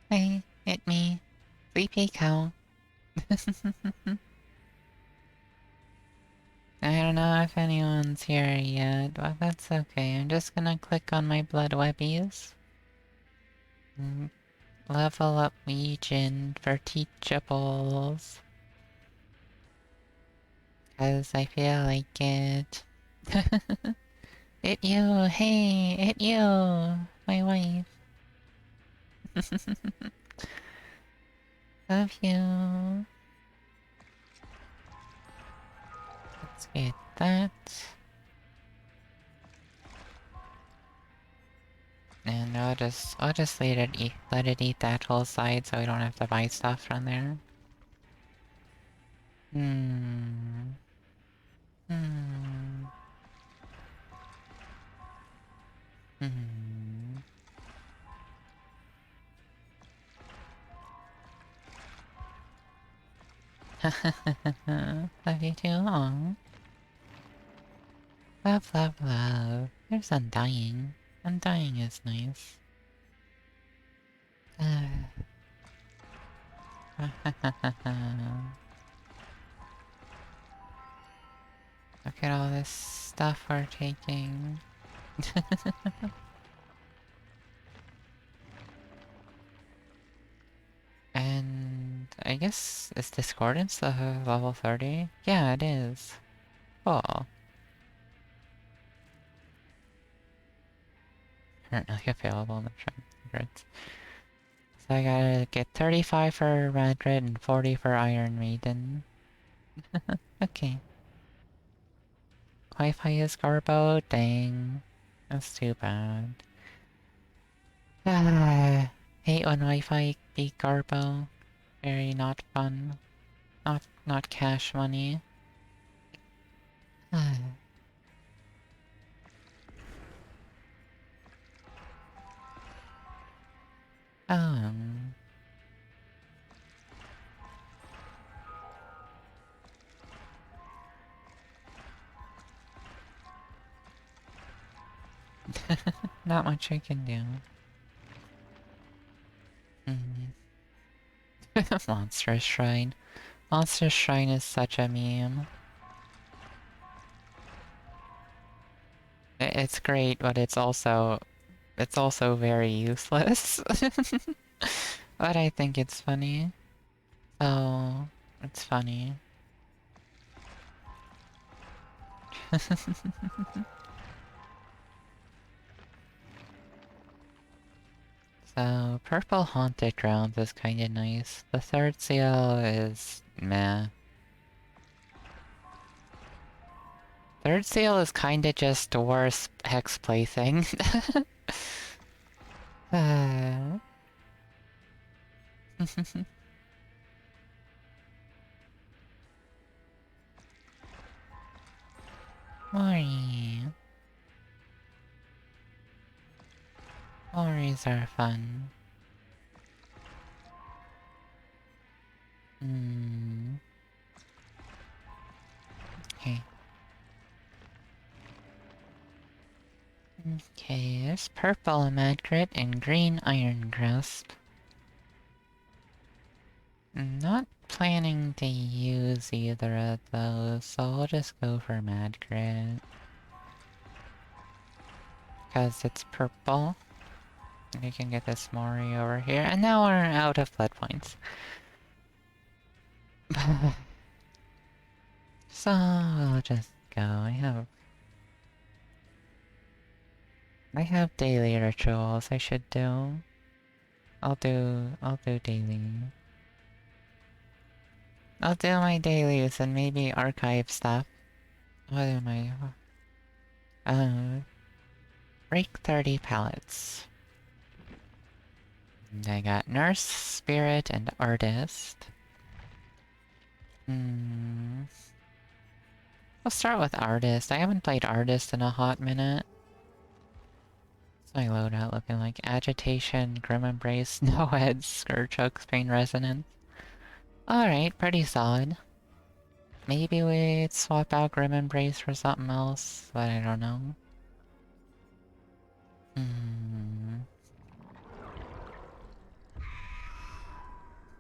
Hey, it's me. Sleepy cow. I don't know if anyone's here yet, but that's okay. I'm just gonna click on my blood webbies. Level up Legion for teachables. Cause I feel like it. It you! Hey! It you! My wife. Love you. Let's get that. And I'll just let it eat that whole side so we don't have to buy stuff from there. Hmm. Hmm. Hmm. Love you too long. Love, love, love. There's Undying. Undying is nice. Look at all this stuff we're taking. And I guess, is Discordance level 30? Yeah, it is. Cool. Currently available in the trend. So I gotta get 35 for Madrid and 40 for Iron Maiden. Okay. Wi-Fi is Garbo? Dang. That's too bad. Ah, hate when Wi-Fi be Garbo. Very not fun. Not cash money. Ah. Um. Not much I can do. Monster Shrine. Monster Shrine is such a meme. It's great, but it's also very useless. But I think it's funny. So it's funny. So purple haunted grounds is kinda nice. The third seal is meh. Third seal is kinda just worse hex placing. uh... Mori. Moris are fun. Hmm. Okay. Okay, there's purple Madcrit and green Iron Grasp. Not planning to use either of those, so I'll just go for Madcrit. Because it's purple. And you can get this Mori over here, and now we're out of blood points. So I'll just go. I have daily rituals I should do. I'll do daily. I'll do my dailies and maybe archive stuff. What am I? Break 30 pallets. And I got Nurse, Spirit, and Artist. I'll start with Artist. I haven't played Artist in a hot minute. What's my loadout looking like? Agitation, Grim Embrace, No Heads, Scourge Hooks, Pain Resonance. Alright, pretty solid. Maybe we'd swap out Grim Embrace for something else, but I don't know.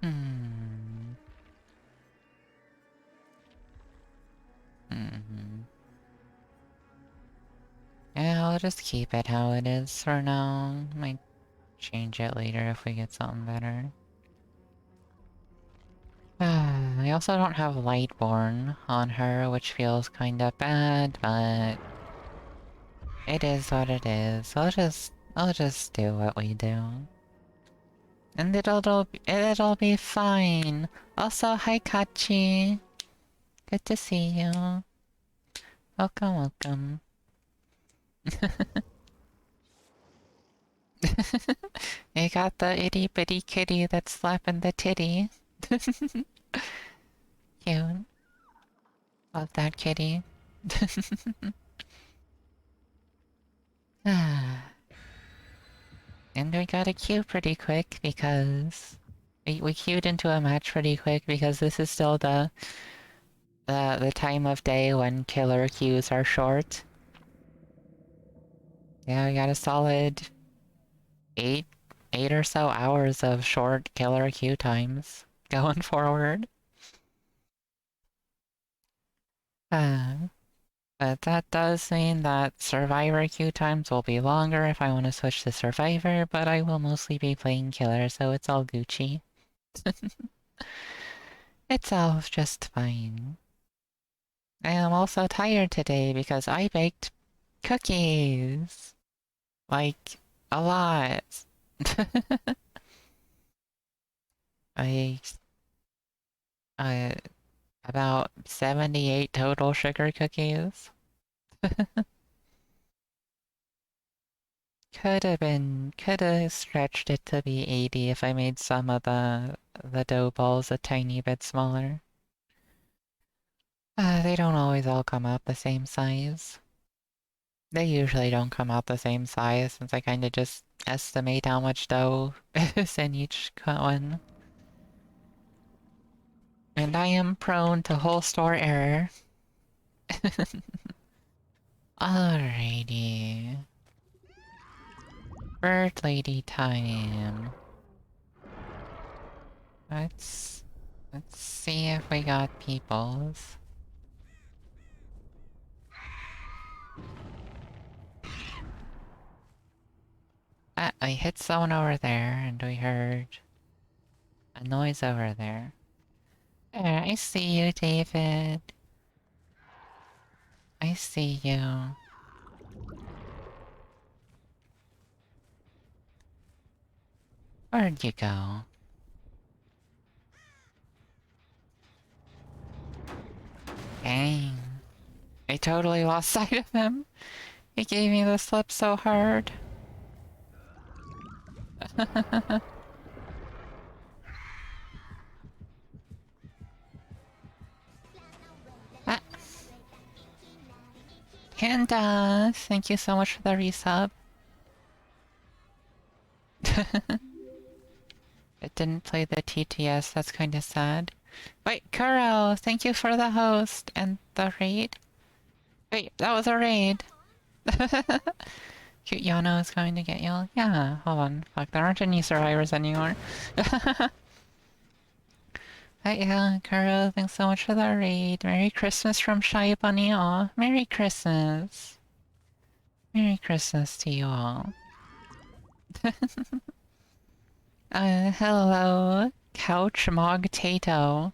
Hmm. Mm-hmm. Yeah, I'll just keep it how it is for now. Might change it later if we get something better. I also don't have Lightborn on her, which feels kinda bad, but it is what it is. I'll just do what we do. And it'll be fine. Also, hi Kachi. Good to see you. Welcome, welcome. You got the itty bitty kitty that's slapping the titty. Cute. Love that kitty. And we got a queue pretty quick because we queued into a match pretty quick because this is still the time of day when killer queues are short. Yeah, we got a solid eight or so hours of short killer queue times going forward. But that does mean that Survivor queue times will be longer if I want to switch to Survivor, but I will mostly be playing Killer, so it's all Gucci. It's all just fine. I am also tired today because I baked cookies. Like, a lot. I, uh, about 78 total sugar cookies. Could've stretched it to be 80 if I made some of the dough balls a tiny bit smaller. They don't always all come out the same size. They usually don't come out the same size since I kinda just estimate how much dough is in each one. And I am prone to whole store error. Alrighty. Bird lady time. Let's see if we got peoples. I hit someone over there and we heard a noise over there. There, I see you, David. I see you. Where'd you go? Dang. I totally lost sight of him. He gave me the slip so hard. Ah. Panda! Thank you so much for the resub. It didn't play the TTS, that's kinda sad. Wait, Kuro! Thank you for the host and the raid. Wait, that was a raid! Cute Yano is going to get you. Yeah, hold on. Fuck, there aren't any survivors anymore. But yeah, Kuro, thanks so much for the raid. Merry Christmas from Shy Bunny. Aw, Merry Christmas. Merry Christmas to you all. Hello, Couch Mog Tato.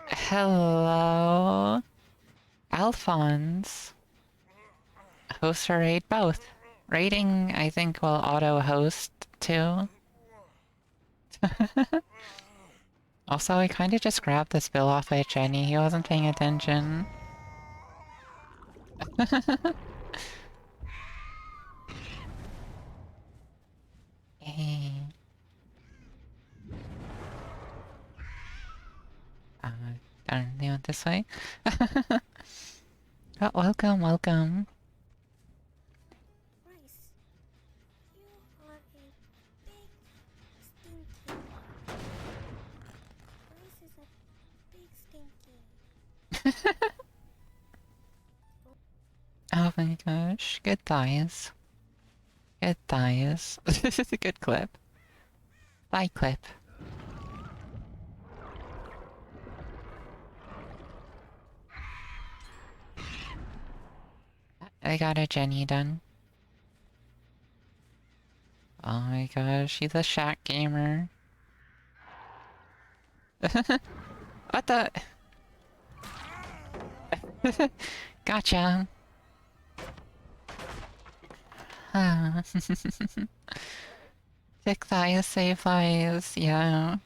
Hello, Alphonse. Host or raid? Both. Raiding, I think, will auto-host, too. Also, I kinda just grabbed this bill off by Jenny. He wasn't paying attention. Hey. Darn, they went this way? Oh, welcome, welcome. Rice, you are a big stinky. Rice is a big stinky. Oh my gosh, good thighs. Good thighs. This is a good clip. Bye, clip. I got a Jenny done. Oh my gosh, she's a Shaq gamer. What the? Gotcha. Ah. Thick thighs save lives, yeah.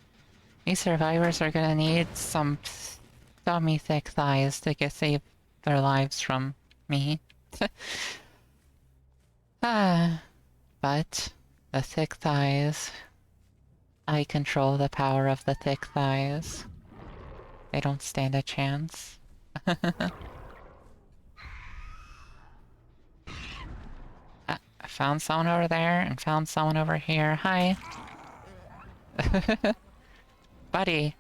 These survivors are gonna need some dummy thick thighs to get save their lives from me. Ah, but the thick thighs, I control the power of the thick thighs. They don't stand a chance. I found someone over there and found someone over here. Hi. Buddy.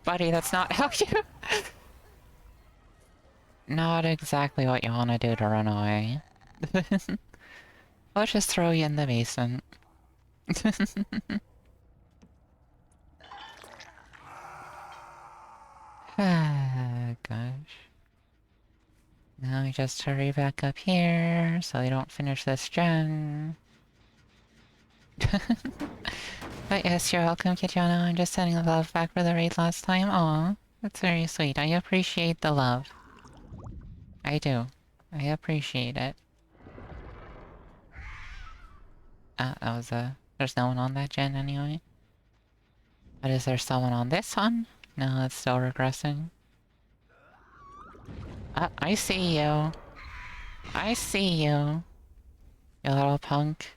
Buddy, that's not how you... Not exactly what you want to do to run away. I'll just throw you in the basement. Ah, gosh. Now we just hurry back up here so they don't finish this gen. But yes, you're welcome, Kitana. I'm just sending the love back for the raid last time. Aw, that's very sweet. I appreciate the love. I do. I appreciate it. That was there's no one on that gen anyway. But is there someone on this one? No, it's still regressing. I see you. I see you. You little punk.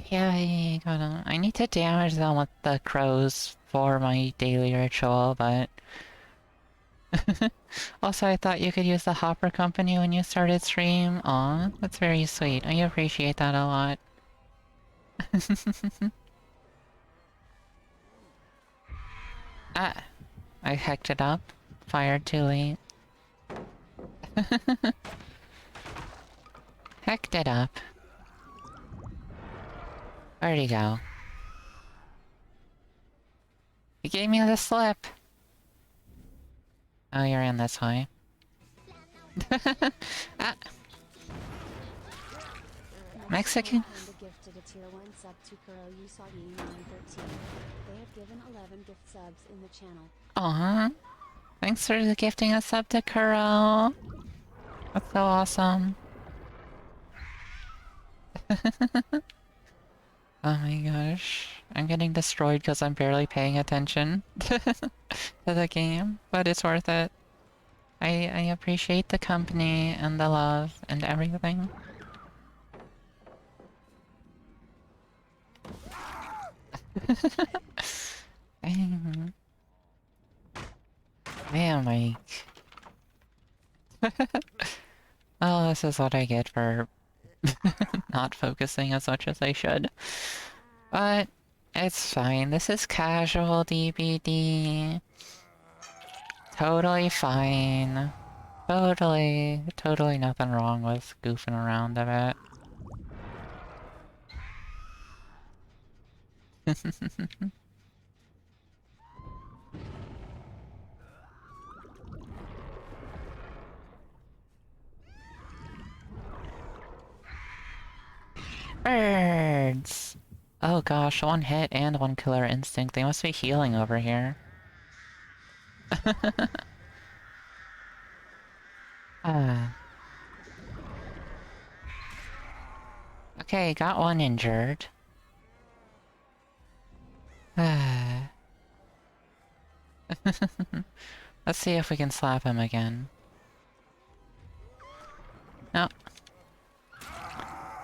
Yeah, I need to damage them with the crows for my daily ritual, but... Also, I thought you could use the Hopper Company when you started stream. Aw, that's very sweet. I appreciate that a lot. Ah, I hecked it up. Fired too late. Hecked it up. Where'd he go? He gave me the slip! Oh, you're in this way. Ah! Mexican? Gifted a tier 1 sub to Kuro Usagi 913. They have given 11 gift subs in the channel. Aww. Thanks for gifting a sub to Kuro. That's so awesome. Oh my gosh. I'm getting destroyed because I'm barely paying attention to the game, but it's worth it. I appreciate the company and the love and everything. Dang. Man, Mike. Oh, this is what I get for not focusing as much as I should. But it's fine. This is casual DBD. Totally fine. Totally nothing wrong with goofing around a bit. Birds! Oh gosh, one hit and one killer instinct. They must be healing over here. Ah. Okay, got one injured. Ah. Let's see if we can slap him again. No.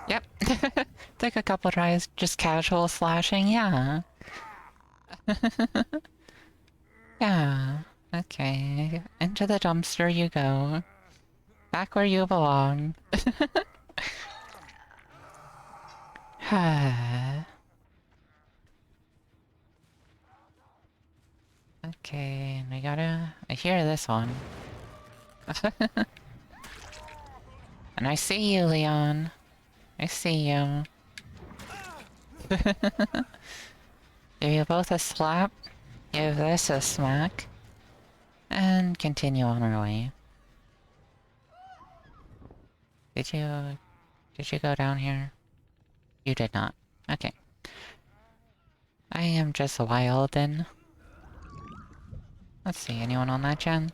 Yep. Took a couple tries, just casual slashing, yeah. Yeah. Okay. Into the dumpster you go. Back where you belong. Okay, I hear this one. And I see you, Leon. I see you. Give you both a slap, give this a smack, and continue on our way. Did you go down here? You did not. Okay. I am just wild then. Let's see, anyone on that gen?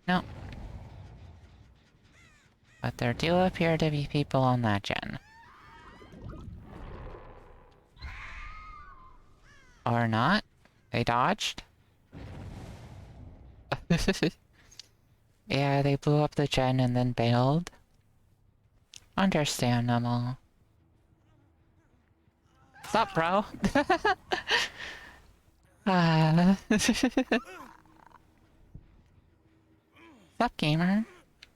No. But there do appear to be people on that gen. Or not. They dodged. Yeah, they blew up the gen and then bailed. Understandable. What's up, bro? What's up, gamer?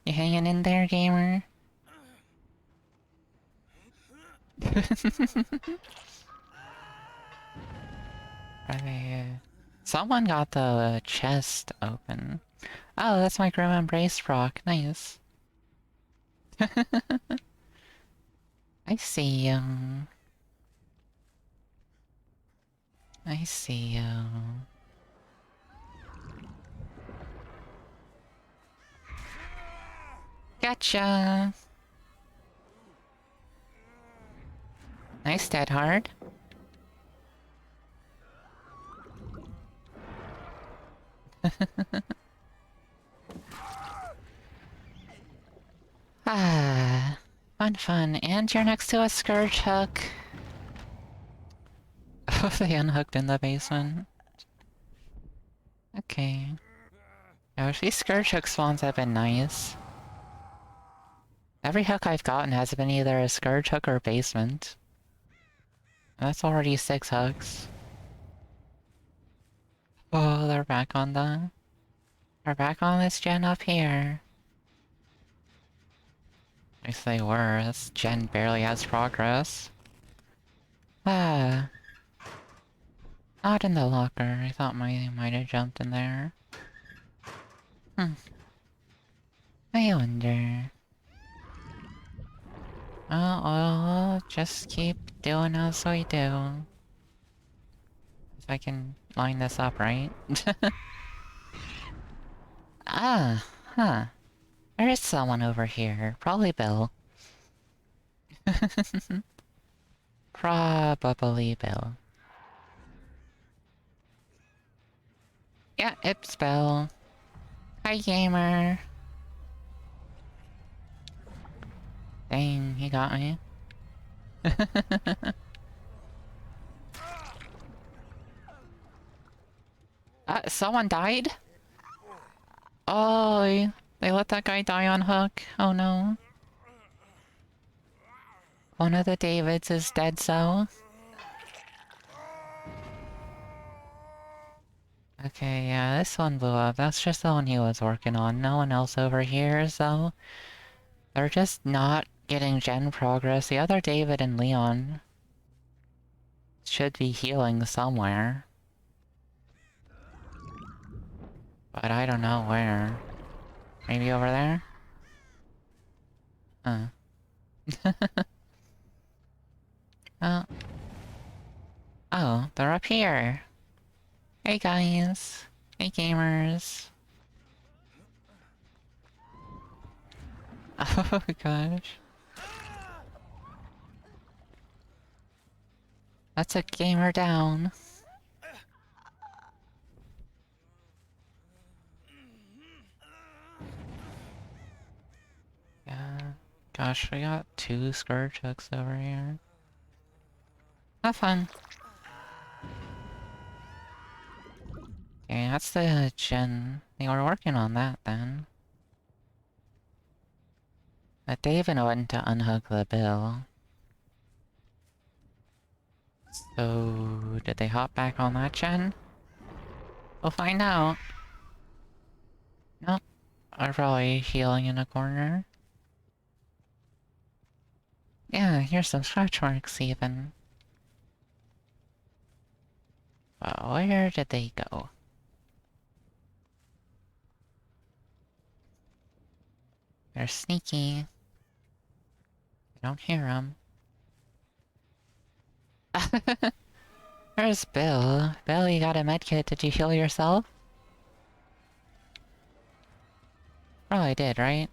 You hanging in there, gamer? Are they, someone got the chest open. Oh, that's my Grim Embrace rock. Nice. I see you. I see you. Gotcha! Nice, Dead Hard. Ah, fun. And you're next to a Scourge Hook. Oh, they unhooked in the basement. Okay. Gosh, these Scourge Hook spawns have been nice. Every hook I've gotten has been either a Scourge Hook or basement. That's already 6 hooks. Oh, they're back on the... They're back on this gen up here. At least they were. This gen barely has progress. Ah. Not in the locker. I thought they might have jumped in there. I wonder. Oh, well, just keep doing as we do. If I can line this up right. Ah, huh. There is someone over here. Probably Bill. Probably Bill. Yeah, it's Bill. Hi, gamer. Dang, he got me. Someone died? Oh, they let that guy die on hook. Oh no. One of the Davids is dead, so. Okay, yeah, this one blew up. That's just the one he was working on. No one else over here, so... They're just not getting gen progress. The other David and Leon should be healing somewhere. But I don't know where. Maybe over there? Oh. Oh, they're up here. Hey guys. Hey gamers. Oh gosh. That's a gamer down. Yeah. Gosh, we got 2 Scourge Hooks over here. Have fun. Okay, that's the gen. They were working on that then. But they even went to unhook the bill. So, did they hop back on that gen? We'll find out. Nope. Are probably healing in a corner. Yeah, here's some scratch marks even. Well, where did they go? They're sneaky. I don't hear them. Where's Bill? Bill, you got a medkit. Did you heal yourself? Probably did, right?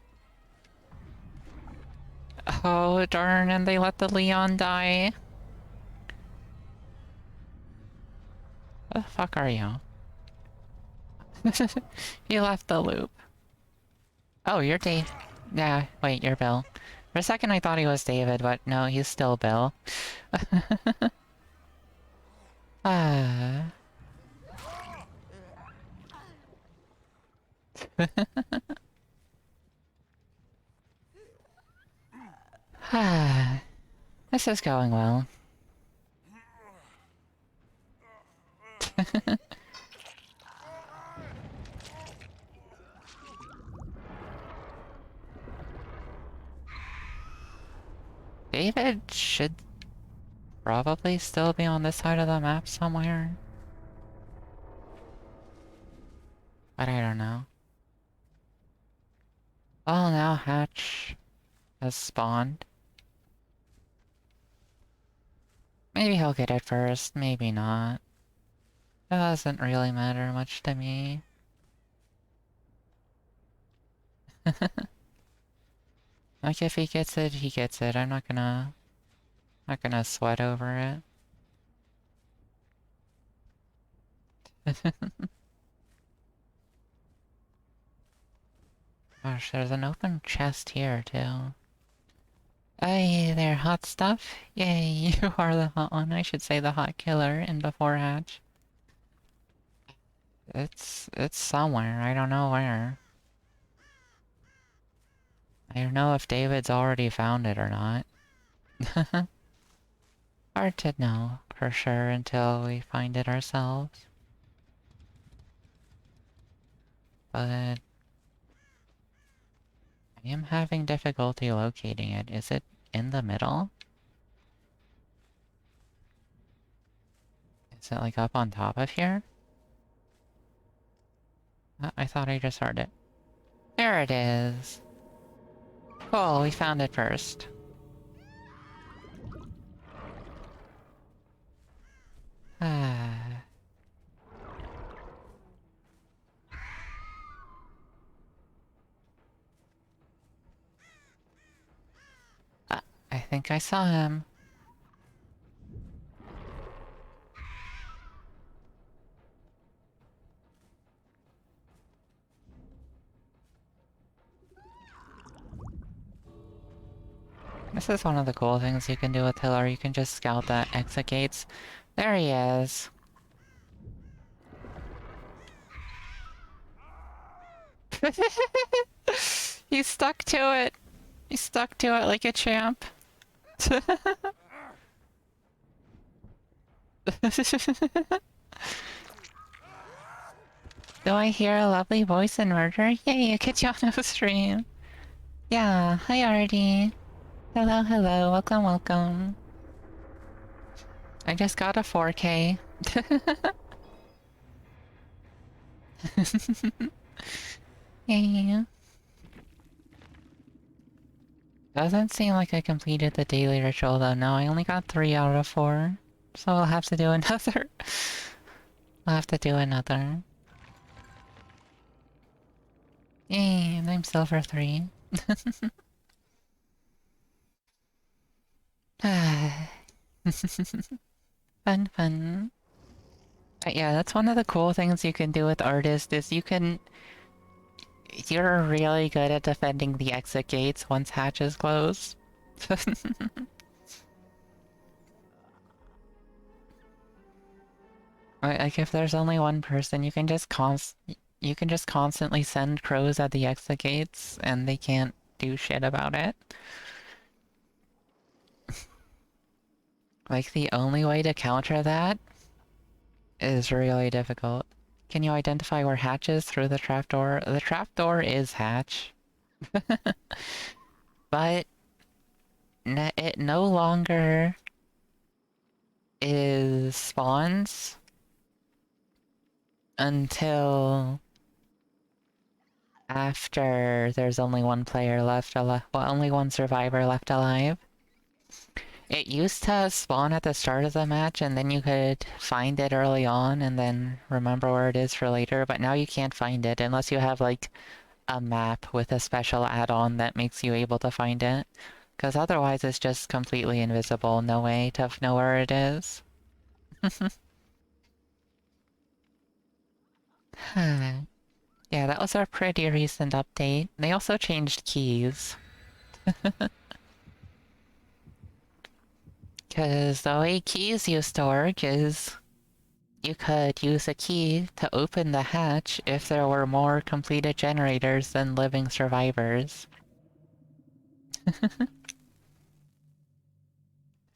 Oh, darn, and they let the Leon die. What the fuck are you? He left the loop. Oh, you're Dave. Yeah, wait, you're Bill. For a second I thought he was David, but no, he's still Bill. Ah. Ah. This is going well. David should probably still be on this side of the map somewhere. But I don't know. Well, now Hatch has spawned. Maybe he'll get it first, maybe not. It doesn't really matter much to me. Like, if he gets it, he gets it. I'm not gonna sweat over it. Gosh, there's an open chest here, too. Hey there, hot stuff. Yay, you are the hot one. I should say the hot killer in before Hatch. It's somewhere. I don't know where. I don't know if David's already found it or not. Hard to know for sure until we find it ourselves. But I am having difficulty locating it. Is it in the middle? Is it like up on top of here? I thought I just heard it. There it is! Cool, we found it first. Ah. I think I saw him. This is one of the cool things you can do with Hiller. You can just scout the exit gates. There he is. He stuck to it. He stuck to it like a champ. Do I hear a lovely voice in murder? Yay, a Kitchano stream. Yeah, hi Artie. Hello, hello, welcome, welcome. I just got a 4K. Yay. Doesn't seem like I completed the daily ritual though. No, I only got 3 out of 4. So I'll have to do another. I'll have to do another. Yay, and I'm silver 3. Fun, fun. But yeah, that's one of the cool things you can do with Artist is you're really good at defending the exit gates once hatches close. Like if there's only one person, you can just constantly send crows at the exit gates and they can't do shit about it. Like the only way to counter that is really difficult. Can you identify where Hatch is through the trapdoor? The trapdoor is Hatch. But it no longer is spawns until after there's only one player left alive. Well, only one survivor left alive. It used to spawn at the start of the match, and then you could find it early on and then remember where it is for later, but now you can't find it unless you have, like, a map with a special add-on that makes you able to find it. Because otherwise it's just completely invisible, no way to know where it is. Huh. Yeah, that was a pretty recent update. They also changed keys. Because the way keys used to work is you could use a key to open the hatch if there were more completed generators than living survivors.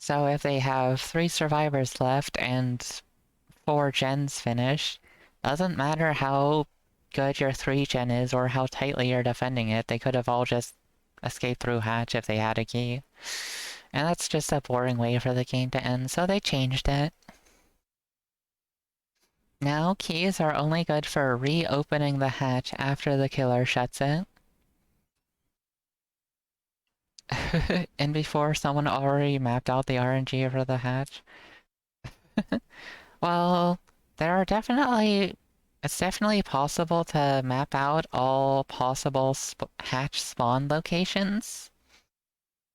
So if they have 3 survivors left and 4 gens finished, doesn't matter how good your 3 gen is or how tightly you're defending it, they could have all just escaped through hatch if they had a key. And that's just a boring way for the game to end, so they changed it. Now keys are only good for reopening the hatch after the killer shuts it. And before someone already mapped out the RNG for the hatch. Well, there are definitely... It's definitely possible to map out all possible hatch spawn locations,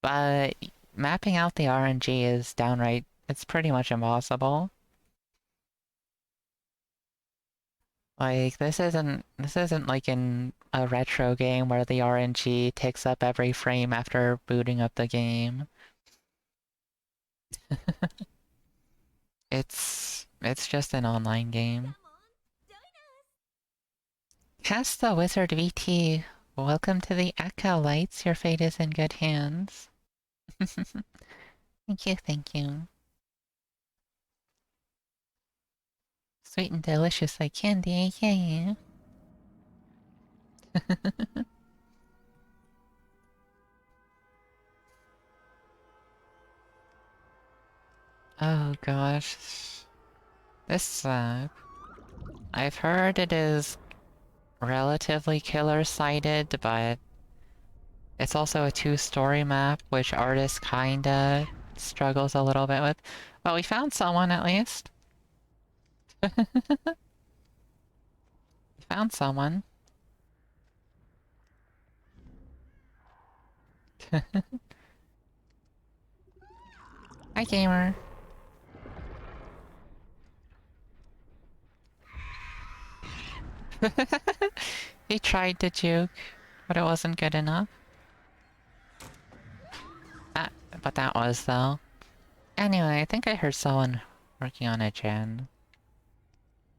but mapping out the RNG is downright... It's pretty much impossible. Like, this isn't like in a retro game where the RNG takes up every frame after booting up the game. It's just an online game. Cast the Wizard VT. Welcome to the Acolytes. Your fate is in good hands. Thank you, thank you. Sweet and delicious like candy, yay! Oh gosh. This sucks. I've heard it is relatively killer-sided, but it's also a 2-story map, which artist kinda struggles a little bit with. But we found someone at least. Found someone. Hi, gamer. He tried to juke, but it wasn't good enough. Ah, but that was, though. Anyway, I think I heard someone working on a gen.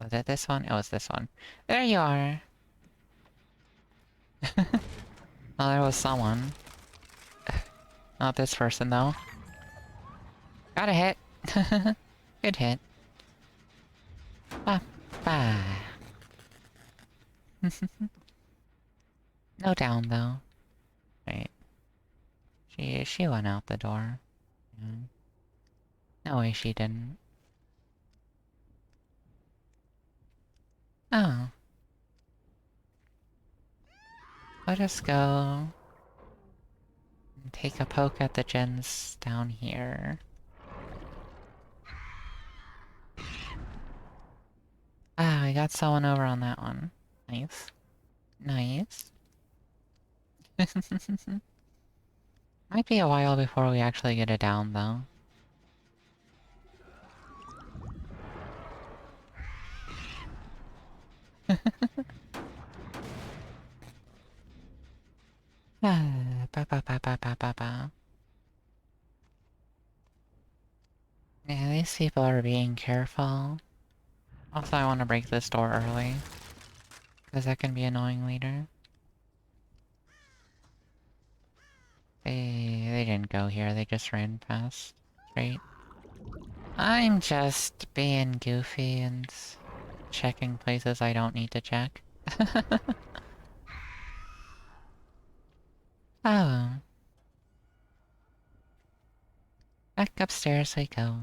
Was it this one? It was this one. There you are! Oh, there was someone. Not this person, though. Got a hit! Good hit. Bah, bah. No down, though. Wait. She went out the door. Yeah. No way she didn't. Oh. Let us go and take a poke at the gens down here. Ah, we got someone over on that one. Nice. Nice. Might be a while before we actually get it down, though. Ah, ba ba ba ba ba ba ba. Yeah, these people are being careful. Also, I want to break this door early. Because that can be annoying later. They didn't go here, they just ran past. Straight. I'm just being goofy and checking places I don't need to check. Oh. Back upstairs we go.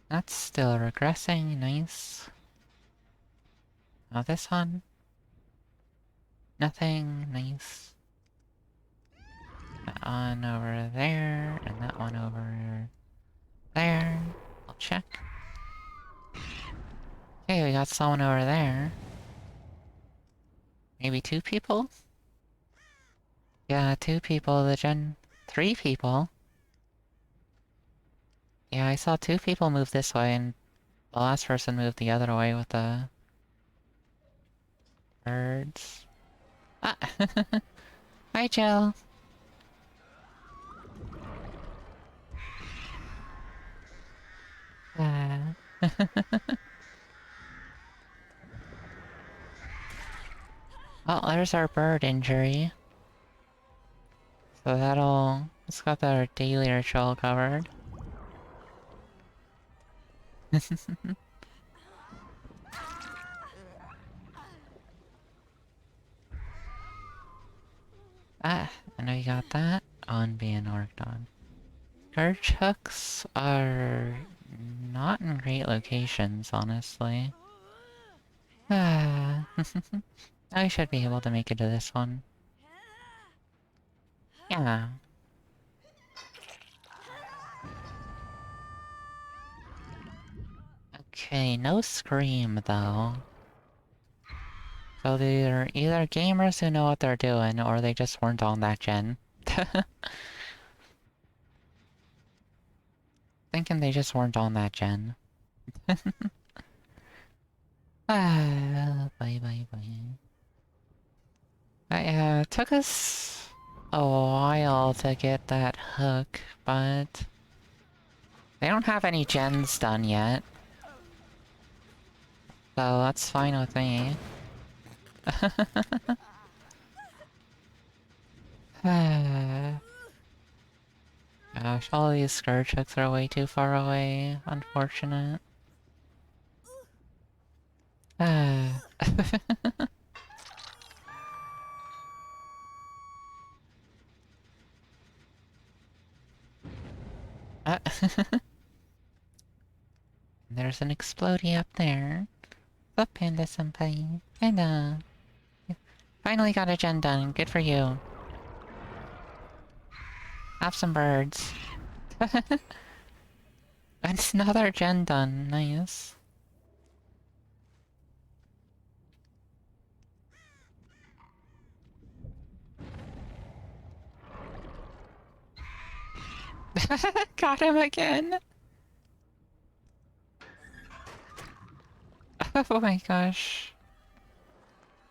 That's still regressing, nice. Oh, this one? Nothing, nice. That one over there, and that one over there. I'll check. Okay, we got someone over there. Maybe 2 people? Yeah, 2 people, 3 people. Yeah, I saw 2 people move this way, and the last person moved the other way with the birds. Ah! Hi, Jill! Ah. Well, there's our bird injury. So let's got our daily ritual covered. Ah, I know you got that. On being worked on. Garchucks are not in great locations, honestly. Ah, I should be able to make it to this one. Yeah. Okay, no scream though. So they're either gamers who know what they're doing, or they just weren't on that gen. Thinking they just weren't on that gen. Ah, bye bye bye. It took us a while to get that hook, but they don't have any gens done yet. So that's fine with me. Gosh, all these scourge hooks are way too far away. Unfortunate. Ah. Ah. There's an explodey up there. The panda-senpai. Panda. Finally got a gen done. Good for you. Have some birds. And another gen done. Nice. Got him again! Oh my gosh.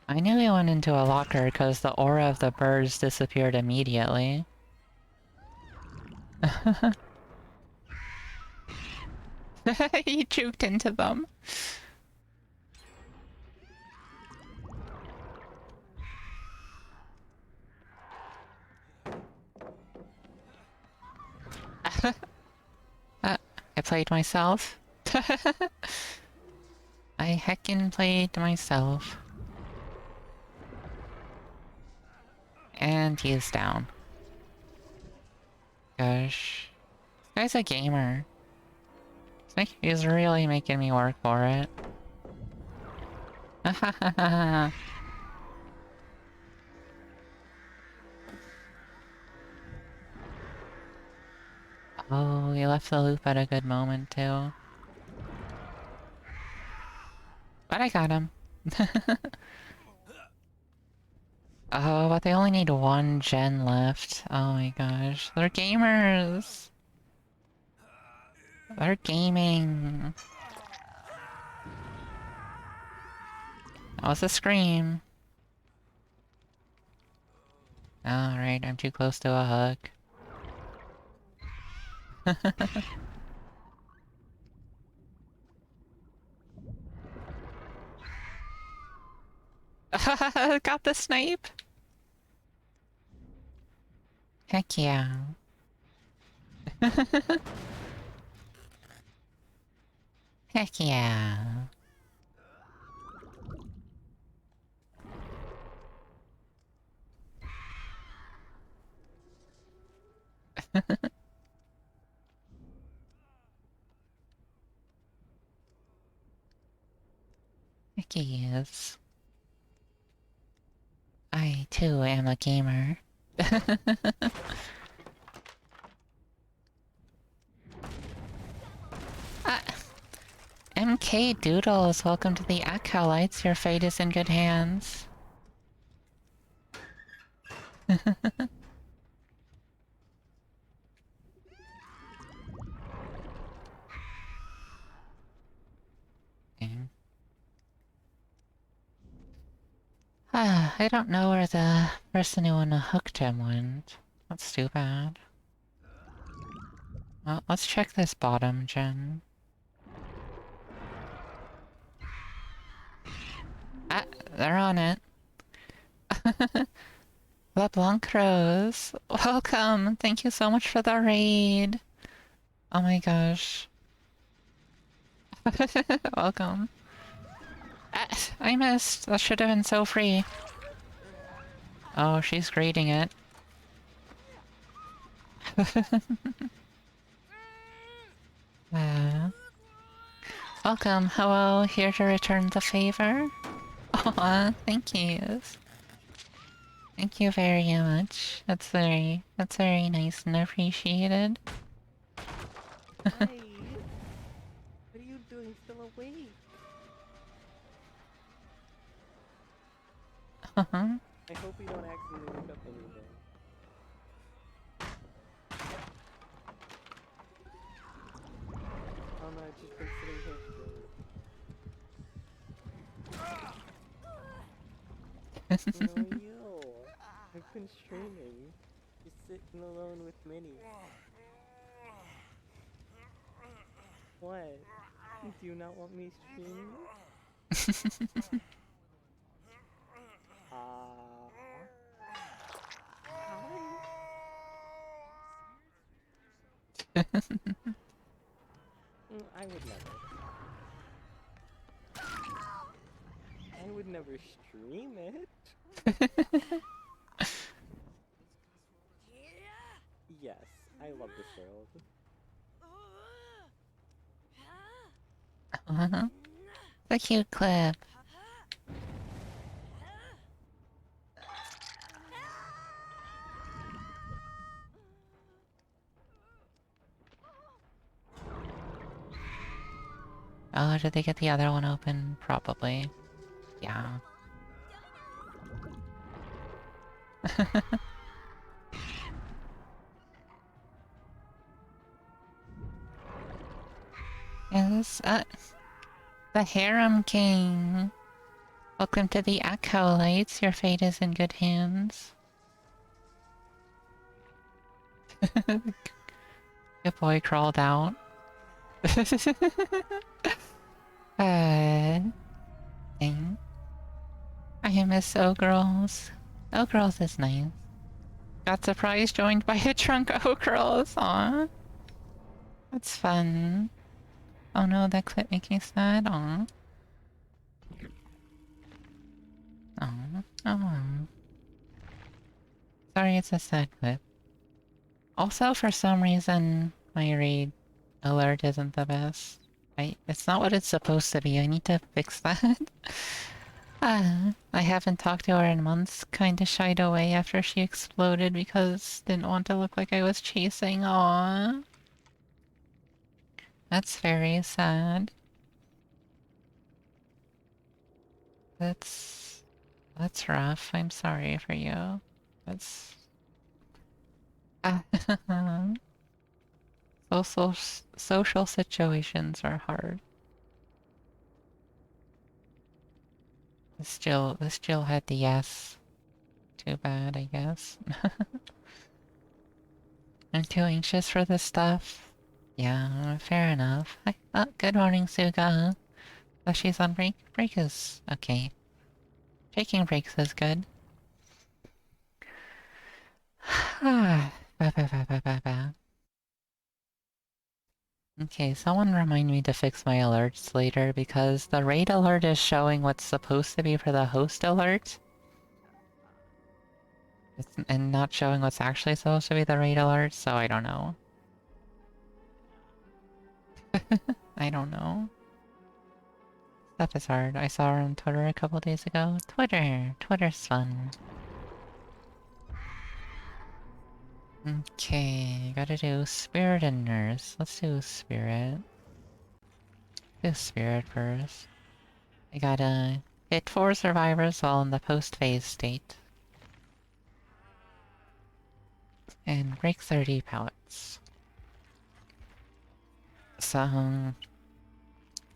I knew he went into a locker because the aura of the birds disappeared immediately. He juked into them. I played myself. I heckin' played myself. And he is down. Gosh. This guy's a gamer. He's really making me work for it. Oh, he left the loop at a good moment, too. But I got him. Oh, but they only need 1 gen left. Oh my gosh. They're gamers! They're gaming! That was a scream. Alright, I'm too close to a hook. Got the snipe! Heck yeah. Heck yeah. Heck yes. I too am a gamer. Ah, MK Doodles, welcome to the Acolytes. Your fate is in good hands. Okay. I don't know where the person who won a hook gem went. That's too bad. Well, let's check this bottom gem. Ah, they're on it. La Blancrose, welcome! Thank you so much for the raid! Oh my gosh. Welcome. Ah, I missed! That should have been so free. Oh, she's grading it. uh, welcome, hello, here to return the favor. Aw, thank you. Thank you very much. That's very nice and appreciated. Hi! What are you doing still awake? Uh-huh. I hope you don't accidentally wake up anything. Oh no, I've just been sitting here straight. No, yo! I've been streaming. Just sitting alone with Minnie. What? Do you not want me streaming? I would never. I would never stream it. Yes, I love this world. Uh-huh. The cute clip. Oh, did they get the other one open? Probably. Yeah. Yes, the Harem King. Welcome to the Acolytes. Your fate is in good hands. Good boy crawled out. Thing. I miss O-Girls. O-Girls is nice. Got surprise joined by a drunk O-Girls. Aw. That's fun. Oh no, that clip makes me sad. Aw. Aw. Oh. Sorry, it's a sad clip. Also, for some reason, my raid alert isn't the best. It's not what it's supposed to be. I need to fix that. I haven't talked to her in months. Kinda shied away after she exploded because didn't want to look like I was chasing. Aww. That's very sad. That's rough. I'm sorry for you. That's social situations are hard. This Jill had the yes. Too bad, I guess. I'm too anxious for this stuff. Yeah, fair enough. Oh, good morning, Suga. Oh, she's on break? Break is okay. Taking breaks is good. Ah, ba ba ba ba ba ba. Okay, someone remind me to fix my alerts later because the raid alert is showing what's supposed to be for the host alert. And not showing what's actually supposed to be the raid alert, so I don't know. I don't know. Stuff is hard. I saw her on Twitter a couple days ago. Twitter's fun. Okay, gotta do Spirit and Nurse. Let's do Spirit. Do Spirit first. I gotta hit 4 survivors while in the post-phase state. And break 30 pallets. So...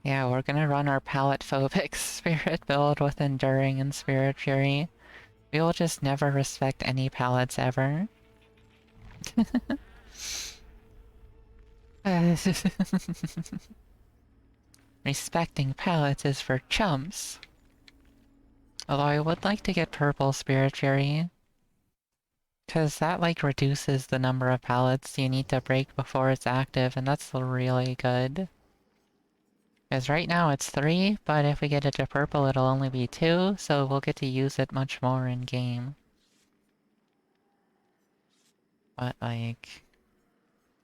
yeah, we're gonna run our pallet-phobic Spirit build with Enduring and Spirit Fury. We will just never respect any pallets ever. Respecting pallets is for chumps. Although I would like to get purple Spirit Fury. Cause that like reduces the number of pallets you need to break before it's active, and that's really good. Cause right now it's 3, but if we get it to purple it'll only be 2, so we'll get to use it much more in game. But like...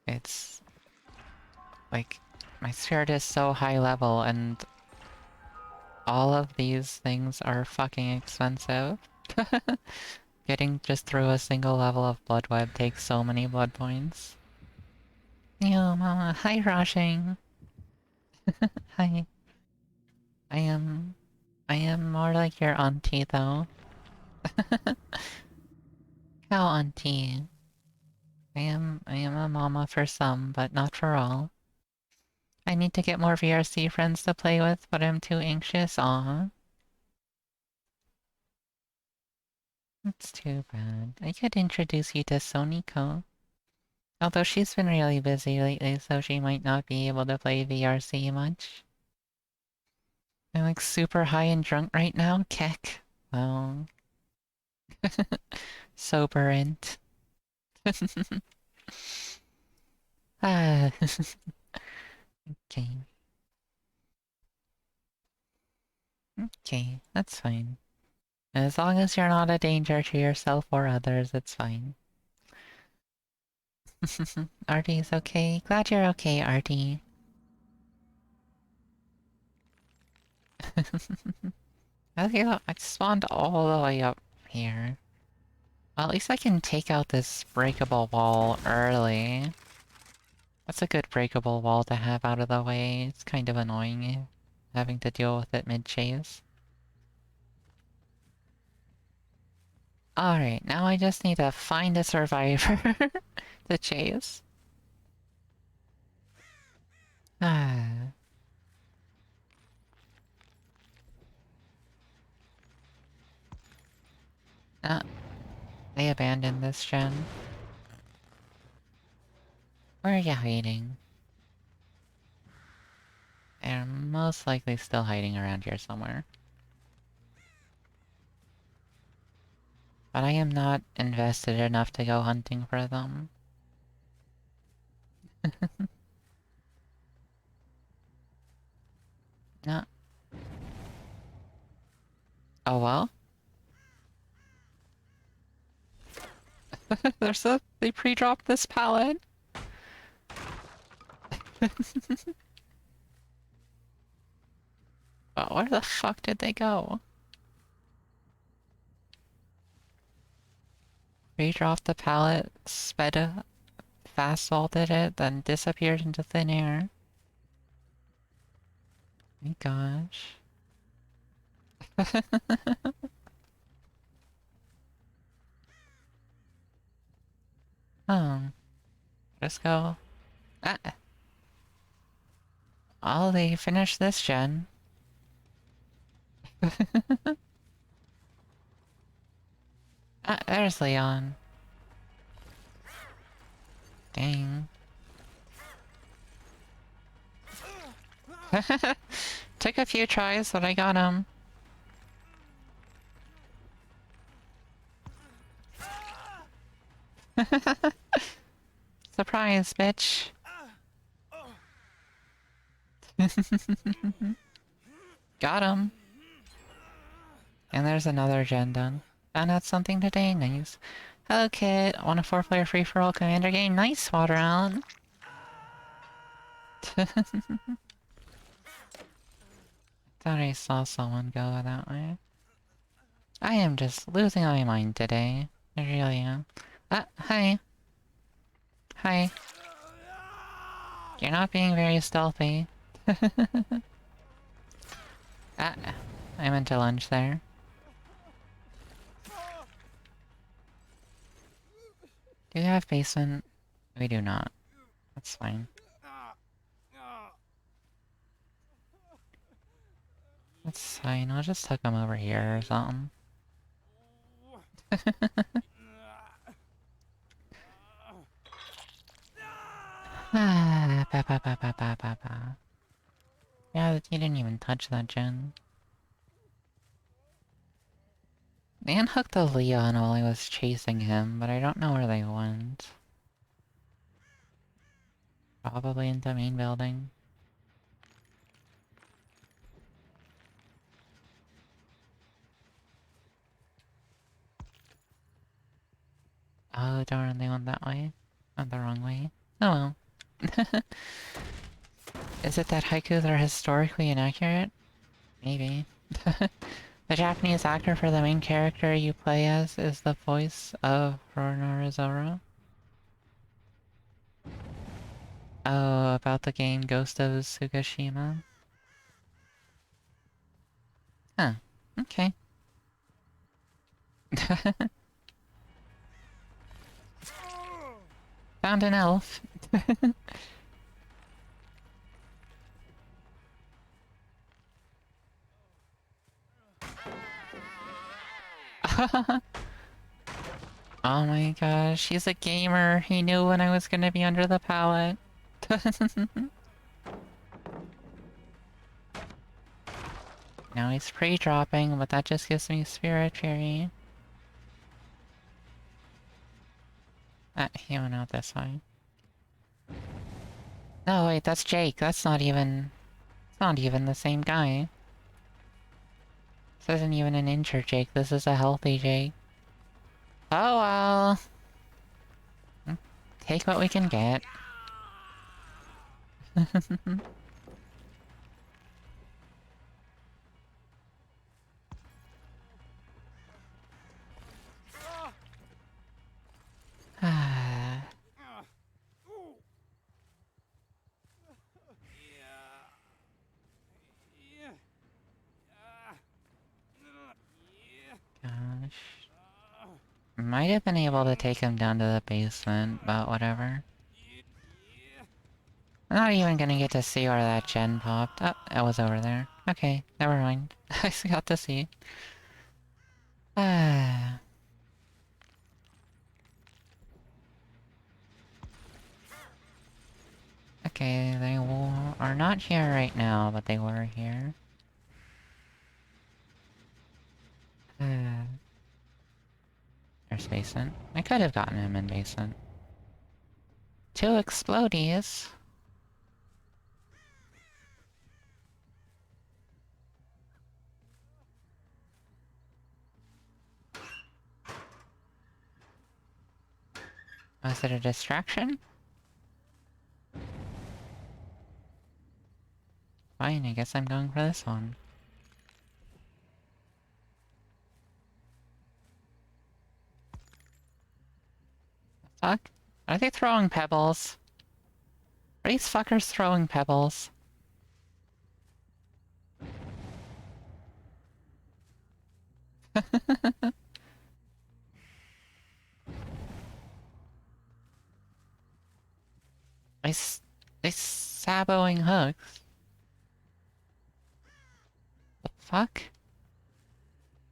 it's... like... my spirit is so high level and... all of these things are fucking expensive. Getting just through a single level of Blood Web takes so many blood points. Yo, mama. Hi, Rushing. Hi. I am more like your auntie, though. Cow auntie. I am a mama for some, but not for all. I need to get more VRC friends to play with, but I'm too anxious. Aw. That's too bad. I could introduce you to Soniko. Although she's been really busy lately, so she might not be able to play VRC much. I'm like super high and drunk right now? Keck. Well... soberant. Ah. Okay. Okay, that's fine. As long as you're not a danger to yourself or others, it's fine. Artie's okay? Glad you're okay, Artie. I spawned all the way up here. Well, at least I can take out this breakable wall early. That's a good breakable wall to have out of the way. It's kind of annoying having to deal with it mid-chase. Alright, now I just need to find a survivor to chase. Ah. Ah. They abandoned this gen. Where are you hiding? They're most likely still hiding around here somewhere. But I am not invested enough to go hunting for them. No. Oh well? They pre-dropped this pallet! But where the fuck did they go? Pre-dropped the pallet, fast vaulted it, then disappeared into thin air. My gosh. Oh. Just go. Ah. Oh, they finished this gen. Ah, there's Leon. Dang. Took a few tries, but I got him. Surprise, bitch. Got him. And there's another gen done. Found out something today, nice. Hello, kid. Want a 4-player free-for-all commander game? Nice, Water Allen. Thought I saw someone go that way. I am just losing my mind today. I really am. Ah, hi. Hi. You're not being very stealthy. Ah, I meant to lunge there. Do we have basement? We do not. That's fine. That's fine, I'll just tuck him over here or something. Ah, ba ba ba ba ba ba ba. Yeah, you didn't even touch that gen. They unhooked the Leon while I was chasing him, but I don't know where they went. Probably into main building. Oh darn, they went that way. Went the wrong way. Oh well. Is it that haikus are historically inaccurate? Maybe. The Japanese actor for the main character you play as is the voice of Roronoa. Oh, about the game Ghost of Tsukushima? Huh. Okay. Found an elf. Oh my gosh, he's a gamer. He knew when I was gonna be under the pallet. Now he's pre-dropping, but that just gives me Spirit Fury. Ah, he went out this way. No, wait, that's Jake. That's not even... It's not even the same guy. This isn't even an injured Jake. This is a healthy Jake. Oh well. Take what we can get. Ah. Gosh. Might have been able to take him down to the basement, but whatever. I'm not even gonna get to see where that gen popped. Oh, it was over there. Okay, never mind. I got to see. Ah. Okay, they are not here right now, but they were here. There's basement. I could have gotten him in basement. Two explodies. Was it a distraction? Fine, I guess I'm going for this one. Fuck? Are they throwing pebbles? Are these fuckers throwing pebbles? They saboing hooks. The fuck?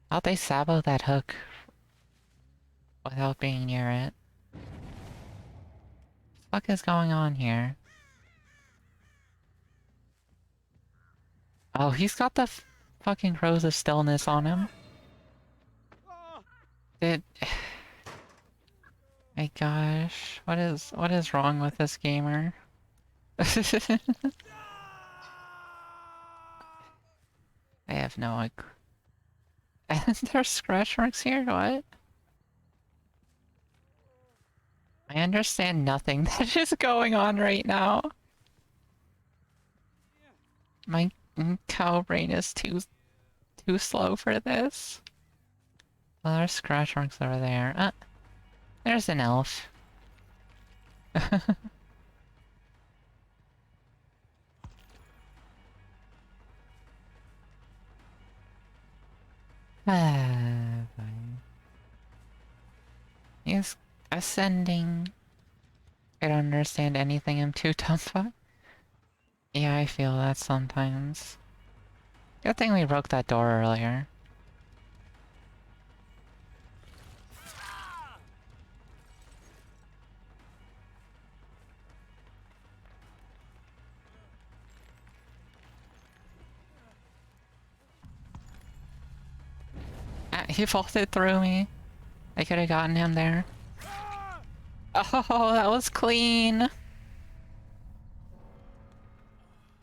How'd they sabo that hook without being near it? What the fuck is going on here? Oh, he's got the fucking Rose of Stillness on him. Did... My gosh, what is wrong with this gamer? I have no like. And there's scratch marks here. What? I understand nothing that is going on right now. My cow brain is too slow for this. Well, there's scratch marks over there. There's an elf. Fine. He's ascending. I don't understand anything I'm too dumb for. Yeah, I feel that sometimes. Good thing we broke that door earlier. Ah, he vaulted through me. I could have gotten him there. Oh, that was clean.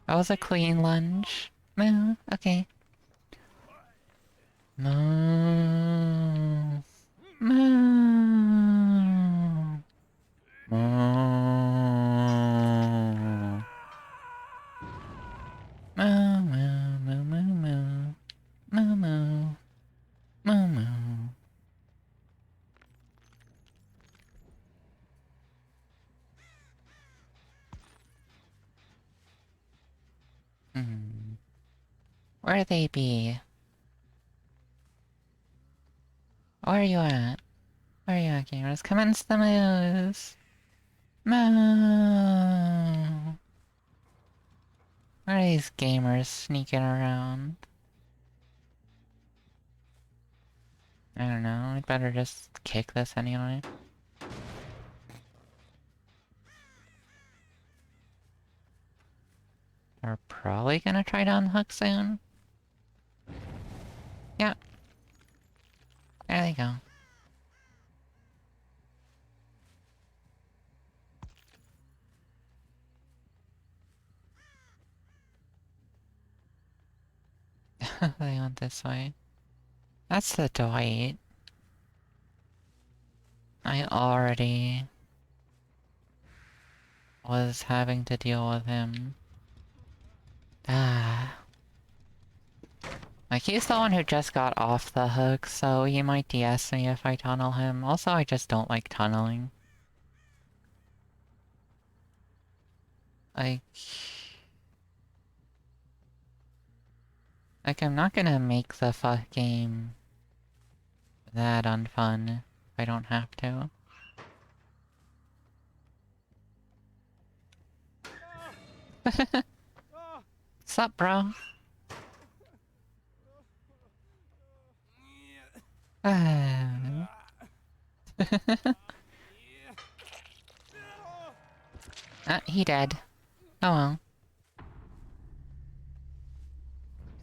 That was a clean lunge. Moo. Okay. Moo. Moo. Moo. Moo, moo, moo, moo, moo. Moo, moo. Moo, moo. Hmm. Where they be? Where are you at? Where are you at, gamers? Commence the moves! Moo! Where are these gamers sneaking around? I don't know, I'd better just kick this anyway. We're probably gonna try to unhook soon. Yeah. There they go. They went this way. That's the Dwight. I already was having to deal with him. Ah. Like, he's the one who just got off the hook, so he might DS me if I tunnel him. Also, I just don't like tunneling. Like... Like, I'm not gonna make the fuck game that unfun if I don't have to. Sup, bro? Ah. Ah, he dead. Oh well.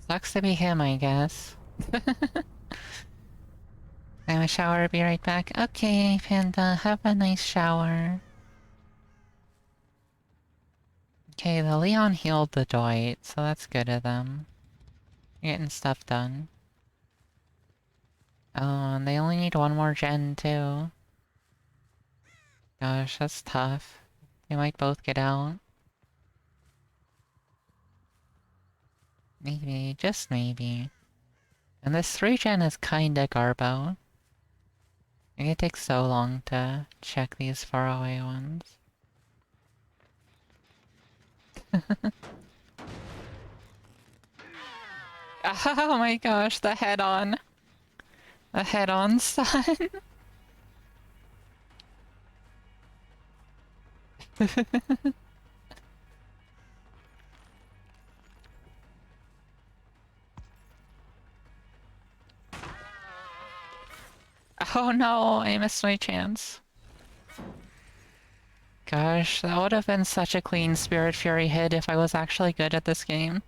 Sucks to be him, I guess. I'm a shower, be right back. Okay, Panda, have a nice shower. Okay, the Leon healed the Dwight, so that's good of them. Getting stuff done. Oh, and they only need one more gen, too. Gosh, that's tough. They might both get out. Maybe, just maybe. And this 3-gen is kinda garbo. It takes so long to check these faraway ones. Oh my gosh, the head-on. The head-on son. Oh no, I missed my chance. Gosh, that would have been such a clean Spirit Fury hit if I was actually good at this game.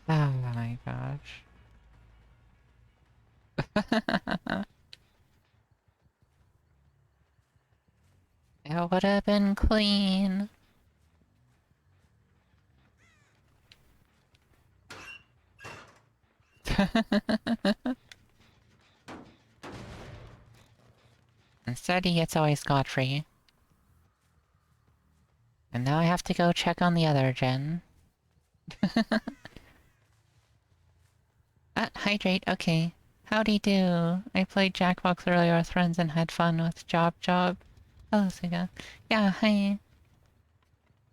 Oh my gosh. It would have been clean. Instead, he gets away scot-free. And now I have to go check on the other gen. Ah, hydrate, okay. Howdy do. I played Jackbox earlier with friends and had fun with Job Job. Hello, Suga. Yeah, hi.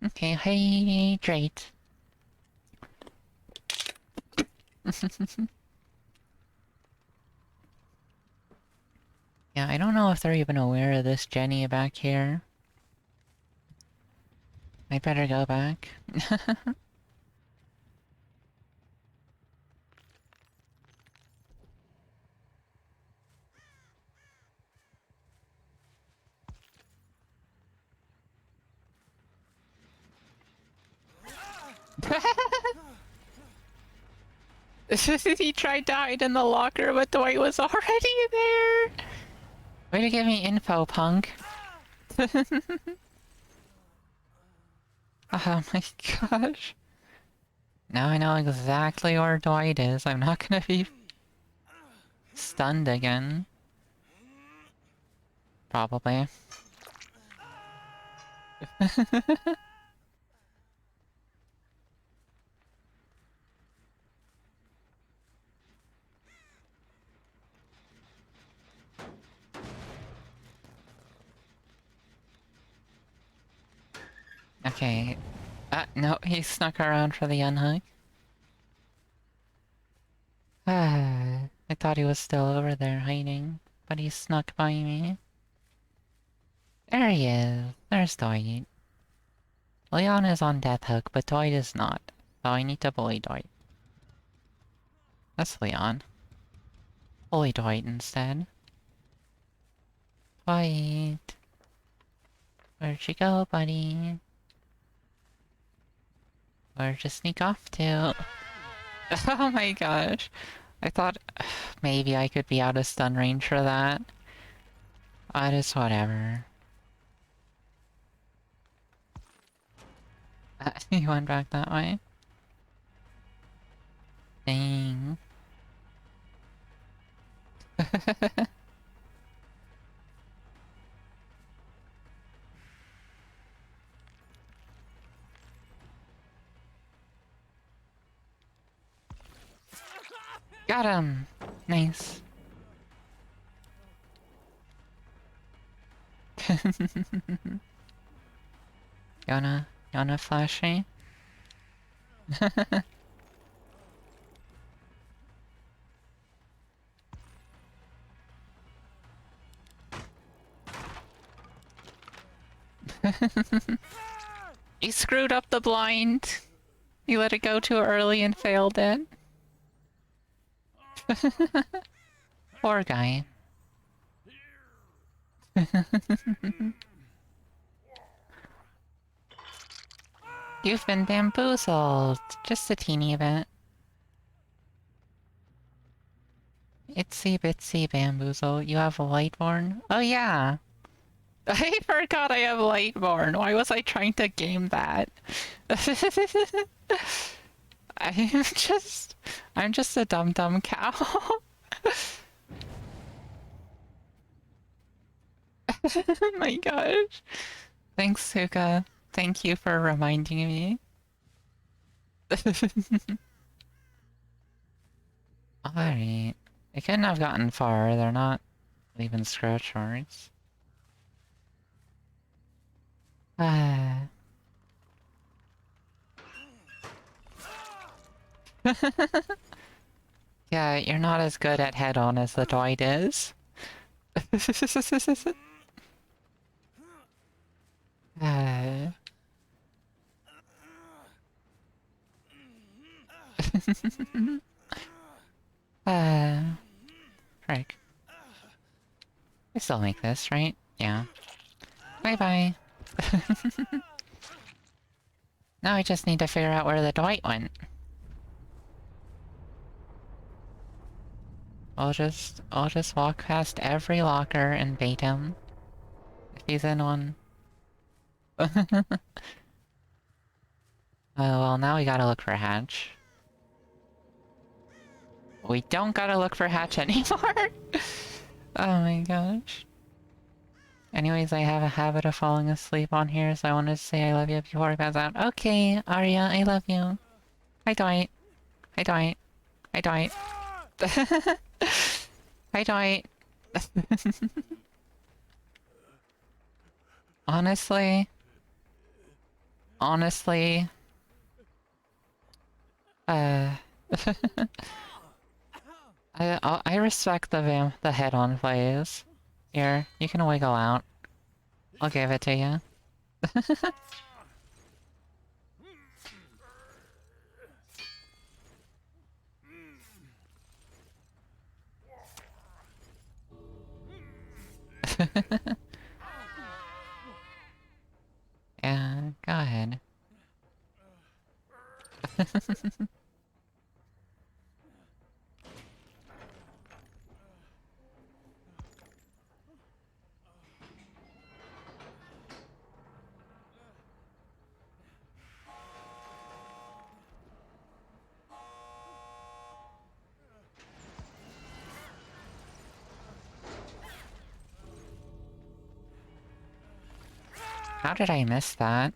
Okay, hydrate. Yeah, I don't know if they're even aware of this Jenny back here. I better go back. He tried to hide in the locker, but Dwight was already there! Way to give me info, punk. Oh my gosh. Now I know exactly where Dwight is. I'm not gonna be stunned again. Probably. Okay. No, he snuck around for the unhook. I thought he was still over there hiding, but he snuck by me. There he is. There's Dwight. Leon is on death hook, but Dwight is not. So I need to bully Dwight. That's Leon. Bully Dwight instead. Dwight. Where'd you go, buddy? Where'd you sneak off to? Oh my gosh. I thought maybe I could be out of stun range for that. Just whatever. He went back that way. Dang. Got him! Nice. You wanna flash me? He screwed up the blind! He let it go too early and failed it. Poor guy. You've been bamboozled! Just a teeny bit. Itsy bitsy bamboozle. You have a Lightborn? Oh yeah! I forgot I have Lightborn. Why was I trying to game that? I'm just a dumb cow. Oh my gosh. Thanks, Suka. Thank you for reminding me. Alright. They couldn't have gotten far. They're not leaving scratch marks. Ah. Yeah, you're not as good at head-on as the Dwight is. Ah. Frick. I still make this, right? Yeah. Bye-bye. Now I just need to figure out where the Dwight went. I'll just walk past every locker and bait him. If he's in one. Oh, well, now we gotta look for Hatch. We don't gotta look for Hatch anymore! Oh my gosh. Anyways, I have a habit of falling asleep on here, so I wanted to say I love you before I pass out. Okay, Arya, I love you. Hi, Dwight. Hi, Dwight. Hi, Dwight. Hi, Dwight. Honestly, honestly, uh, I respect the head-on plays. Here, you can wiggle out. I'll give it to you. Yeah, go ahead. How did I miss that?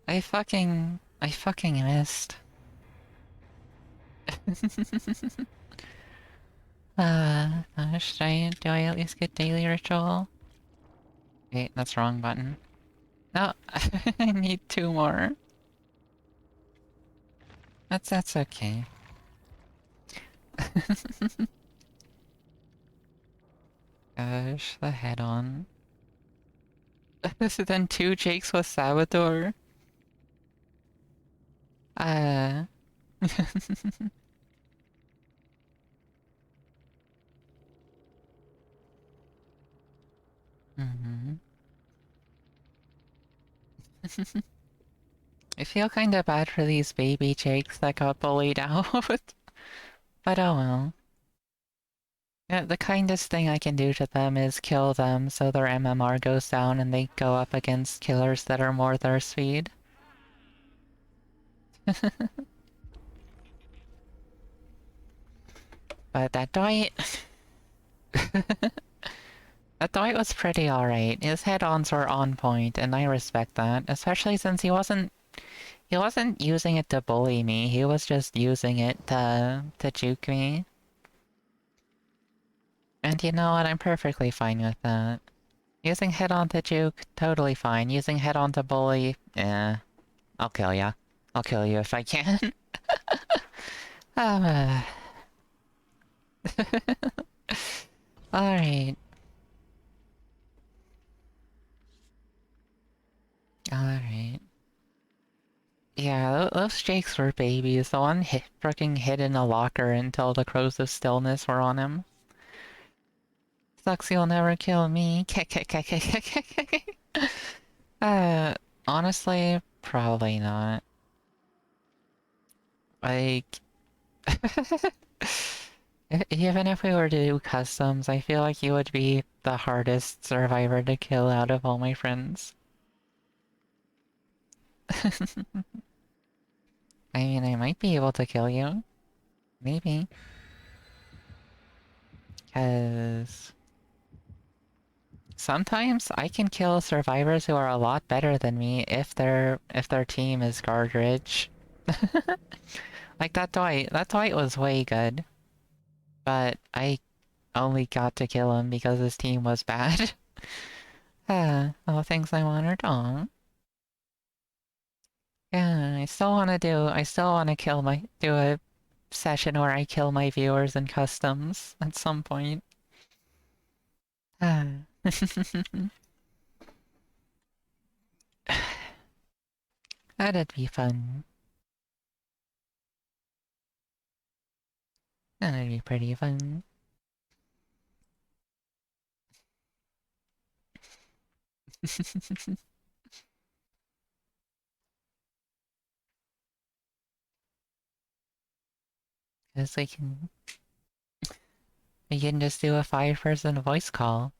I fucking missed. Do I at least get daily ritual? Wait, that's wrong button. No, I need 2 more. That's okay. Gosh, the head on. Then 2 Jakes with Saboteur. Uh... mhm. I feel kinda bad for these baby Jakes that got bullied out. But oh well. Yeah, the kindest thing I can do to them is kill them so their MMR goes down and they go up against killers that are more their speed. But that Dwight... that Dwight was pretty alright. His head-ons were on point, and I respect that. Especially since he wasn't using it to bully me, he was just using it to juke me. And you know what, I'm perfectly fine with that. Using head-on to juke, totally fine. Using head-on to bully, eh. I'll kill ya. I'll kill you if I can. um, Alright. Alright. Yeah, those Jakes were babies. The one freaking hid in a locker until the Crows of Stillness were on him. Sucks you'll never kill me. Uh, honestly, probably not. Like... even if we were to do customs, I feel like you would be the hardest survivor to kill out of all my friends. I mean, I might be able to kill you. Maybe. Because... sometimes I can kill survivors who are a lot better than me if their team is garbage. Like that Dwight. That Dwight was way good. But I only got to kill him because his team was bad. All things I wanted. Aw. Yeah, I still wanna do a session where I kill my viewers in customs at some point. Ah. That'd be fun. That'd be pretty fun. Cause we can just do a 5-person voice call.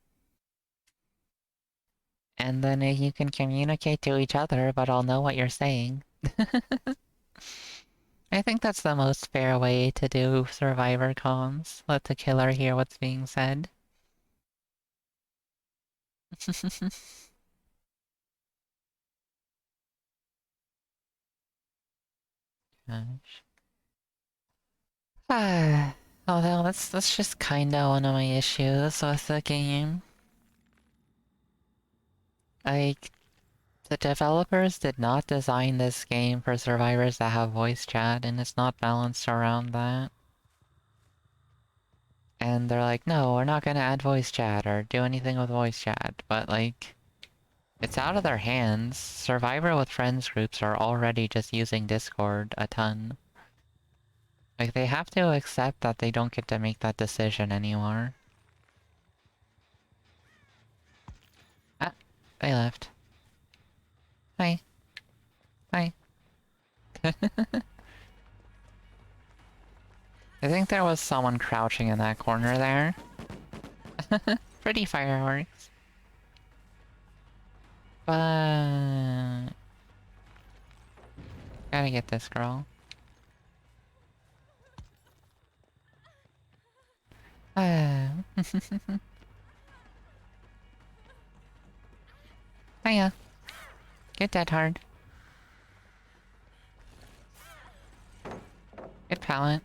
And then you can communicate to each other, but I'll know what you're saying. I think that's the most fair way to do survivor comms. Let the killer hear what's being said. Gosh. Ah. Although that's just kinda one of my issues with the game. Like, the developers did not design this game for survivors that have voice chat, and it's not balanced around that. And they're like, no, we're not gonna add voice chat or do anything with voice chat, but like, it's out of their hands. Survivor with friends groups are already just using Discord a ton. Like, they have to accept that they don't get to make that decision anymore. Ah, they left. Hi. Hi. I think there was someone crouching in that corner there. Pretty fireworks. But... gotta get this girl. Ah. Hiya. Get dead hard. Good pallet.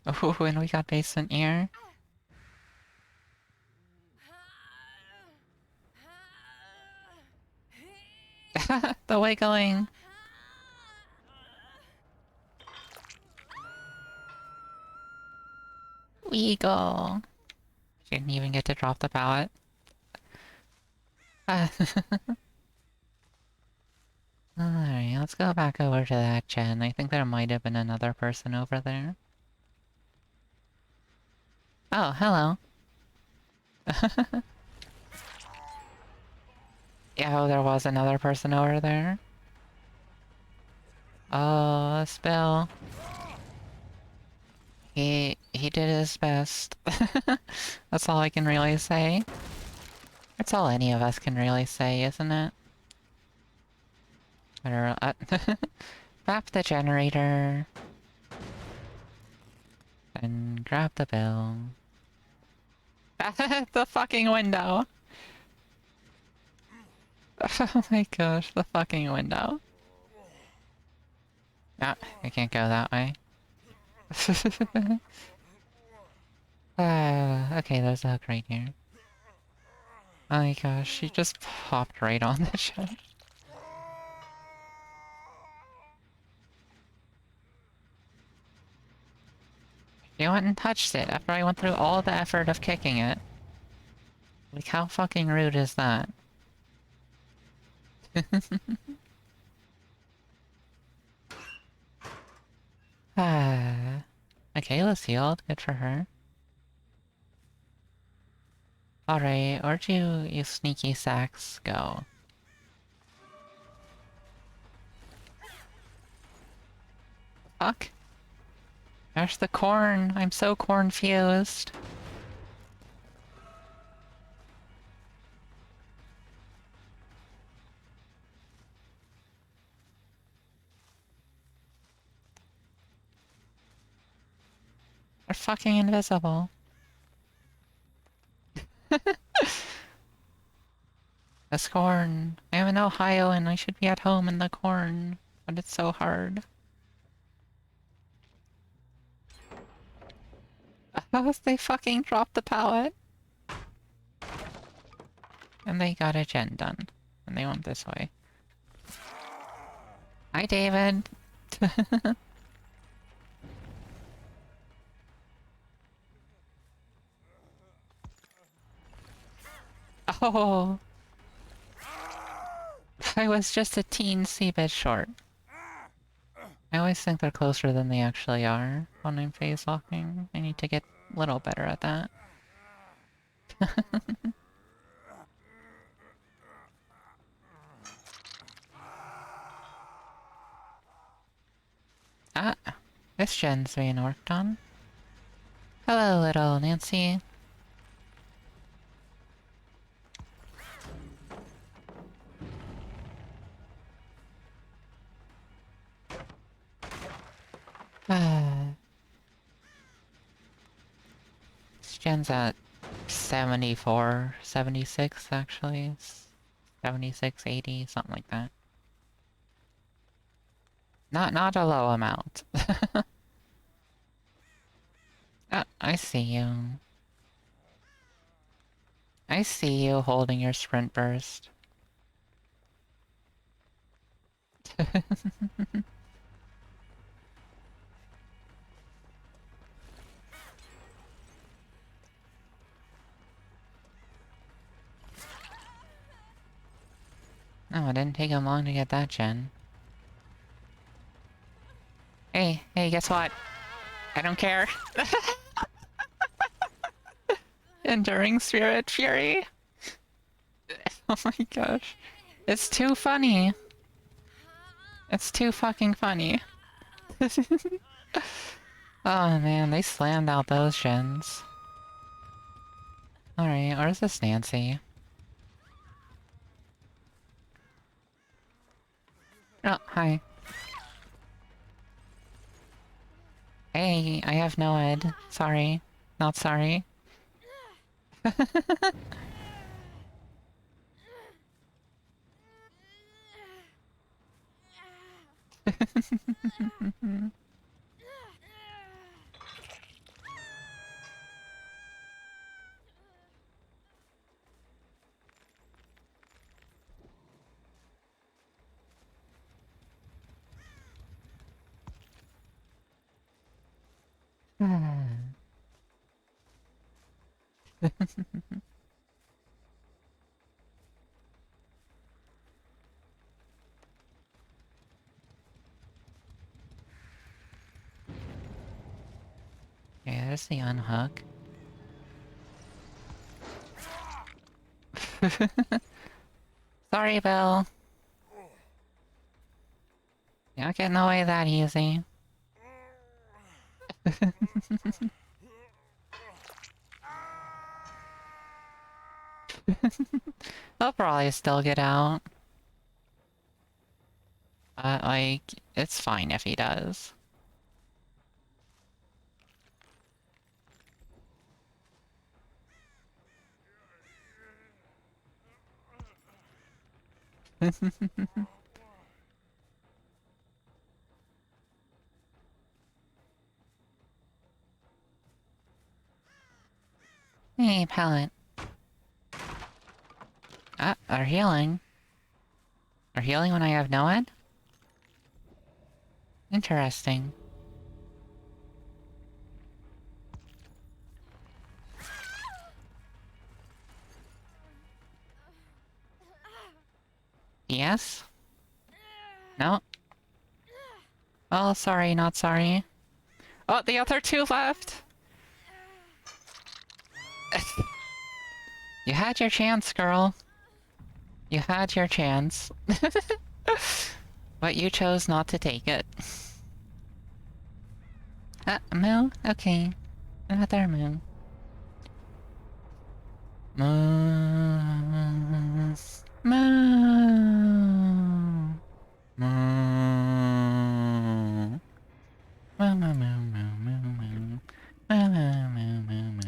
Oh, and we got basement ear. The wiggling. Wiggle. She didn't even get to drop the pallet. Ah. Alright, let's go back over to that gen. I think there might have been another person over there. Oh, hello. Yeah, oh, there was another person over there. Oh, Spill. He did his best. That's all I can really say. That's all any of us can really say, isn't it? Better, wrap the generator. And grab the bill. The fucking window! Oh my gosh, the fucking window. Ah, I can't go that way. Okay, there's a hook right here. Oh my gosh, she just popped right on the shit. She went and touched it after I went through all the effort of kicking it. Like, how fucking rude is that? Ah. Okay, let's heal. Good for her. Alright, where'd you sneaky sacks go? Fuck. There's the corn. I'm so corn-fused. They're fucking invisible. This corn. I'm in Ohio and I should be at home in the corn. But it's so hard. They fucking dropped the pallet. And they got a gen done. And they went this way. Hi, David. Oh. I was just a teensy bit short. I always think they're closer than they actually are when I'm phase locking. I need to get a little better at that. Ah, this gen's being worked on. Hello, little Nancy. Ah. gen's at 74, 76 actually. 76, 80, something like that. Not a low amount. Ah, I see you. I see you holding your sprint burst. Oh, it didn't take him long to get that gen. Hey, guess what? I don't care. Enduring Spirit Fury. Oh my gosh. It's too funny. It's too fucking funny. Oh man, they slammed out those gens. Alright, where's this Nancy? Oh, hi. Hey, I have no ed. Sorry. Not sorry. Yeah, there's the unhook. Sorry, Bill. You're not getting away that easy. He'll probably still get out. Like, it's fine if he does. Hey, pallet. Ah, they're healing. They're healing when I have no ed? Interesting. Yes? No? Oh, sorry, not sorry. Oh, the other two left! You had your chance, girl. You had your chance. But you chose not to take it. Moo? Okay. Another moo. Moo. Moo. Moo. Moo, moo, moo, moo, moo, moo. Moo, moo, moo, moo, moo.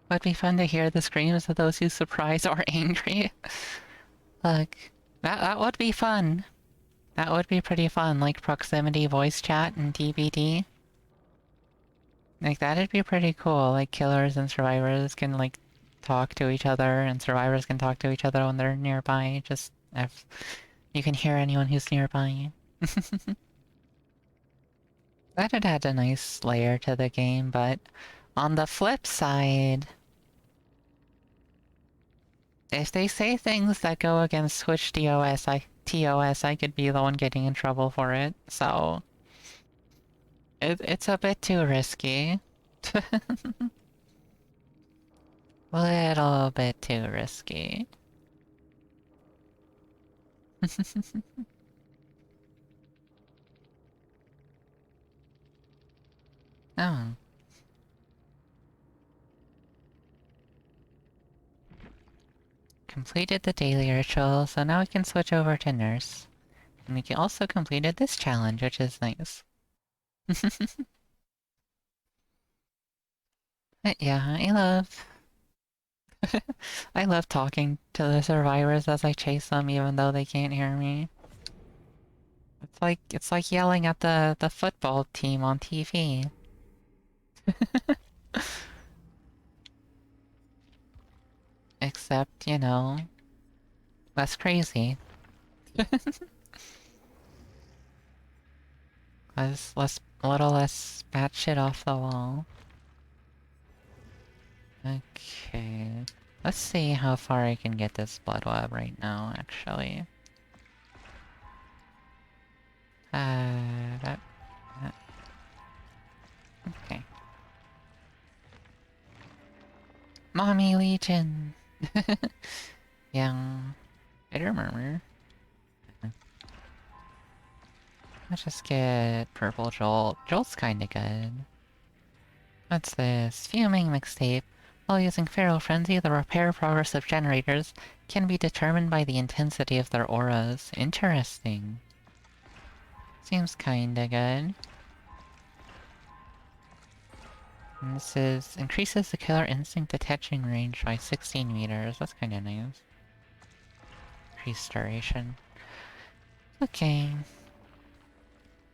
Would be fun to hear the screams of those who's surprised or angry. Look, that would be fun. That would be pretty fun, like proximity voice chat and DBD. Like, that'd be pretty cool. Like, killers and survivors can, like, talk to each other, and survivors can talk to each other when they're nearby. Just if you can hear anyone who's nearby. That'd add a nice layer to the game, but on the flip side, if they say things that go against Twitch TOS, I could be the one getting in trouble for it, so... It's a bit too risky. Little bit too risky. Oh. Completed the daily ritual, so now we can switch over to nurse. And we also completed this challenge, which is nice. Yeah, I love talking to the survivors as I chase them even though they can't hear me. It's like yelling at the football team on TV. Except, less crazy. A little less batshit off the wall. Okay. Let's see how far I can get this blood web right now, actually. That. Okay. Mommy Legion! Yang. Bitter Murmur. Let's just get Purple Jolt. Jolt's kinda good. What's this? Fuming mixtape. While using Feral Frenzy, the repair progress of generators can be determined by the intensity of their auras. Interesting. Seems kinda good. And this increases the killer instinct detaching range by 16 meters. That's kinda nice. Increased duration. Okay.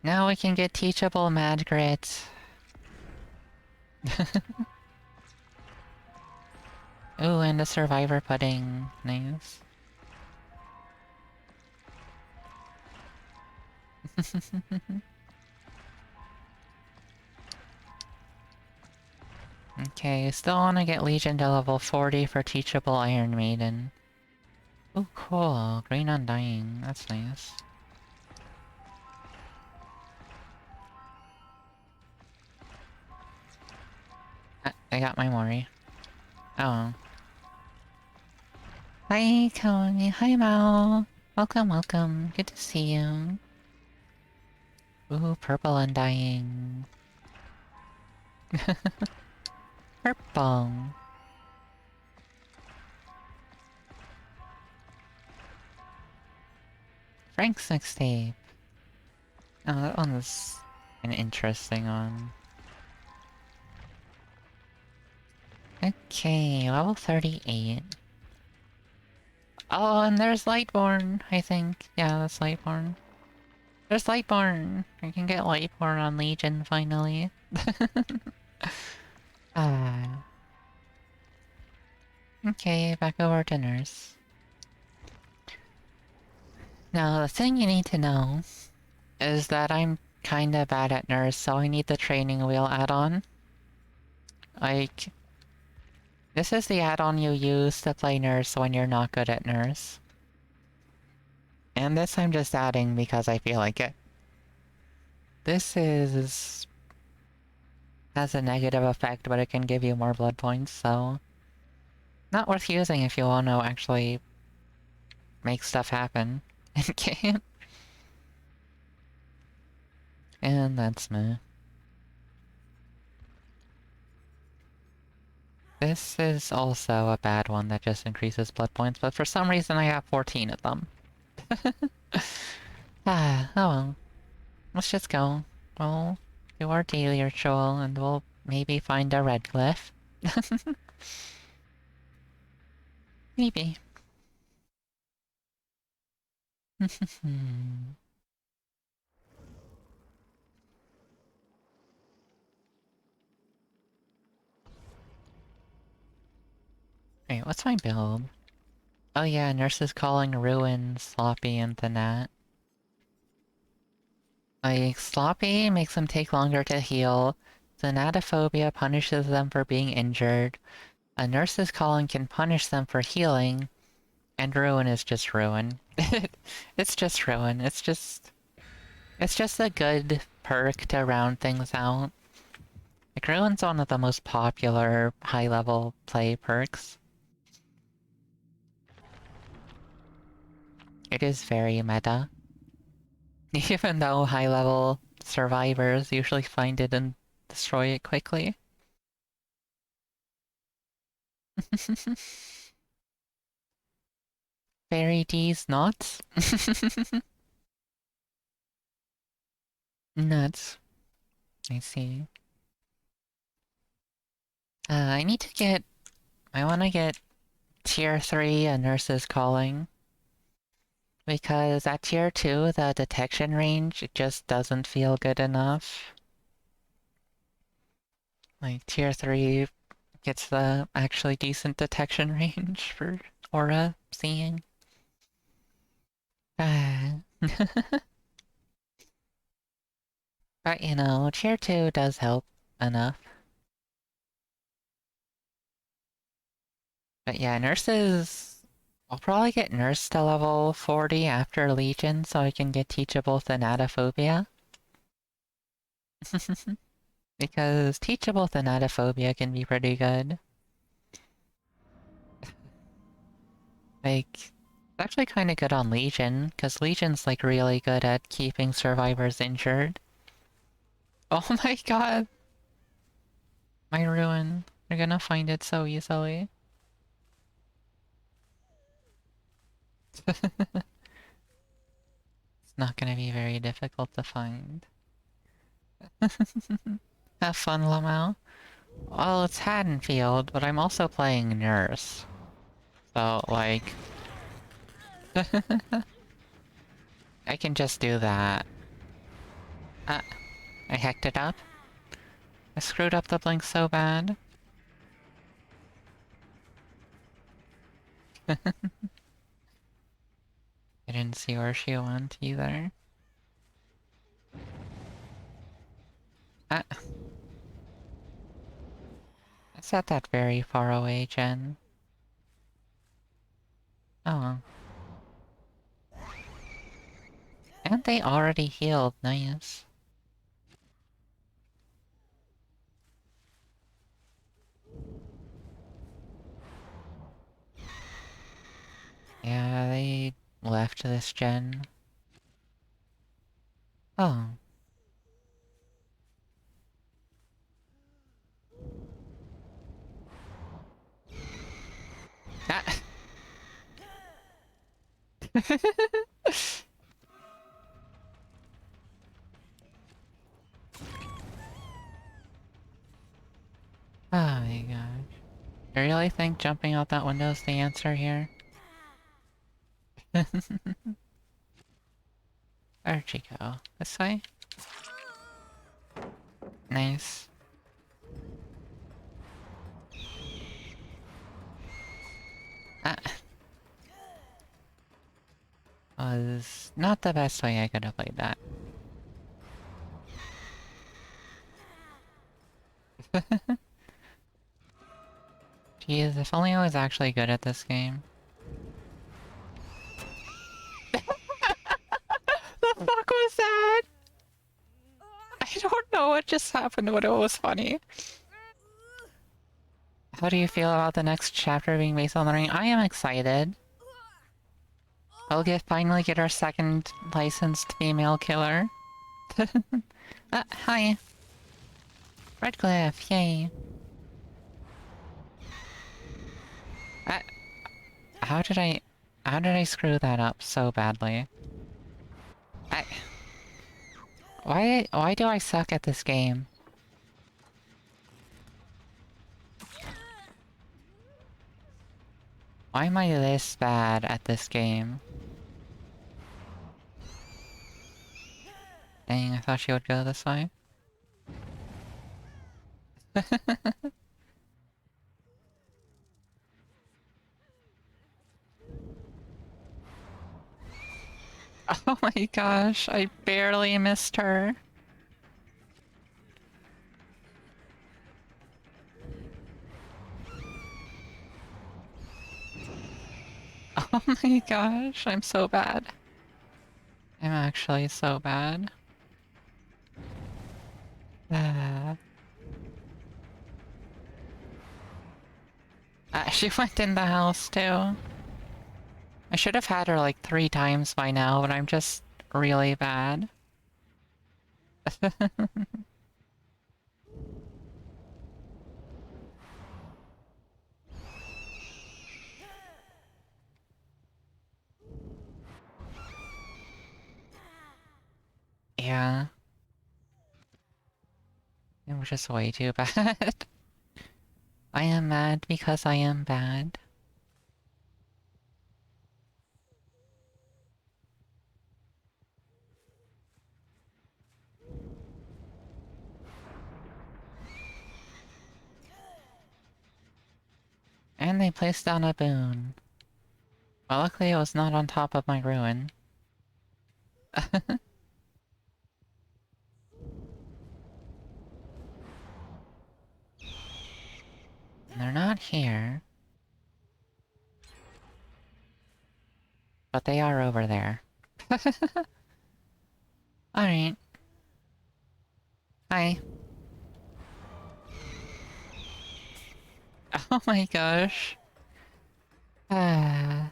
Now we can get teachable Mad Grit. Ooh, and a survivor pudding. Nice. Okay, still wanna get Legion to level 40 for teachable Iron Maiden. Ooh, cool. Green Undying. That's nice. I got my Mori. Oh. Hi, Kony. Hi, Mao. Welcome, welcome. Good to see you. Ooh, Purple Undying. Purple. Frank's mixtape. Oh, that one was an interesting one. Okay, level 38. Oh, and there's Lightborn, I think. Yeah, that's Lightborn. There's Lightborn! I can get Lightborn on Legion, finally. Ah. Okay, back over to Nurse. Now, the thing you need to know is that I'm kinda bad at Nurse, so I need the training wheel add-on. Like, this is the add-on you use to play Nurse when you're not good at Nurse. And this I'm just adding because I feel like it. This has a negative effect, but it can give you more blood points, so... Not worth using if you want to actually make stuff happen in game. And that's me. This is also a bad one that just increases blood points, but for some reason I have 14 of them. Oh well. Let's just go. We'll do our daily ritual, and we'll maybe find a red glyph. Maybe. Wait, what's my build? Oh yeah, Nurse is calling Ruin, Sloppy, and Thanat. Like, Sloppy makes them take longer to heal, Thanatophobia punishes them for being injured, a Nurse's Calling can punish them for healing, and Ruin is just Ruin. It's just Ruin. It's just a good perk to round things out. Like, Ruin's one of the most popular high-level play perks. It is very meta. Even though high-level survivors usually find it and destroy it quickly. Fairy D's nuts? Nuts. I see. I need to get... I want to get Tier 3 a Nurse's Calling. Because at Tier 2, the detection range just doesn't feel good enough. Like, Tier 3 gets the actually decent detection range for aura seeing. But, you know, Tier 2 does help enough. But yeah, nurses... I'll probably get nurse to level 40 after Legion so I can get teachable thanatophobia. Because teachable thanatophobia can be pretty good. Like, it's actually kind of good on Legion, because Legion's like really good at keeping survivors injured. Oh my god! My ruin. You're gonna find it so easily. It's not gonna be very difficult to find. Have fun, Lamau. Well, it's Haddonfield, but I'm also playing Nurse. So, like... I can just do that. Ah, I hacked it up. I screwed up the blink so bad. I didn't see where she went either. Ah. It's not that very far away, Jen. Oh. And they already healed, nice. Yeah, they left this gen. Oh. Ah! Oh my gosh. You really think jumping out that window is the answer here? Where'd she go? This way? Nice. Ah. Was not the best way I could have played that. Jeez, if only I was actually good at this game. The fuck was that? I don't know what just happened, but it was funny. How do you feel about the next chapter being based on the ring? I am excited. We'll finally get our second licensed female killer. Hi. Redcliffe, yay. Uh, how did I screw that up so badly? Why do I suck at this game? Why am I this bad at this game? Dang, I thought she would go this way. Oh my gosh, I barely missed her. Oh my gosh, I'm so bad. I'm actually so bad. She went in the house too. I should have had her like 3 times by now, but I'm just really bad. Yeah. It was just way too bad. I am mad because I am bad. And they placed down a boon. Well, luckily it was not on top of my ruin. They're not here. But they are over there. Alright. Hi. Oh my gosh. Ah.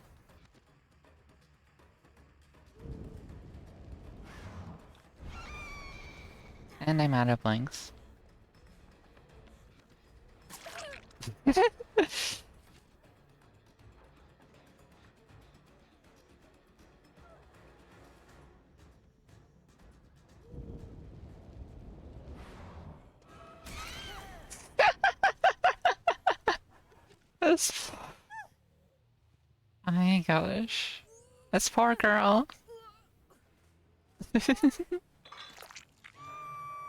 And I'm out of blinks. This... Oh my gosh. This poor girl.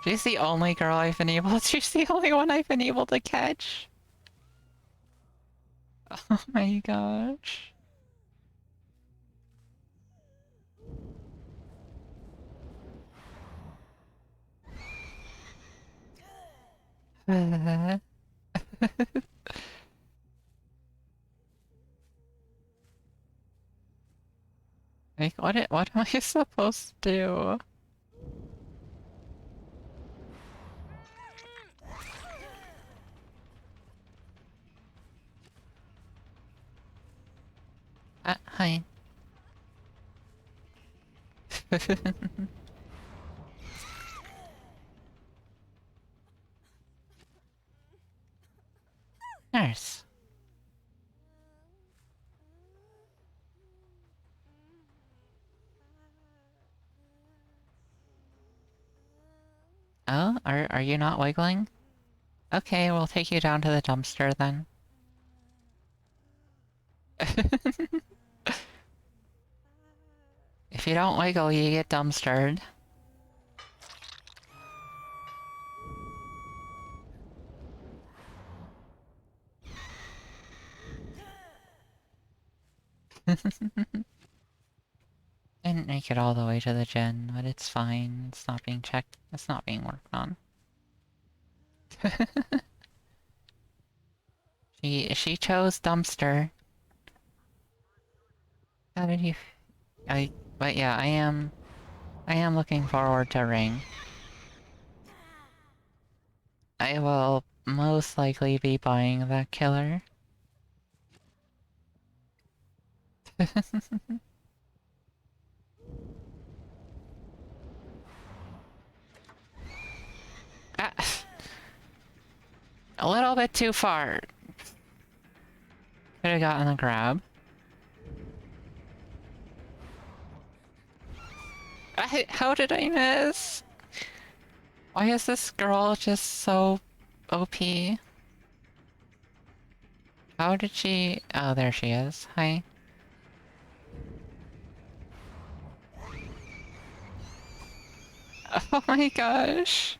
She's the only girl I've been able- she's the only one I've been able to catch. Oh my gosh. Like, what am I supposed to do? Hi. Nurse. Oh, are you not wiggling? Okay, we'll take you down to the dumpster then. If you don't wiggle, you get dumpstered. Didn't make it all the way to the gen, but it's fine. It's not being checked. It's not being worked on. She chose dumpster. How did you... But yeah, I am looking forward to Ring. I will most likely be buying that killer. Ah, a little bit too far. Could have gotten the grab. How did I miss? Why is this girl just so OP? How did she... Oh, there she is. Hi. Oh my gosh.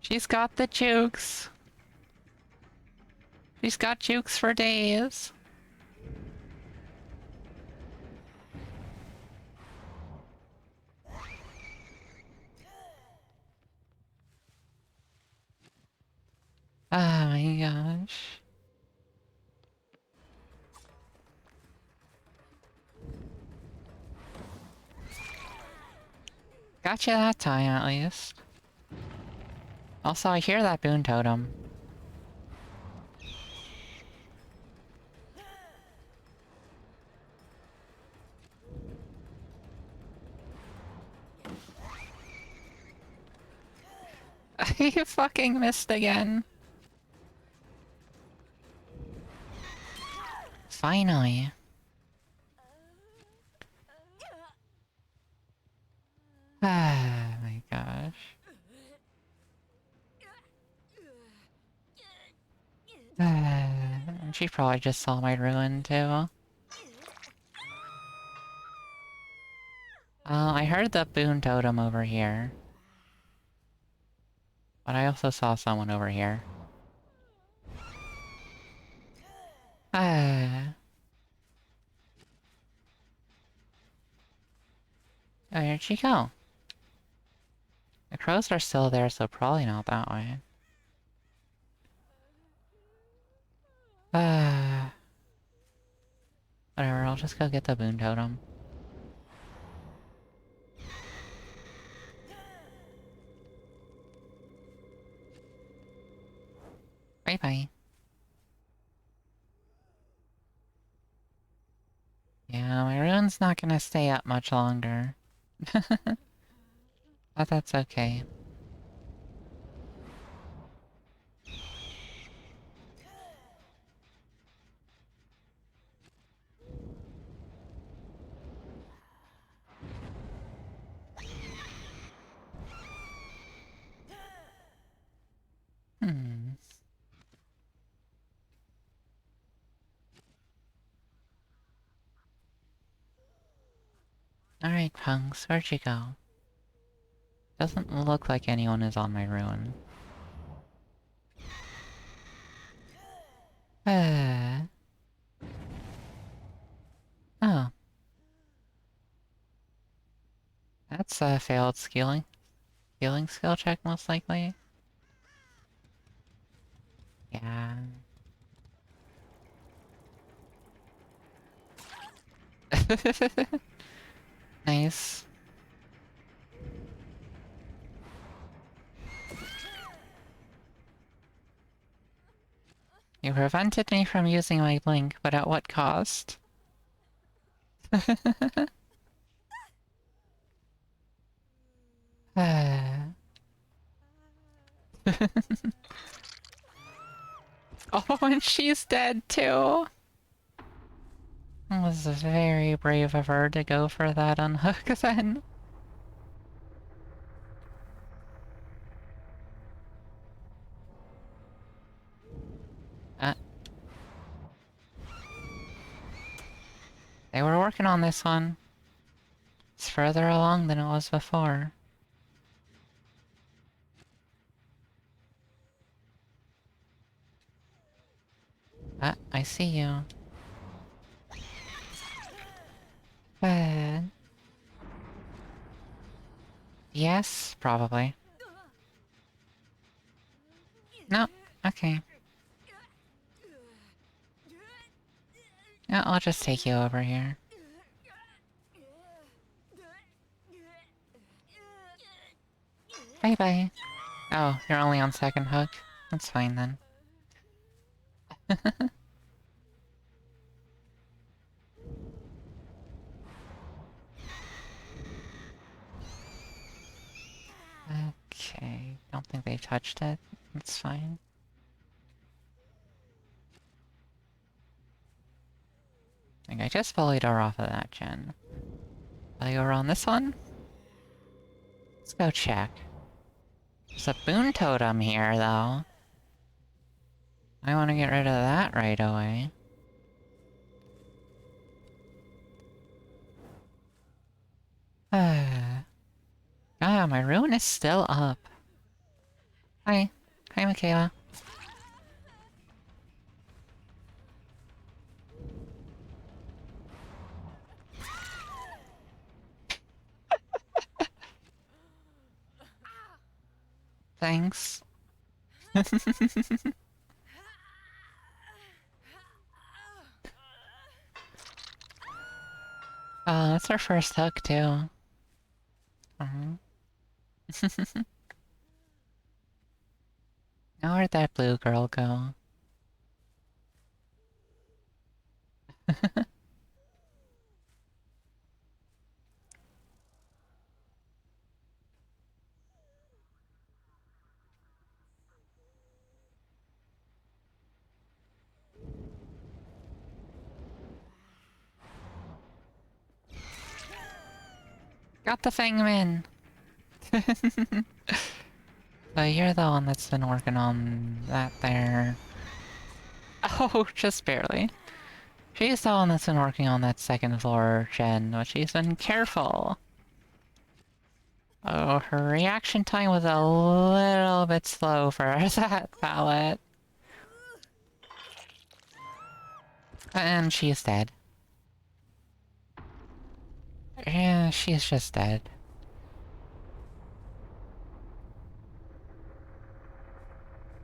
She's got the jukes. She's got jukes for days. Oh my gosh. Gotcha that time, at least. Also, I hear that boon totem. I fucking missed again. Finally. Ah, my gosh. Ah. She probably just saw my ruin too. I heard the boon totem over here. But I also saw someone over here. Ah. Oh, where'd she go? The crows are still there, so probably not that way. Ah. Whatever, I'll just go get the boon totem. Bye-bye. Yeah, my rune's not gonna stay up much longer. But that's okay. Hmm. Alright, punks, where'd you go? Doesn't look like anyone is on my ruin. Ah. Oh. That's a failed skilling. Healing skill check, most likely. Yeah. Nice. You prevented me from using my blink, but at what cost? Ah. Oh, and she's dead too! It was very brave of her to go for that unhook then. Uh, they were working on this one. It's further along than it was before. I see you. Yes, probably. No, okay. Yeah, I'll just take you over here. Bye bye. Oh, you're only on second hook? That's fine then. Okay, don't think they touched it. That's fine. I think I just bullied her off of that gen. Are you on this one? Let's go check. There's a boon totem here, though. I want to get rid of that right away. Ah, my rune is still up. Hi. Hi, Michaela. Thanks. Oh, that's our first hook, too. Now where'd that blue girl go? Got the Fangman! So you're the one that's been working on that there. Oh, just barely. She's the one that's been working on that second floor gen, but she's been careful. Oh, her reaction time was a little bit slow for that pallet. And she's dead. Yeah, she's just dead.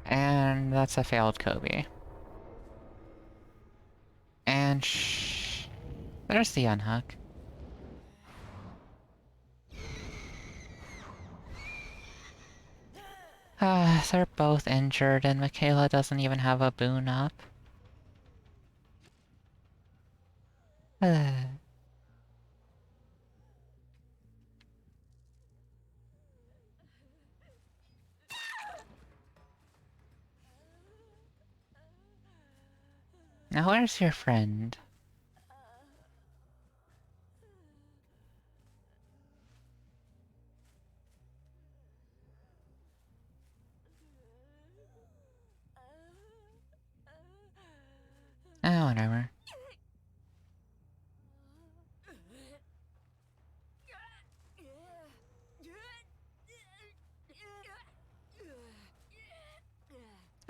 And that's a failed Kobe. And there's the unhook. They're both injured and Michaela doesn't even have a boon up. Now where's your friend? Oh, whatever.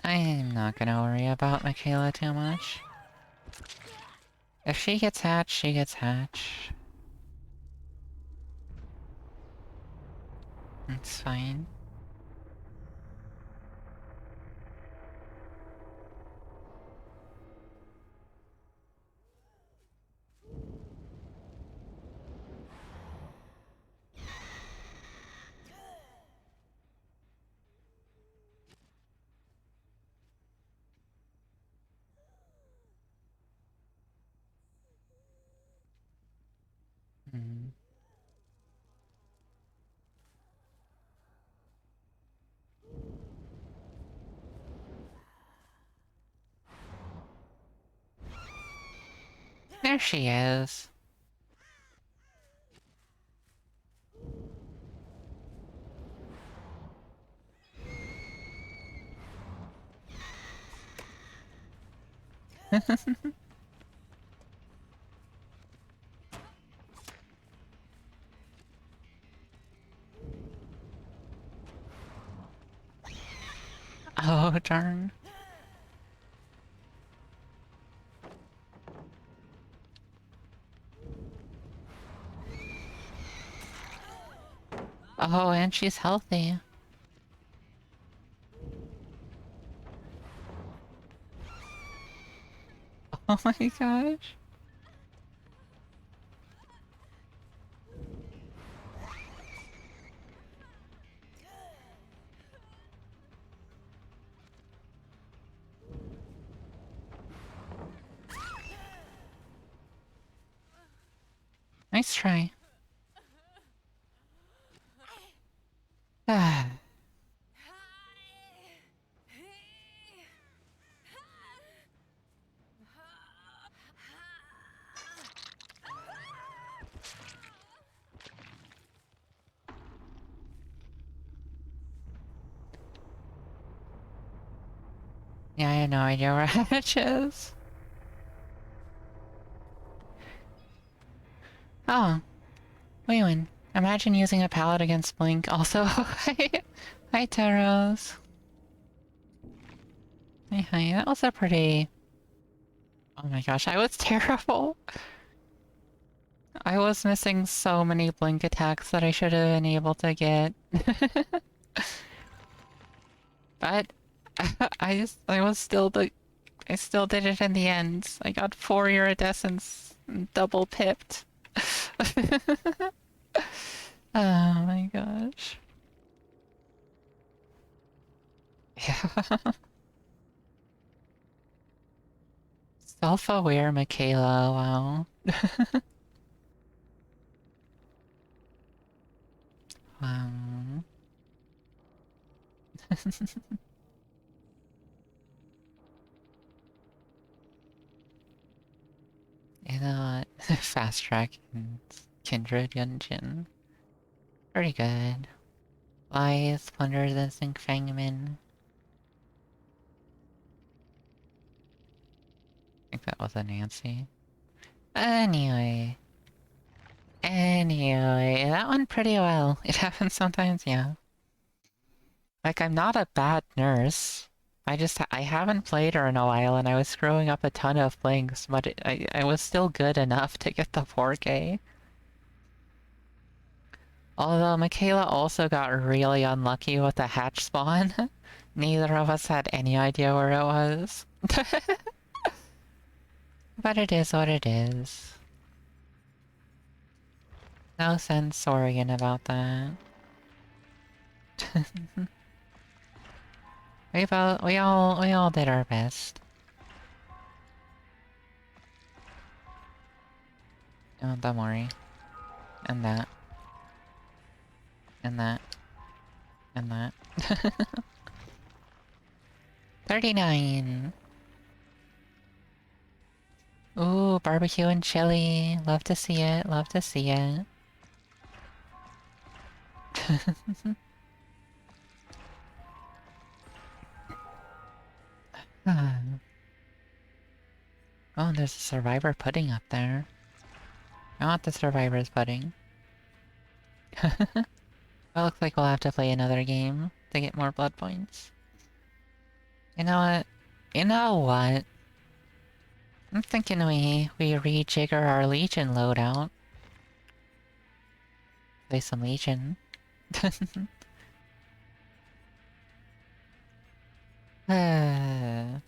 I'm not gonna worry about Michaela too much. If she gets hatched, she gets hatched. It's fine. Mm. There she is. Oh, darn. Oh, and she's healthy. Oh my gosh. Nice try. Ah. Yeah, I had no idea where Hatch is. Oh, wait one. Imagine using a pallet against Blink. Also, hi Taros. Hi, that was a pretty... Oh my gosh, I was terrible. I was missing so many Blink attacks that I should have been able to get. But I still did it in the end. I got 4 iridescents and double pipped. Oh my gosh. Yeah. Self-aware Michaela, wow. Wow. You know what? Fast track and Kindred Yunjin. Pretty good. Lies, Plunder the Zinc Fangman. think that was a Nancy. Anyway. Anyway, that went pretty well. It happens sometimes, yeah. Like, I'm not a bad nurse. I haven't played her in a while and I was screwing up a ton of things, but I was still good enough to get the 4K. Although Michaela also got really unlucky with the hatch spawn. Neither of us had any idea where it was. But it is what it is. No sense worrying about that. we all did our best. Oh, don't worry. And that. And that. And that. 39! Ooh, barbecue and chili. Love to see it, love to see it. Ah. Oh, there's a survivor pudding up there. I want the survivor's pudding. Well, looks like we'll have to play another game to get more blood points. You know what? You know what? I'm thinking we rejigger our Legion loadout. Play some Legion. I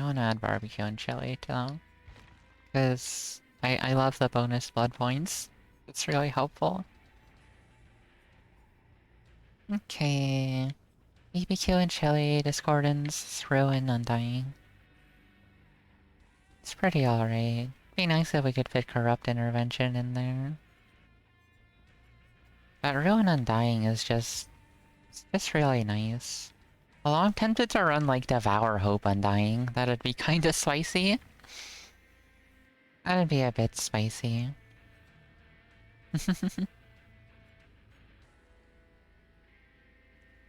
wanna add barbecue and chili too. Because I love the bonus blood points. It's really helpful. Okay. BBQ and chili, discordance, ruin, undying. It's pretty alright. Be nice if we could fit corrupt intervention in there. But ruin undying is just really nice. Although I'm tempted to run like Devour Hope Undying, that'd be kinda spicy. That'd be a bit spicy.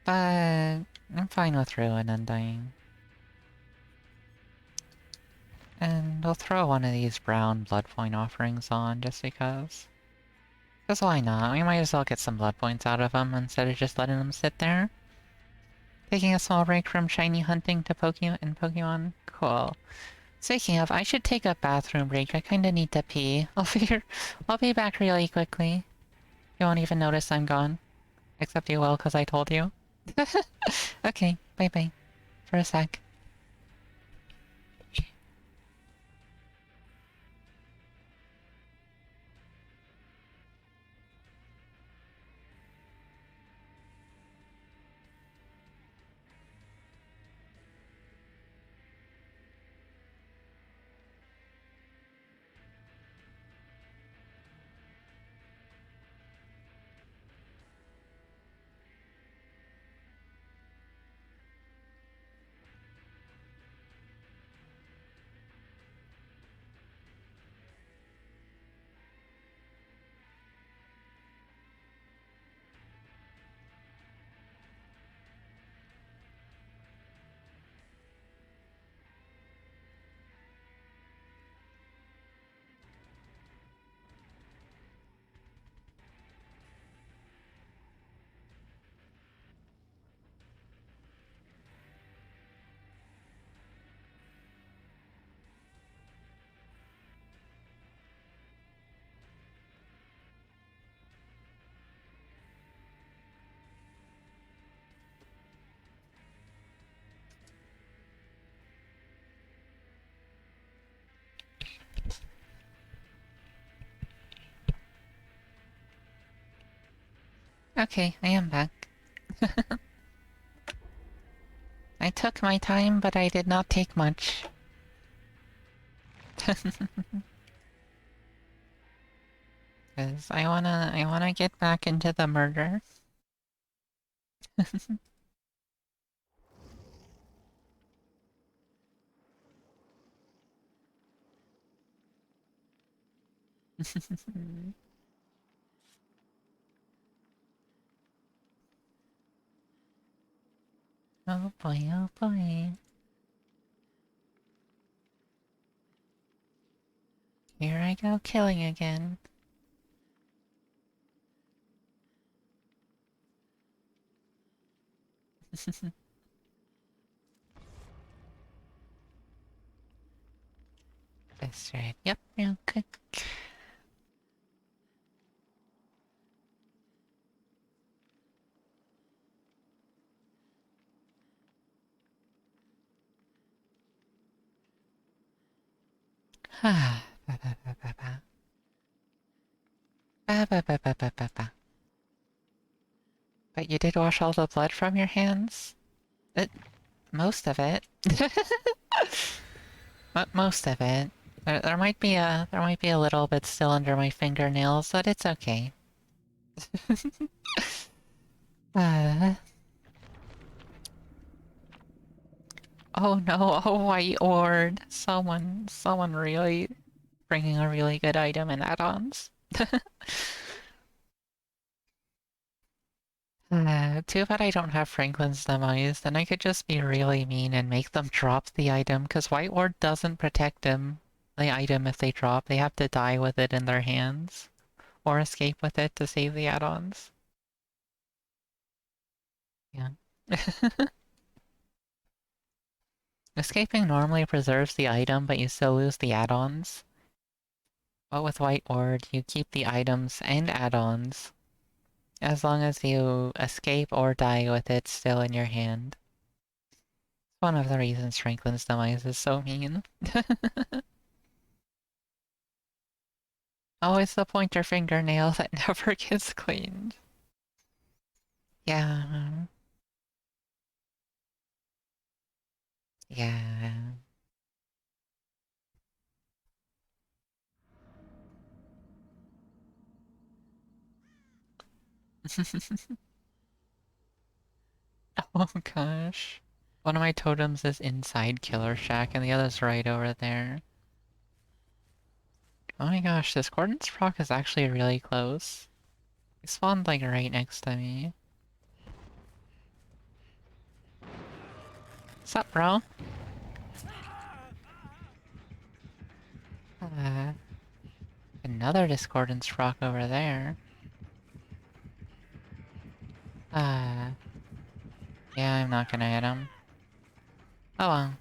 But I'm fine with Ruin Undying. And we'll throw one of these brown blood point offerings on, just because. Because why not? We might as well get some blood points out of them instead of just letting them sit there. Taking a small break from shiny hunting to Pokemon? Cool. Speaking of, I should take a bathroom break. I kinda need to pee. I'll be back really quickly. You won't even notice I'm gone. Except you will, because I told you. Okay, bye-bye. For a sec. Okay, I am back. I took my time, but I did not take much. Cause I wanna get back into the murder. Oh boy, oh boy. Here I go killing again. That's right. Yep, okay. Ba, ba, ba, ba, ba. Ba, ba, ba, ba, ba, ba, ba. But you did wash all the blood from your hands? Most of it. Most of it. There might be a little bit still under my fingernails, but it's okay. Uh, oh no, a white ward. Someone really bringing a really good item in add-ons. Too bad I don't have Franklin's demise, then I could just be really mean and make them drop the item, because White Ward doesn't protect them, the item if they drop. They have to die with it in their hands, or escape with it to save the add-ons. Yeah. Escaping normally preserves the item, but you still lose the add-ons. But with White Ward, you keep the items and add-ons, as long as you escape or die with it still in your hand. It's one of the reasons Franklin's demise is so mean. Always the pointer fingernail that never gets cleaned. Yeah. Yeah. Oh gosh. One of my totems is inside Killer Shack and the other's right over there. Oh my gosh, this Discordance proc is actually really close. He spawned like right next to me. Sup, bro? Uh, Another Discordance proc over there. Yeah, I'm not gonna hit him. Oh well.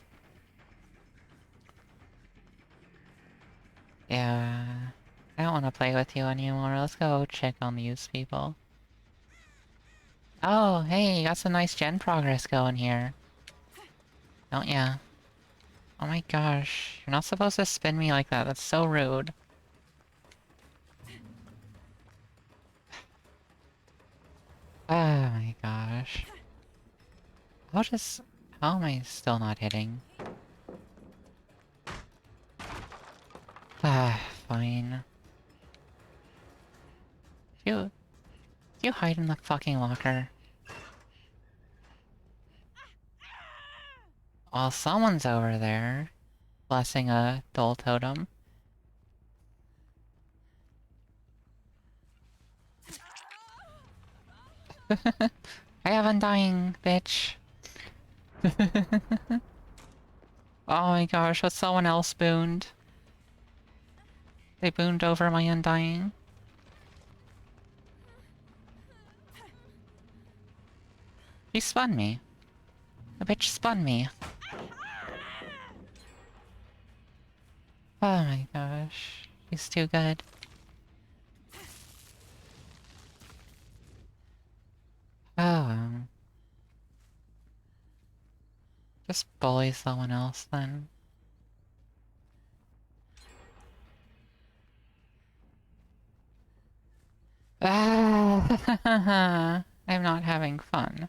Yeah. I don't want to play with you anymore. Let's go check on these people. Oh, hey, you got some nice gen progress going here. Don't ya? Oh my gosh. You're not supposed to spin me like that. That's so rude. Oh my gosh. How just... How am I still not hitting? Ah, fine. You... You hide in the fucking locker. While someone's over there, blessing a dull totem. I have undying, bitch. Oh my gosh, but someone else booned. They booned over my undying. She spun me. The bitch spun me. Oh my gosh. She's too good. Oh, just bully someone else then. Ah, I'm not having fun.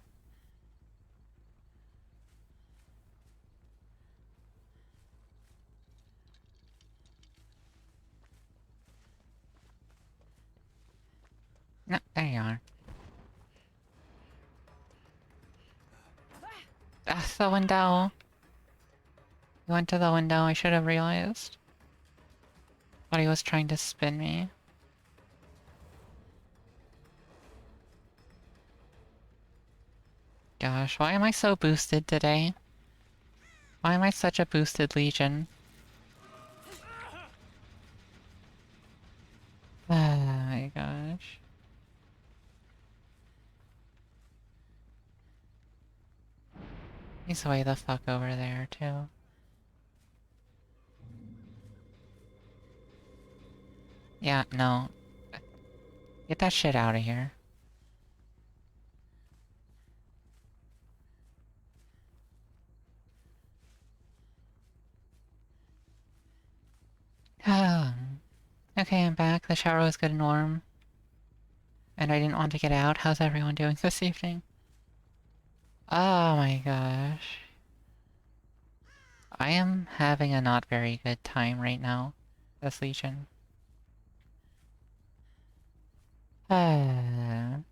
No, there you are. Ah, the window. He went to the window, I should have realized. But he was trying to spin me. Gosh, why am I so boosted today? Why am I such a boosted legion? He's way the fuck over there, too. Yeah, no. Get that shit out of here. Okay, I'm back. The shower was good and warm. And I didn't want to get out. How's everyone doing this evening? Oh my gosh. I am having a not very good time right now. This Legion. Well,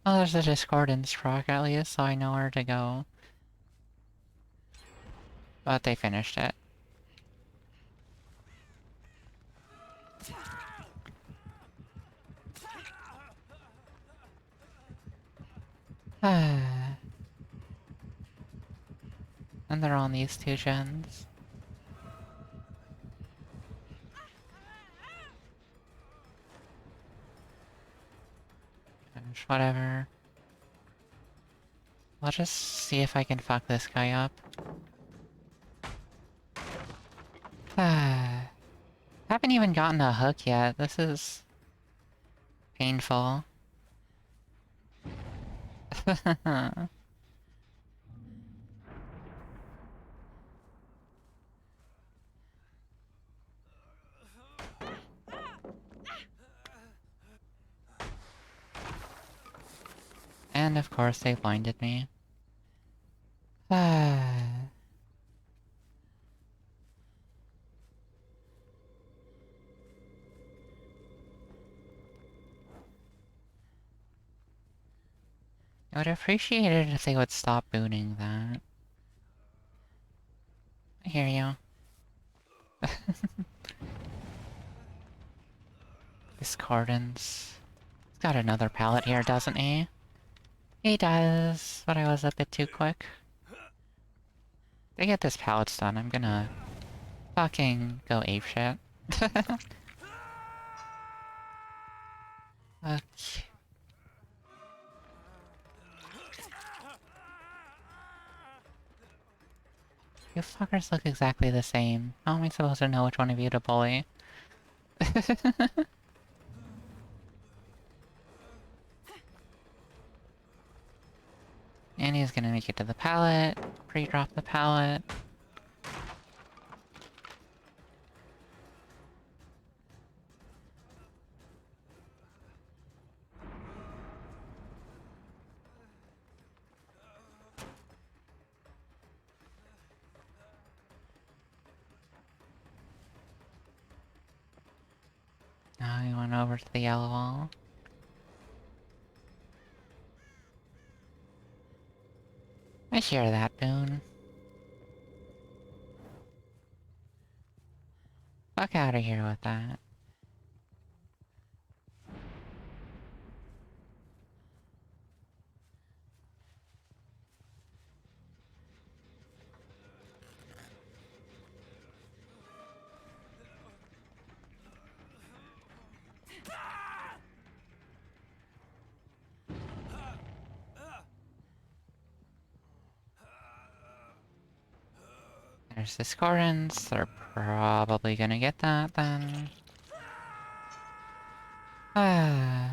there's a Discordance proc at least, so I know where to go. But they finished it. And they're on these two gens. Gosh, whatever. I'll just see if I can fuck this guy up. Haven't even gotten a hook yet. This is painful. And of course they blinded me. I would appreciate it if they would stop booting that. I hear you. Discordance. He's got another pallet here, doesn't he? He does, but I was a bit too quick. To get this pallet done, I'm gonna fucking go apeshit. Okay. You fuckers look exactly the same. How am I supposed to know which one of you to bully? And he's gonna make it to the pallet. Pre-drop the pallet. Now he went over to the yellow wall. I hear that, Boone. Fuck out of here with that. There's Discordance. They're probably gonna get that then. Ah.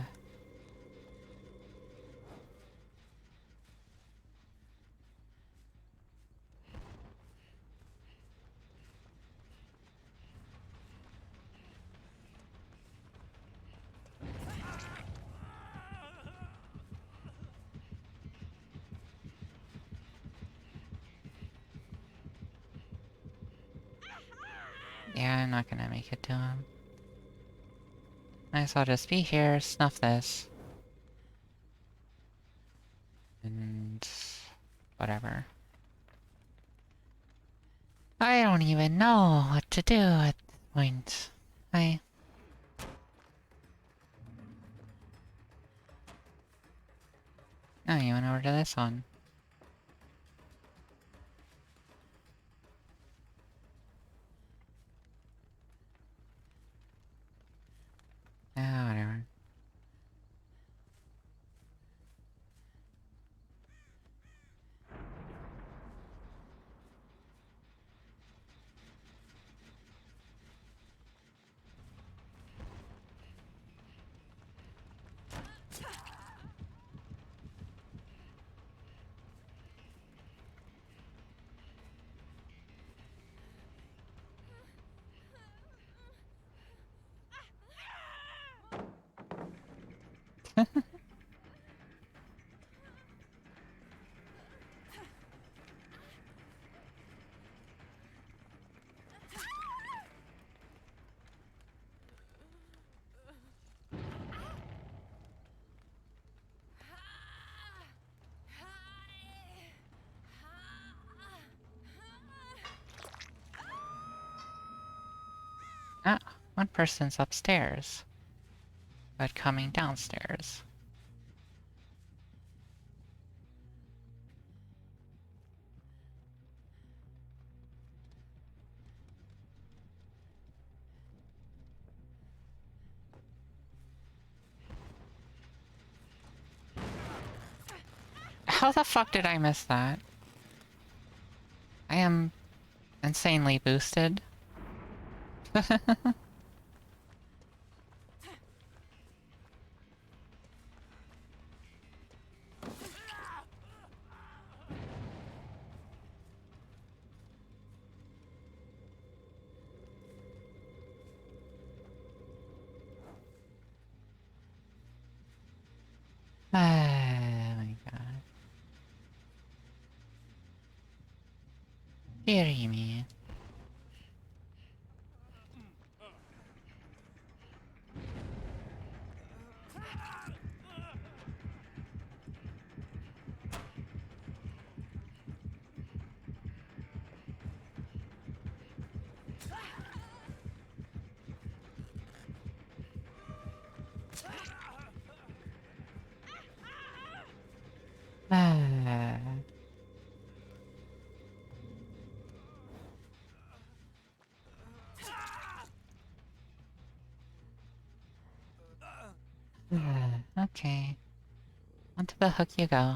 Yeah, I'm not gonna make it to him. Might as well just be here, snuff this. And... whatever. I don't even know what to do at this point. Oh, you went over to this one. Ah, whatever. One person's upstairs, but coming downstairs. How the fuck did I miss that? I am insanely boosted. Oh my god. Dearie me. Ah. Okay. Onto the hook you go.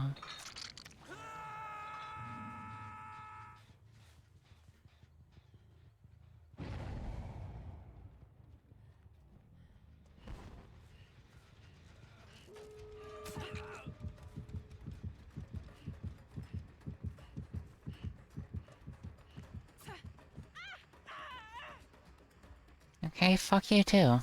Okay, fuck you too.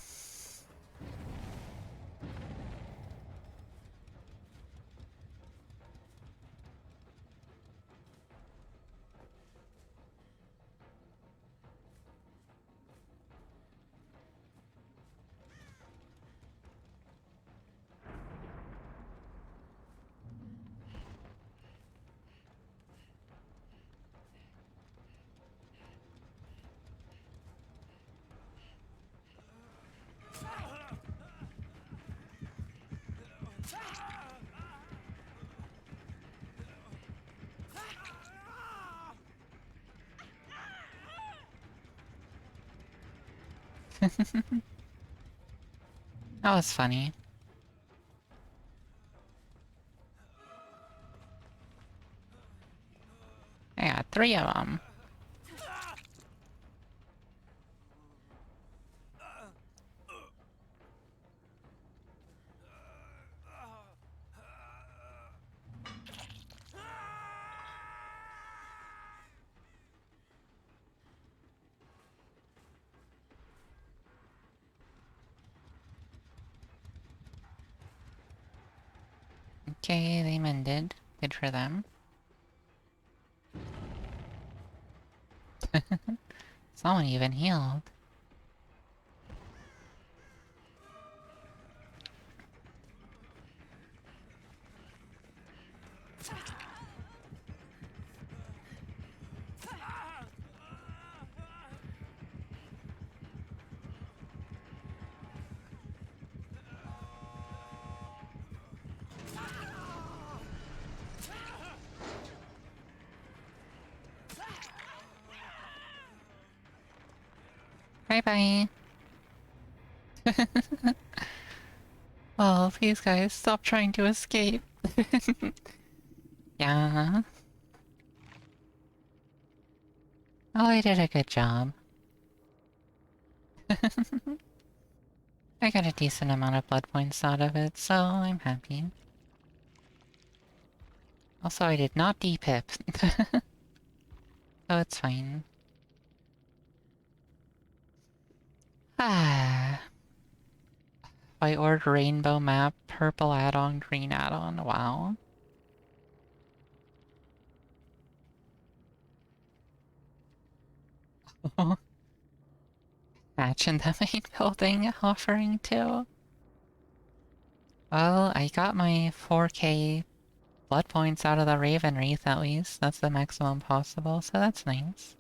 That was funny. I got 3 of them. Okay, they mended. Good for them. Someone even healed. Bye-bye. Oh, please guys, stop trying to escape. Yeah. Oh, I did a good job. I got a decent amount of blood points out of it, so I'm happy. Also, I did not D-pip. So it's fine. Ah. I ordered rainbow map, purple add-on, green add-on. Wow. Imagine the main building offering too. Well, I got my 4K blood points out of the Raven Wraith at least. That's the maximum possible, so that's nice.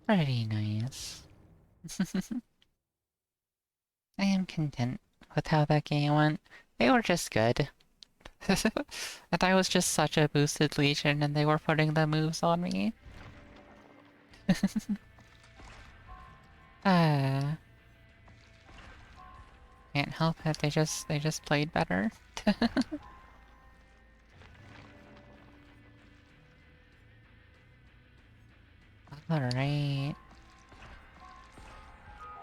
Pretty nice. I am content with how that game went. They were just good. And I was just such a boosted Legion and they were putting the moves on me. Ah, can't help it, they just played better. Alright.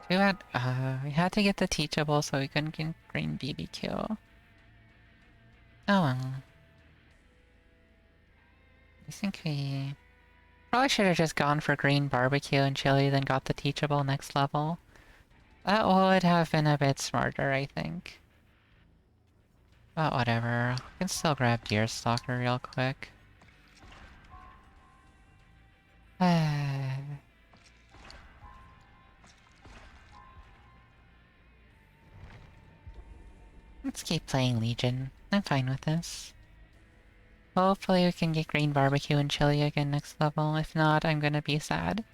Too bad, we had to get the teachable so we couldn't get green BBQ. Oh well. I think we probably should have just gone for green barbecue and chili, then got the teachable next level. That would have been a bit smarter, I think. But whatever. I can still grab Deerstalker real quick. Let's keep playing Legion. I'm fine with this. Hopefully we can get green barbecue and chili again next level. If not, I'm gonna be sad.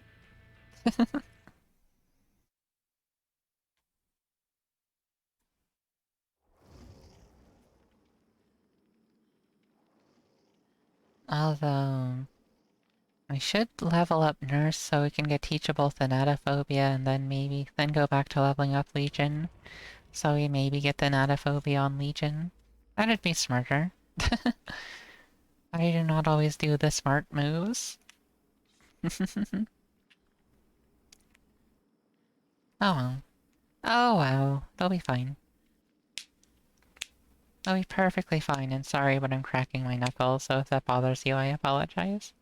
Although... I should level up Nurse so we can get teachable Thanatophobia and then go back to leveling up Legion. So we maybe get Thanatophobia on Legion. That'd be smarter. I do not always do the smart moves. Oh well. Oh wow. They'll be fine. They'll be perfectly fine, and sorry but I'm cracking my knuckles, so if that bothers you, I apologize.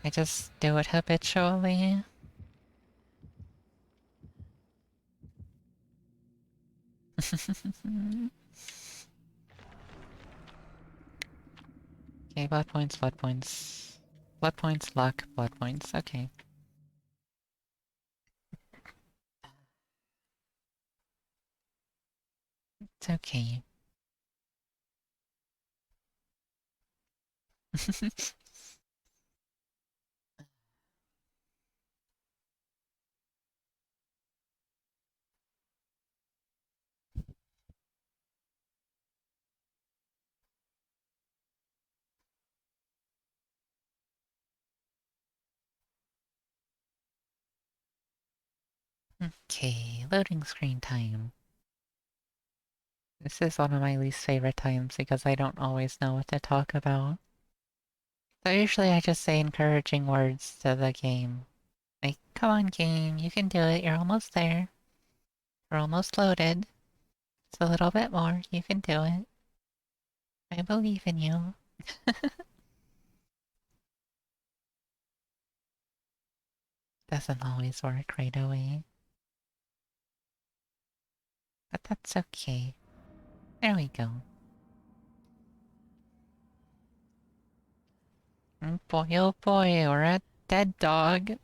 I just do it habitually. Okay, blood points, blood points. Blood points, luck, blood points, okay. It's okay. Okay, loading screen time. This is one of my least favorite times because I don't always know what to talk about. So usually I just say encouraging words to the game. Like, come on game, you can do it, you're almost there. You're almost loaded. Just a little bit more, you can do it. I believe in you. Doesn't always work right away. But that's okay. There we go. Oh boy, we're at dead dog.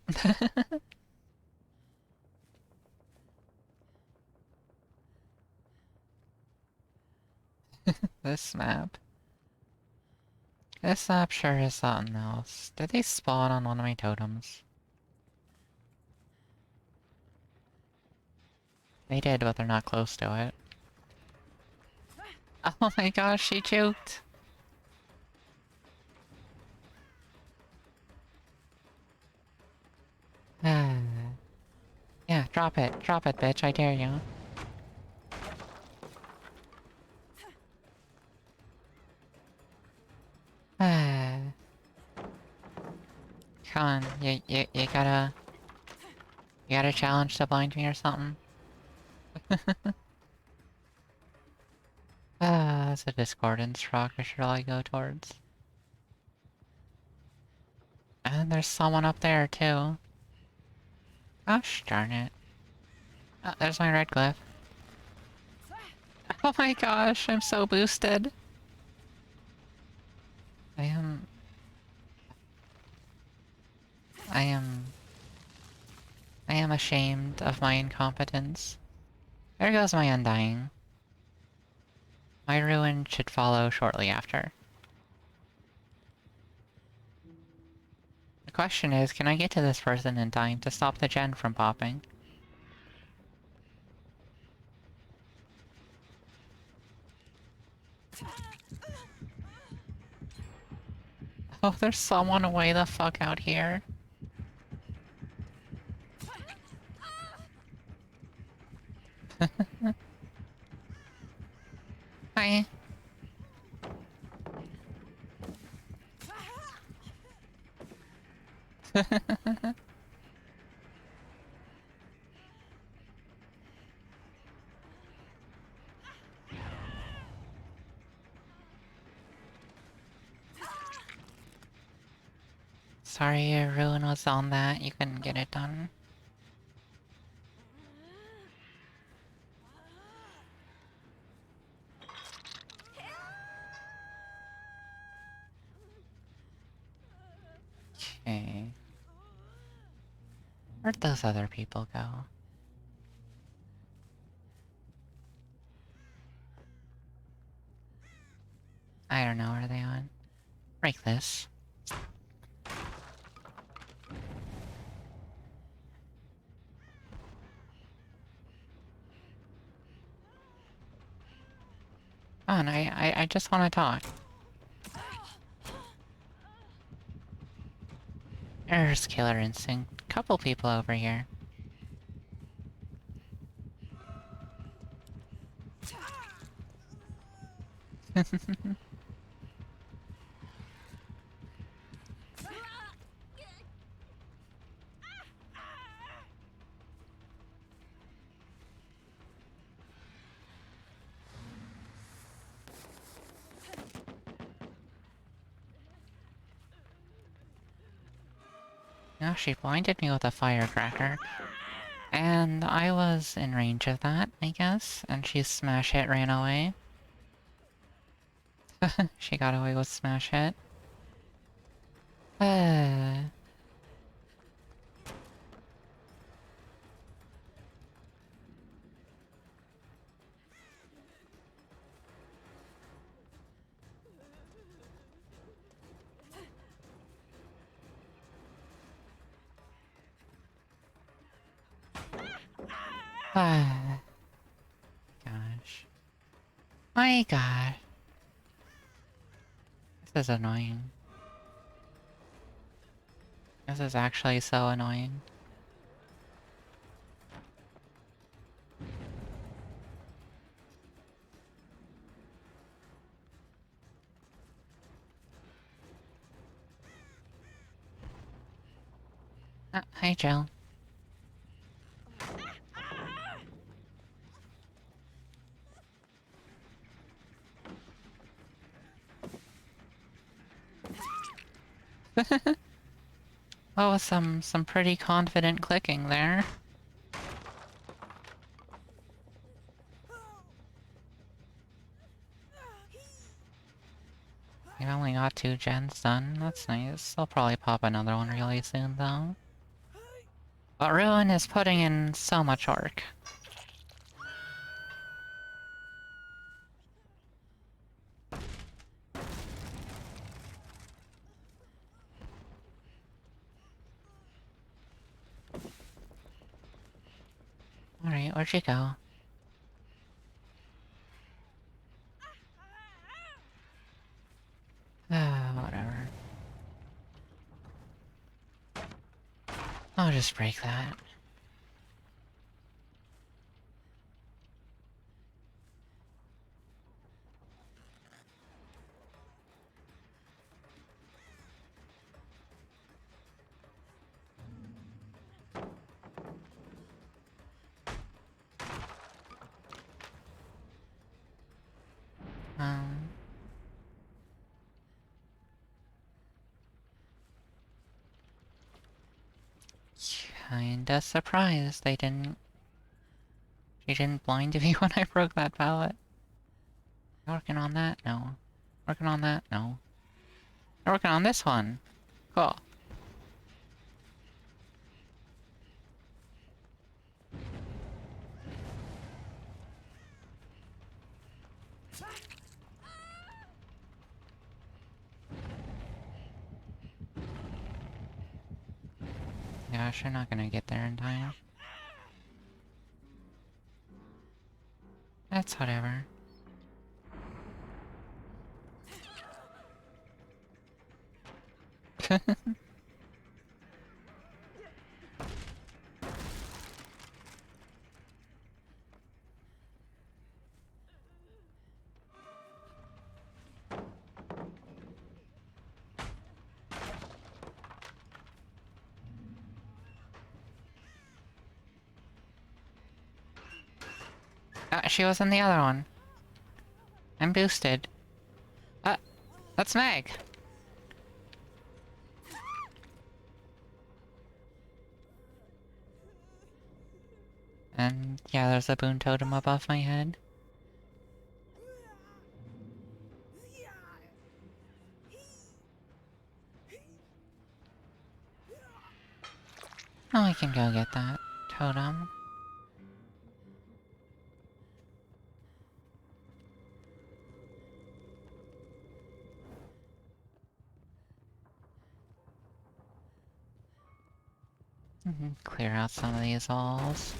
This map. This map sure is something else. Did they spawn on one of my totems? They did, but they're not close to it. Oh my gosh, she juked! Yeah, drop it, bitch, I dare you. Come on, you gotta... You gotta challenge to blind me or something? That's a discordance rock I should probably go towards. And there's someone up there, too. Gosh darn it. Oh, there's my red glyph. Oh my gosh, I'm so boosted. I am... I am... I am ashamed of my incompetence. There goes my undying. My ruin should follow shortly after. The question is, can I get to this person in time to stop the gen from popping? Oh, there's someone way the fuck out here. Hi. Sorry your ruin was on that, you couldn't get it done. Okay. Where'd those other people go? I don't know where they went. Break this. Come on, I just want to talk. There's Killer Instinct. Couple people over here. Now she blinded me with a firecracker. And I was in range of that, I guess. And she smash hit ran away. She got away with smash hit. Gosh. My god. This is annoying. This is actually so annoying. Hi, Jill. Oh, some pretty confident clicking there. We've only got 2 gens done. That's nice. I'll probably pop another one really soon, though. But Ruin is putting in so much work. Alright, where'd you go? Whatever. I'll just break that. Um... Kinda surprised they didn't... She didn't blind me when I broke that pallet. You working on that? No. Working on that? No. You're working on this one! Cool. gosh, I'm not gonna get there in time. That's whatever. She was in the other one. I'm boosted. That's Meg! And yeah, there's a boon totem above my head. Oh, I can go get that totem. Clear out some of these walls.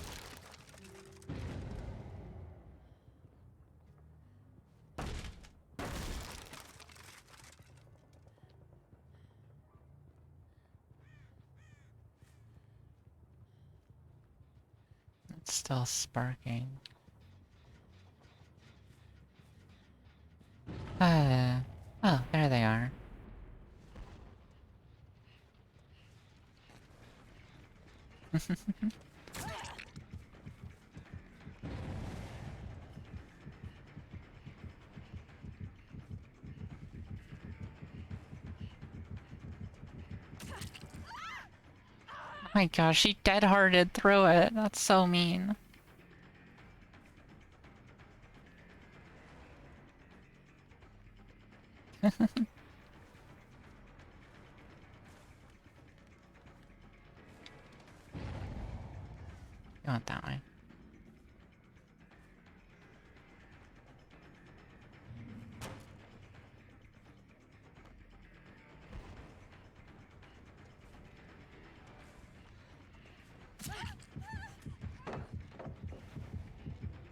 It's still sparking. Oh, there they are. Oh my gosh, she dead-hearted through it. That's so mean. You went that way.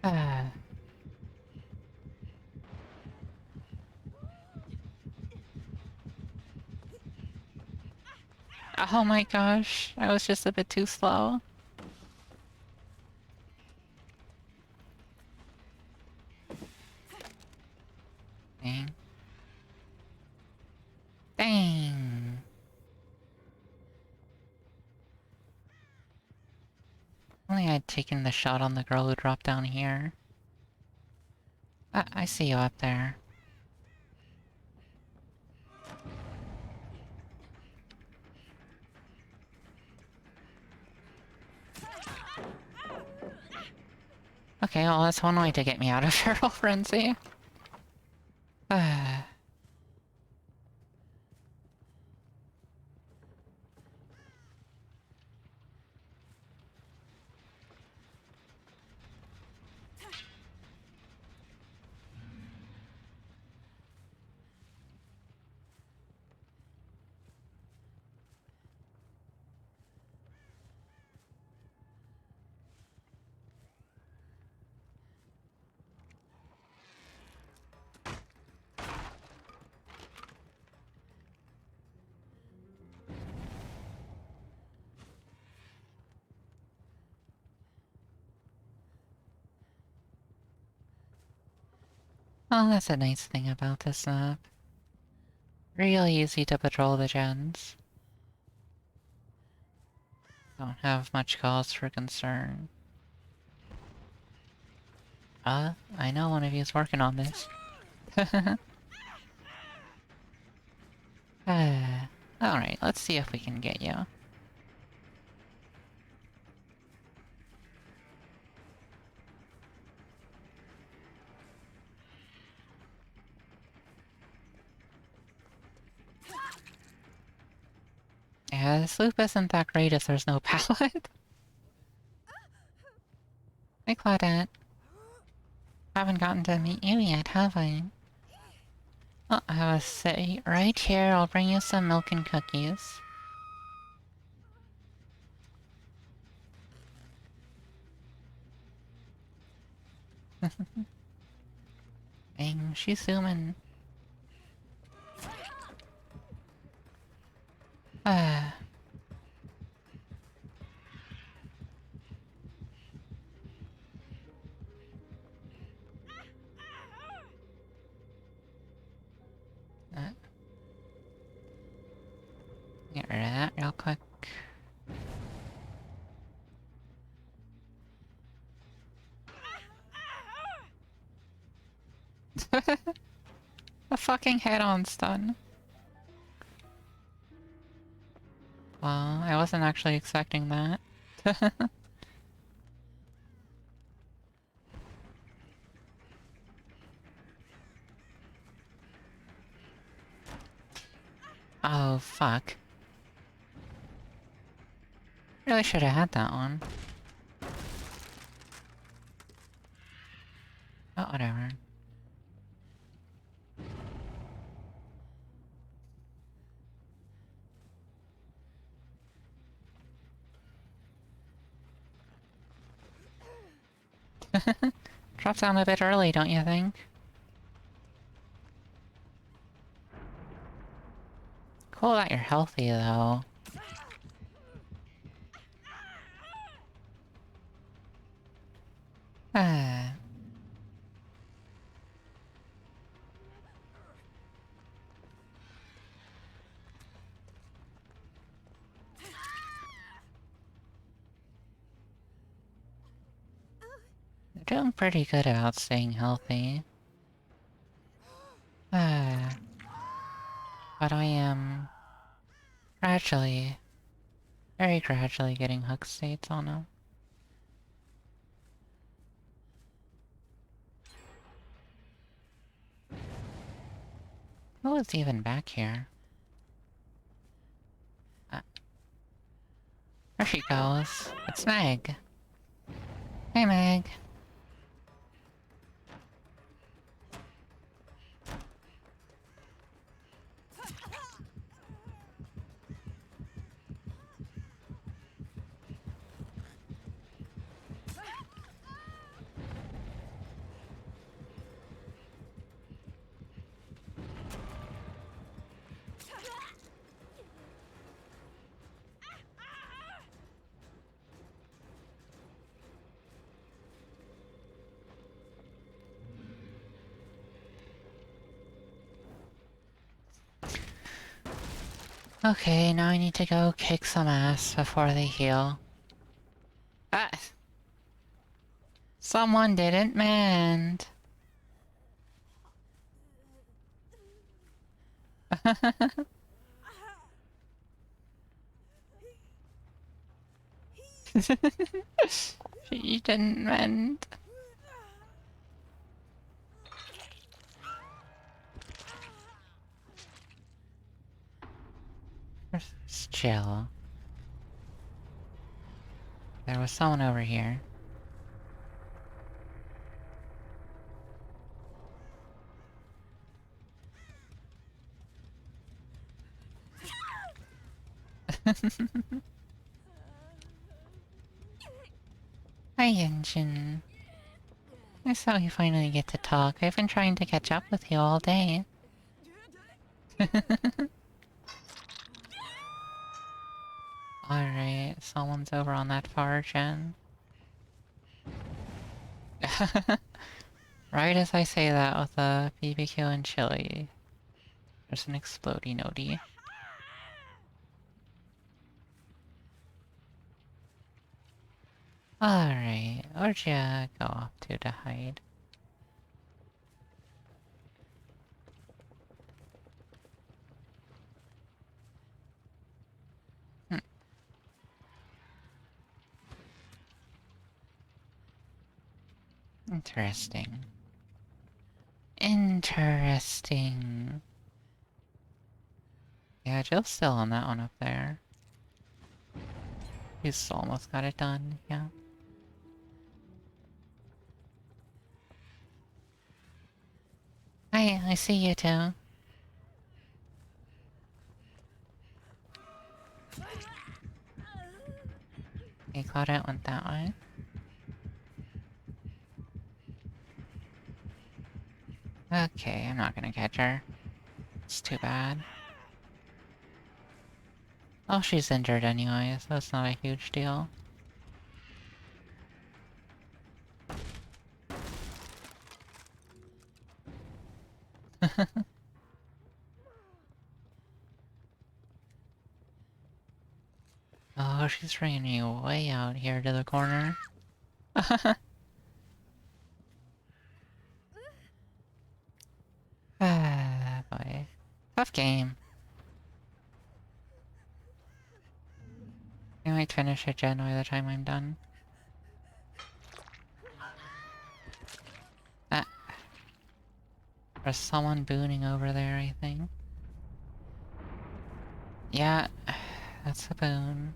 Ah. Oh my gosh, I was just a bit too slow. Dang. Dang. Only I'd taken the shot on the girl who dropped down here. I see you up there. Okay, well that's one way to get me out of Feral Frenzy. Oh, that's a nice thing about this map. Really easy to patrol the gens. Don't have much cause for concern. I know one of you is working on this. Alright, let's see if we can get you. Yeah, this loop isn't that great if there's no pallet. Hi, Claudette. Haven't gotten to meet you yet, have I? Oh, I have a seat right here. I'll bring you some milk and cookies. Dang, she's zooming. Ah. Get rid of that real quick. A fucking head-on stun. Well, I wasn't actually expecting that. Oh, fuck. Really should have had that one. Oh, whatever. Drops down a bit early, don't you think? Cool that you're healthy, though. Ah. They're doing pretty good about staying healthy. Ah. But I am... gradually... very gradually getting hook states on them. Who was even back here? There she goes. It's Meg. Hey, Meg. Okay, now I need to go kick some ass before they heal. Ah! Someone didn't mend! She didn't mend. Just chill. There was someone over here. Hi, Yunjin. I saw you finally get to talk. I've been trying to catch up with you all day. Alright, someone's over on that far gen. Right as I say that with the BBQ and chili, there's an explodey nodie. Alright, where'd ya go off to hide? Hmm. Interesting. Interesting. Yeah, Jill's still on that one up there. He's almost got it done, yeah. Hi, I see you too. Okay, Claudette went that way. Okay, I'm not gonna catch her. It's too bad. Oh, she's injured anyway, so it's not a huge deal. Oh, she's bringing me way out here to the corner. Ah, boy. Tough game. I might finish it, Jen, by the time I'm done. Ah, there's someone booning over there, I think. Yeah, that's a boon.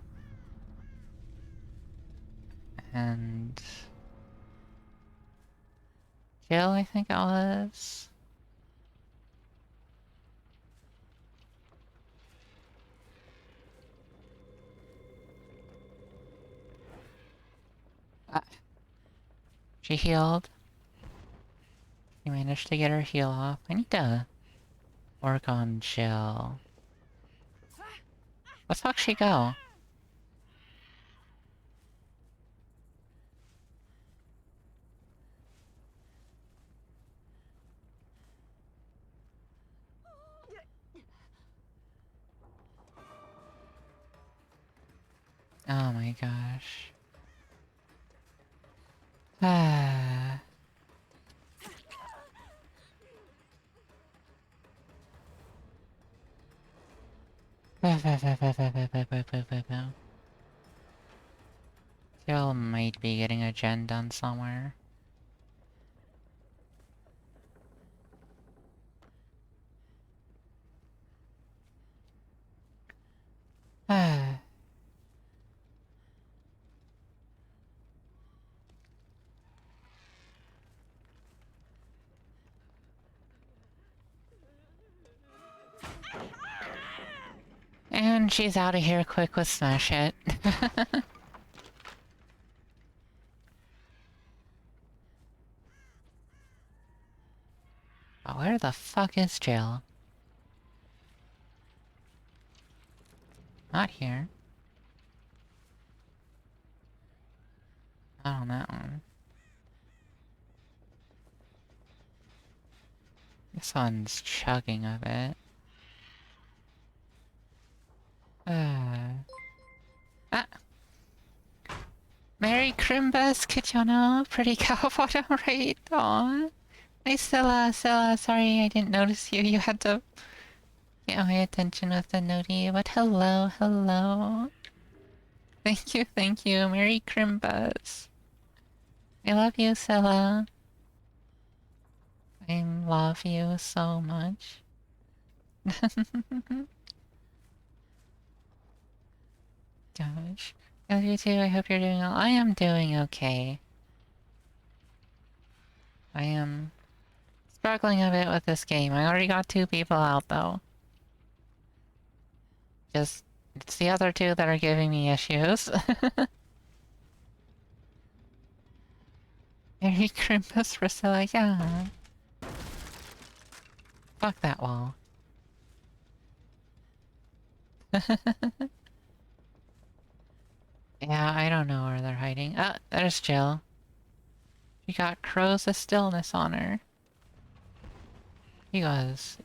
And... Jill, I think it was. Ah, she healed. She managed to get her heal off. I need to work on Jill. Where the fuck she go? Oh my gosh. Ah. Jill might be getting a gen done somewhere. Ah. And she's out of here quick with Smash It. Oh, where the fuck is Jill? Not here. Not on that one. This one's chugging a bit. Ah. Ah! Merry Crimbus, Kitchano! Pretty cow bottom right! Aw! Hey Stella, sorry I didn't notice you. You had to get my attention with the noti, but hello. Thank you. Merry Crimbus. I love you, Stella. I love you so much. Gosh. Love you too, I hope you're doing well. I am doing okay. I am struggling a bit with this game. I already got 2 people out though. Just, it's the other 2 that are giving me issues. Merry Christmas, Priscilla, yeah. Fuck that wall. Yeah, I don't know where they're hiding. Ah, there's Jill. She got Crows of Stillness on her. He was.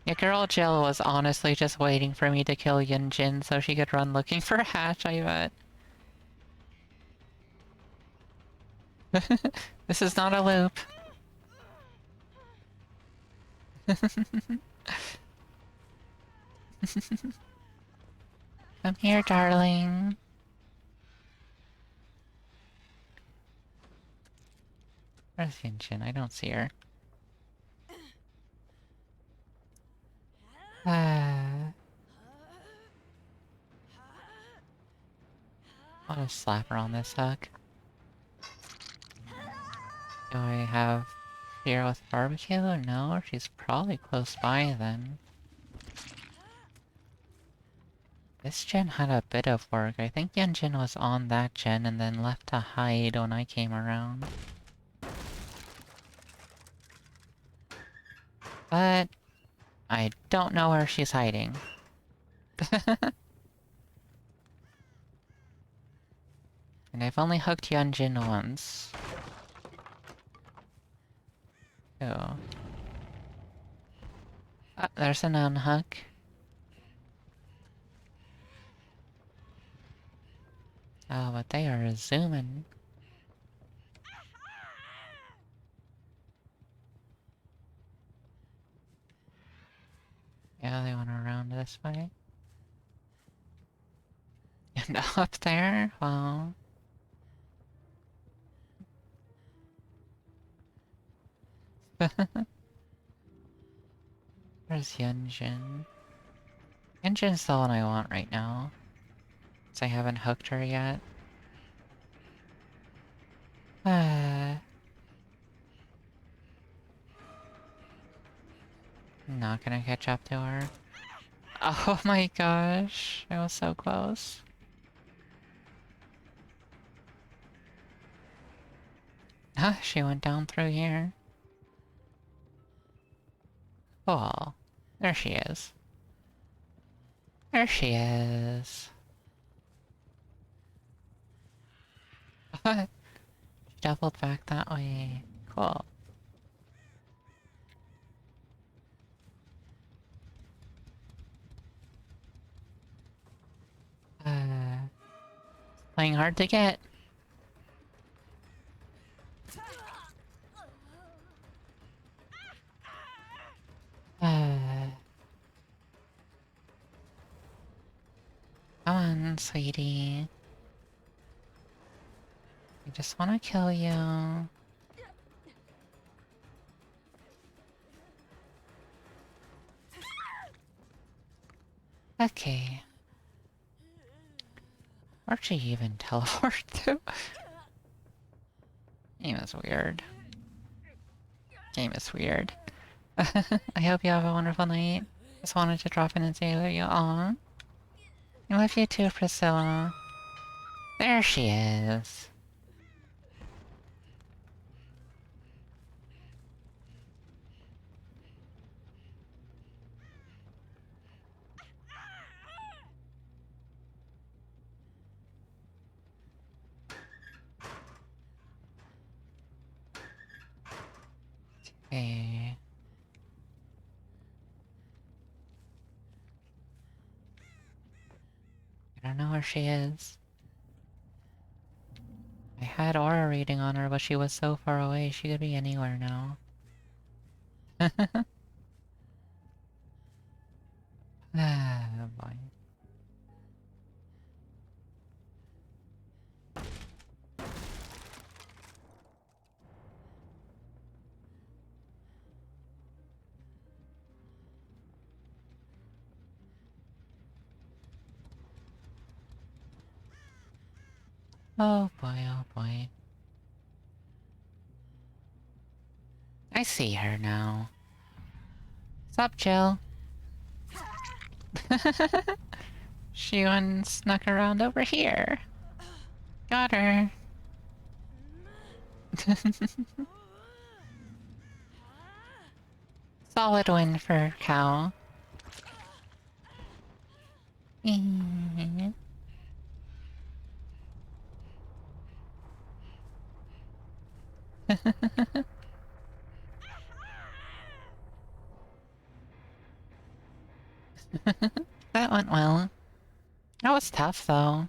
Yeah, girl Jill was honestly just waiting for me to kill Yunjin so she could run looking for a hatch, I bet. This is not a loop. Come here, darling. Where's Yunjin? I don't see her. I'll just slap her on this hook. Do I have fear with barbecue? No, she's probably close by then. This gen had a bit of work. I think Yunjin was on that gen and then left to hide when I came around. But I don't know where she's hiding. And I've only hooked Yunjin once. Oh. There's an unhook. Oh, but they are zooming. Yeah, they went around this way. And up there? Well... Where's Yunjin? Yunjin's the one I want right now. Since I haven't hooked her yet. Not gonna catch up to her. Oh my gosh, I was so close. Ah, she went down through here. Oh, there she is. There she is. She doubled back that way. Cool. Playing hard to get. Come on, sweetie. I just wanna kill you. Okay. Where'd she even teleport to? Game is weird. Game is weird. I hope you have a wonderful night. Just wanted to drop in and say that you. Aw. I love you too, Priscilla. There she is. Okay. I don't know where she is. I had aura reading on her, but she was so far away, she could be anywhere now. Ah, boy. Oh boy, oh boy. I see her now. Sup, Jill? She went and snuck around over here. Got her. Solid win for Cow. That went well. That was tough, though.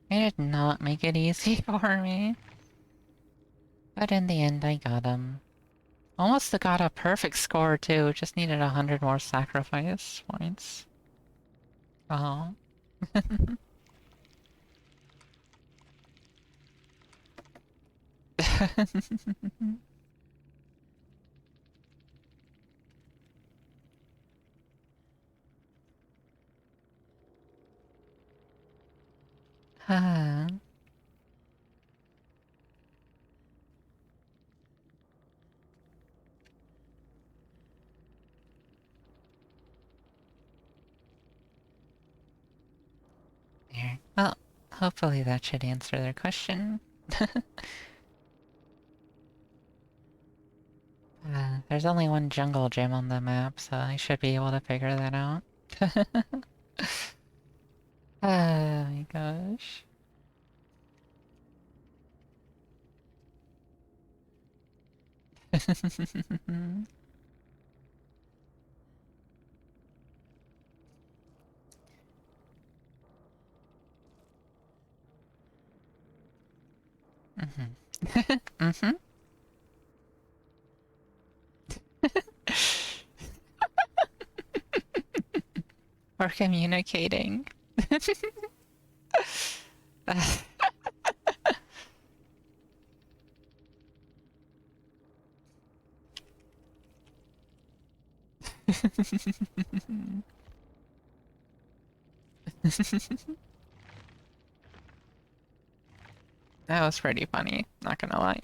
It did not make it easy for me. But in the end, I got him. Almost got a perfect score, too. Just needed 100 more sacrifice points. Oh. Ah. There. Well, hopefully that should answer their question. There's only one jungle gym on the map, so I should be able to figure that out. Oh my gosh. Mm-hmm. We're communicating. That was pretty funny, not gonna lie.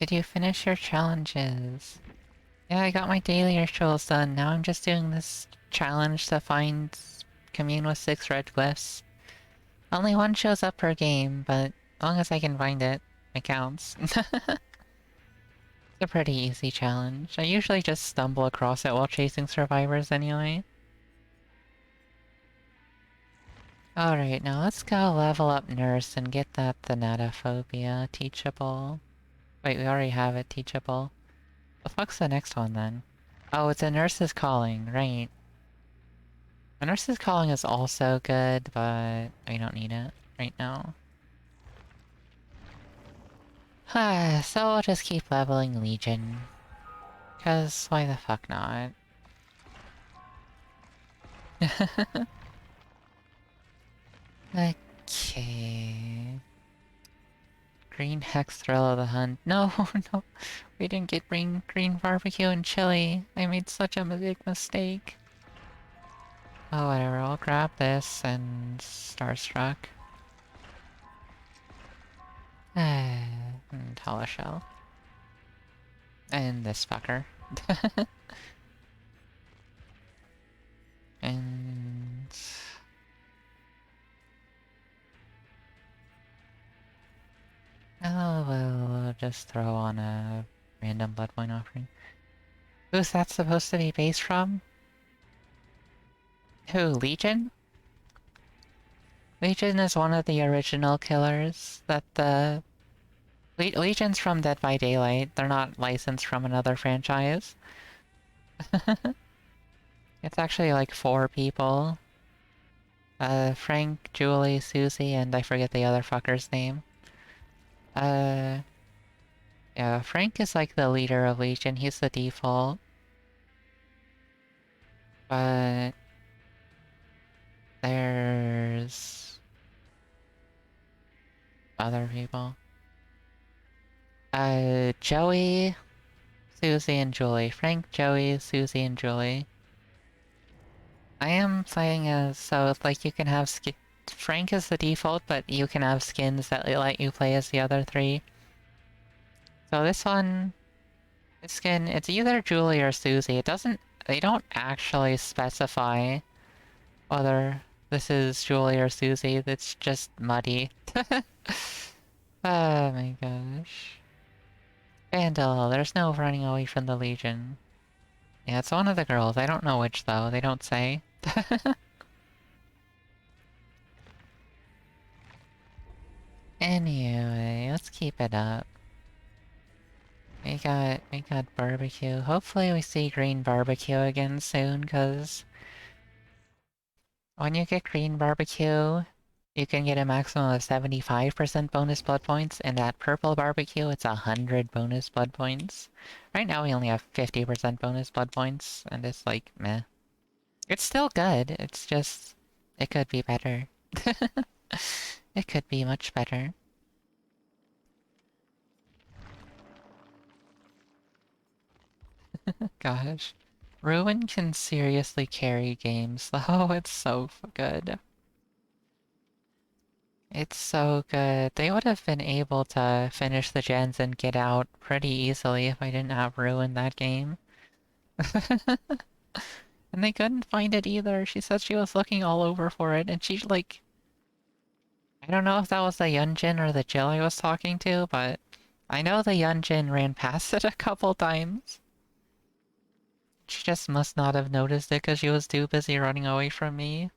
Did you finish your challenges? Yeah, I got my daily rituals done. Now I'm just doing this challenge to find commune with 6 red glyphs. Only one shows up per game, but as long as I can find it, it counts. It's a pretty easy challenge. I usually just stumble across it while chasing survivors anyway. Alright, now let's go level up Nurse and get that Thanatophobia teachable. Wait, we already have it teachable. The fuck's the next one then? Oh, it's a Nurse's Calling, right. A Nurse's Calling is also good, but we don't need it right now. So I'll just keep leveling Legion. Cause why the fuck not? Okay. Green Hex Thrill of the Hunt. No, no. We didn't get green barbecue and chili. I made such a big mistake. Oh, whatever. I'll grab this and Starstruck. And Teleshell. And this fucker. And... oh, we'll just throw on a random blood point offering. Who's that supposed to be based from? Who, Legion? Legion is one of the original killers that the... Legion's from Dead by Daylight. They're not licensed from another franchise. It's actually like 4 people. Frank, Julie, Susie, and I forget the other fucker's name. Yeah, Frank is like the leader of Legion. He's the default. But... there's... other people. Joey, Susie, and Julie. Frank, Joey, Susie, and Julie. I am playing as... so, like, you can have skin... Frank is the default, but you can have skins that let you play as the other 3. So this one... this skin, it's either Julie or Susie. It doesn't... they don't actually specify whether this is Julie or Susie. It's just muddy. Oh my gosh. Vandal, there's no running away from the Legion. Yeah, it's one of the girls. I don't know which, though. They don't say. Anyway, let's keep it up. We got barbecue. Hopefully we see green barbecue again soon, cause... when you get green barbecue, you can get a maximum of 75% bonus blood points, and at purple barbecue, it's 100 bonus blood points. Right now we only have 50% bonus blood points, and it's like, meh. It's still good, it's just... it could be better. It could be much better. Gosh. Ruin can seriously carry games, though. It's so good. It's so good. They would have been able to finish the gens and get out pretty easily if I didn't have Ruin that game. And they couldn't find it either. She said she was looking all over for it, and she, like... I don't know if that was the Yunjin or the Jill I was talking to, but I know the Yunjin ran past it a couple times. She just must not have noticed it because she was too busy running away from me.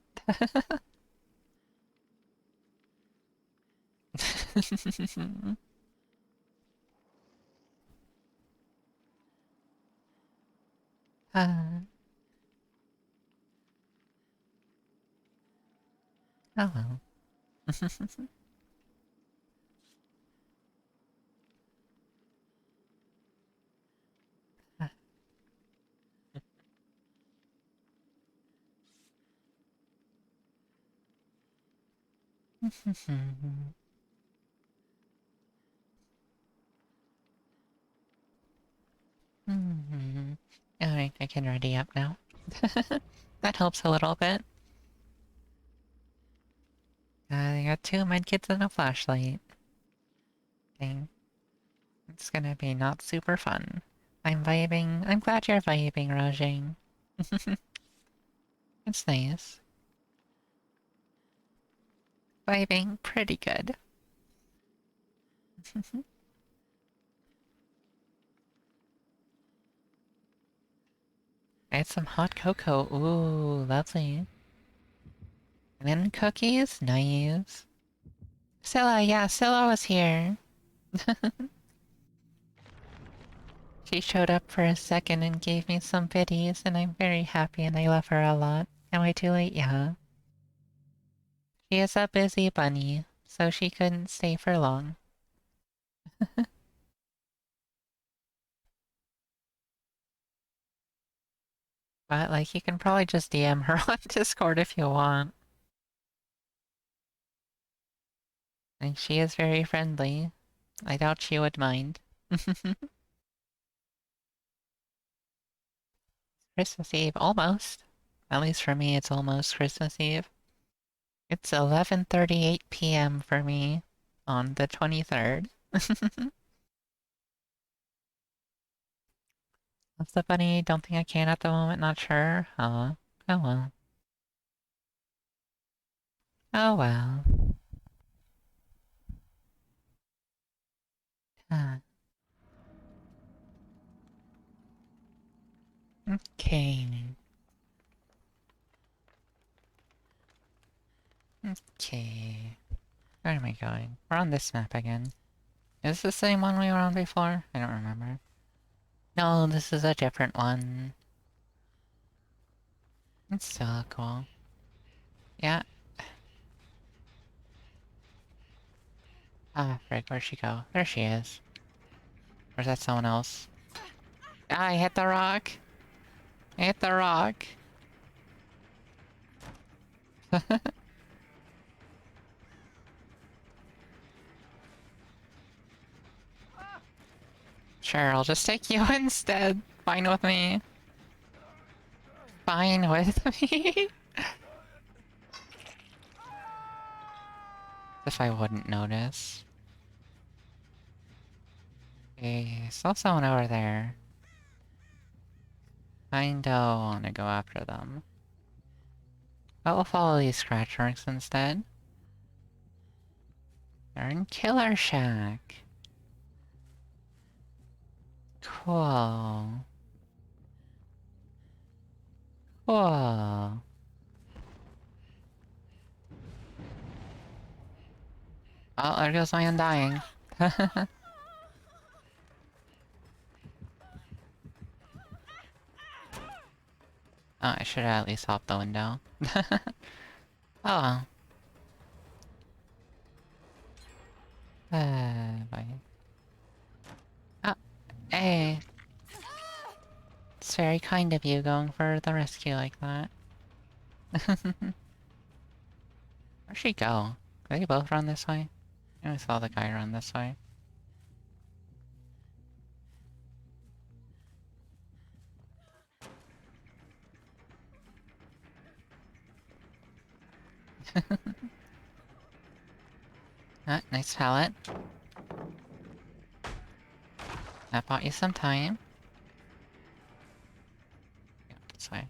Ah, oh well. Alright, I can ready up now. That helps a little bit. I got 2 medkits and a flashlight. Dang. It's gonna be not super fun. I'm vibing. I'm glad you're vibing, Rajing. It's nice. Vibing pretty good. I had some hot cocoa. Ooh, lovely. And then cookies? Nice. Scylla, yeah, Scylla was here. She showed up for a second and gave me some biddies, and I'm very happy and I love her a lot. Am I too late? Yeah. She is a busy bunny, so she couldn't stay for long. But, like, you can probably just DM her on Discord if you want. And she is very friendly. I doubt she would mind. Christmas Eve, almost. At least for me, it's almost Christmas Eve. It's 11:38 p.m. for me on the 23rd. What's the bunny? Don't think I can at the moment, not sure. Oh well. Oh well. Huh. Okay. Okay. Where am I going? We're on this map again. Is this the same one we were on before? I don't remember. No, this is a different one. It's still cool. Yeah. Ah, frick, where'd she go? There she is. Or is that someone else? Ah, I hit the rock! I hit the rock! Sure, I'll just take you instead. Fine with me. Fine with me. If I wouldn't notice. Okay, saw someone over there. Kinda wanna go after them. But we'll follow these scratch marks instead. They're in Killer Shack. Cool. Cool. Oh, there goes my undying. Oh, I should have at least hopped the window. Oh well. Bye. Oh, hey. It's very kind of you going for the rescue like that. Where'd she go? Did they both run this way? I only saw the guy run this way. Ah, nice pallet. That bought you some time. Yeah, this way.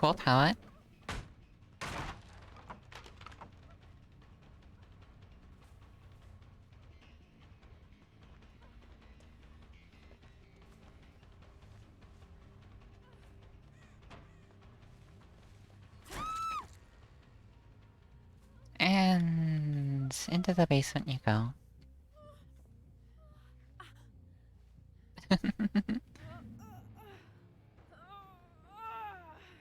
Cool palette. And into the basement you go.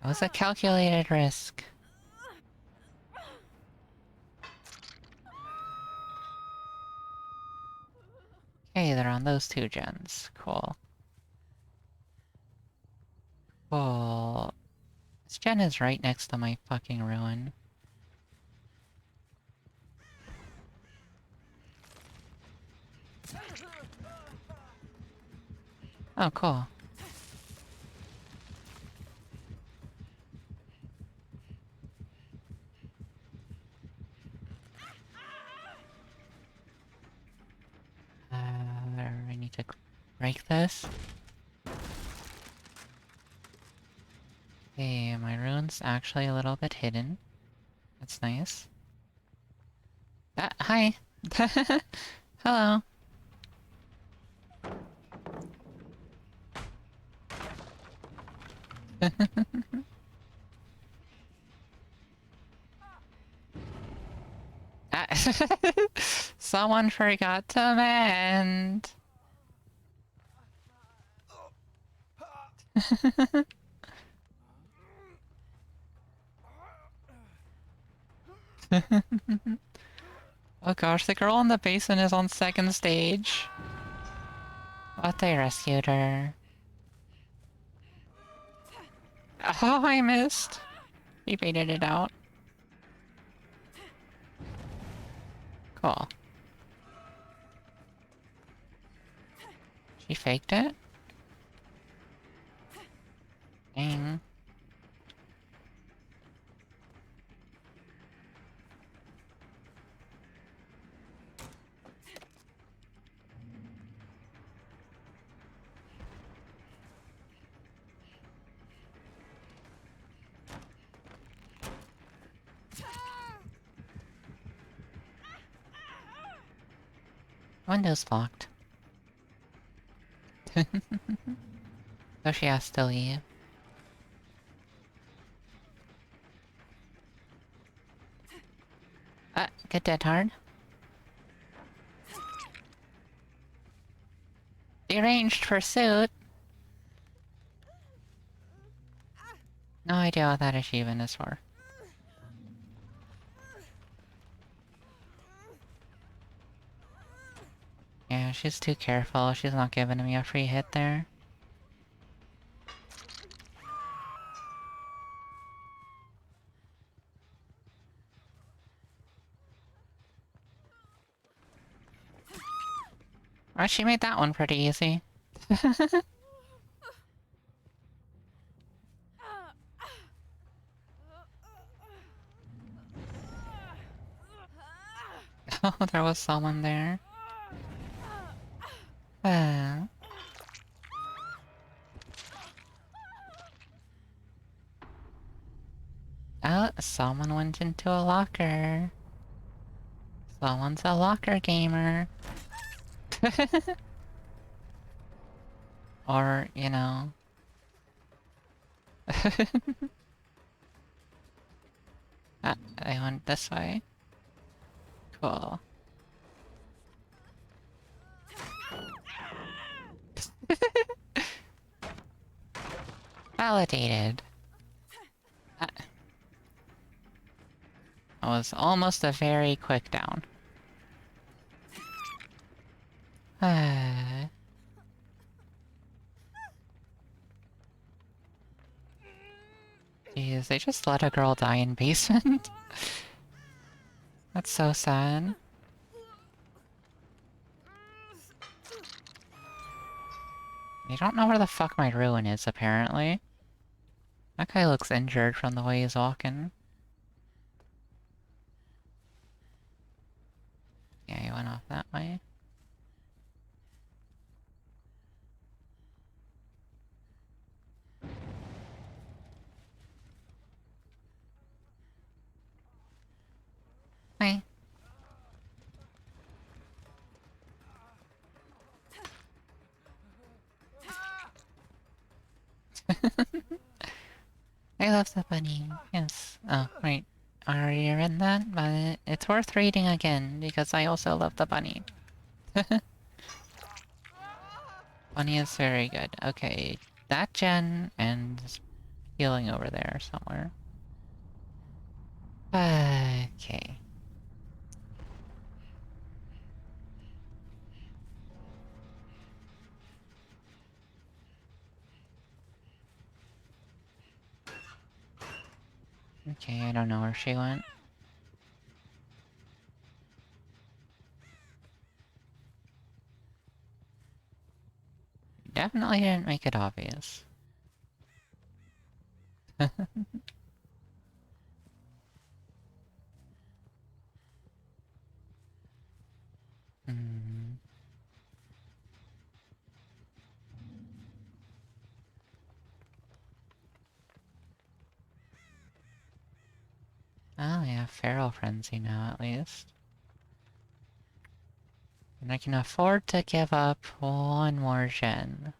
It was a calculated risk. Okay, they're on those two gens. Cool. Cool. This gen is right next to my fucking ruin. Oh, cool. I need to break this. Okay, my rune's actually a little bit hidden. That's nice. Ah, hi! Hello! Ah, someone forgot to mend! Oh gosh, the girl in the basement is on second stage. But they rescued her. Oh, I missed! He baited it out. Cool. She faked it? Dang. Window's locked. So she has to leave. Get dead hard. Deranged pursuit! No idea what that achievement is for. Yeah, she's too careful. She's not giving me a free hit there. Alright, she made that one pretty easy. Oh, there was someone there. Uh. Oh, someone went into a locker. Someone's a locker gamer. Or, you know. I went this way. Cool. Validated. That was almost a very quick down. Jeez, they just let a girl die in basement? That's so sad. They don't know where the fuck my ruin is, apparently. That guy looks injured from the way he's walking. Yeah, he went off that way. I love the bunny. Yes. Oh, wait. I already read that, but it's worth reading again because I also love the bunny. Bunny is very good. Okay, that gen and healing over there somewhere. Okay. Okay, I don't know where she went. Definitely didn't make it obvious. Hmm. Oh, yeah, Feral Frenzy now at least. And I can afford to give up one more gen.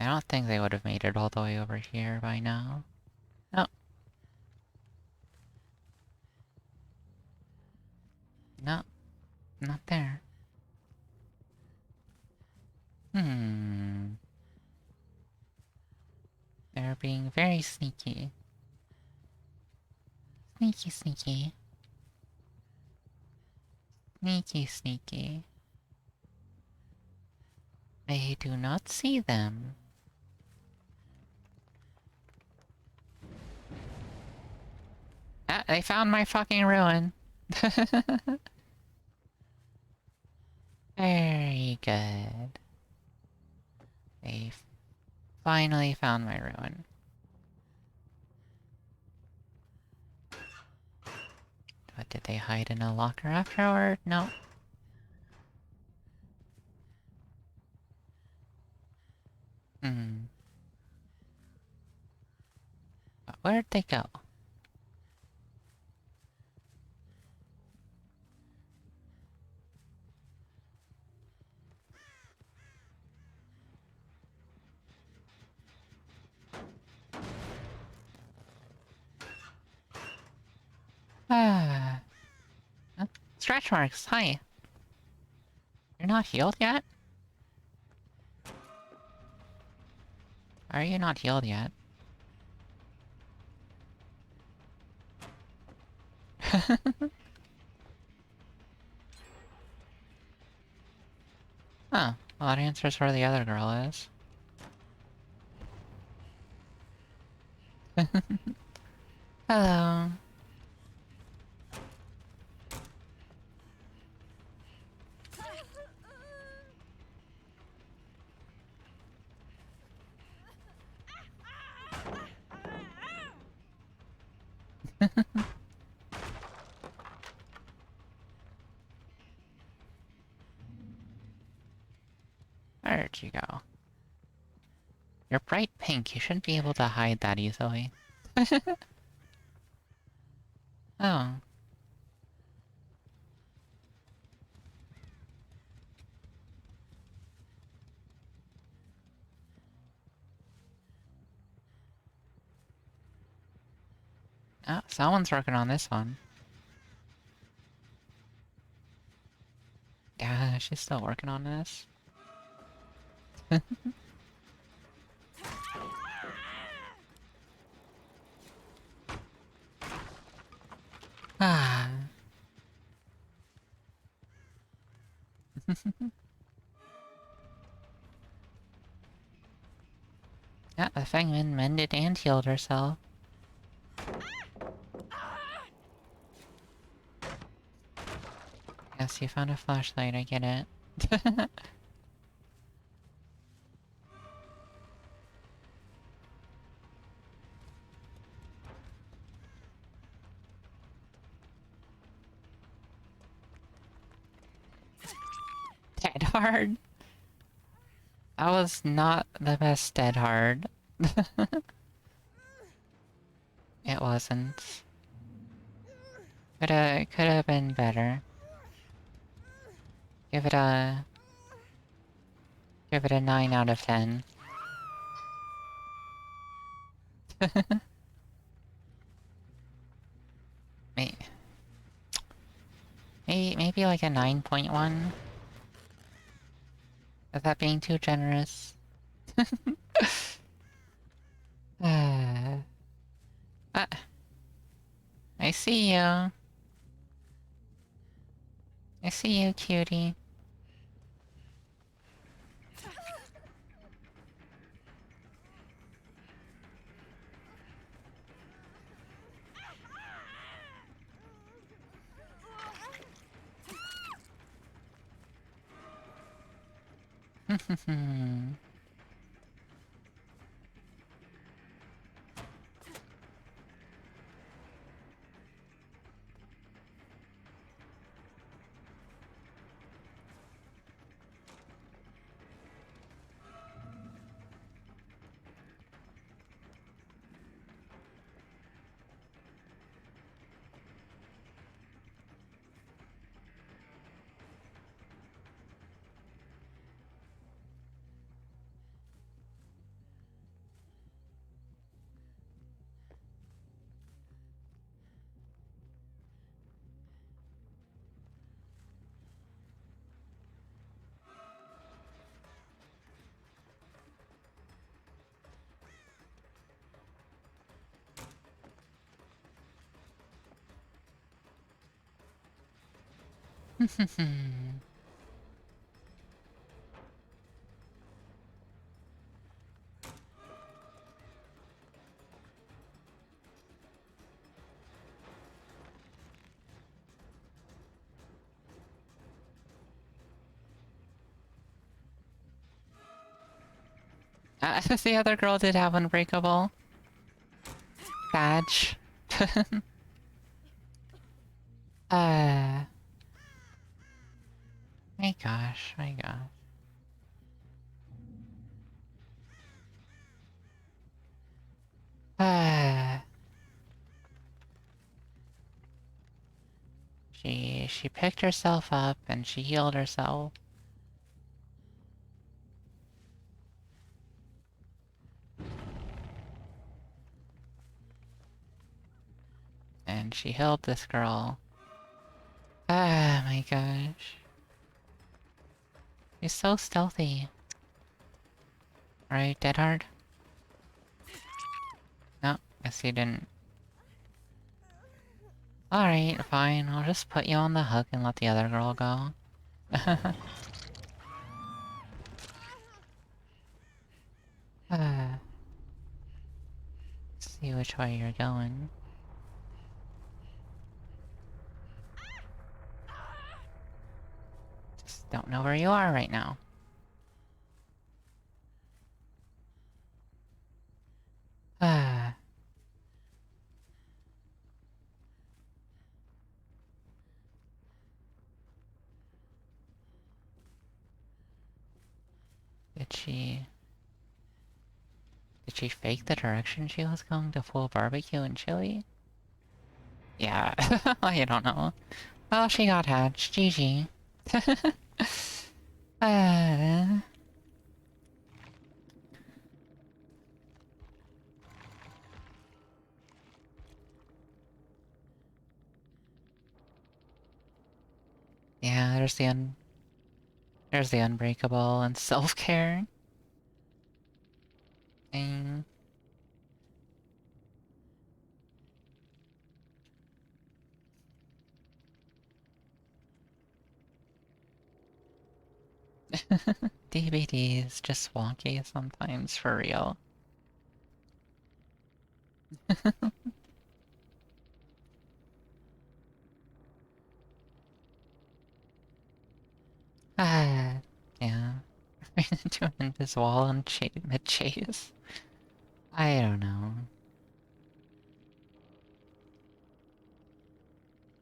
I don't think they would have made it all the way over here by now. No. No. Not there. Hmm. They're being very sneaky. Sneaky, sneaky. Sneaky, sneaky. I do not see them. Ah, they found my fucking ruin. Very good. They finally found my ruin. But did they hide in a locker afterward? No. Hmm. But where'd they go? Ah. Huh? Stretch marks, hi. You're not healed yet? Are you not healed yet? Oh, well that answers where the other girl is. Hello. Where'd you go? You're bright pink, you shouldn't be able to hide that easily. Oh. Oh, someone's working on this one. Yeah, she's still working on this. Ah. Yeah, the Fangman mended and healed herself. Yes, you found a flashlight, I get it. Dead hard? That was not the best dead hard. It wasn't. Coulda been better. Give it a... Give it a 9 out of 10. May- Maybe like a 9.1? Is that being too generous? Ah, I see you. I see you, cutie. The other girl did have Unbreakable. Badge. uh... My gosh, my gosh. Ah, she picked herself up and she healed herself. And she healed this girl. Ah, my gosh. She's so stealthy. Right, Dead Hard? No, guess you didn't. Alright, fine. I'll just put you on the hook and let the other girl go. Ah, see which way you're going. Just don't know where you are right now. Ah. Did she... Did she fake the direction she was going to full barbecue and chili? Yeah, I don't know. Well, she got hatched. GG. uh, yeah, there's the unbreakable and self-care thing. DBD is just wonky sometimes, for real. Ah, yeah. Doing this wall and mid-chase. I don't know.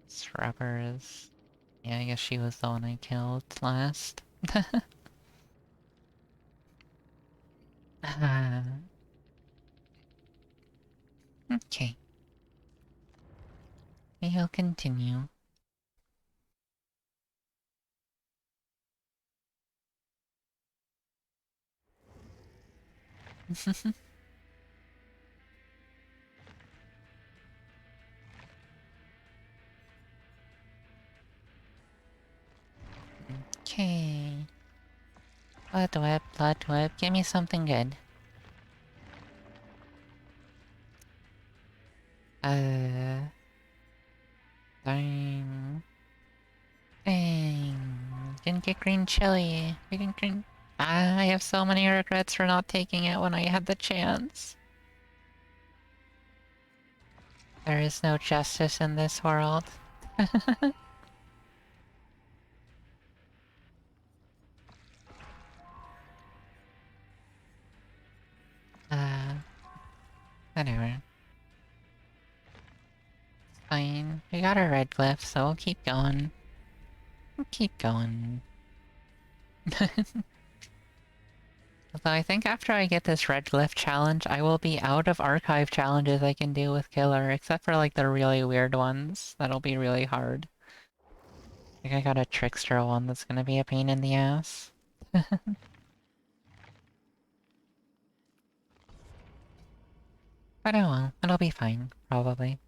Scrubbers. Yeah, I guess she was the one I killed last. Ah, okay. We'll continue. Okay. Blood whip, blood whip. Give me something good. Dang. Dang. Didn't get green chili. We didn't green. I have so many regrets for not taking it when I had the chance. There is no justice in this world. uh, Whatever. It's fine. We got our red glyph, so we'll keep going. We'll keep going. Although I think after I get this red glyph challenge, I will be out of archive challenges I can do with Killer, except for like the really weird ones. That'll be really hard. I think I got a trickster one that's gonna be a pain in the ass. But oh well, it'll be fine, probably.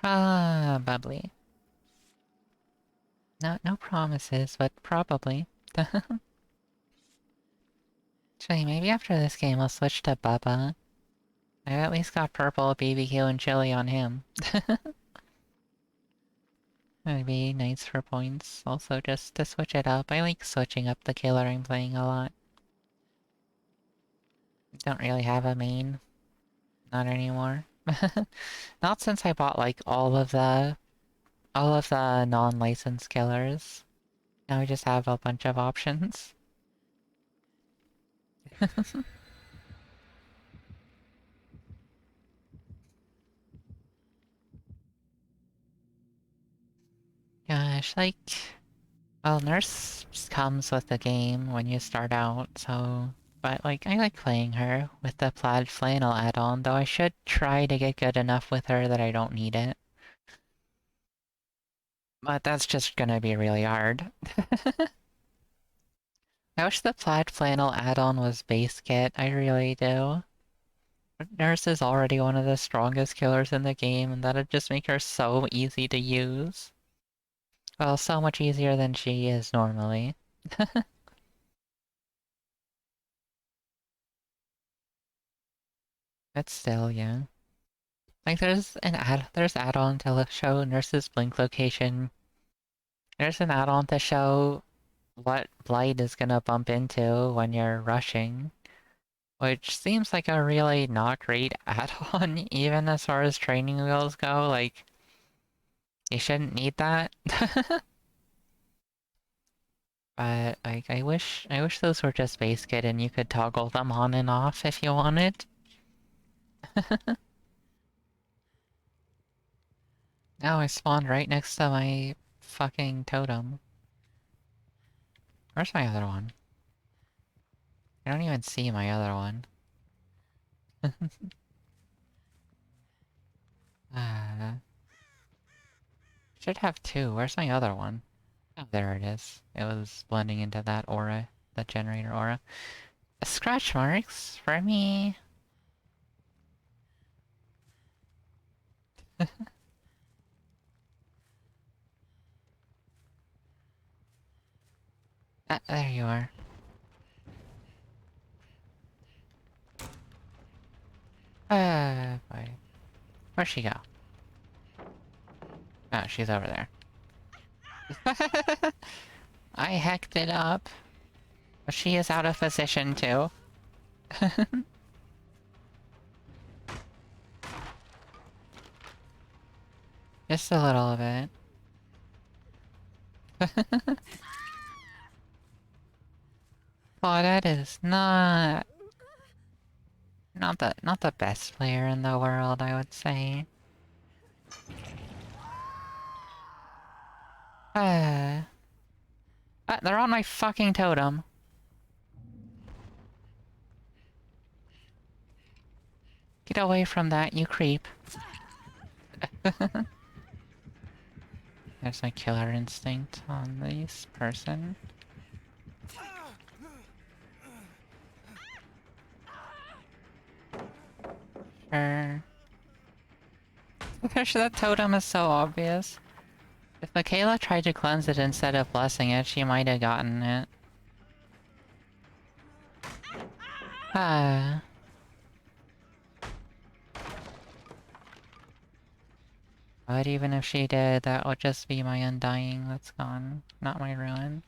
Probably. No promises, but probably. Actually, maybe after this game I'll switch to Bubba. I at least got purple, BBQ, and chili on him. That'd be nice for points. Also, just to switch it up. I like switching up the killer I'm playing a lot. Don't really have a main. Not anymore. Not since I bought like all of the non-licensed killers. Now I just have a bunch of options. Gosh, like... Well, Nurse comes with the game when you start out, so... But, like, I like playing her with the plaid flannel add-on, though I should try to get good enough with her that I don't need it. But that's just gonna be really hard. I wish the plaid flannel add-on was base kit, I really do. Nurse is already one of the strongest killers in the game, and that'd just make her so easy to use. Well, so much easier than she is normally. But still, yeah. Like, there's add-on to show Nurse's blink location. There's an add-on to show what Blight is gonna bump into when you're rushing. Which seems like a really not great add-on, even as far as training wheels go, like... You shouldn't need that. But, like, I wish those were just base kit and you could toggle them on and off if you wanted. Now I spawned right next to my fucking totem. Where's my other one? I don't even see my other one. Uh, should have two. Where's my other one? Oh, there it is. It was blending into that aura, that generator aura. Scratch marks for me. There you are. Boy. Where'd she go? Oh, she's over there. I hacked it up. But she is out of position too. Just a little bit. Oh, that is not the best player in the world, I would say. They're on my fucking totem. Get away from that, you creep. There There's a killer instinct on this person. Sure. Gosh, that totem is so obvious. If Michaela tried to cleanse it instead of blessing it, she might have gotten it. Ah. But even if she did, that would just be my undying that's gone, not my ruin.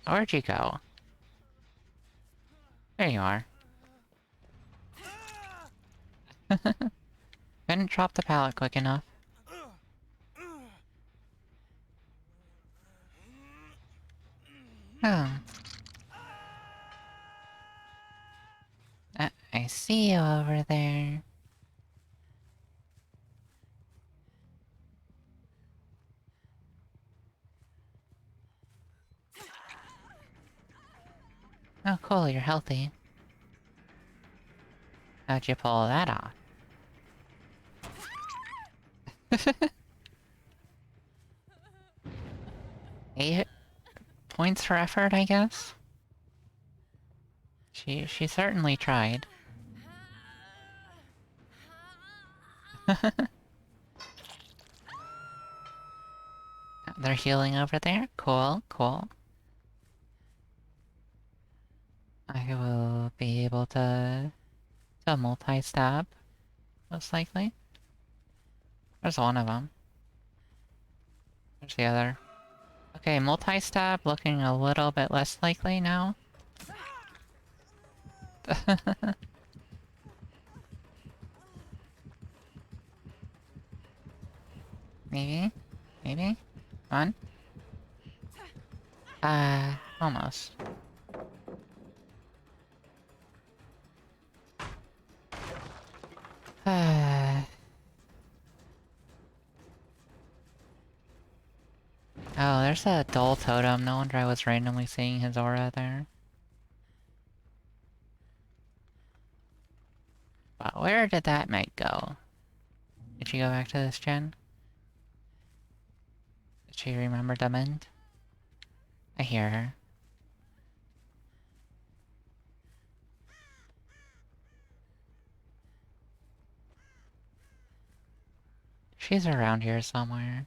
Where'd you go? There you are. Couldn't drop the pallet quick enough. Oh. I see you over there. Oh cool, you're healthy. How'd you pull that off? 8 points for effort, I guess? She certainly tried. They're healing over there? Cool, cool. I will be able to multi-stab, most likely. There's one of them. There's the other. Okay, multi-stab looking a little bit less likely now. Maybe? Maybe? Come on. Almost. Oh, there's a dull totem. No wonder I was randomly seeing his aura there. But where did that mate go? Did she go back to this gen? Did she remember the mend? I hear her. She's around here somewhere.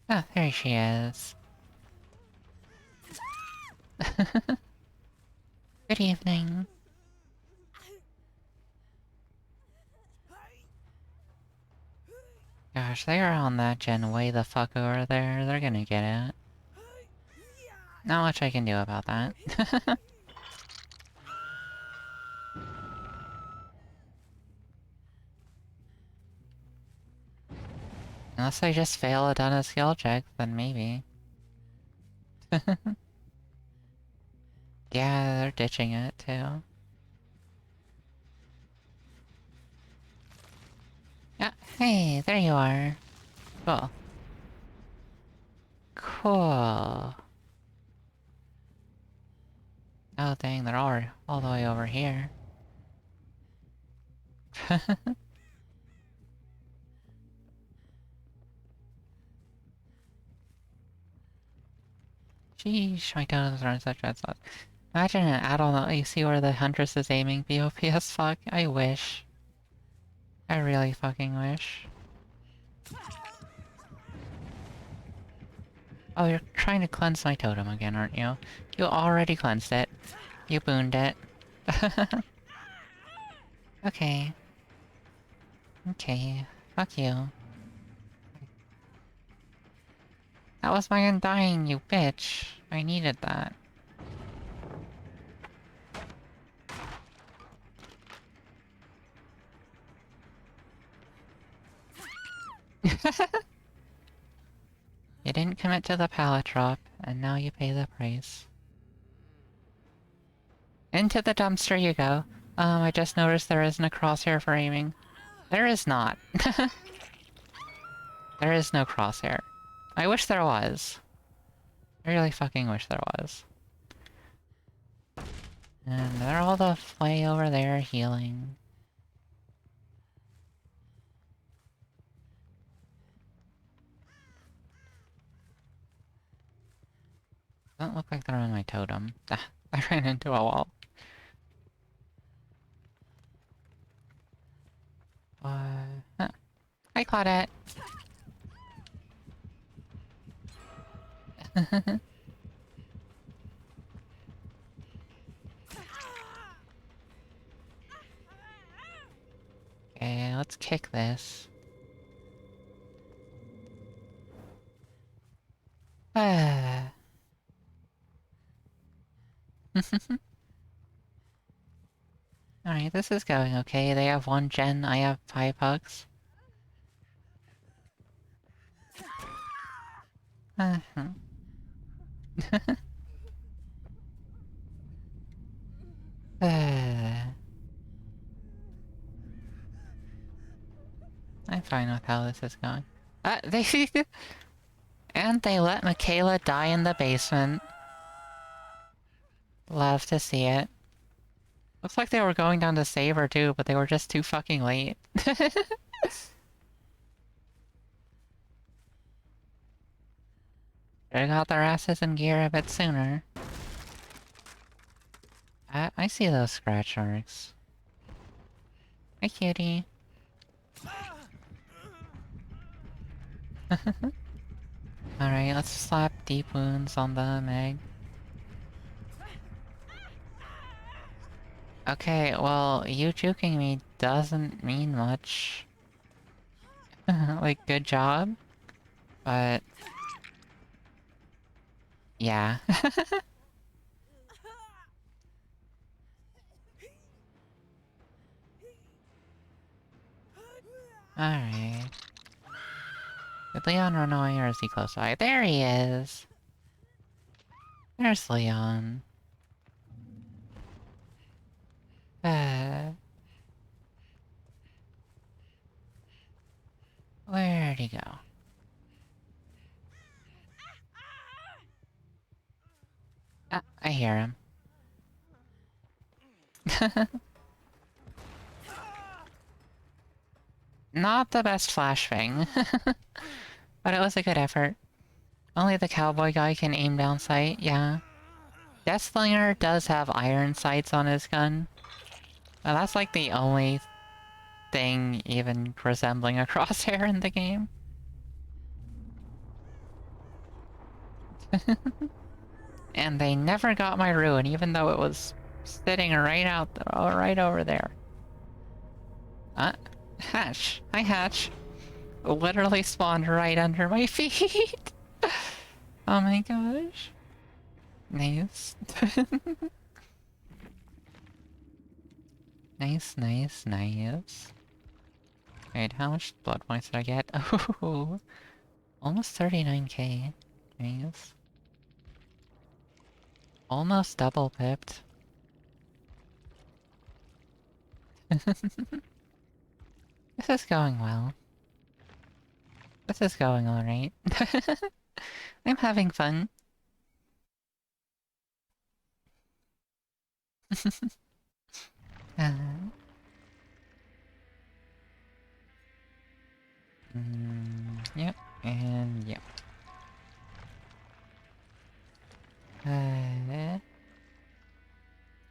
Oh, there she is. Good evening. Gosh, they are on that gen way the fuck over there. They're gonna get it. Not much I can do about that. Unless I just fail at a skill check, then maybe. Yeah, they're ditching it, too. Yeah, hey, there you are. Cool. Cool. Oh dang, they're all the way over here. Sheesh, my totems are in such red spots. Imagine an add-on that you see where the Huntress is aiming BOP as fuck. I wish. I really fucking wish. Oh, you're trying to cleanse my totem again, aren't you? You already cleansed it. You booned it. Okay. Okay. Fuck you. That was my undying, you bitch. I needed that. You didn't commit to the pallet drop, and now you pay the price. Into the dumpster you go. I just noticed there isn't a crosshair for aiming. There is not. There is no crosshair. I wish there was. I really fucking wish there was. And they're all the way over there healing. Doesn't look like they're on my totem. Ah, I ran into a wall. Huh. Hi, Claudette! Okay, let's kick this. Ah. Alright, this is going okay. They have 1 gen, I have 5 hugs. Uh-huh. I'm fine with how this is going. They... And they let Michaela die in the basement. Love to see it. Looks like they were going down to save her too, but they were just too fucking late. Should've got their asses in gear a bit sooner. I see those scratch marks. Hi, cutie. Alright, let's slap deep wounds on the Meg. Okay, well, you juking me doesn't mean much. Like, good job. But... yeah. Alright. Did Leon run away or is he close by? There he is! There's Leon. Where'd he go? Ah, I hear him. Not the best flash thing. But it was a good effort. Only the cowboy guy can aim down sight, yeah. Deathslinger does have iron sights on his gun. But that's like the only thing even resembling a crosshair in the game. And they never got my ruin, even though it was sitting right out there, right over there. Hatch. Hi, Hatch. Literally spawned right under my feet. Oh my gosh. Nice. Nice, nice, nice. Wait, how much blood points did I get? Oh, almost 39k. Nice. Almost double pipped. This is going well. This is going alright. I'm having fun. Uh, yep, and yep.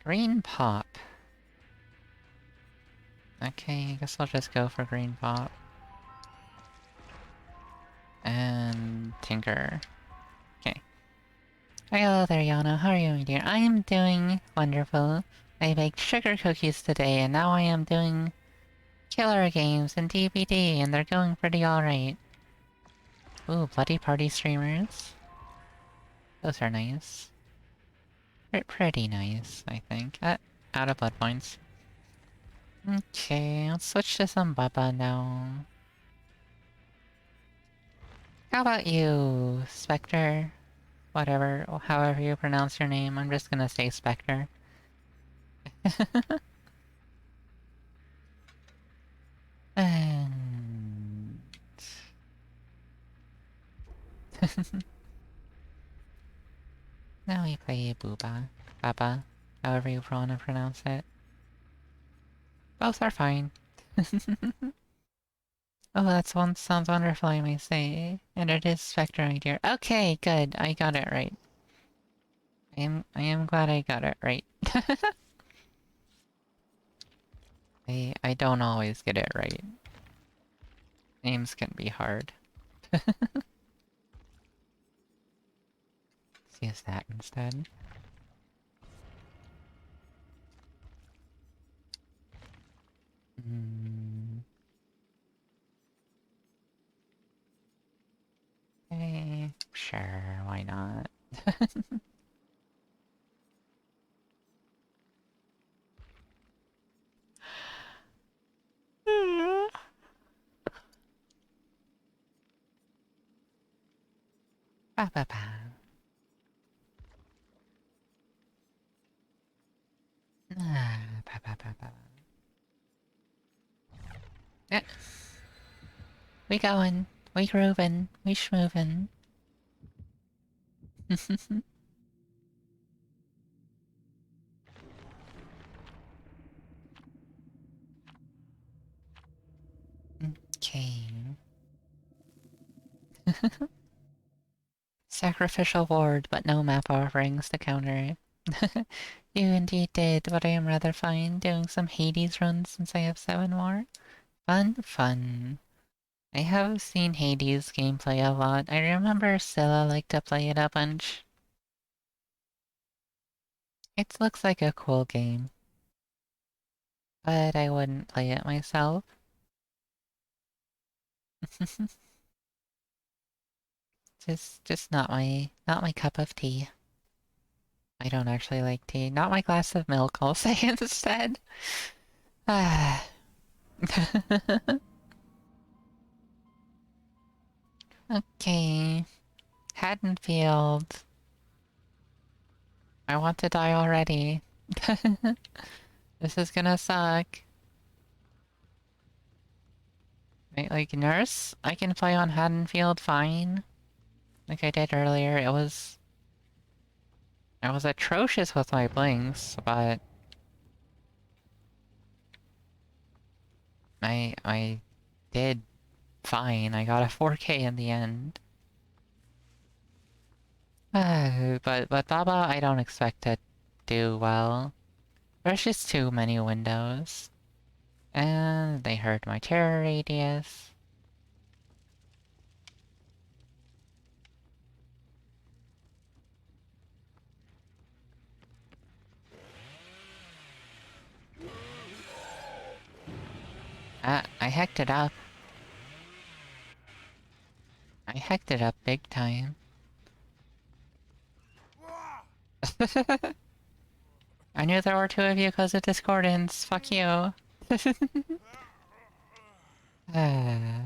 Green pop. Okay, I guess I'll just go for green pop. And tinker. Okay. Hello there, Yana. How are you, my dear? I am doing wonderful. I baked sugar cookies today, and now I am doing killer games in DBD, and they're going pretty alright. Ooh, bloody party streamers. Those are nice. Pretty nice, I think. Out of blood points. Okay, let's switch to some Bubba now. How about you, Spectre? Whatever, however you pronounce your name, I'm just gonna say Spectre. And... Now we play Booba. Baba. However you wanna pronounce it. Both are fine. Oh, sounds wonderful, I may say. And it is Spectre, my dear. Okay, good. I got it right. I am glad I got it right. I don't always get it right. Names can be hard. Let's use that instead. Hmm. Okay, sure, why not? Ba ba ba. Ba ba ba ba. Yeah. We going. We groovin'. We schmoovin'. Okay. Sacrificial ward, but no map offerings to counter it. You indeed did, but I am rather fine doing some Hades runs since I have 7 more. Fun, fun. I have seen Hades gameplay a lot. I remember Scylla liked to play it a bunch. It looks like a cool game. But I wouldn't play it myself. Just not my cup of tea. I don't actually like tea. Not my glass of milk, I'll say instead. Ah. Okay. Haddonfield. I want to die already. This is gonna suck. Wait, like, nurse? I can play on Haddonfield fine. Like I did earlier. I was atrocious with my blinks, but I did fine. I got a 4K in the end. But Baba, I don't expect to do well. There's just too many windows. And they hurt my terror radius. I hacked it up. I hacked it up big time. I knew there were 2 of you because of discordance. Fuck you. Yeah,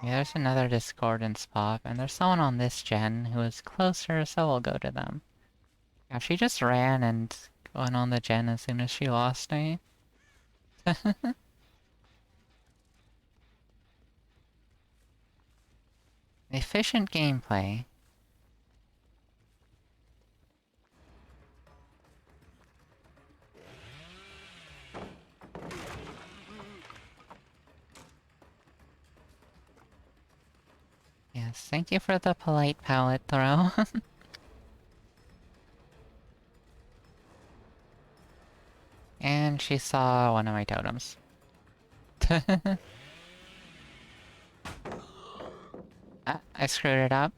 there's another discordance pop, and there's someone on this gen who is closer, so we'll go to them. Yeah, she just ran and went on the gen as soon as she lost me. Efficient gameplay. Yes, thank you for the polite pallet throw. And she saw one of my totems. I screwed it up.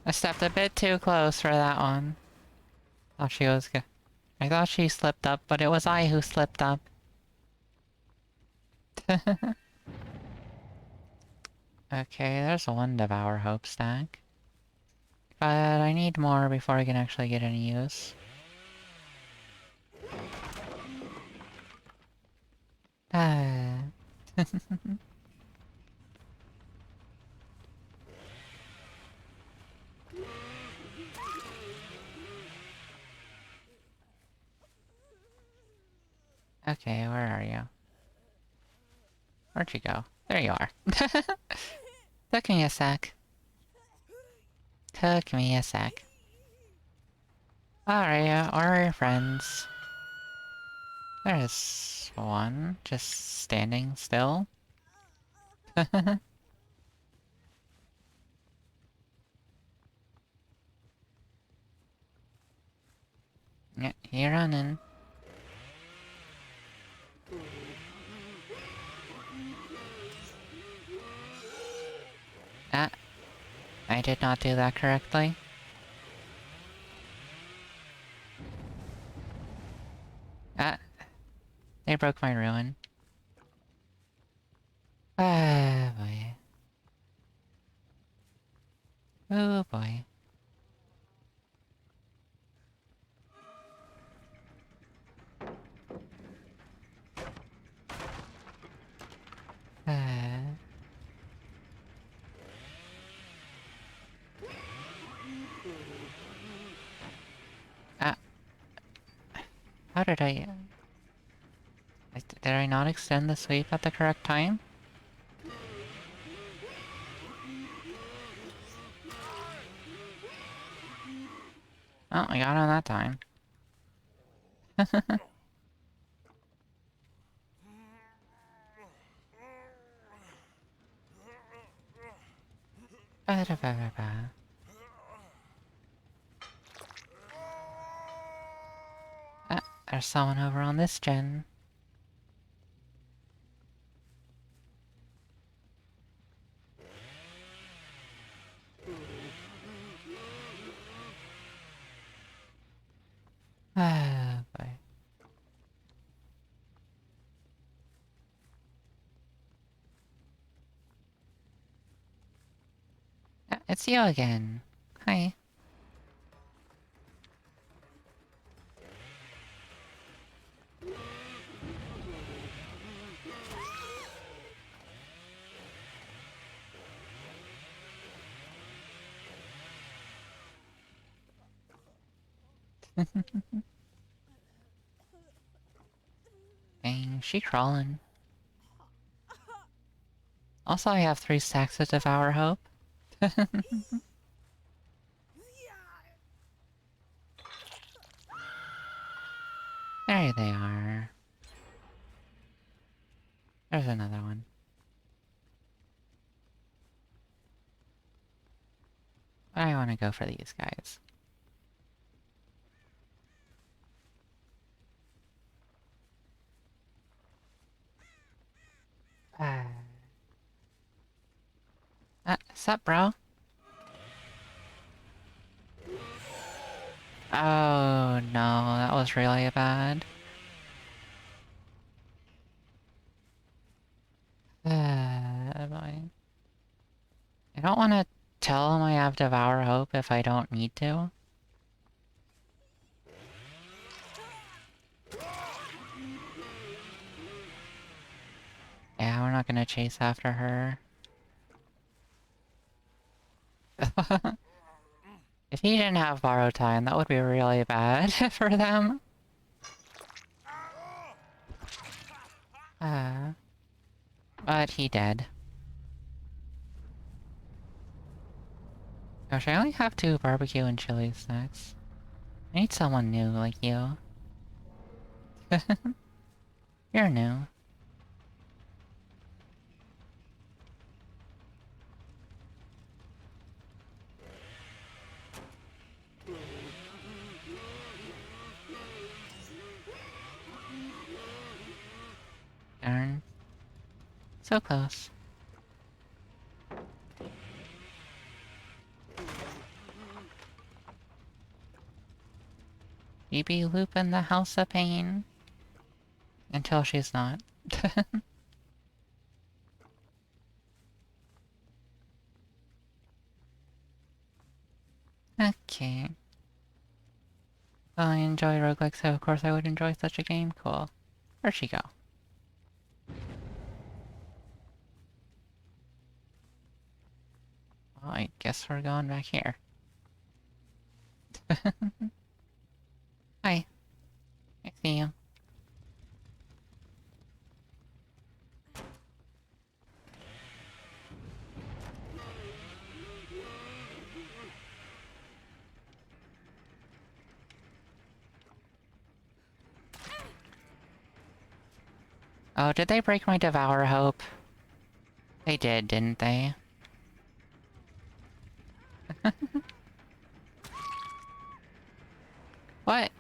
I stepped a bit too close for that one. Thought she was good. I thought she slipped up, but it was I who slipped up. Okay, there's one Devour Hope stack. But I need more before I can actually get any use. Ah. Okay, where are you? Where'd you go? There you are. Took me a sec. Took me a sec. Alright, where are your friends? There's one, just standing still. Yeah, you're running. Ah, I did not do that correctly. Ah, they broke my ruin. Ah, boy. Oh, boy. Ah. Ah, how did I... Did I not extend the sweep at the correct time? Oh, I got on that time. Ba-da-ba-ba-ba. Ah, there's someone over on this gen. Ah, boy. Ah, it's you again. Hi. Dang, she crawling. Also, I have 3 stacks of Devour Hope. There they are. There's another one. I want to go for these guys. Ah. Sup, bro? Oh, no, that was really bad. Boy. I don't want to tell him I have Devour Hope if I don't need to. Yeah, we're not gonna chase after her. If he didn't have borrow time, that would be really bad for them. But he did. Gosh, I only have 2 barbecue and chili snacks. I need someone new like you. You're new. Darn. So close. You be looping the House of Pain. Until she's not. Okay. Well, I enjoy roguelikes, so of course I would enjoy such a game. Cool. Where'd she go? Well, I guess we're going back here. Hi. I see you. Oh, did they break my Devour Hope? They did, didn't they? What?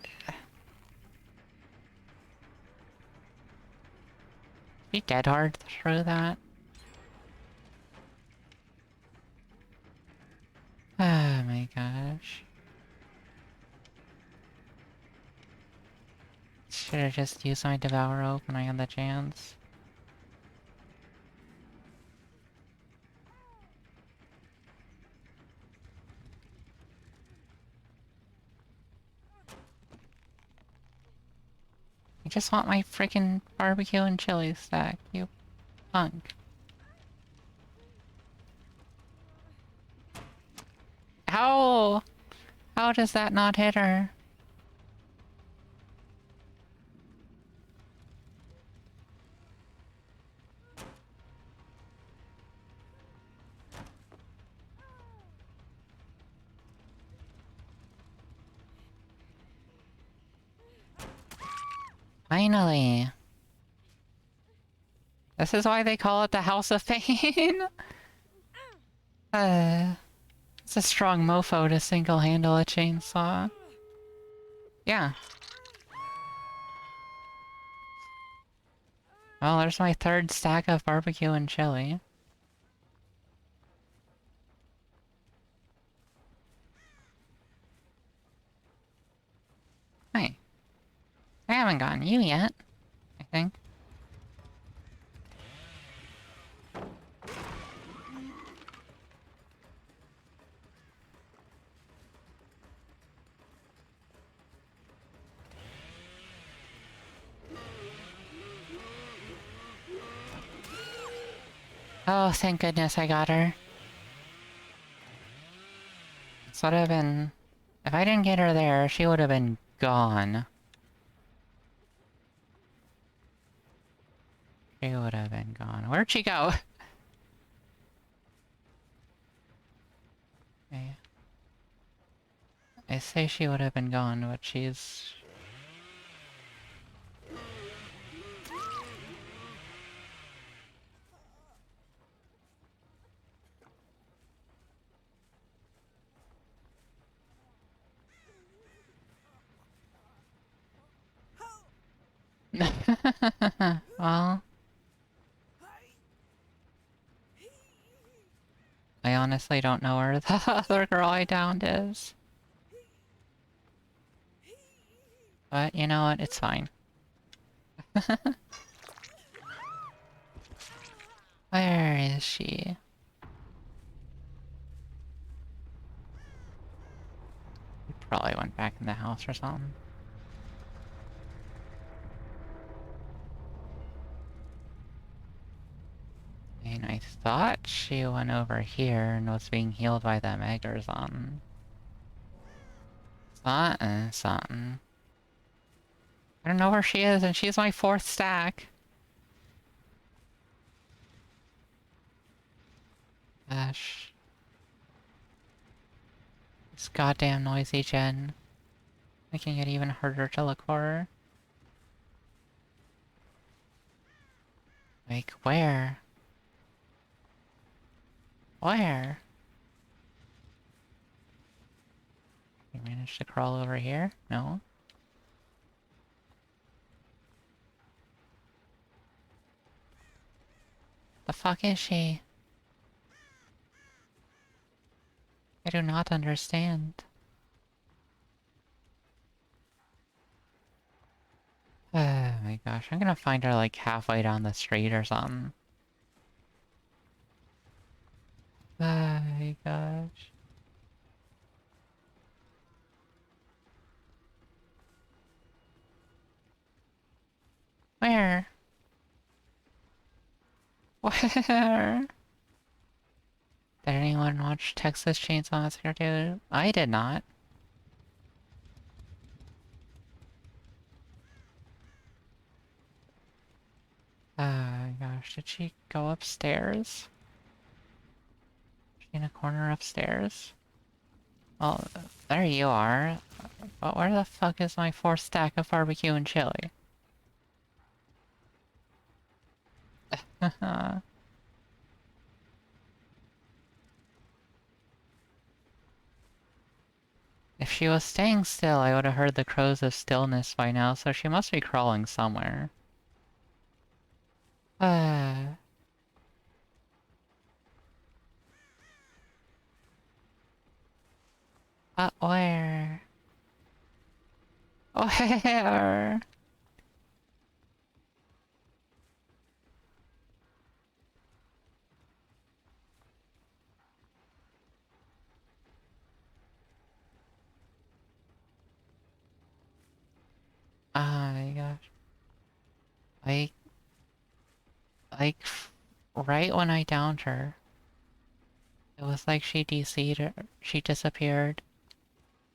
You dead hard through that? Oh my gosh. Should have just used my Devour Hope when I had the chance. I just want my freaking barbecue and chili stack, you punk. How? How does that not hit her? Finally! This is why they call it the House of Pain! It's a strong mofo to single-handle a chainsaw. Yeah. Well, there's my third stack of barbecue and chili. Hey. I haven't gotten you yet, I think. Oh, thank goodness I got her. This would have been... If I didn't get her there, she would have been gone. She would have been gone. Where'd she go? Okay. I say she would have been gone, but she's... Well... I honestly don't know where the other girl I downed is. But you know what? It's fine. Where is she? She probably went back in the house or something. And I thought she went over here and was being healed by that egg or something. Something. I don't know where she is, and she's my fourth stack. Gosh. This goddamn noisy gen. Making it even harder to look for her. Like, where? Where? You managed to crawl over here? No? The fuck is she? I do not understand. Oh my gosh, I'm gonna find her like halfway down the street or something. Oh my gosh. Where? Where? Did anyone watch Texas Chainsaw Massacre 2? I did not. Oh my gosh, did she go upstairs? Is she in a corner upstairs? Well, there you are. But where the fuck is my fourth stack of barbecue and chili? If she was staying still, I would have heard the crows of stillness by now, so she must be crawling somewhere. But where? Where? Oh my gosh. Like, like, right when I downed her, it was like she DC'd her, she disappeared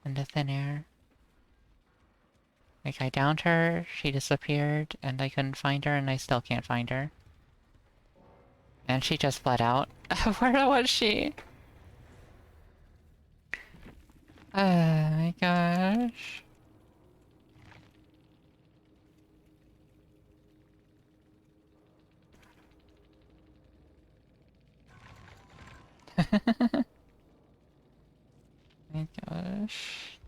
into thin air. Like, I downed her, she disappeared, and I couldn't find her, and I still can't find her. And she just bled out. Where was she? Oh my gosh. My gosh.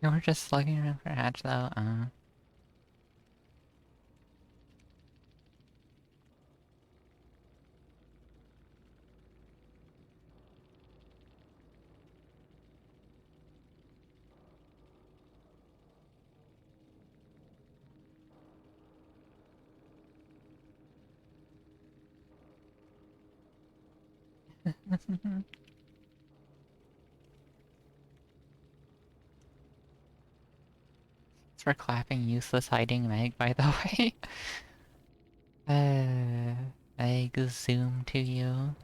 You were just slugging around for hatch though. Thanks for clapping useless hiding Meg, by the way. I zoom to you.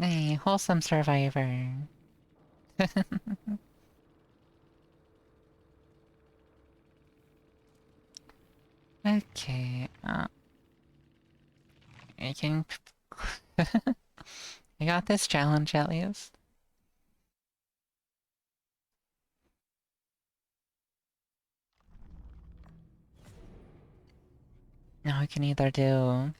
Hey, wholesome survivor. Okay, I can... I got this challenge at least. Now I can either do...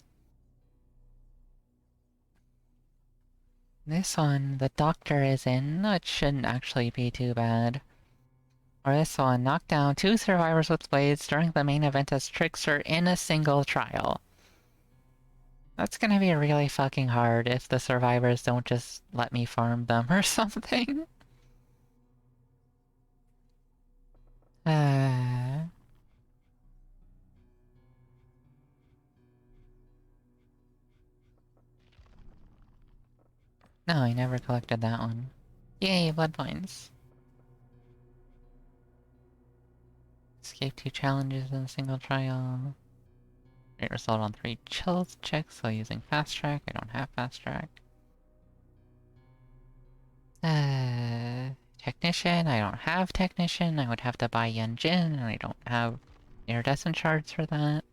this one, the doctor is in, it shouldn't actually be too bad. Or this one, knock down 2 survivors with blades during the main event as Trickster in a single trial. That's gonna be really fucking hard if the survivors don't just let me farm them or something. Uh... No, I never collected that one. Yay, blood points. Escape 2 challenges in a single trial. Great result on 3 chills checks while using fast track. I don't have fast track. Technician. I don't have technician. I would have to buy Yen Jin, and I don't have iridescent shards for that.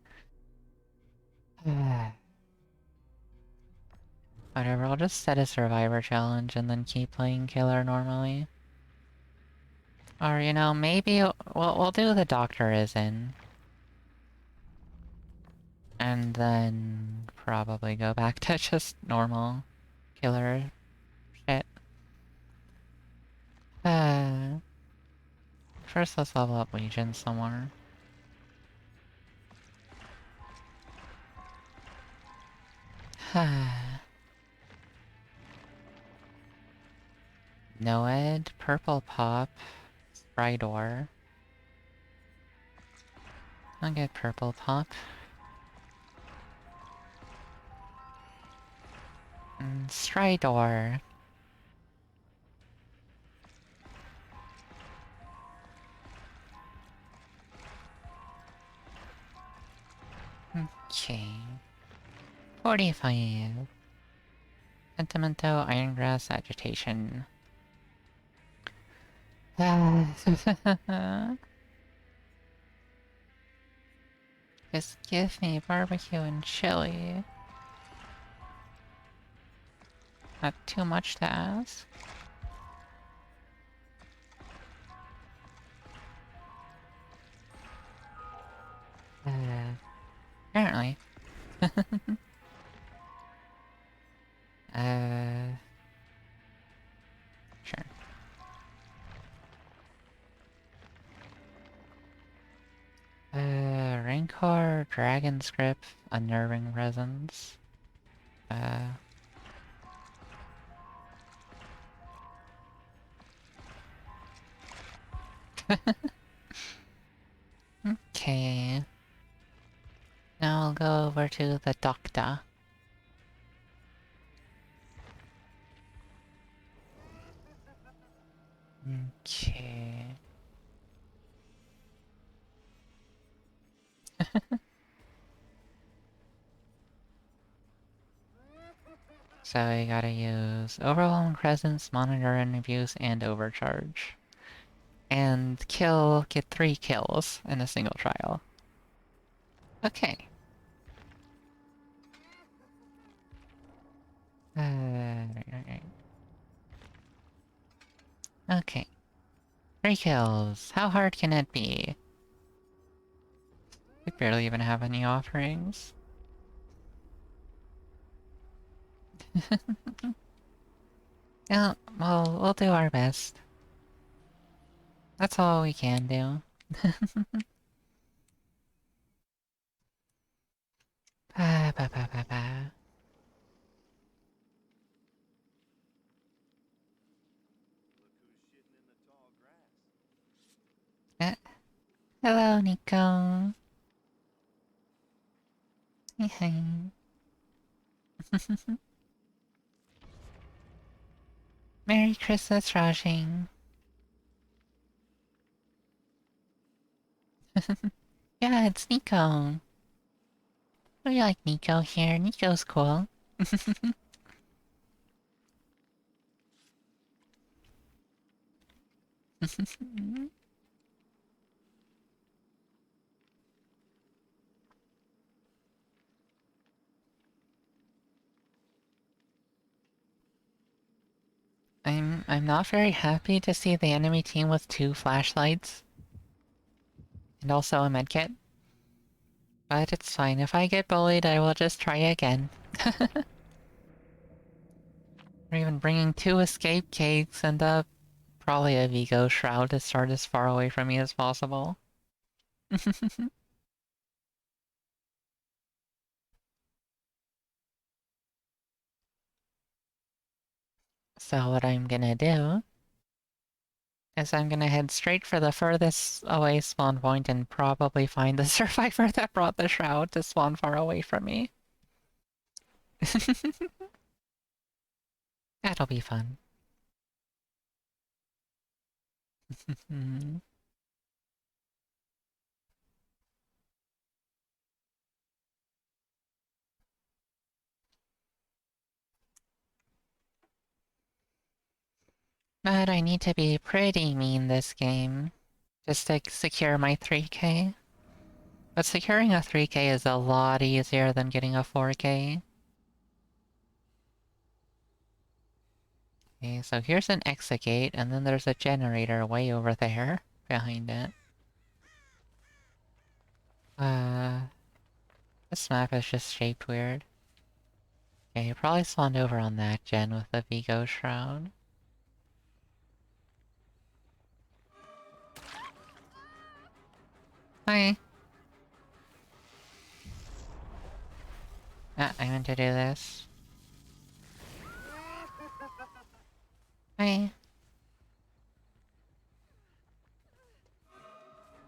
Whatever, I'll just set a survivor challenge and then keep playing killer normally. Or, you know, maybe we'll do the doctor is in. And then probably go back to just normal killer shit. First let's level up Legion somewhere. Noed, Purple Pop, Stridor. I'll get Purple Pop. And Stridor. Okay. 45. Sentimento, Irongrass, Agitation. Just give me barbecue and chili. Not too much to ask. Apparently. Sure. Rancor, Dragon Script, Unnerving Presence. Okay. Now I'll go over to the doctor. Okay. So I gotta use Overwhelming Presence, Monitor and Abuse, and Overcharge. And get 3 kills in a single trial. Okay. Right. Okay. 3 kills. How hard can it be? We barely even have any offerings. Yeah, well, we'll do our best. That's all we can do. Ba, ba, ba, ba, ba. Hello, Nico. Hi. Merry Christmas, Rajing. Yeah, it's Nico. We like Nico here. Nico's cool. I'm not very happy to see the enemy team with 2 flashlights. And also a medkit. But it's fine. If I get bullied, I will just try again. Or even bringing 2 escape cakes and probably a Vigo shroud to start as far away from me as possible. So what I'm gonna do is I'm gonna head straight for the furthest away spawn point and probably find the survivor that brought the shroud to spawn far away from me. That'll be fun. But I need to be pretty mean this game, just to secure my 3k. But securing a 3k is a lot easier than getting a 4k. Okay, so here's an exit gate, and then there's a generator way over there, behind it. This map is just shaped weird. Okay, you probably spawned over on that gen with the Vigo shroud. Hi! Ah, I meant to do this. Hi!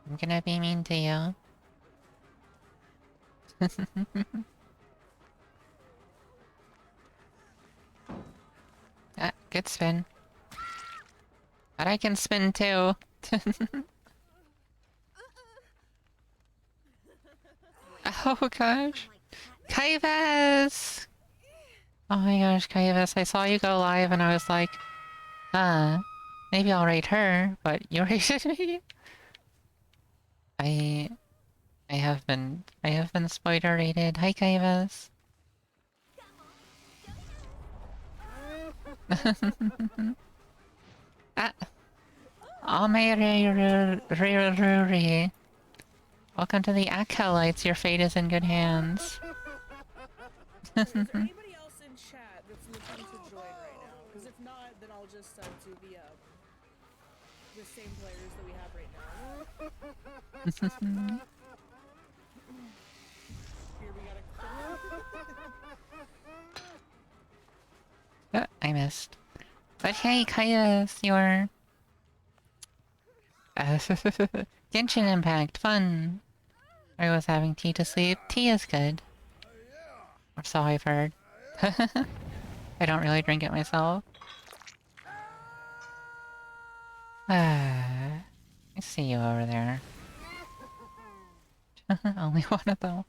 I'm gonna be mean to you. Ah, good spin. But I can spin too. Oh gosh. Kaivis! Oh my gosh, Kaivis, I saw you go live and I was like, maybe I'll rate her, but you rated me? I I have been spoiler rated. Hi, Kaivas. Ah, Ruri. Welcome to the Acolytes. Your fate is in good hands. Is there anybody else in chat that's looking to join right now? Because if not, then I'll just do the same players that we have right now. Here we gotta. I missed. But hey, Kaius, you're... Genshin Impact, fun! I was having tea to sleep. Tea is good. Or so I've heard. I don't really drink it myself. I see you over there. Only one of them.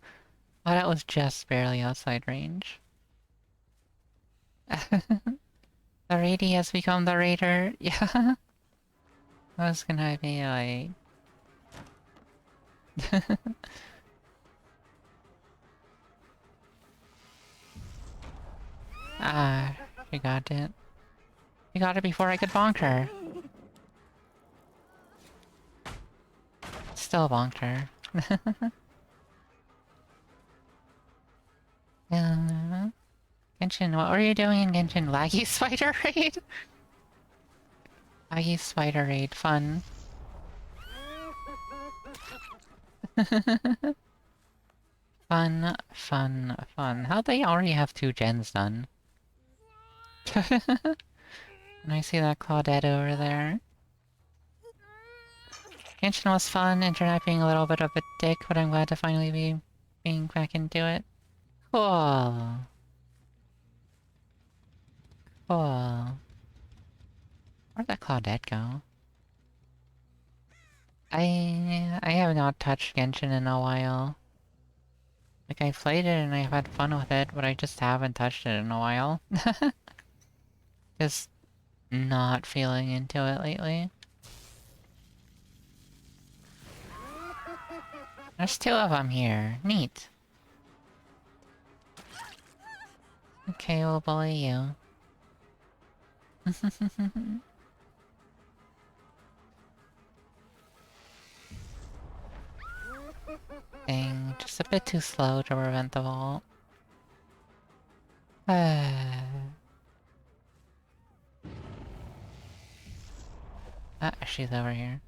Oh, that was just barely outside range. The raidie has become the raider. Yeah. I was gonna be like... Ah, she got it. She got it before I could bonk her. Still bonked her. Genshin, what were you doing in Genshin? Laggy Spider Raid? Laggy Spider Raid, fun. Fun, fun, fun. How'd they already have 2 gens done? And I see that Claudette over there. Genshin was fun, internet being a little bit of a dick, but I'm glad to finally be being back into it. Cool. Cool. Where'd that Claudette go? I have not touched Genshin in a while. Like, I've played it and I've had fun with it, but I just haven't touched it in a while. Just not feeling into it lately. There's 2 of them here. Neat. Okay, we'll bully you. Dang, just a bit too slow to prevent the vault. She's over here.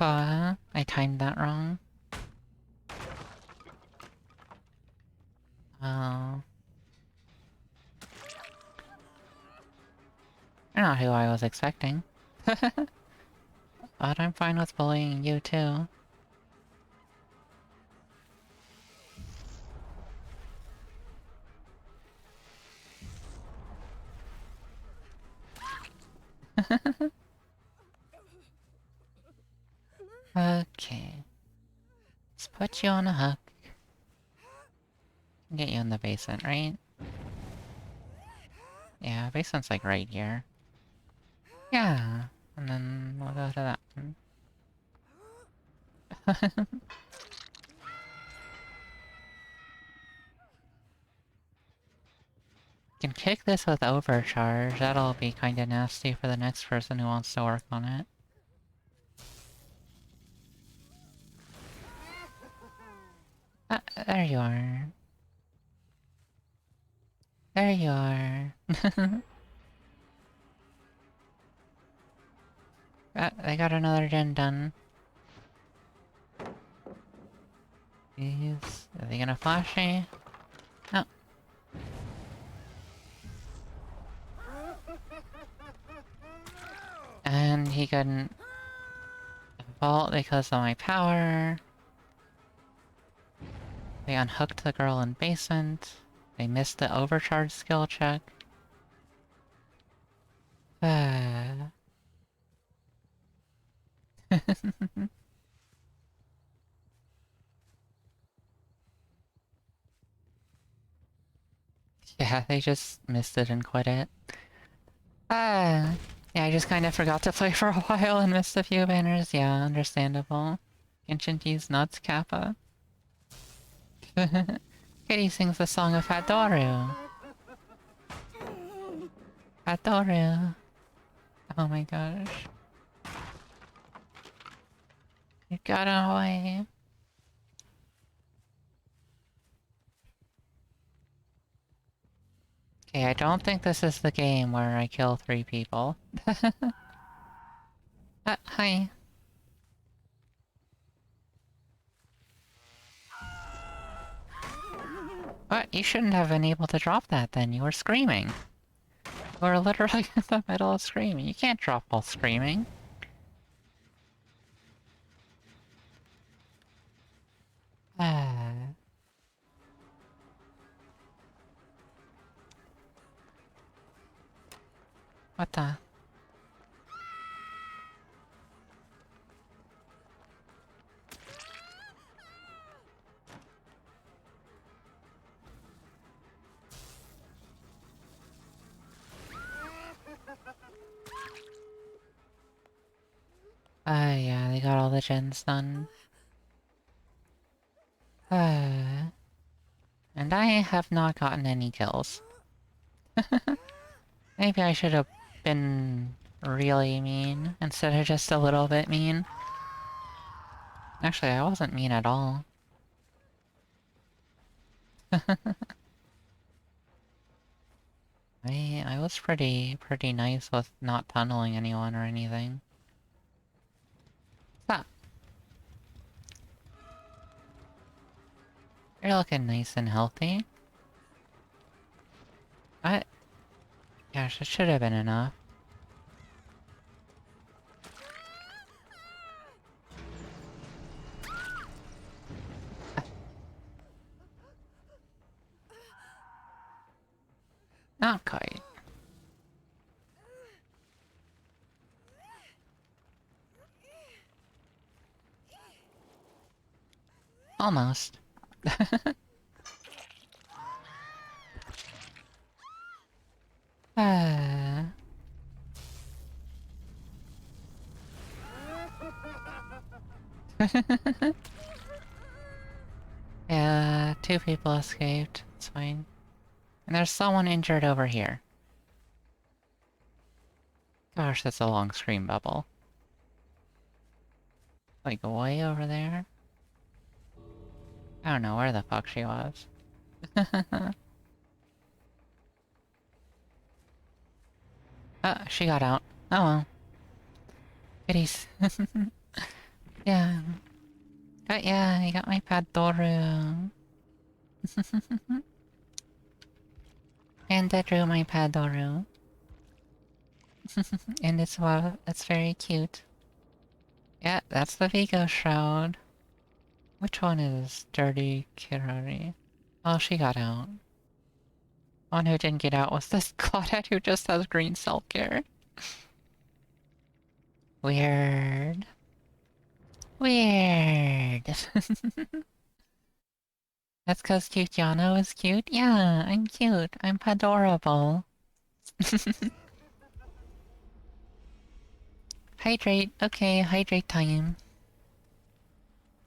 I timed that wrong. Oh. You're not who I was expecting. But I'm fine with bullying you too. Okay. Let's put you on a hook. Get you in the basement, right? Yeah, basement's like right here. Yeah, and then we'll go to that one. Can kick this with overcharge. That'll be kinda nasty for the next person who wants to work on it. There you are. There you are. They got another gen done. Are they gonna flash me? No. And he couldn't vault because of my power. They unhooked the girl in basement. They missed the overcharge skill check. Yeah, they just missed it and quit it. Yeah, I just kind of forgot to play for a while and missed a few banners. Yeah, understandable. Genshinji's nuts, Kappa. Kitty sings the song of Hadoru. Hadoru. Oh my gosh. You got away. Okay, I don't think this is the game where I kill 3 people. Hi. What? You shouldn't have been able to drop that then. You were screaming. You were literally in the middle of screaming. You can't drop while screaming. Ah. What the? Yeah, they got all the gens done. And I have not gotten any kills. Maybe I should have been really mean instead of just a little bit mean. Actually, I wasn't mean at all. I was pretty nice with not tunneling anyone or anything. Stop. You're looking nice and healthy. What? Gosh, it should have been enough. Not quite. Almost. Uh... Yeah, 2 people escaped. It's fine. And there's someone injured over here. Gosh, that's a long screen bubble. Like, way over there? I don't know where the fuck she was. She got out. Oh well. Goodies. Yeah. Yeah, I got my Padoru. And I drew my Padoru. And it's, well, it's very cute. Yeah, that's the Vigo Shroud. Which one is Dirty Kirari? Oh, she got out. One who didn't get out was this Claudette who just has green self-care. Weird. Weird. That's cause cute Yano is cute? Yeah, I'm cute. I'm adorable. Hydrate. Okay, hydrate time.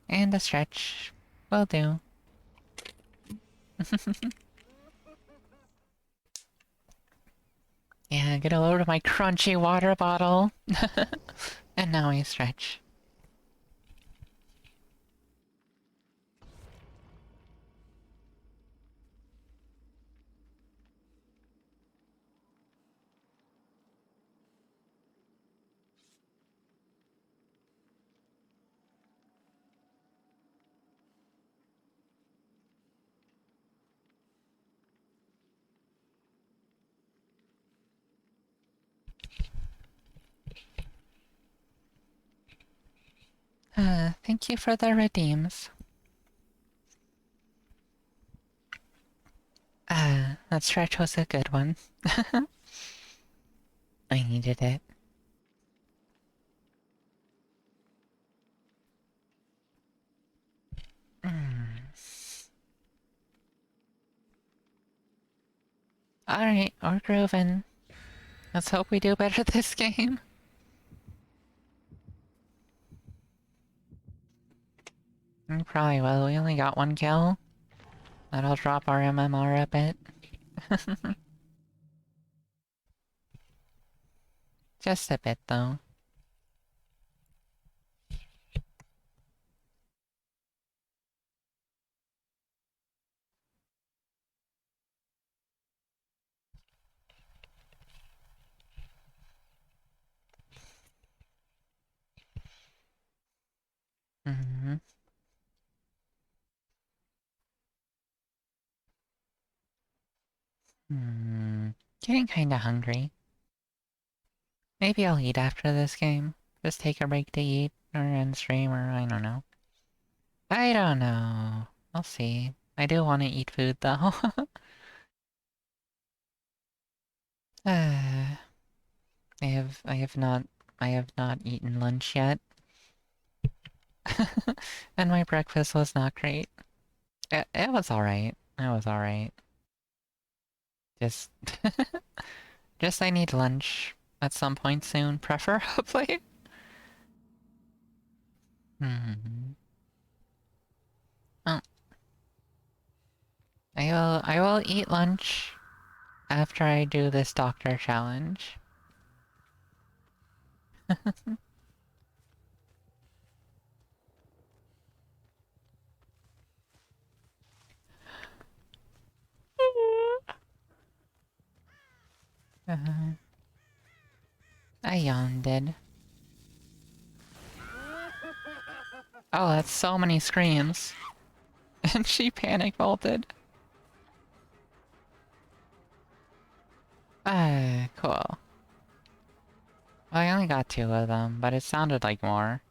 And a stretch. Will do. Yeah, get a load of my crunchy water bottle. And now I stretch. Thank you for the redeems. That stretch was a good one. I needed it. Alright, we're grooving. Let's hope we do better this game. We probably will. We only got 1 kill. That'll drop our MMR a bit. Just a bit, though. Mm-hmm. Getting kinda hungry. Maybe I'll eat after this game. Just take a break to eat, or end stream, or I don't know. I don't know. I'll see. I do want to eat food, though. I I have not eaten lunch yet. And my breakfast was not great. It was alright. It was alright. Just... just I need lunch at some point soon, preferably. Hmm. Oh. I will eat lunch after I do this doctor challenge. I yawned. Oh, that's so many screams. And she panic bolted. Ah, cool. Well, I only got 2 of them, but it sounded like more.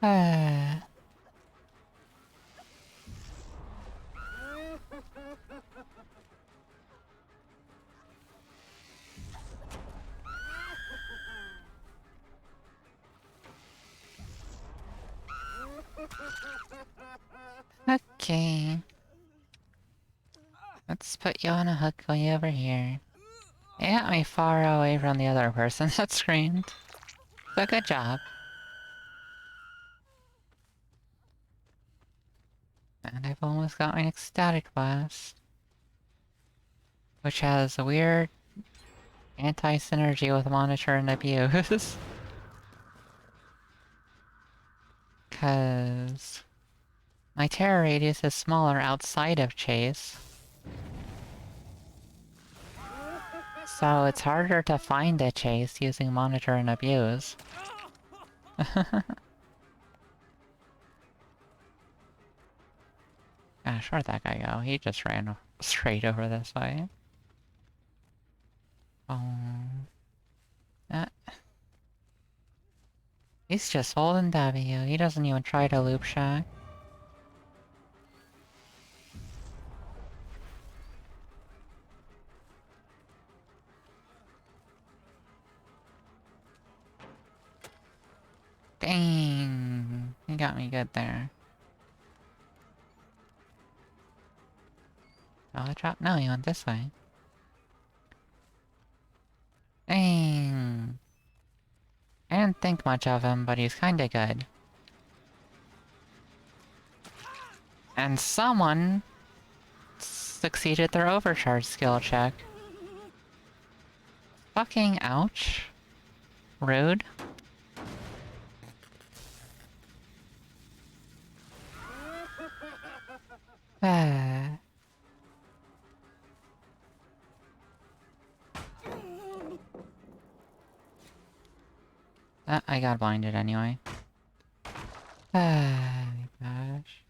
Ah. Okay. Let's put you on a hook way over here. It got me far away from the other person that screamed. So good job. And I've almost got my ecstatic blast. Which has a weird anti-synergy with monitor and abuse. Cause my terror radius is smaller outside of chase. So it's harder to find a chase using monitor and abuse. Gosh, where'd that guy go? He just ran straight over this way. Oh. He's just holding W. He doesn't even try to loop shack. Dang! He got me good there. Oh, I dropped. No, he went this way. Dang! I didn't think much of him, but he's kinda good. And someone succeeded their overcharge skill check. Fucking ouch. Rude. Ah. I got blinded anyway. Ah, gosh.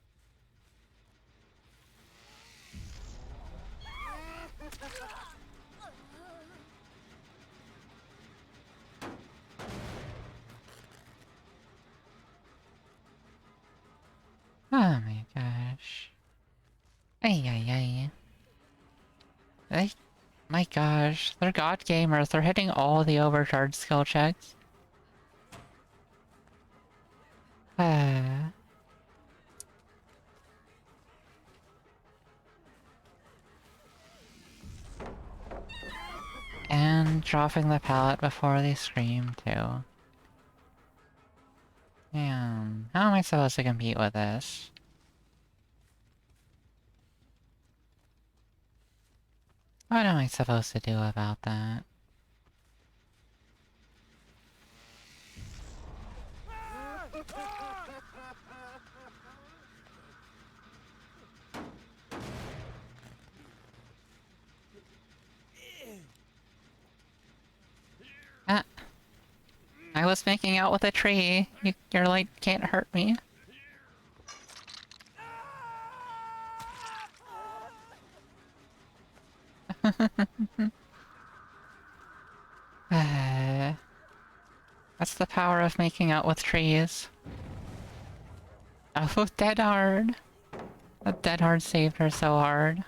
Oh my gosh. Ay ay ay. They, my gosh, they're god gamers. They're hitting all the overcharge skill checks. Ah. dropping the pallet before they scream, too. Damn. How am I supposed to compete with this? What am I supposed to do about that? Ah! I was making out with a tree. Your light can't hurt me. That's the power of making out with trees. Oh, Dead Hard! That Dead Hard saved her so hard.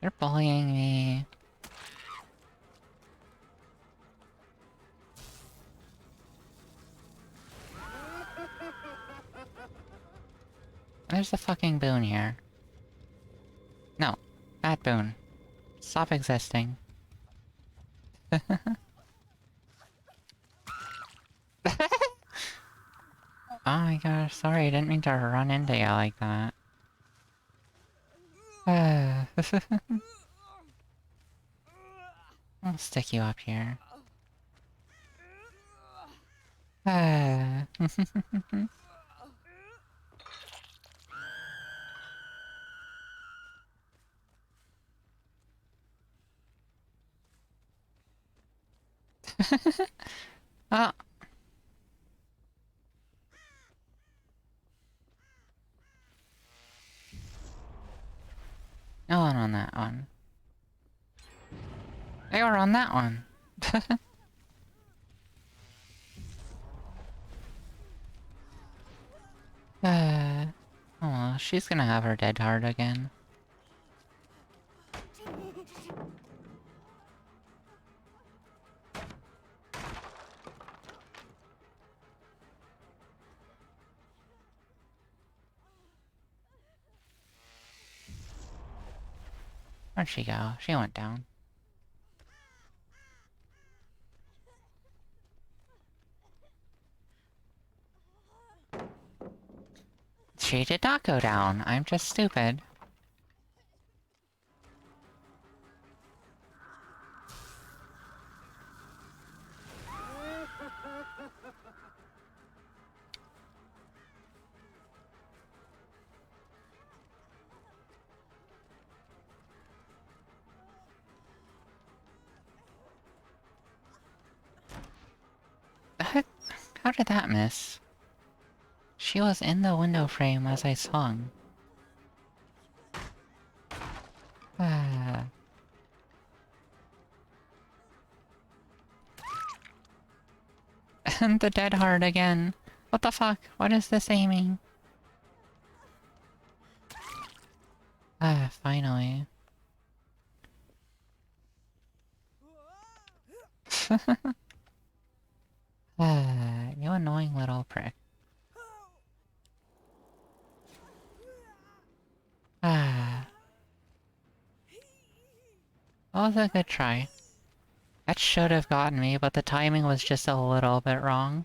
They're bullying me. There's a fucking boon here. No. Bad boon. Stop existing. Oh my gosh, sorry, I didn't mean to run into you like that. I'll stick you up here. Oh! No one on that one. They were on that one. Oh well, she's gonna have her dead heart again. Where'd she go? She went down. She did not go down. I'm just stupid. How did that miss? She was in the window frame as I swung. Ah. And the dead heart again. What the fuck? What is this aiming? Ah, finally. Ah, you annoying little prick. Ah. That was a good try. That should have gotten me, but the timing was just a little bit wrong.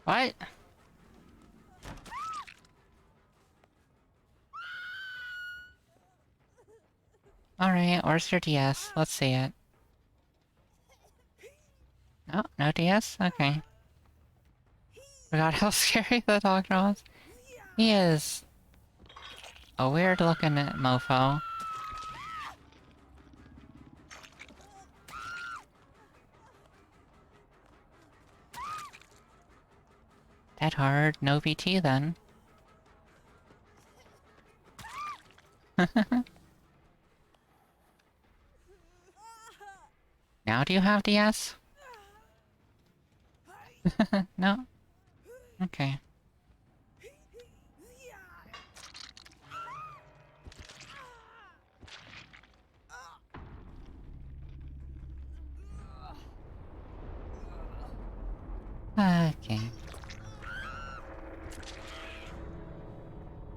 What? Alright, where's your DS? Let's see it. Oh, no DS? Okay. Forgot how scary the dog was. He is a weird looking mofo. Dead hard, no VT then. Now do you have DS? No? Okay. Okay.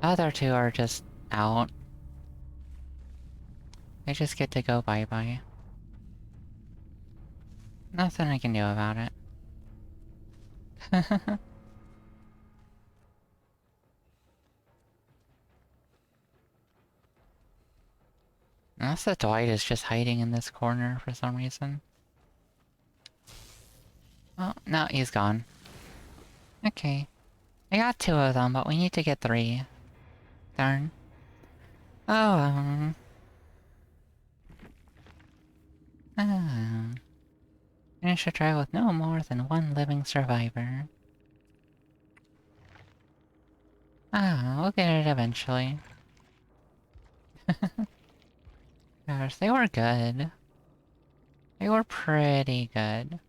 The other two are just out. They just get to go bye-bye. Nothing I can do about it. Unless the Dwight is just hiding in this corner for some reason. Oh, no, he's gone. Okay. I got 2 of them, but we need to get 3. Darn. Oh, finish a trial with no more than 1 living survivor. We'll get it eventually. Gosh, they were good. They were pretty good.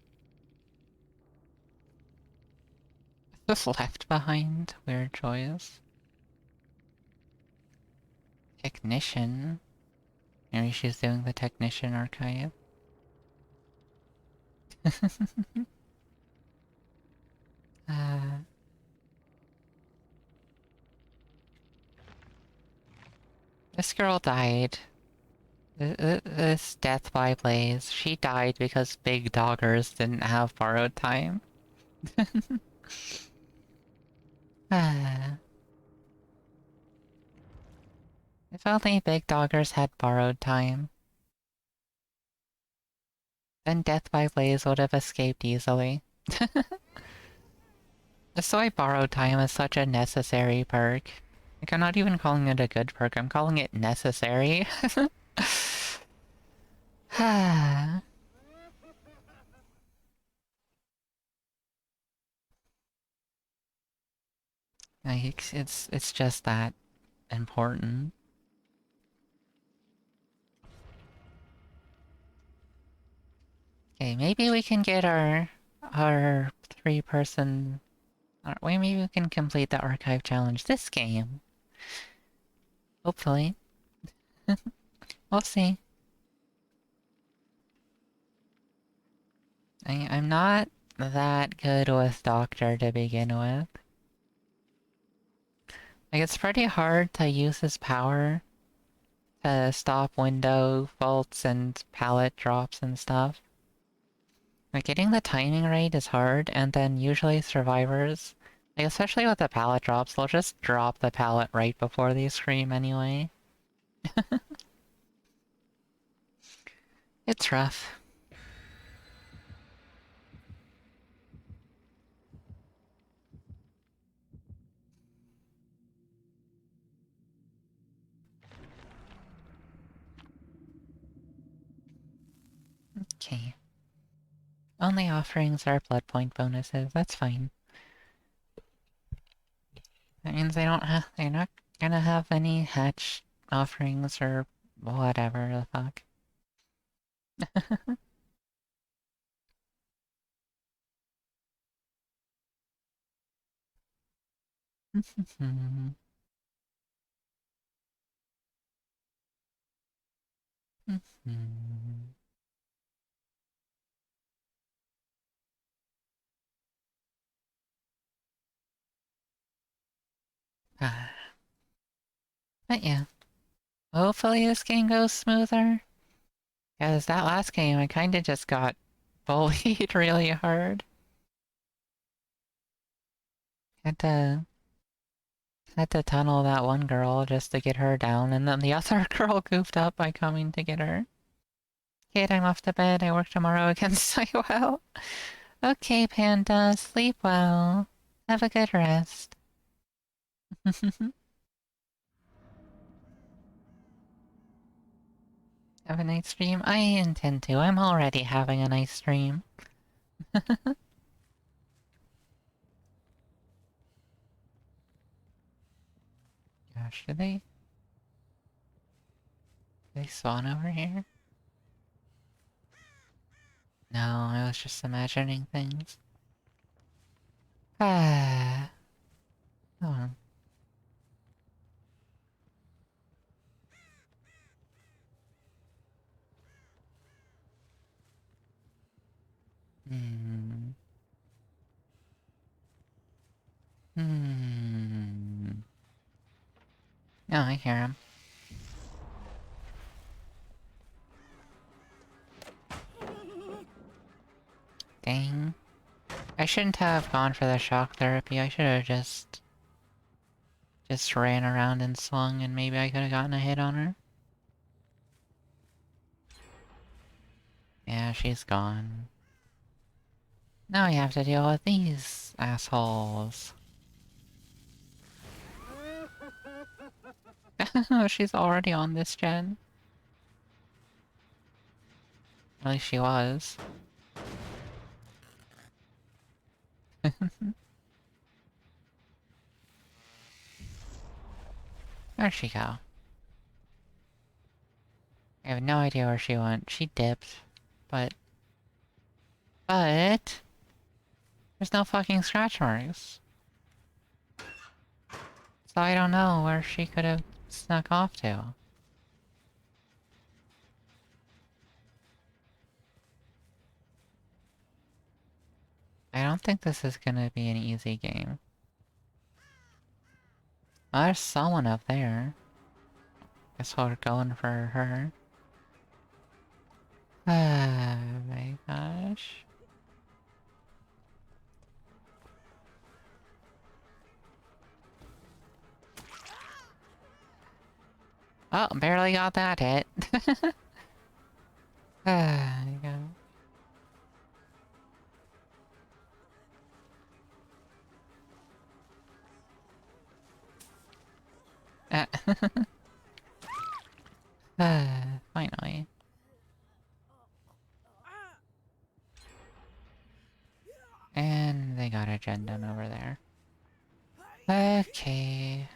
Just left behind? Weird choice. Technician? Maybe she's doing the technician archive. uh... This girl died. This death by Blaze. She died because big doggers didn't have borrowed time. Ah. If only big doggers had borrowed time. Then Death by Blaze would have escaped easily. That's why borrowed time is such a necessary perk. Like, I'm not even calling it a good perk, I'm calling it necessary. Like, it's just that important. Okay, maybe we can get our 3-person... maybe we can complete the archive challenge this game. Hopefully. We'll see. I'm not that good with Doctor to begin with. Like, it's pretty hard to use his power to stop window faults and pallet drops and stuff. Like, getting the timing right is hard, and then usually survivors, like, especially with the pallet drops, they'll just drop the pallet right before they scream anyway. It's rough. Okay. Only offerings are blood point bonuses, that's fine. That means they're not gonna have any hatch offerings or whatever the fuck. But yeah. Hopefully this game goes smoother. Because that last game I kinda just got bullied really hard. Had Had to tunnel that one girl just to get her down, and then the other girl goofed up by coming to get her. Kid, I'm off to bed. I work tomorrow again, so well. Okay, Panda, sleep well. Have a good rest. Have a nice stream? I intend to. I'm already having a nice stream. Gosh, did they spawn over here? No, I was just imagining things. Ah. Oh. Hmm. Hmm. Oh, I hear him. Dang. I shouldn't have gone for the shock therapy. I should have just ran around and swung, and maybe I could have gotten a hit on her. Yeah, she's gone. Now I have to deal with these assholes. She's already on this gen. At least she was. Where'd she go? I have no idea where she went. She dipped. But... There's no fucking scratch marks. So I don't know where she could have snuck off to. I don't think this is gonna be an easy game. Oh, there's someone up there. Guess we're going for her. Ah, my gosh. Oh, barely got that hit. Ah, my God. Ah. Finally. And they got a gen done over there. Okay.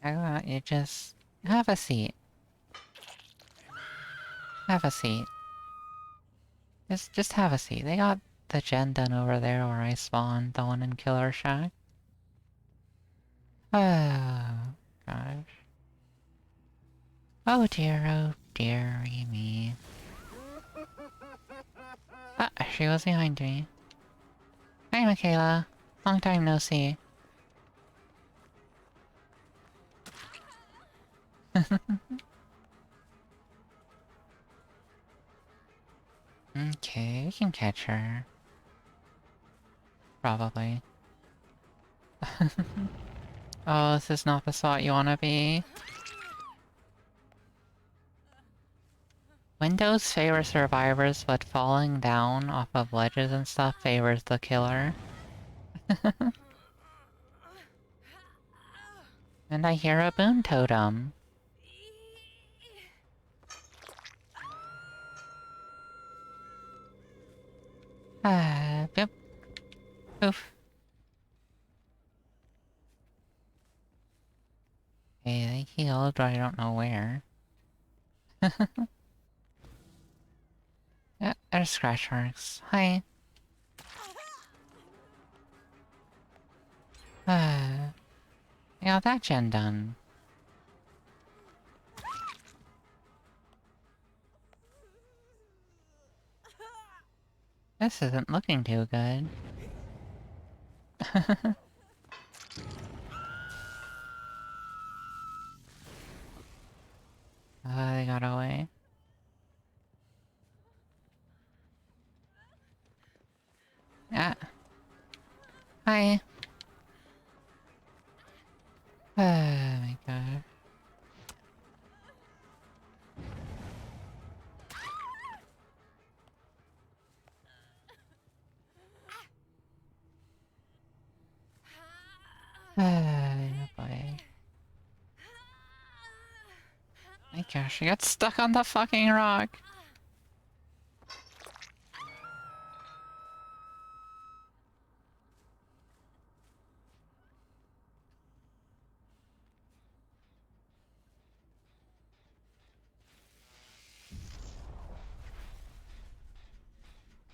I want you just... have a seat. Have a seat. Just have a seat. They got the gen done over there where I spawned the one in Killer Shack. Oh, gosh. Oh dearie me. Ah, she was behind me. Hi, Michaela. Long time no see. Okay, we can catch her. Probably. Oh, this is not the spot you wanna be. Windows favor survivors, but falling down off of ledges and stuff favors the killer. And I hear a boon totem. Ah, boop. Oof. Hey, they healed, but I don't know where. Yeah, there's scratch marks. Hi. Ah, I got that gen done. This isn't looking too good. They got away. Ah. Hi. Oh my god. Oh boy. My gosh, I got stuck on the fucking rock.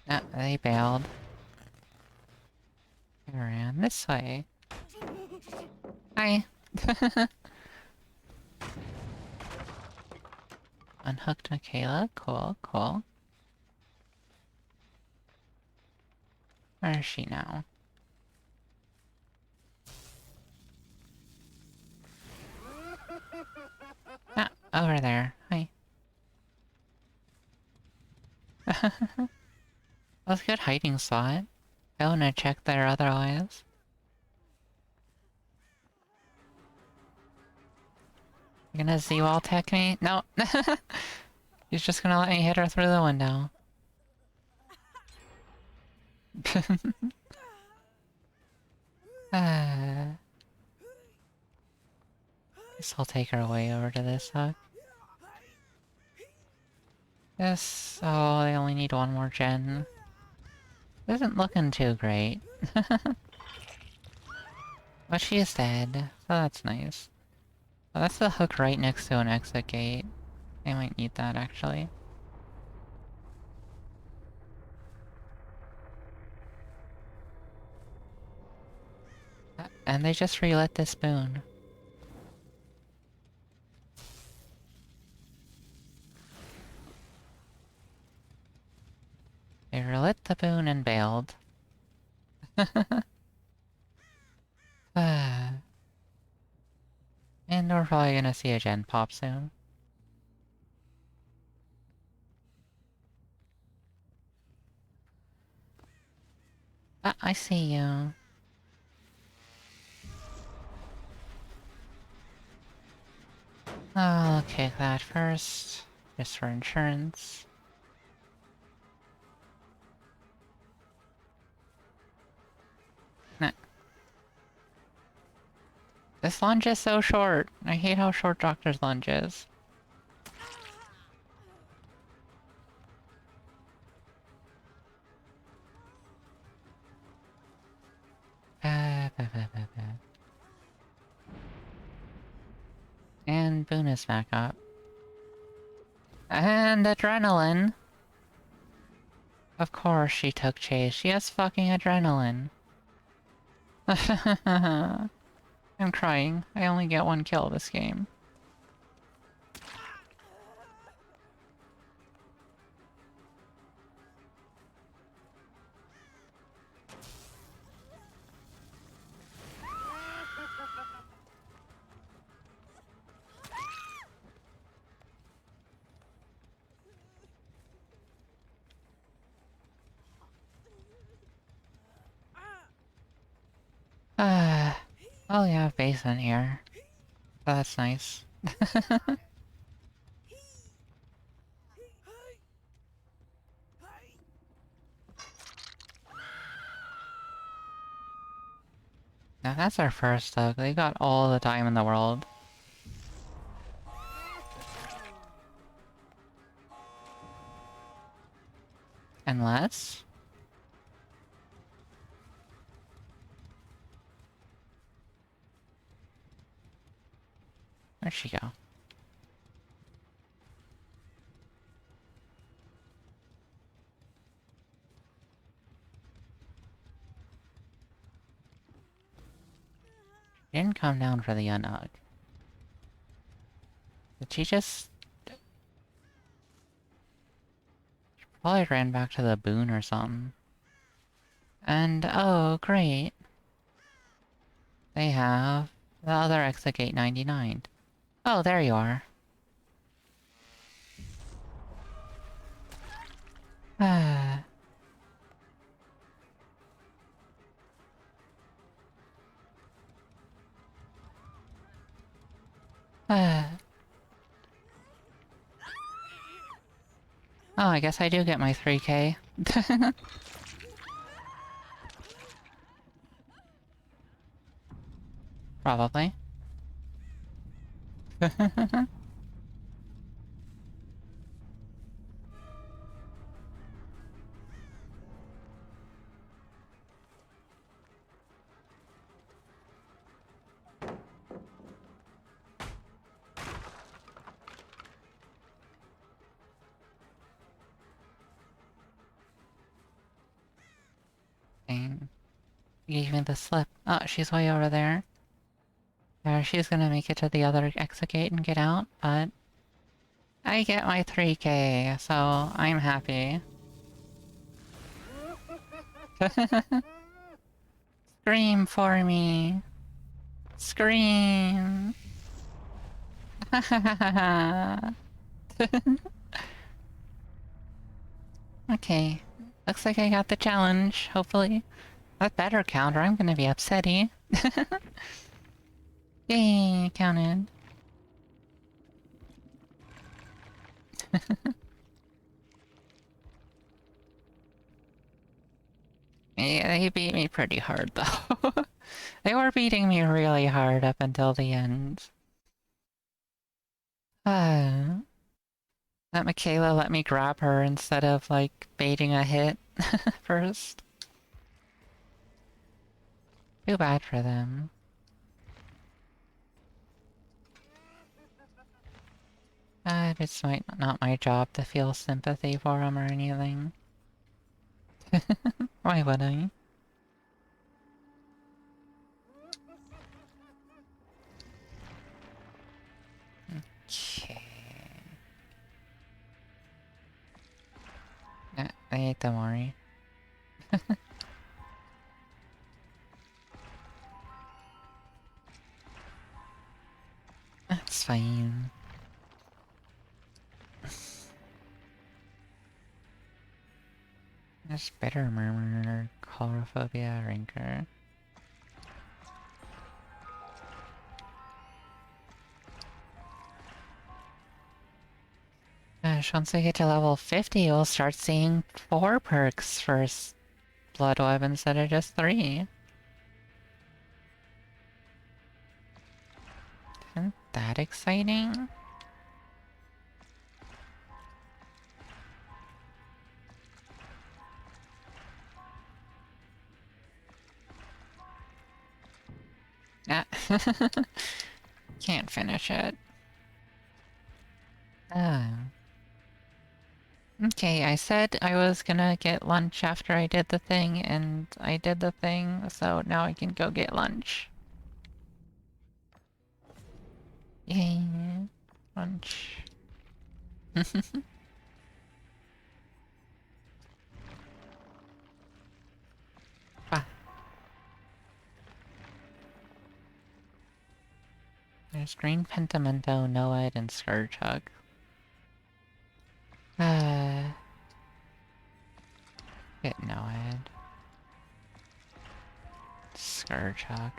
Ah, they bailed. They ran this way. Hi. Unhooked Michaela. Cool, cool. Where is she now? Ah, over there. Hi. That's a good hiding spot. I wanna check there otherwise. You gonna Z-wall tech me? No! He's just gonna let me hit her through the window. Guess I'll take her way over to this hook. Yes. Oh, they only need one more gen. Isn't looking too great. But she is dead, so that's nice. Oh, that's the hook right next to an exit gate. I might need that, actually. And they just relit this boon. They relit the boon and bailed. And we're probably gonna see a gen pop soon. Ah, I see you. I'll kick that first, just for insurance. Nah. This lunge is so short. I hate how short Doctor's lunge is. Bah, bah, bah, bah. And Boone is back up. And adrenaline! Of course she took chase. She has fucking adrenaline. I'm crying. I only get one kill this game. Oh yeah, basement here. Oh, that's nice. Now that's our first hook. They got all the time in the world. Unless... Where'd she go? She didn't come down for the unhug. Did she just... She probably ran back to the boon or something. And, oh, great. They have the other exit gate 99. Oh, there you are. Oh, I guess I do get my 3K. Probably. Dang. Gave me the slip. Oh, she's way over there. She's gonna make it to the other exit gate and get out, but... I get my 3K, so I'm happy. Scream for me! Scream! Okay. Looks like I got the challenge, hopefully. That better count or I'm gonna be upsetty. Yay, counted. Yeah, they beat me pretty hard though. They were beating me really hard up until the end. That Michaela let me grab her instead of, like, baiting a hit first. Too bad for them. It's not my job to feel sympathy for them or anything. Why would I? Okay. Don't worry. That's fine. There's bitter murmur, chlorophobia, rancor. Gosh, once we get to level 50, we'll start seeing 4 perks for Blood Web instead of just 3. Isn't that exciting? Ah. Can't finish it. Ah. Okay, I said I was gonna get lunch after I did the thing, and I did the thing, so now I can go get lunch. Yay. Lunch. Ah. There's Green Pentimento, Noed, and Scourgehug. Get Noed. Scourgehug.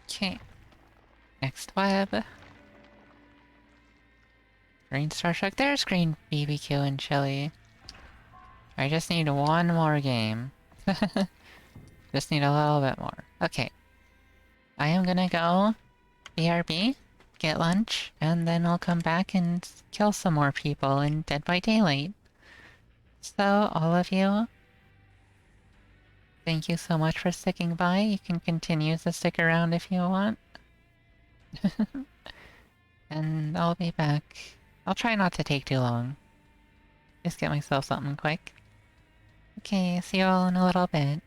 Okay. Next web. Green Star Shark. There's Green BBQ and Chili. I just need one more game. Just need a little bit more. Okay. I am gonna go BRB, get lunch, and then I'll come back and kill some more people in Dead by Daylight. So, all of you, thank you so much for sticking by. You can continue to stick around if you want. And I'll be back. I'll try not to take too long. Just get myself something quick. Okay, see you all in a little bit.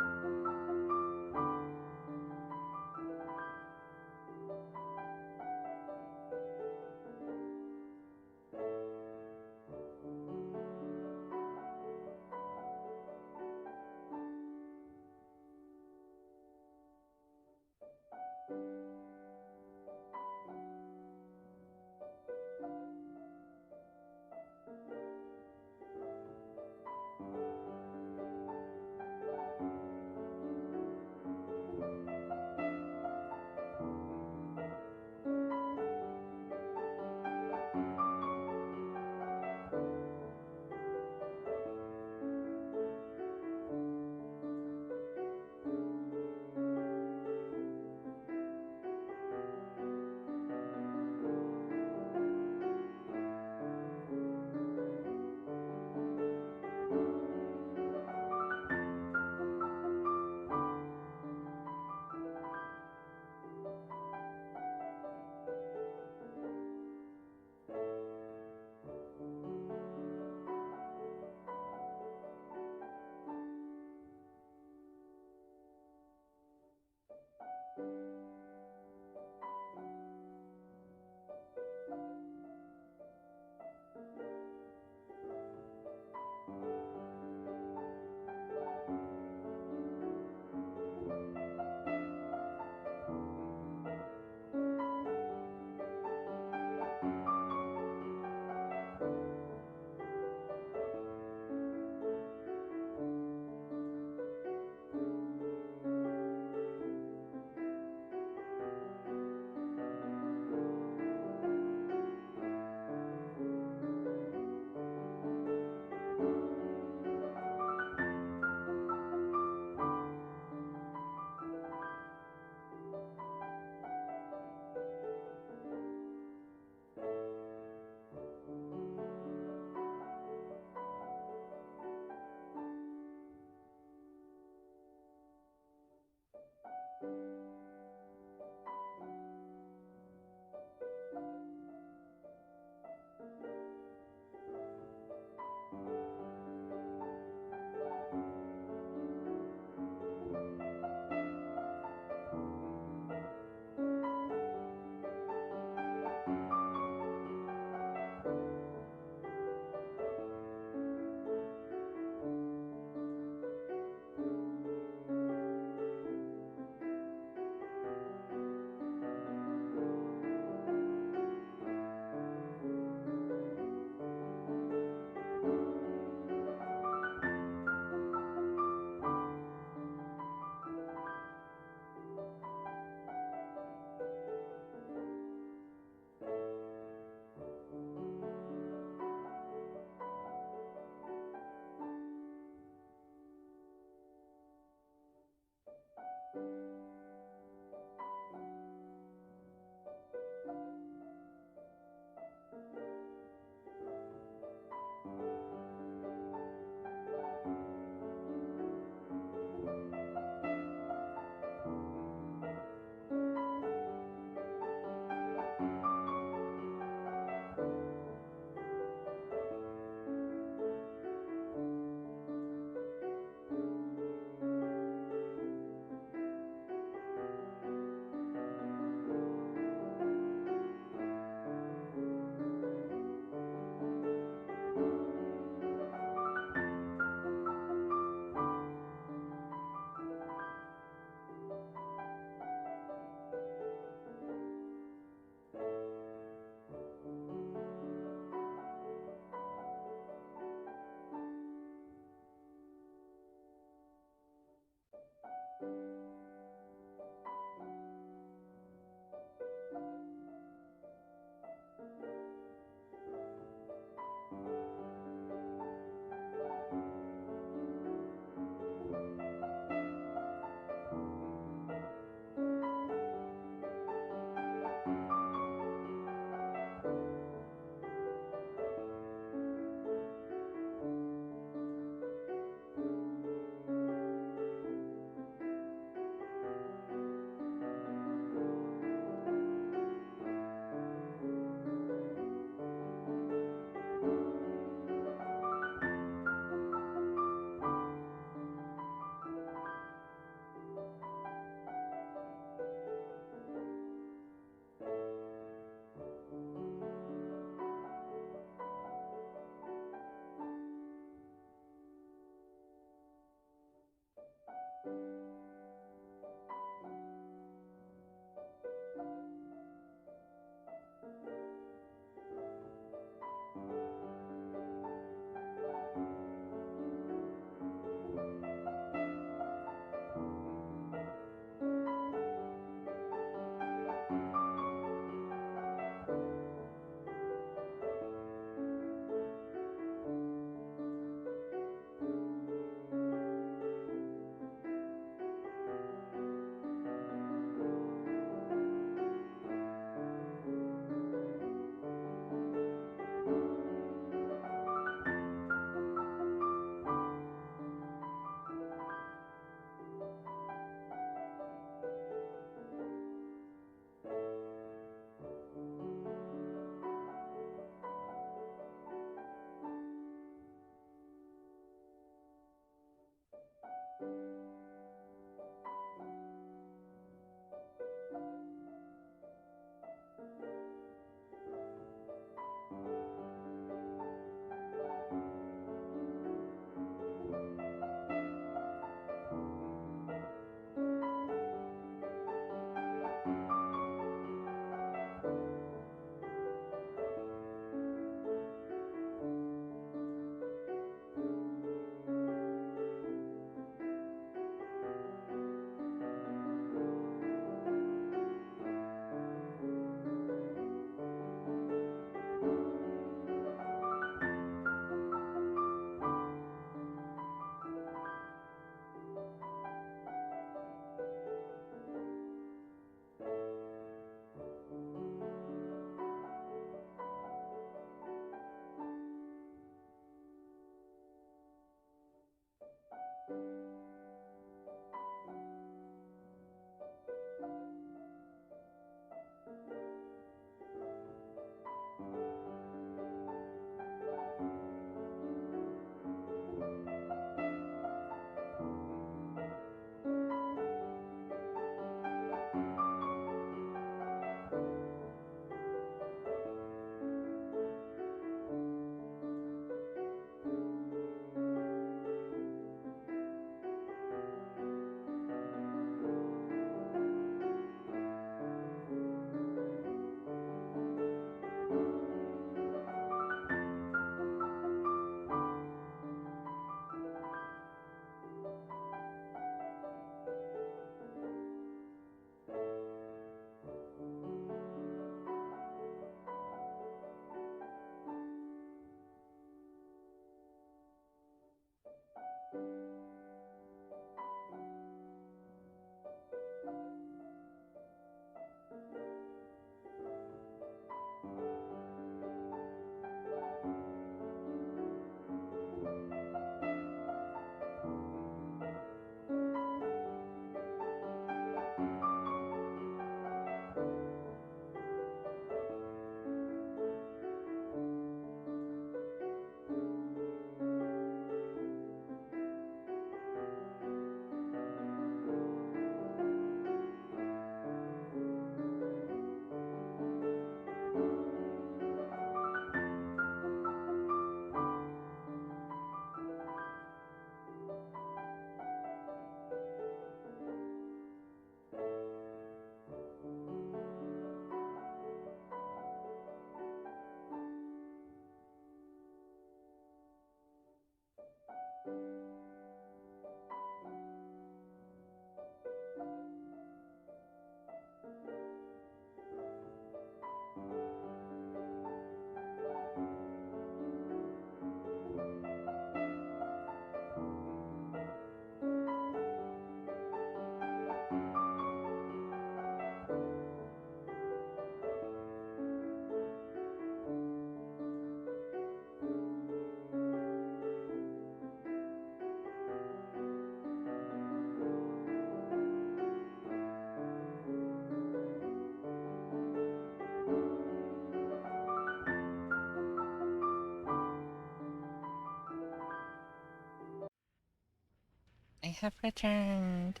have returned.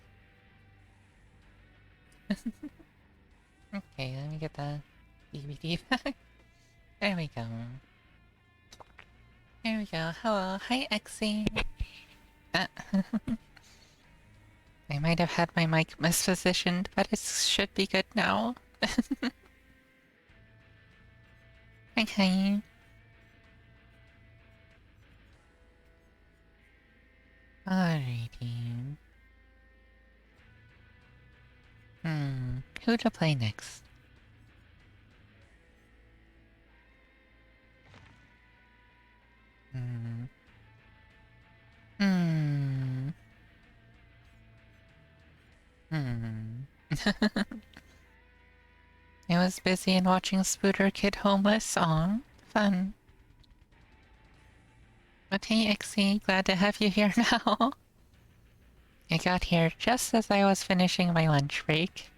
Okay, let me get the DBD back. There we go. There we go. Hello. Hi, Exie. I might have had my mic mispositioned, but it should be good now. Okay. Alrighty. Who to play next? Hmm. Hmm. Hmm. I was busy and watching Spooter Kid Homeless song. Fun. But hey, Ixie, glad to have you here now. I got here just as I was finishing my lunch break.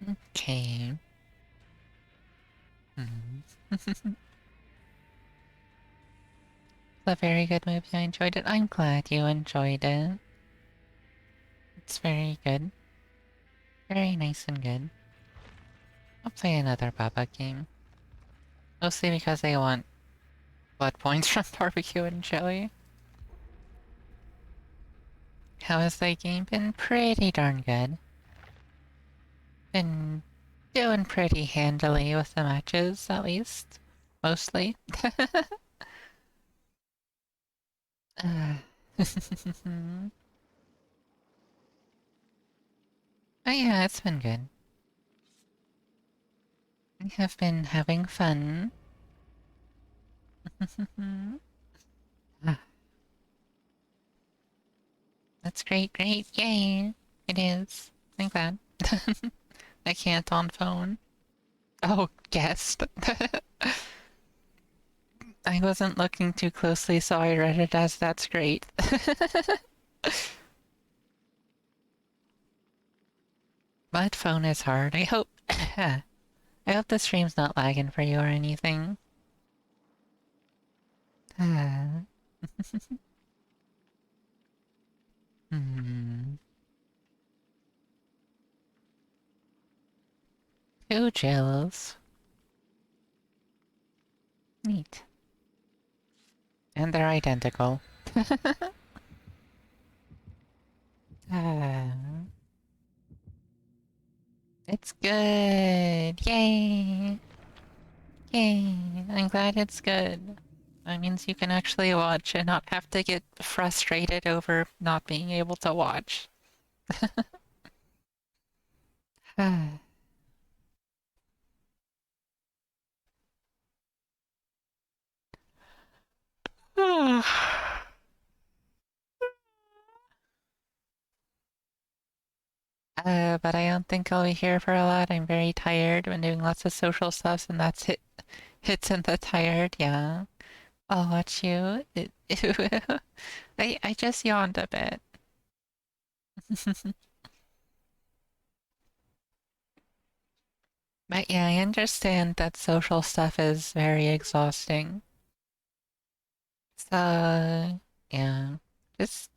Okay. It's a very good movie. I enjoyed it. I'm glad you enjoyed it. It's very good. Very nice and good. I'll play another Baba game. Mostly because I want blood points from barbecue and chili. How has that game been? Pretty darn good. Been doing pretty handily with the matches, at least. Mostly. uh. Oh yeah, it's been good. I have been having fun. Ah, that's great, great, yay! It is. I'm glad. I can't on phone. Oh, guest. I wasn't looking too closely, so I read it as that's great. But phone is hard. I hope... I hope the stream's not lagging for you or anything. Ah. Hmm. Two Jills. Neat. And they're identical. Ah. It's good! Yay! Yay! I'm glad it's good. That means you can actually watch and not have to get frustrated over not being able to watch. But I don't think I'll be here for a lot. I'm very tired. Been doing lots of social stuff, and that's hits in the tired, yeah. I'll watch you. I just yawned a bit. But yeah, I understand that social stuff is very exhausting. So, yeah. Just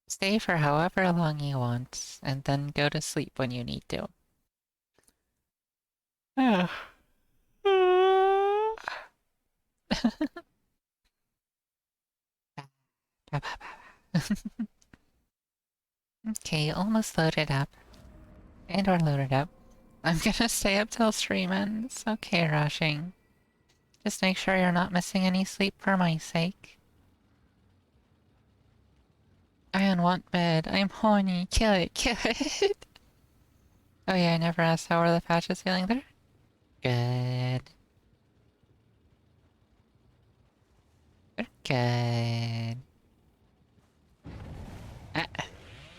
stay for however long you want, and then go to sleep when you need to. Okay, almost loaded up. And we're loaded up. I'm gonna stay up till stream ends. Okay, rushing. Just make sure you're not missing any sleep for my sake. I unwant bed. I'm horny. Kill it, kill it. Oh yeah, I never asked how are the patches feeling there? Good. They're good.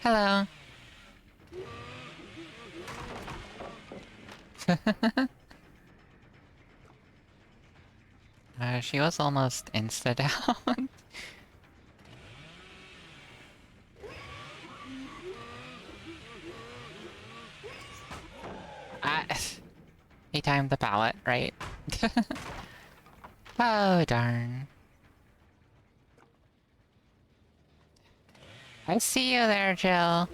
Hello. She was almost insta-down. Ah, he timed the pallet, right? Oh, darn. I see you there, Jill.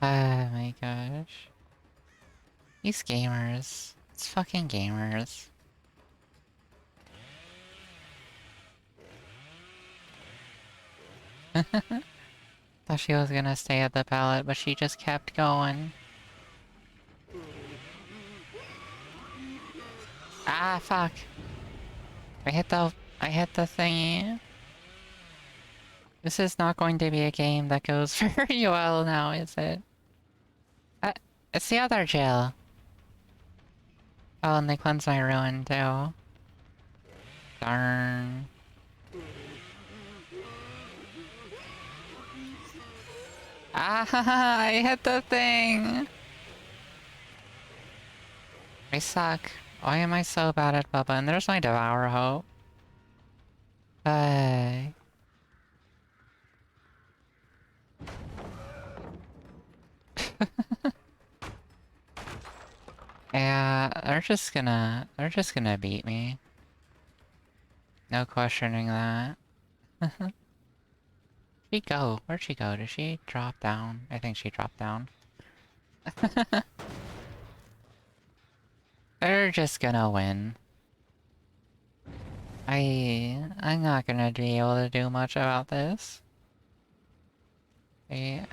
Oh my gosh. These gamers. It's fucking gamers. Thought she was gonna stay at the pallet, but she just kept going. Ah, fuck. I hit the thingy. This is not going to be a game that goes very well now, is it? It's the other Jill. Oh, and they cleanse my ruin too. Darn. Ah, I hit the thing! I suck. Why am I so bad at Bubba? And there's my Devour Hope. Hey. Yeah, they're just gonna beat me. No questioning that. Where'd she go? Where'd she go? Did she drop down? I think she dropped down. They're just gonna win. I'm not gonna be able to do much about this. Yeah.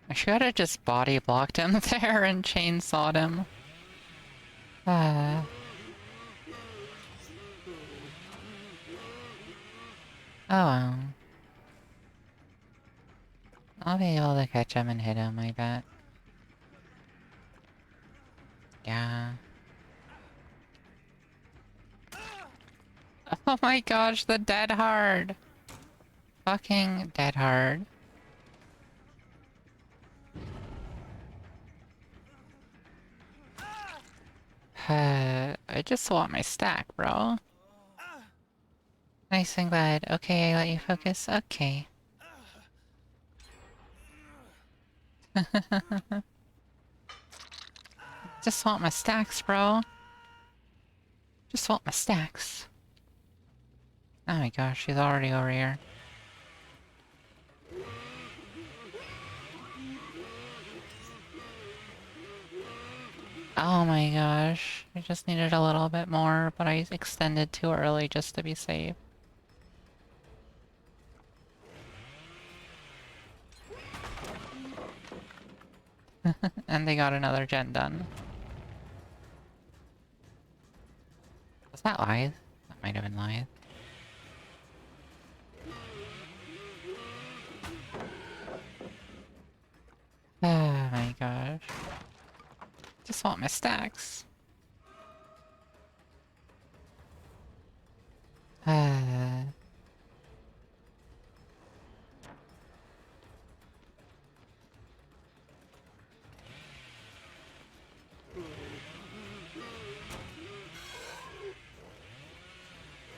I should have just body blocked him there and chainsawed him. Ah. Oh well. I'll be able to catch him and hit him, I bet. Yeah. Oh my gosh, the dead hard! Fucking dead hard. I just want my stack, bro. Nice and glad. Okay, I let you focus. Okay. Just want my stacks, bro. Just want my stacks. Oh my gosh, she's already over here. Oh my gosh. I just needed a little bit more, but I extended too early just to be safe. And they got another gen done. Was that live? That might have been live. Oh my gosh. Just want my stacks.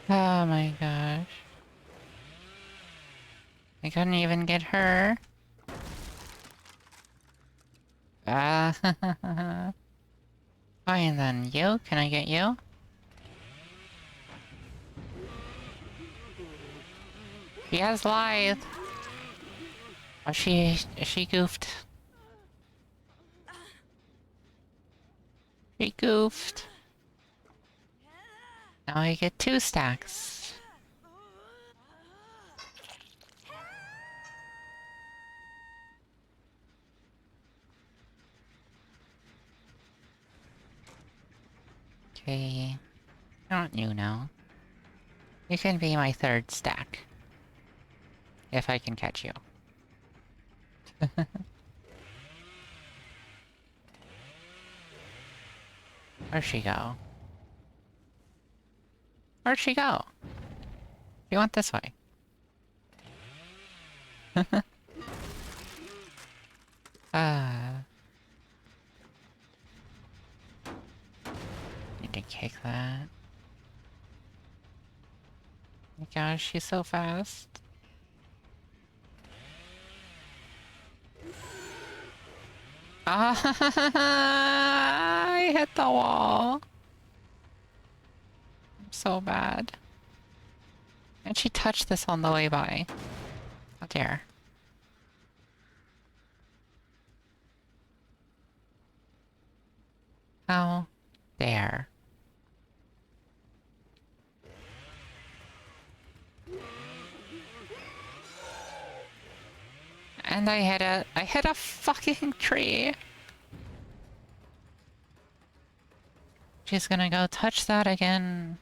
Oh my gosh. I couldn't even get her. Ah, fine then. You? Can I get you? She has lithe. Oh, she goofed. She goofed. Now I get 2 stacks. Okay. I want you now. You can be my 3rd stack. If I can catch you. Where'd she go? Where'd she go? She went this way. Ah. Need to kick that. gosh, she's so fast. Ah, I hit the wall. I'm so bad. And she touched this on the way by. How dare. How dare. And I hit a fucking tree. She's gonna go touch that again.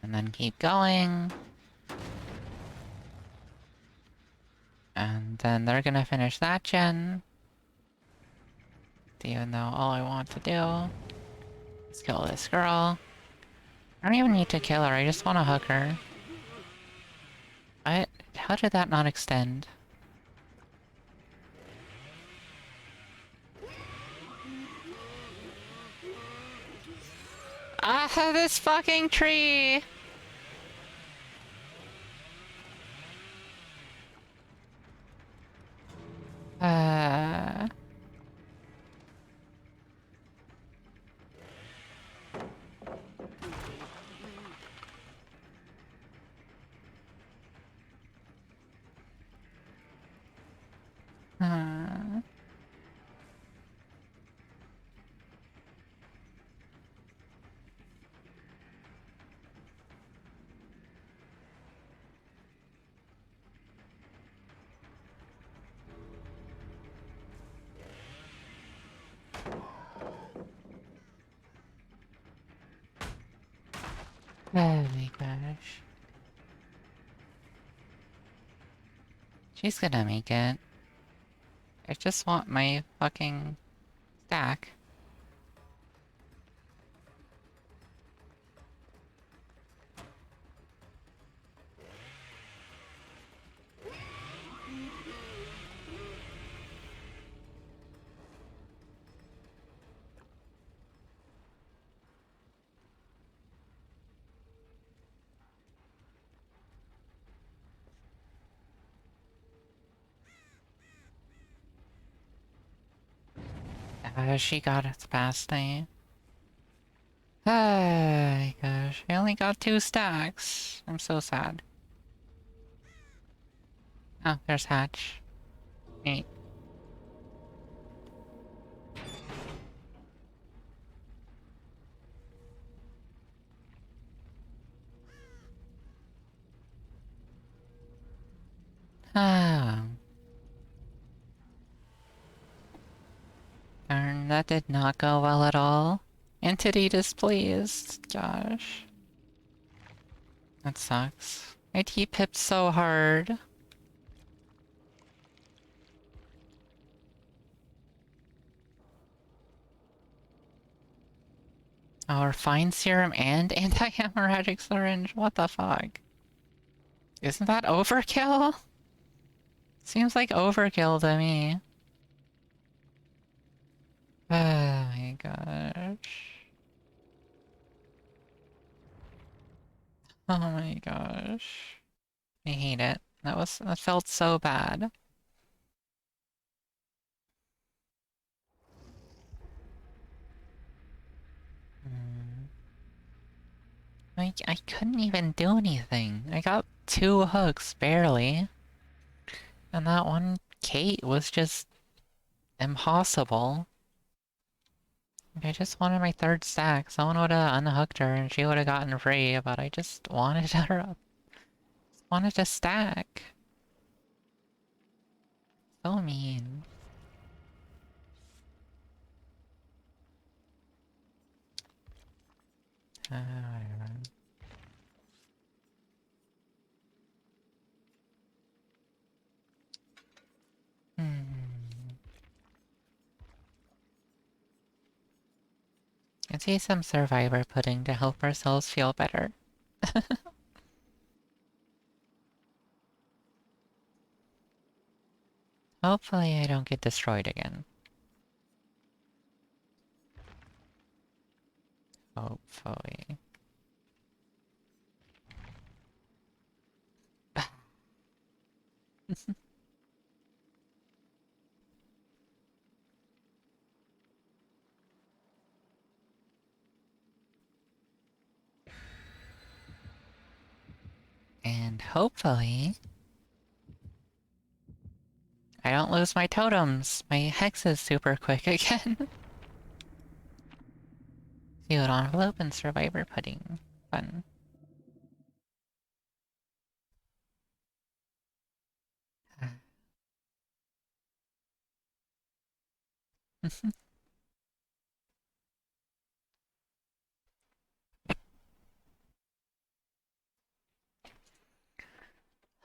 And then keep going. And then they're gonna finish that gen. Even though all I want to do is kill this girl. I don't even need to kill her, I just want to hook her. How did that not extend? Ah, this fucking tree! Uh... Uh... Oh my gosh. She's gonna make it. I just want my fucking stack. She got it past me. Oh my gosh, I only got 2 stacks. I'm so sad. Oh, there's Hatch. Neat. Ah. Darn, that did not go well at all. Entity displeased. Gosh. That sucks. I T-pipped so hard. Our fine serum and anti-hemorrhagic syringe. What the fuck? Isn't that overkill? Seems like overkill to me. Oh my gosh. Oh my gosh. I hate it. That felt so bad. Hmm. Like, I couldn't even do anything. I got 2 hooks, barely. And that one Kate was just impossible. I just wanted my 3rd stack. Someone would've unhooked her and she would've gotten free, but I just wanted her up. Wanted to stack. So mean. Whatever. Let's eat some survivor pudding to help ourselves feel better. Hopefully I don't get destroyed again. Hopefully. And hopefully, I don't lose my totems. My hex is super quick again. Sealed envelope and survivor pudding. Fun.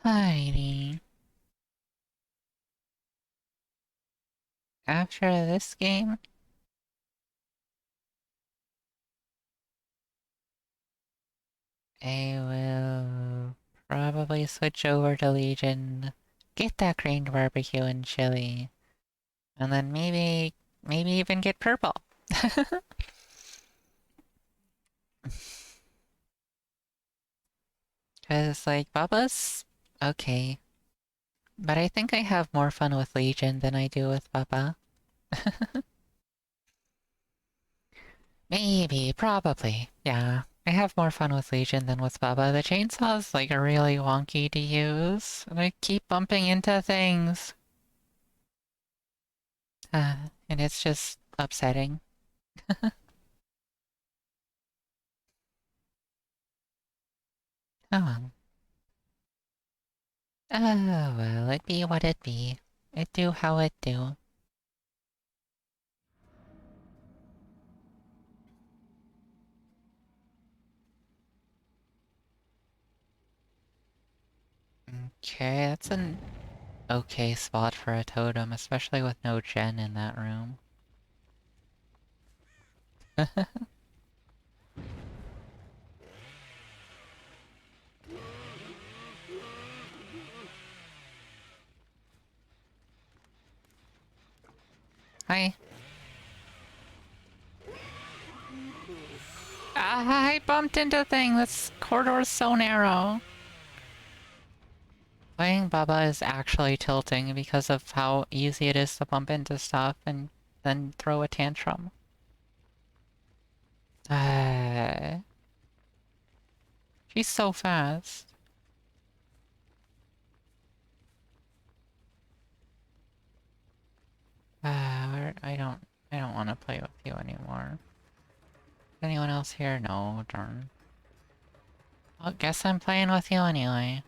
Alrighty. After this game, I will probably switch over to Legion, get that grained barbecue and chili, and then maybe even get purple. Cause like Bubba's okay, but I think I have more fun with Legion than I do with Bubba. Maybe, probably, yeah. I have more fun with Legion than with Bubba. The chainsaw's like really wonky to use, and I keep bumping into things. And it's just upsetting. Oh well. Oh well, it be what it be. It do how it do. Okay, that's an okay spot for a totem, especially with no gen in that room. Hi. I bumped into thing. This corridor is so narrow. Playing Bubba is actually tilting because of how easy it is to bump into stuff and then throw a tantrum. She's so fast. I don't want to play with you anymore. Anyone else here? No, darn. I guess I'm playing with you anyway.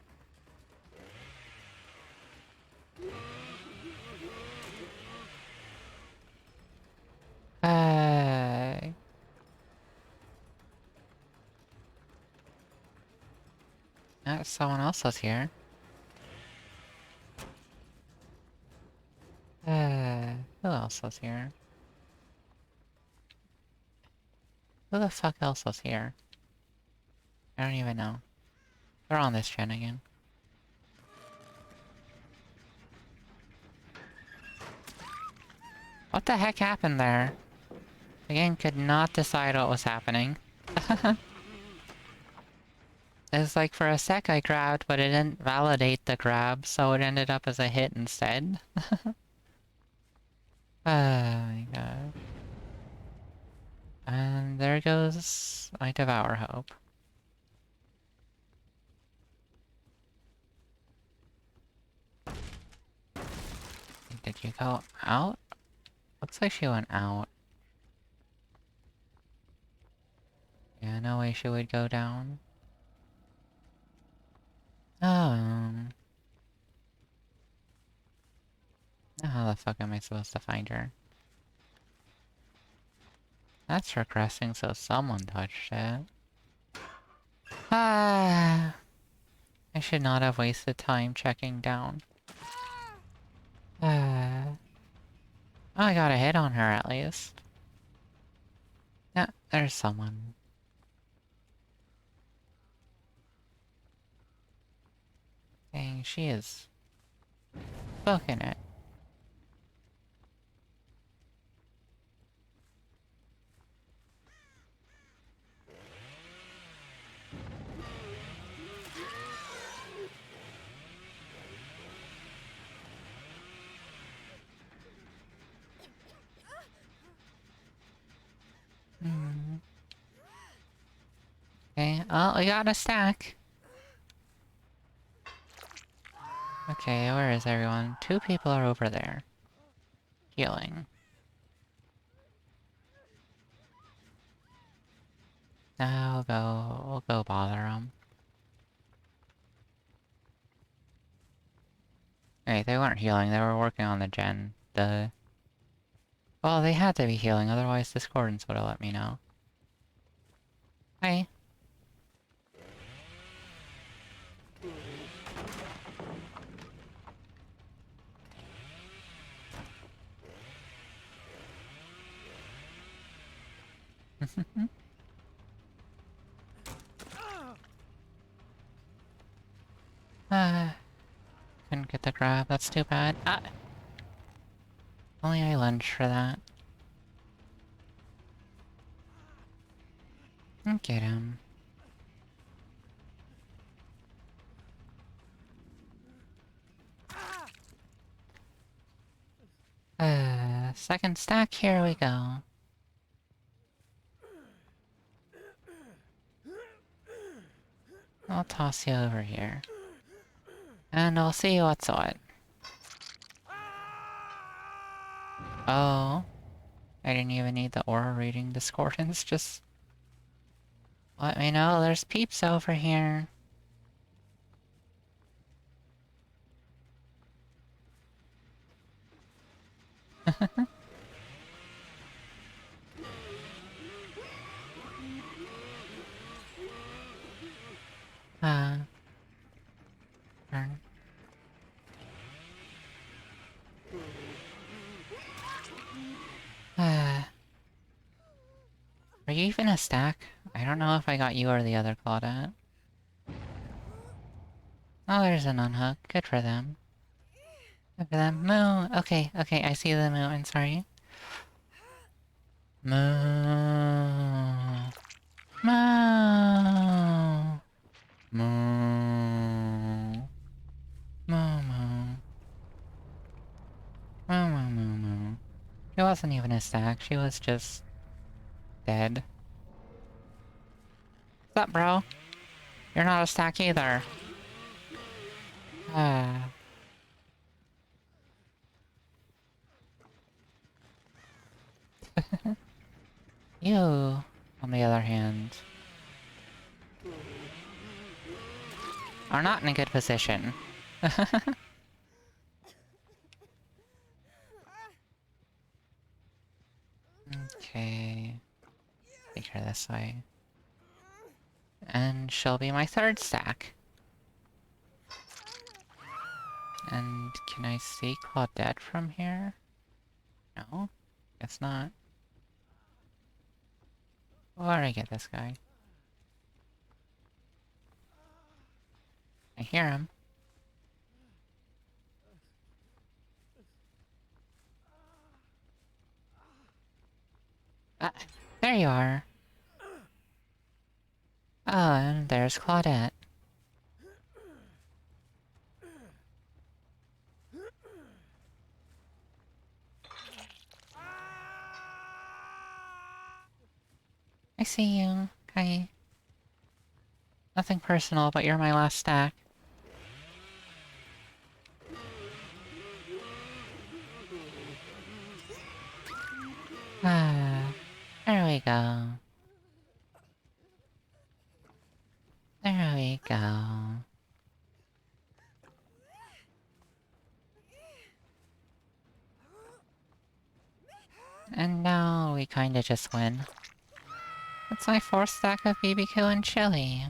Uh, someone else was here. Who else was here? Who the fuck else was here? I don't even know. They're on this gen again. What the heck happened there? The game could not decide what was happening. It's like for a sec I grabbed, but it didn't validate the grab, so it ended up as a hit instead. Oh my god. And there goes my Devour Hope. Did you go out? Looks like she went out. Yeah, no way she would go down. Oh. Now how the fuck am I supposed to find her? That's regressing, so someone touched it. Ah! I should not have wasted time checking down. Ah. Oh, I got a hit on her at least. Yeah, there's someone. Dang, she is booking it. Okay, oh, we got a stack. Okay, where is everyone? 2 people are over there. Healing. Now we'll go bother them. Wait, they weren't healing, they were working on the gen. Well, they had to be healing, otherwise Discordance would have let me know. Hi. Couldn't get the grab, that's too bad. Ah! Only I lunged for that. Get him. Second stack, here we go. I'll toss you over here. And I'll see what's what. Oh. I didn't even need the aura reading discordance, just... let me know there's peeps over here. Turn. Are you even a stack? I don't know if I got you or the other Claudette. Oh, there's an unhook. Good for them. Good for them. Moo! Okay, okay, I see the moo, I'm sorry. Moo! Moo! Moo! Moo moo. Moo moo moo moo. She wasn't even a stack, she was just... dead. What's up, bro? You're not a stack either. Ah. You, on the other hand, are not in a good position. Okay. Take her this way. And she'll be my 3rd stack. And can I see Claudette from here? No? Guess not. Where do I get this guy? I hear him. Ah, there you are. Oh, and there's Claudette. I see you. Hi. Nothing personal, but you're my last stack. Ah, there we go. There we go. And now we kinda just win. That's my 4th stack of BBQ and chili.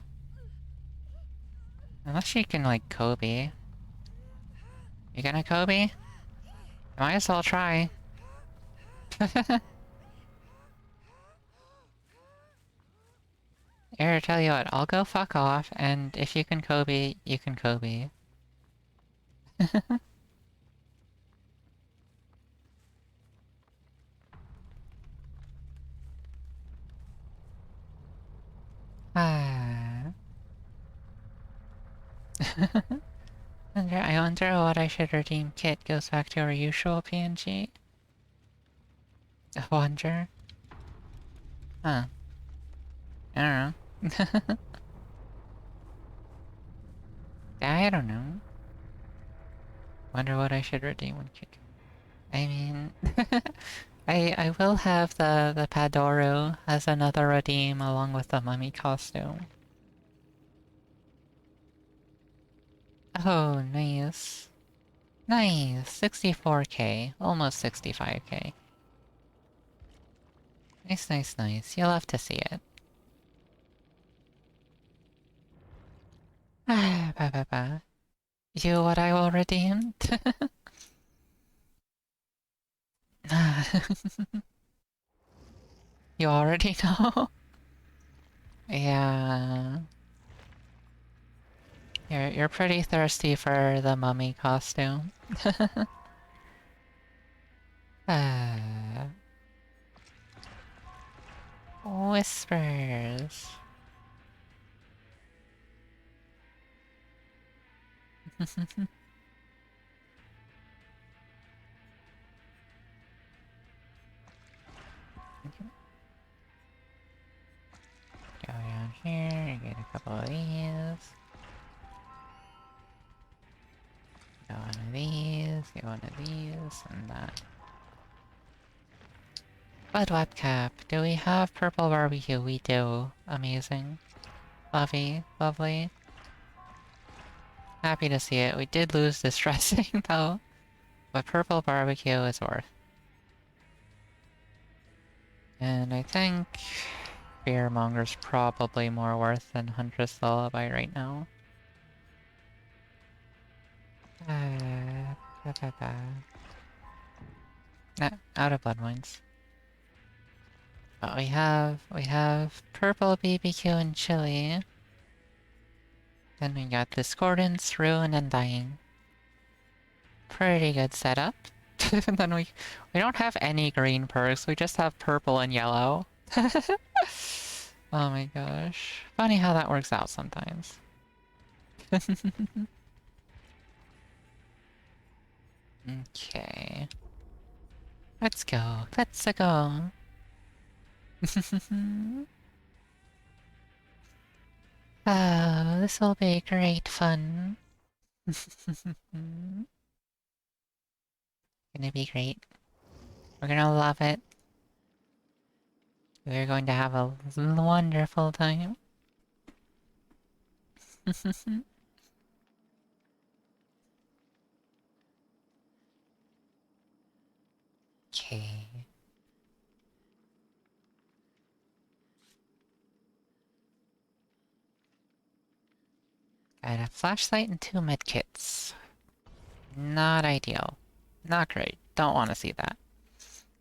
Unless you can, like, Kobe. You gonna Kobe? Might as well try. Here, tell you what, I'll go fuck off, and if you can Kobe, you can Kobe. Ah. I wonder what I should redeem. Kit goes back to our usual PNG. I wonder. Huh. I don't know. I don't know. Wonder what I should redeem when kick. I mean, I will have the Padoru as another redeem along with the mummy costume. Oh, nice. Nice! 64k. Almost 65k. Nice, nice, nice. You'll have to see it. Ah, ba ba ba. You what I will redeem? You already know? Yeah. You're pretty thirsty for the mummy costume. Ah. Whispers. Go down here, get a couple of these. Get one of these, get one of these, and that. Bud Webcap, do we have purple barbecue? We do. Amazing. Lovely, lovely. Happy to see it. We did lose this dressing though, but purple barbecue is worth. And I think Fearmonger's probably more worth than Huntress Lullaby right now. Ba, ba, ba. Nah, out of blood wines. But we have purple BBQ and chili. Then we got Discordance, Ruin, and Dying. Pretty good setup. And then we don't have any green perks, we just have purple and yellow. Oh my gosh. Funny how that works out sometimes. Okay. Let's go. Let's go. Oh, this will be great fun. Gonna be great. We're gonna love it. We're going to have a wonderful time. Okay. Got a flashlight and 2 medkits. Not ideal. Not great. Don't want to see that.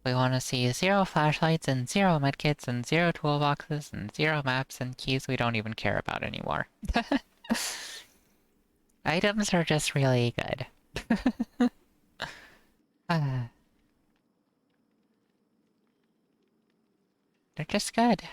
We want to see 0 flashlights and 0 medkits and 0 toolboxes and 0 maps and keys we don't even care about anymore. Items are just really good. They're just good.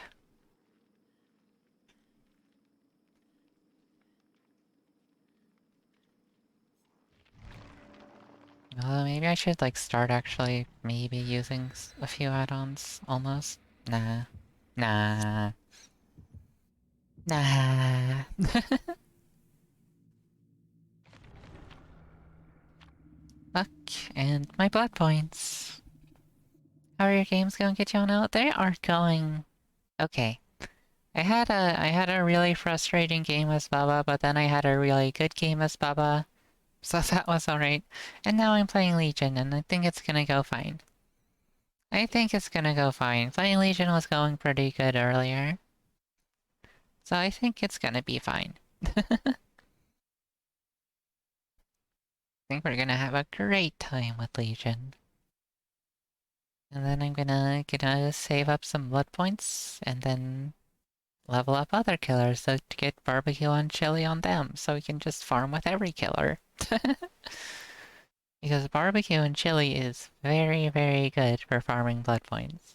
Maybe I should like start actually maybe using a few add-ons almost. Nah. Nah. Nah. Fuck, and my blood points. How are your games going, Kitchano? They are going okay. I had a really frustrating game as Baba, but then I had a really good game as Baba. So that was alright. And now I'm playing Legion, and I think it's gonna go fine. I think it's gonna go fine. Playing Legion was going pretty good earlier. So I think it's gonna be fine. I think we're gonna have a great time with Legion. And then I'm gonna save up some blood points, and then level up other killers so to get barbecue and chili on them, so we can just farm with every killer. Because barbecue and chili is very, very good for farming blood points.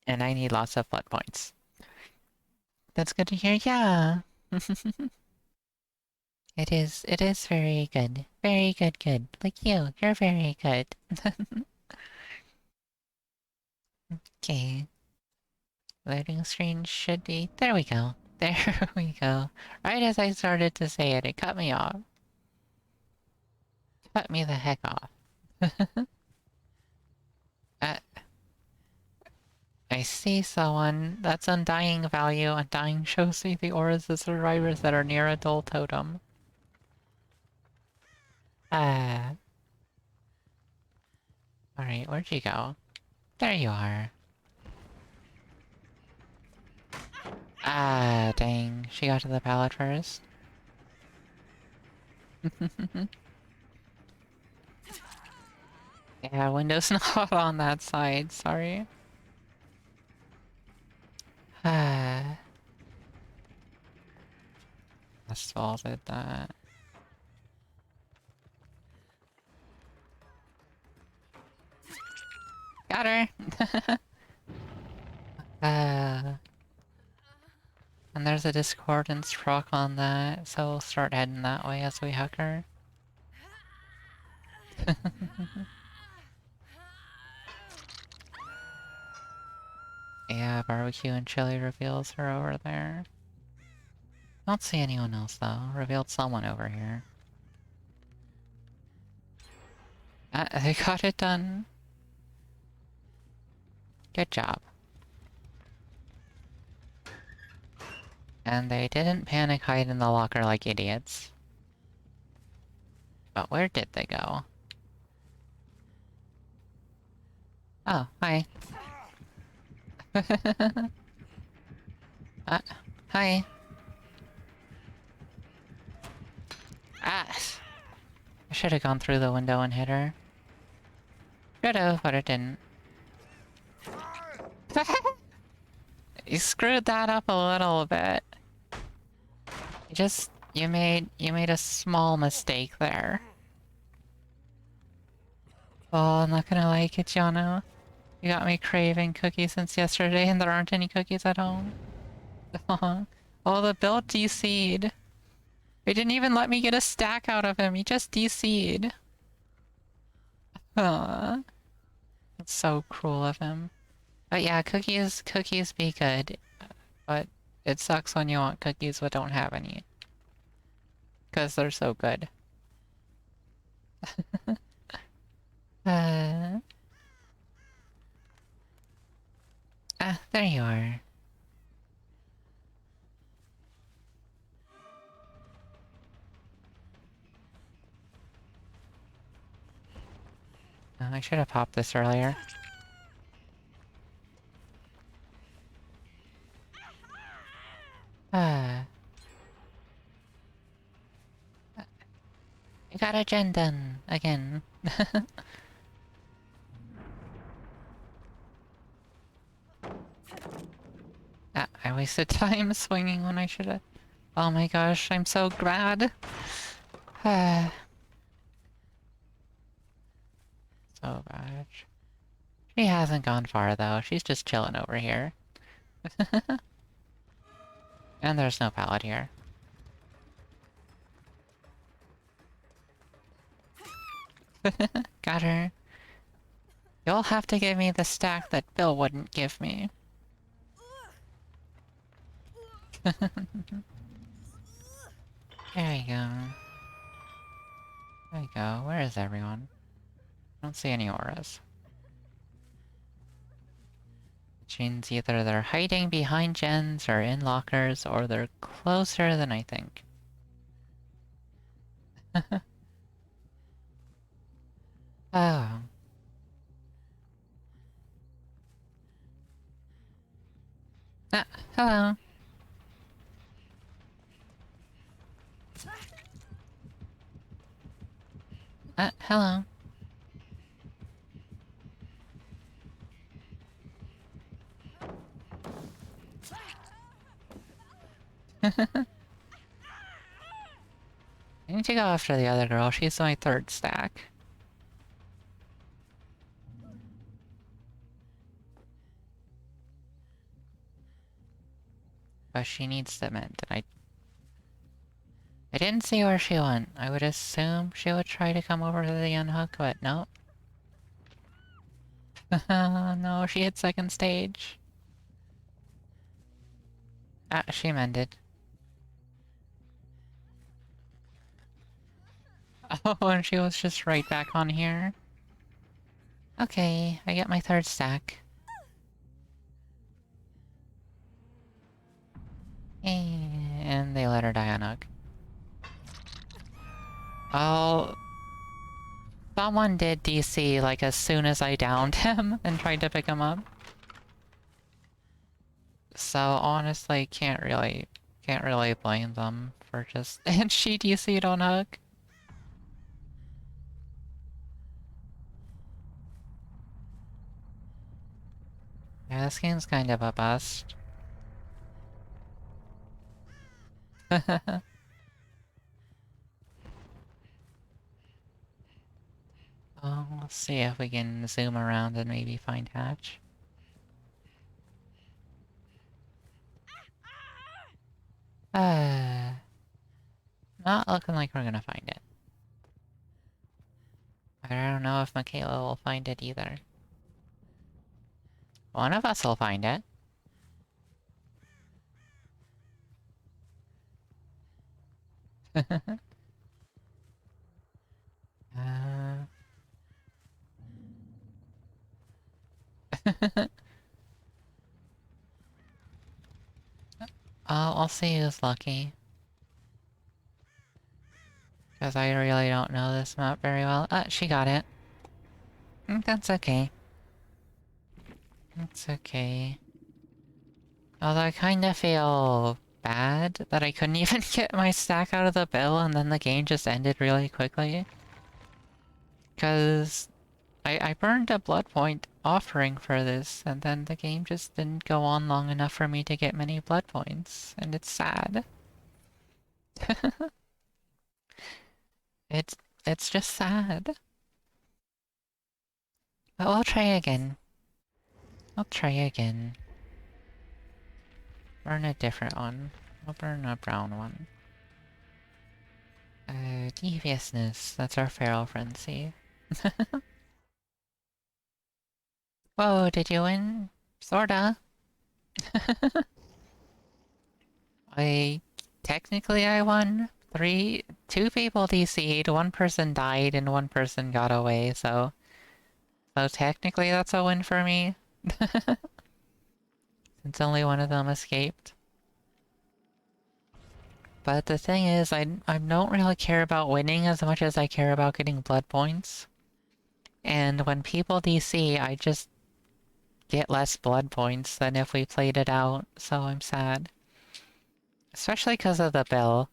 And I need lots of blood points. That's good to hear, yeah! It is very good. Very good, good. Like you're very good. Okay. Loading screen should be... There we go. There we go. Right as I started to say it, it cut me off. Cut me the heck off. uh, I see someone. That's Undying value. Undying shows me the auras of survivors that are near a dull totem. Alright, where'd you go? There you are. Dang. She got to the pallet first. Yeah, window's not on that side, sorry. Asphalt did that. Got her! And there's a discordance proc on that, so we'll start heading that way as we hook her. Yeah, barbecue and chili reveals are over there. Don't see anyone else though. Revealed someone over here. They got it done. Good job. And they didn't panic hide in the locker like idiots. But where did they go? Oh, hi. Hi. Ah! I should have gone through the window and hit her. Should've, but it didn't. You screwed that up a little bit. You made a small mistake there. Oh, I'm not gonna lie, Kitchano. You got me craving cookies since yesterday and there aren't any cookies at home. Oh, the build DC'd. They didn't even let me get a stack out of him, he just DC'd. That's so cruel of him. But yeah, cookies be good. But it sucks when you want cookies but don't have any. 'Cause they're so good. There you are. I should have popped this earlier. I got a gen done again. I wasted time swinging when I should have. Oh my gosh, I'm so glad. So bad. She hasn't gone far though, she's just chilling over here. And there's no pallet here. Got her. You'll have to give me the stack that Bill wouldn't give me. There we go. There we go. Where is everyone? I don't see any auras. Which means either they're hiding behind gens or in lockers, or they're closer than I think. Oh. Hello. Hello. I need to go after the other girl, she's my third stack. But she needs cement, and I didn't see where she went. I would assume she would try to come over to the unhook, but nope. No, she hit second stage. Ah, she mended. Oh, and she was just right back on here. Okay, I get my third stack. And they let her die on Ugg. Oh, someone did DC like as soon as I downed him and tried to pick him up. So honestly, can't really blame them for just and she DC'd on Ugg. Yeah, this game's kind of a bust. Oh, let's see if we can zoom around and maybe find Hatch. Not looking like we're gonna find it. I don't know if Michaela will find it either. One of us will find it. uh... I'll see who's lucky. Because I really don't know this map very well. She got it. That's okay. It's okay. Although I kinda feel bad that I couldn't even get my stack out of the bill and then the game just ended really quickly. Because I burned a blood point offering for this, and then the game just didn't go on long enough for me to get many blood points, and it's sad. It's it's just sad. But we'll try again. I'll try again. Burn a different one. I'll burn a brown one. Deviousness. That's our feral frenzy. Whoa, did you win? Sorta. Technically I won. Two people DC'd, one person died, and one person got away, so... So technically that's a win for me. Since only one of them escaped. But the thing is, I don't really care about winning as much as I care about getting blood points. And when people DC, I just get less blood points than if we played it out, so I'm sad. Especially because of the bill.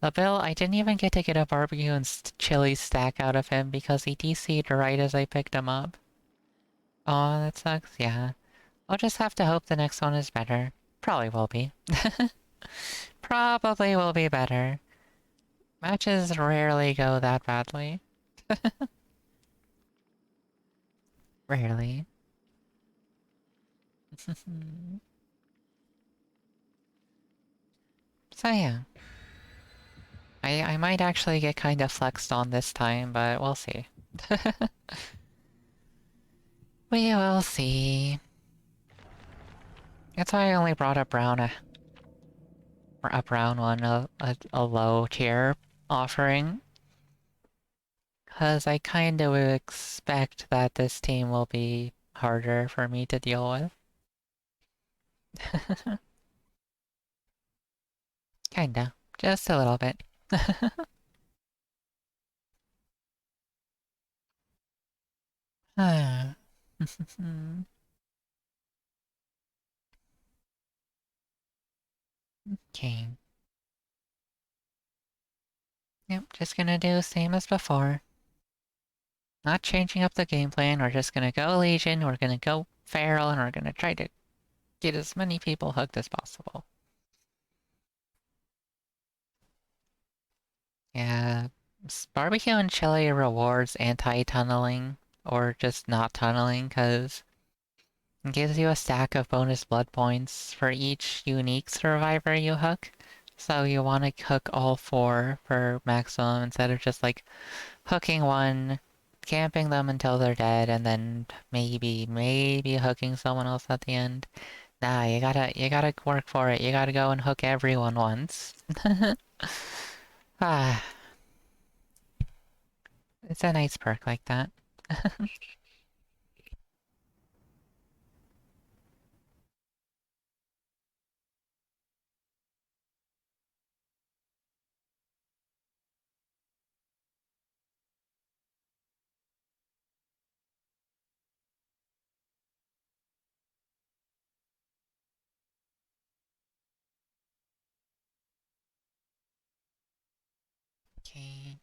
The bill, I didn't even get to get a barbecue and chili stack out of him because he DC'd right as I picked him up. Oh, that sucks, yeah. I'll just have to hope the next one is better. Probably will be. Probably will be better. Matches rarely go that badly. Rarely. So yeah. I might actually get kind of flexed on this time, but we'll see. We will see. That's why I only brought a brown one, a low tier offering. Cause I kinda would expect that this team will be harder for me to deal with. Kinda. Just a little bit. Okay. Yep, just gonna do the same as before. Not changing up the game plan, we're just gonna go Legion, we're gonna go Feral, and we're gonna try to get as many people hooked as possible. Yeah, barbecue and chili rewards anti-tunneling, or just not tunneling, because it gives you a stack of bonus blood points for each unique survivor you hook. So you want to hook all four for maximum instead of just like hooking one, camping them until they're dead, and then maybe hooking someone else at the end. Nah, you gotta work for it. You gotta go and hook everyone once. Ah, it's a nice perk like that. Okay.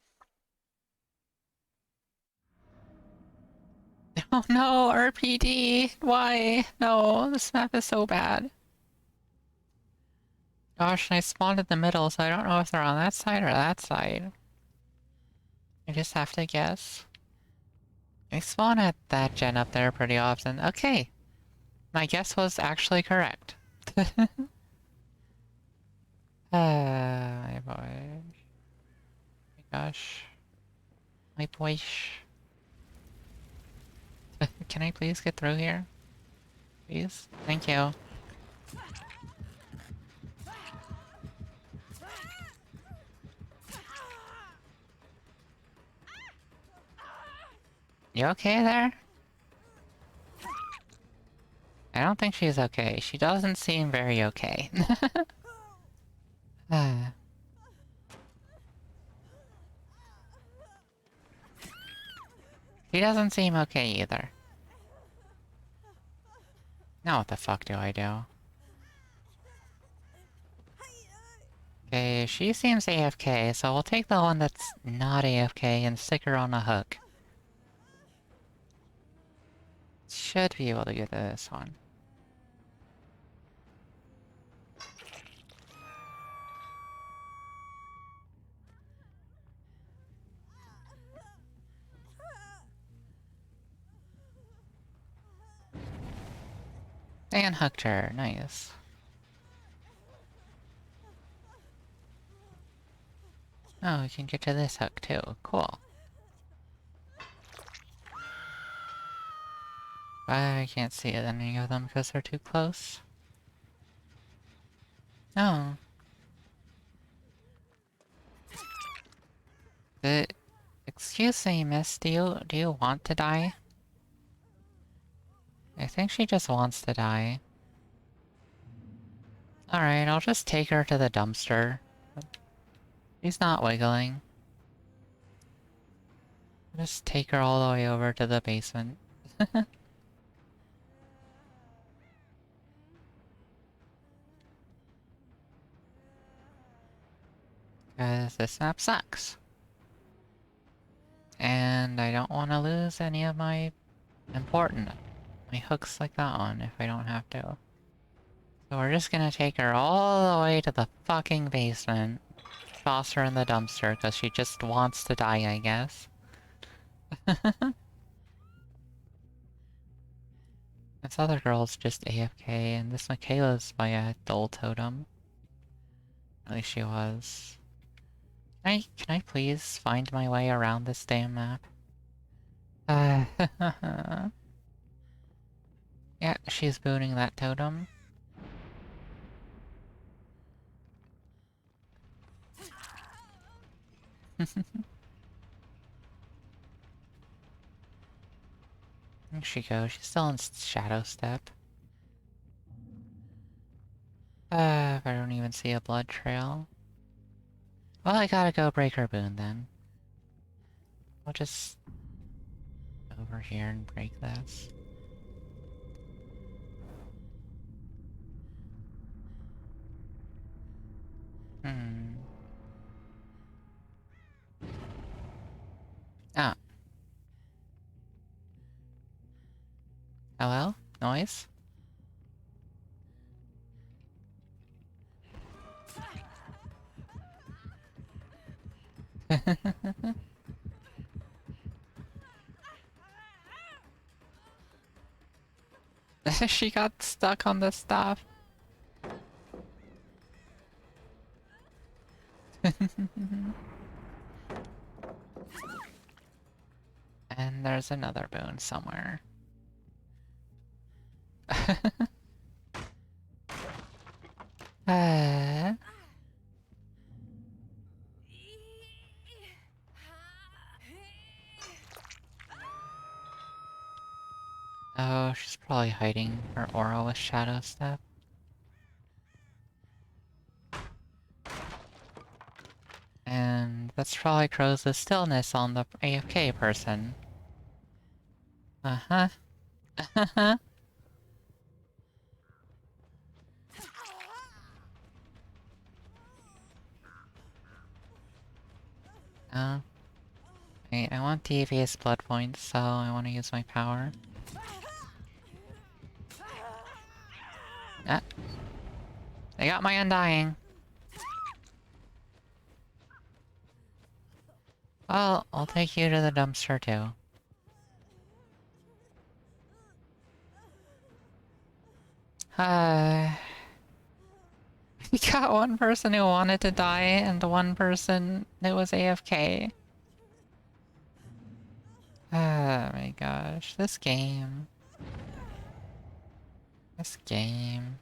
Oh no, RPD! Why? No, this map is so bad. Gosh, and I spawned in the middle, so I don't know if they're on that side or that side. I just have to guess. I spawn at that gen up there pretty often. Okay, my guess was actually correct. My boy. My gosh. My boy. Can I please get through here? Please? Thank you. You okay there? I don't think she's okay. She doesn't seem very okay. Ah. She doesn't seem okay either. Now what the fuck do I do? Okay, she seems AFK, so we'll take the one that's not AFK and stick her on a hook. Should be able to get to this one. And hooked her, nice. Oh, we can get to this hook too, cool. I can't see any of them because they're too close. Oh. Excuse me, miss, do you want to die? I think she just wants to die. Alright, I'll just take her to the dumpster. She's not wiggling. Just take her all the way over to the basement. Because this map sucks. And I don't want to lose any of my my hooks like that one if I don't have to. So we're just gonna take her all the way to the fucking basement. Toss her in the dumpster because she just wants to die, I guess. This other girl's just AFK, and this Michaela's by a dull totem. At least she was. Can I please find my way around this damn map? Yeah, she's booting that totem. There she goes, she's still in Shadow Step. But I don't even see a blood trail. Well, I gotta go break her boon then. I'll just go over here and break this. Hmm. Ah. Hello? Noise? She got stuck on the stuff. And there's another boon somewhere. Uh, oh, she's probably hiding her aura with shadow step. And that's probably Crow's stillness on the AFK person. Uh-huh. Uh-huh. Oh. Wait, I want devious blood points, so I want to use my power. Ah. They got my undying. Well, I'll take you to the dumpster too. We got one person who wanted to die and one person that was AFK. Oh my gosh, this game. This game.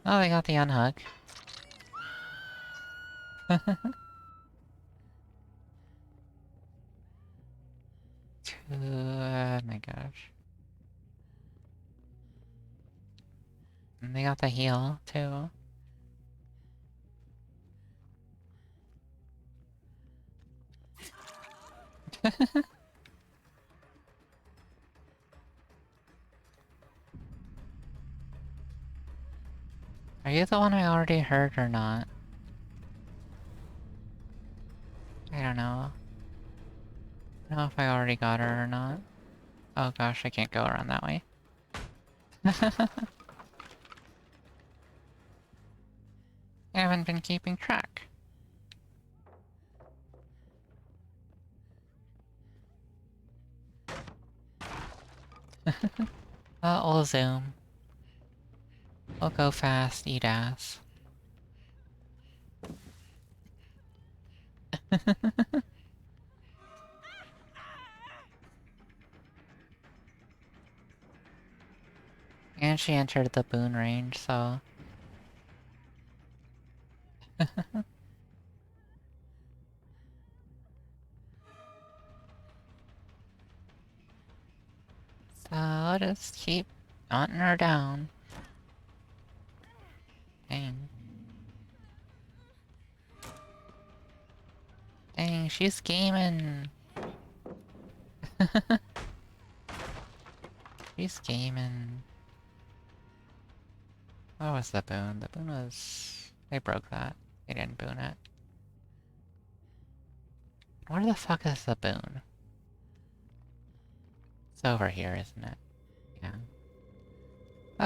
Oh, they got the unhook. Oh my gosh. And they got the heal, too. Are you the one I already heard or not? I don't know. I don't know if I already got her or not. Oh gosh, I can't go around that way. I haven't been keeping track. We'll zoom. We'll go fast, eat ass. And she entered the boon range, so... So I'll just keep hunting her down. Dang. Dang, she's gaming. She's gaming. What was the boon? The boon was... They broke that. They didn't boon it. Where the fuck is the boon? It's over here, isn't it? Yeah.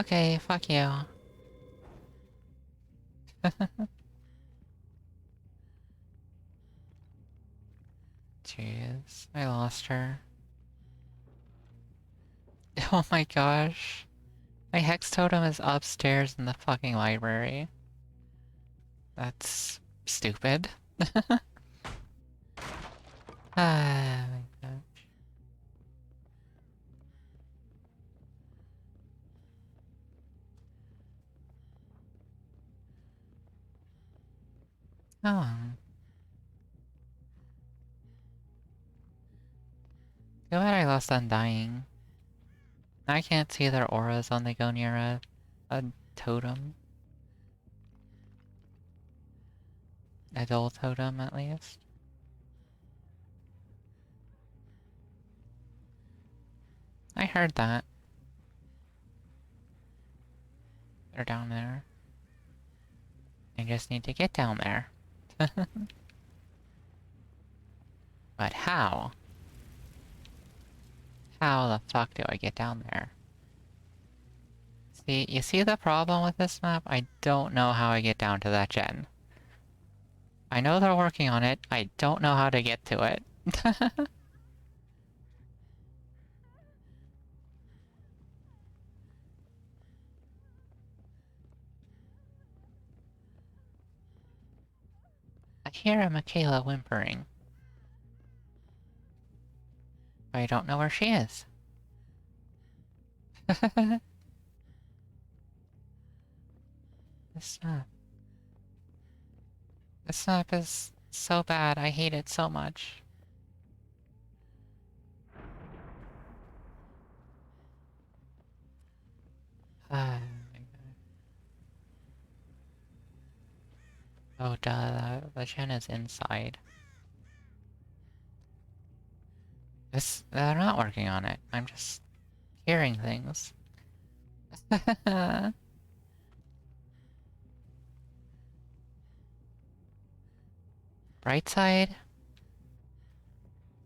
Okay, fuck you. Jeez, I lost her. Oh my gosh. My hex totem is upstairs in the fucking library. That's... stupid. Ah, my gosh. Oh. Too bad I lost Undying. I can't see their auras when they go near a totem. A dull totem, at least. I heard that. They're down there. I just need to get down there. But how? How the fuck do I get down there? See, you see the problem with this map? I don't know how I get down to that gen. I know they're working on it, I don't know how to get to it. I hear a Michaela whimpering. But I don't know where she is. This map. This map is so bad. I hate it so much. Ah, oh, duh. The gen is inside. They're not working on it. I'm just hearing things. Bright side?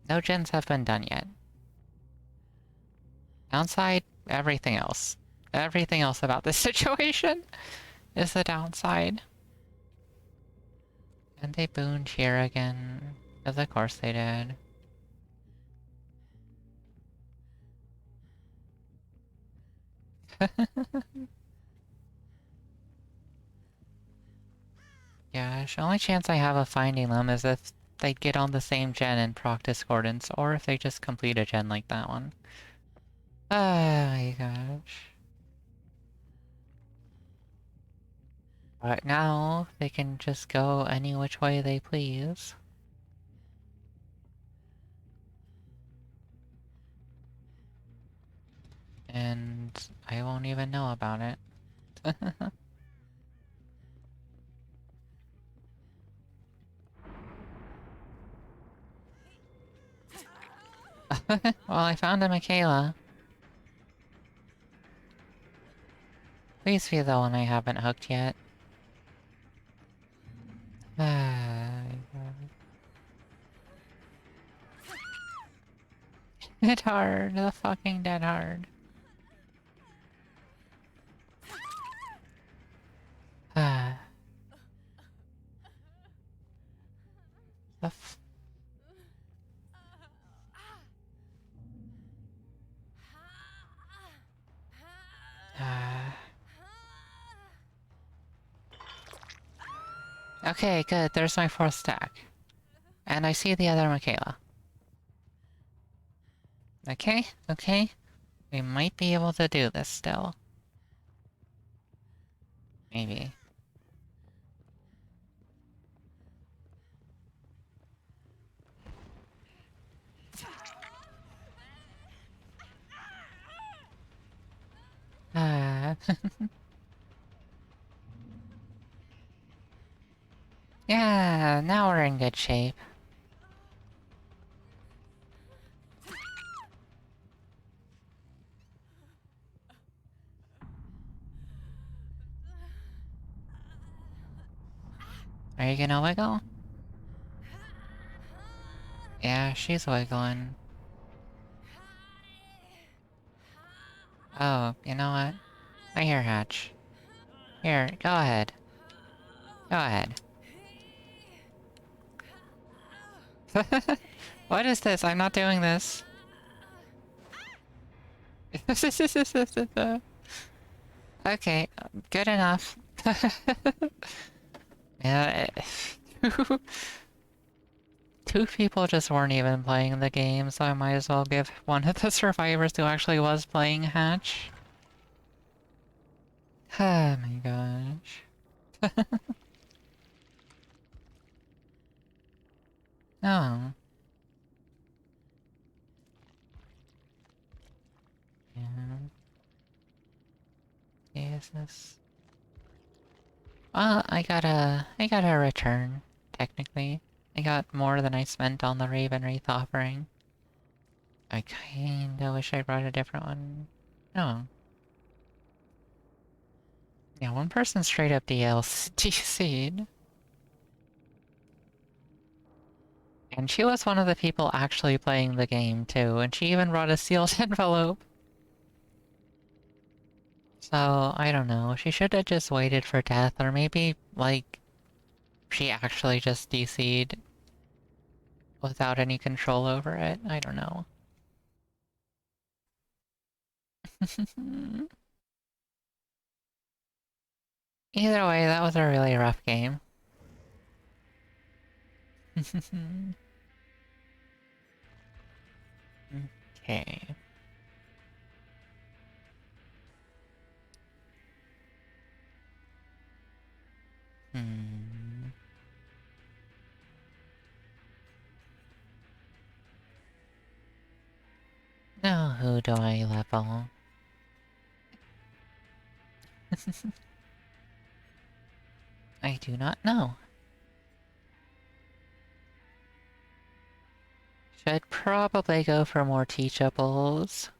No gens have been done yet. Downside? Everything else. Everything else about this situation is the downside. And they booned here again. Because of course they did. Gosh, only chance I have of finding them is if they get on the same gen and proc discordance, or if they just complete a gen like that one. Oh my gosh. But now, they can just go any which way they please. And I won't even know about it. Well, I found a Michaela. Please be the one I haven't hooked yet. Dead hard, the fucking dead hard. The f- Okay, good. There's my fourth stack. And I see the other Michaela. Okay, okay. We might be able to do this still. Maybe. Yeah, now we're in good shape. Are you gonna wiggle? Yeah, she's wiggling. Oh, you know what? I hear Hatch. Here, go ahead. Go ahead. What is this? I'm not doing this. Okay, good enough. Yeah, two people just weren't even playing the game, so I might as well give one of the survivors who actually was playing Hatch. Oh my gosh. Oh. Yeah. Is this... Well, I got a return, technically. I got more than I spent on the Raven Wraith offering. I kinda wish I brought a different one. No. Yeah, one person straight up DC'd. And she was one of the people actually playing the game, too, and she even brought a sealed envelope. So, I don't know, she should have just waited for death, or maybe, like, she actually just DC'd without any control over it. I don't know. Either way, that was a really rough game. Okay. who do I level? I do not know. Should probably go for more teachables.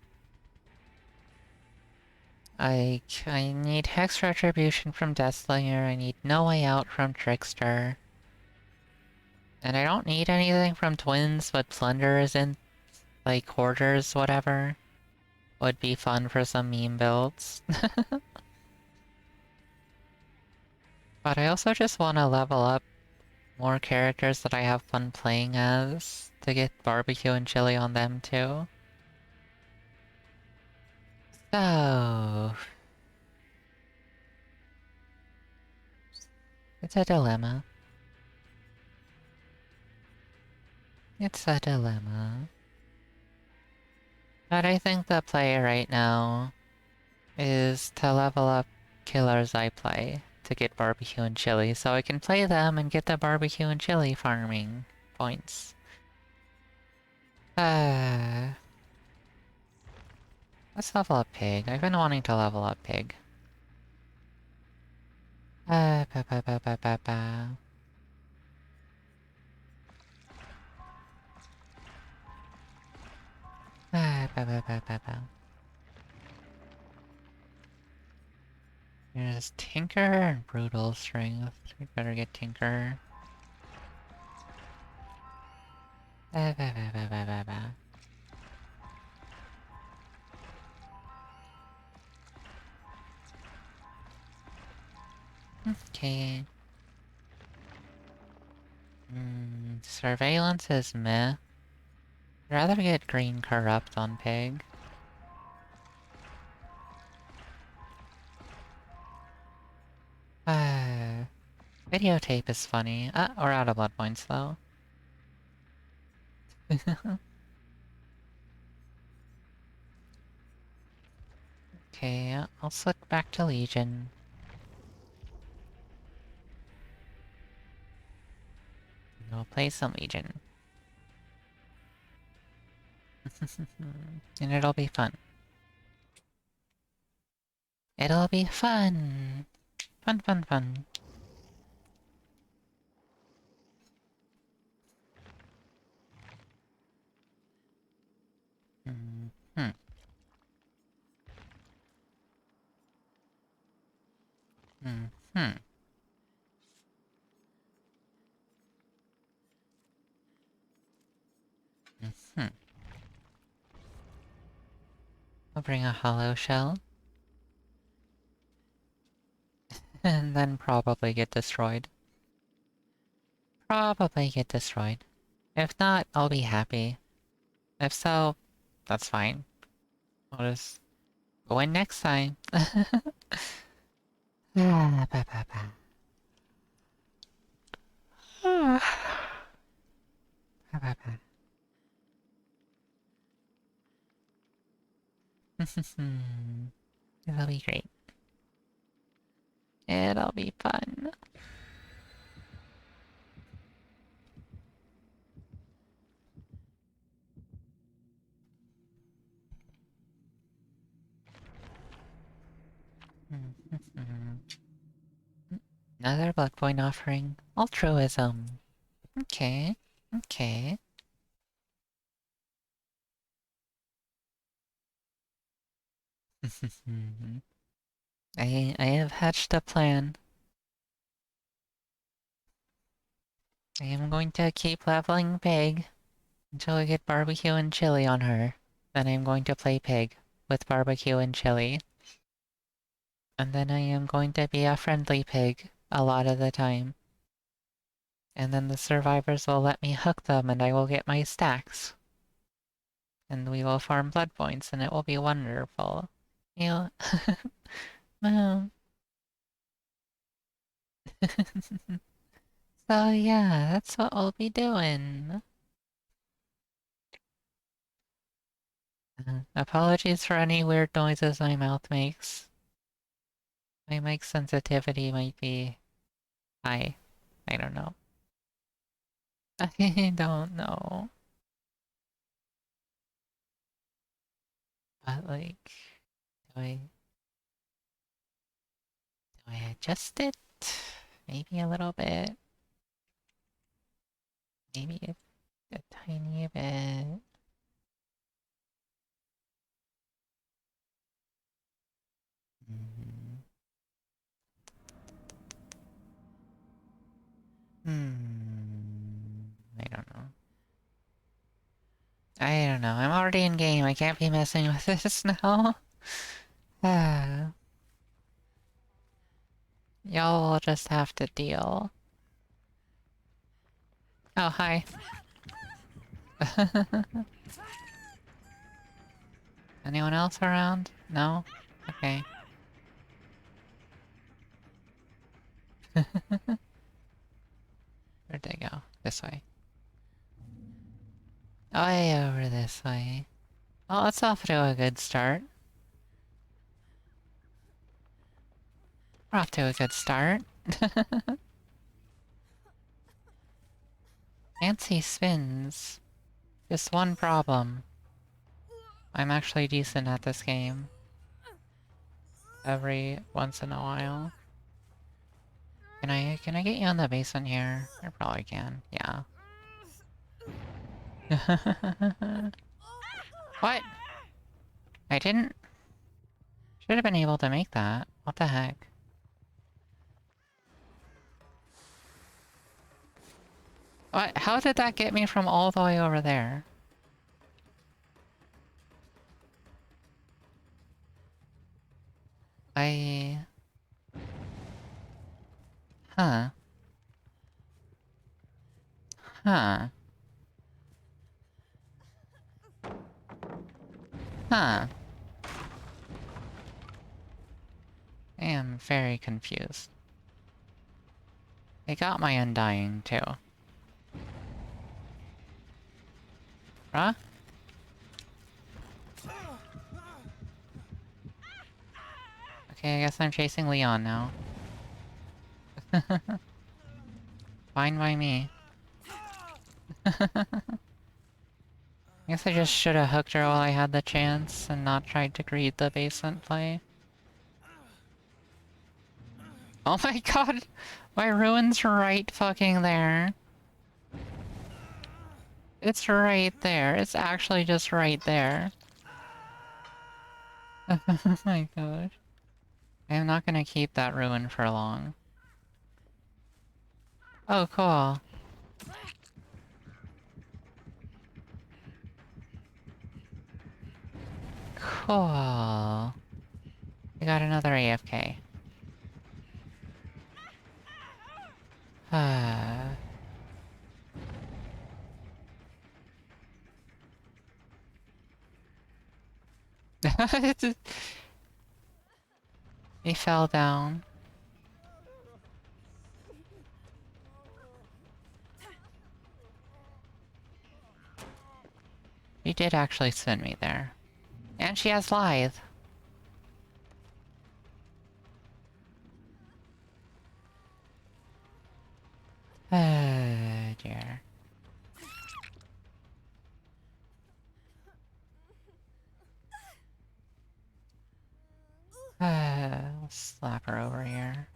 I need Hex Retribution from Deathslinger, I need No Way Out from Trickster. And I don't need anything from Twins, but Plunders and, like, Hoarders, whatever. Would be fun for some meme builds. But I also just want to level up more characters that I have fun playing as, to get barbecue and chili on them too. So... it's a dilemma. It's a dilemma. But I think the play right now is to level up killers I play to get barbecue and chili, so I can play them and get the barbecue and chili farming points. Let's level up Pig. I've been wanting to level up Pig. Ba ba ba ba ba ba. Ba ba ba ba ba ba. There's Tinker and Brutal Strength. We better get Tinker. Ba ba ba ba ba ba ba. Okay. Surveillance is meh. I'd rather get Green Corrupt on Pig. Videotape is funny. We're out of blood points though. Okay, I'll slip back to Legion. We'll play some Legion. And it'll be fun. It'll be fun! Fun, fun, fun. Hmm. Hmm. Hmm. I'll bring a hollow shell. And then probably get destroyed. Probably get destroyed. If not, I'll be happy. If so, that's fine. I'll just go in next time. Ba, ba, ba. Ba, ba, ba. It'll be great. It'll be fun. Another blood point offering. Altruism. Okay. Okay. I have hatched a plan. I am going to keep leveling Pig until I get barbecue and chili on her. Then I am going to play Pig with barbecue and chili. And then I am going to be a friendly pig a lot of the time. And then the survivors will let me hook them and I will get my stacks. And we will farm blood points and it will be wonderful. You Mom. So yeah, that's what we'll be doing. Apologies for any weird noises my mouth makes. My mic sensitivity might be high. I don't know. I don't know. But like, do I adjust it? Maybe a little bit. Maybe a tiny bit. Hmm. I don't know. I don't know. I'm already in game. I can't be messing with this now. Ah. Y'all will just have to deal. Oh, hi. Anyone else around? No? Okay. Where'd they go? This way. Oh, yeah, over this way. Well, it's off to a good start. We're off to a good start. Fancy spins. Just one problem. I'm actually decent at this game. Every once in a while. Can I get you on the basement here? I probably can. Yeah. What? I didn't... Should have been able to make that. What the heck? What? How did that get me from all the way over there? Huh. Huh. Huh. I am very confused. They got my undying, too. Huh? Okay, I guess I'm chasing Leon now. Fine by me. I guess I just should have hooked her while I had the chance and not tried to greed the basement play. Oh my god! My ruin's right fucking there. It's right there. It's actually just right there. Oh my god. I am not gonna keep that ruin for long. Oh, cool. Cool. We got another AFK. Ah. He fell down. He did actually send me there. And she has Lithe. Oh dear. I'll slap her over here.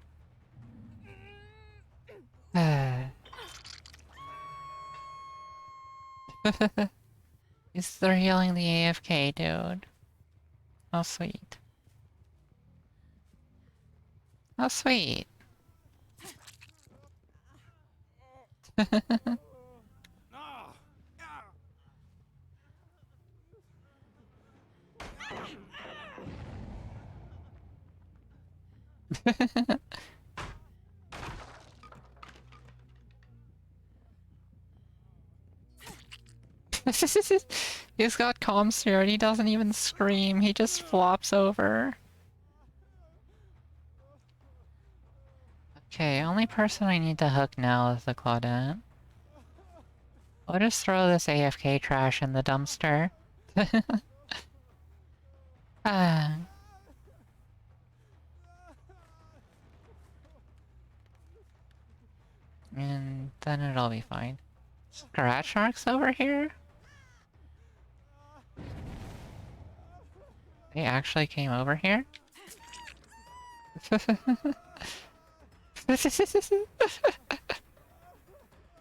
They're healing the AFK, dude. How sweet. How sweet. He's got calm spirit, he doesn't even scream, he just flops over. Okay, only person I need to hook now is the Claudette. I'll just throw this AFK trash in the dumpster. Ah. And then it'll be fine. Scratch marks over here? They actually came over here?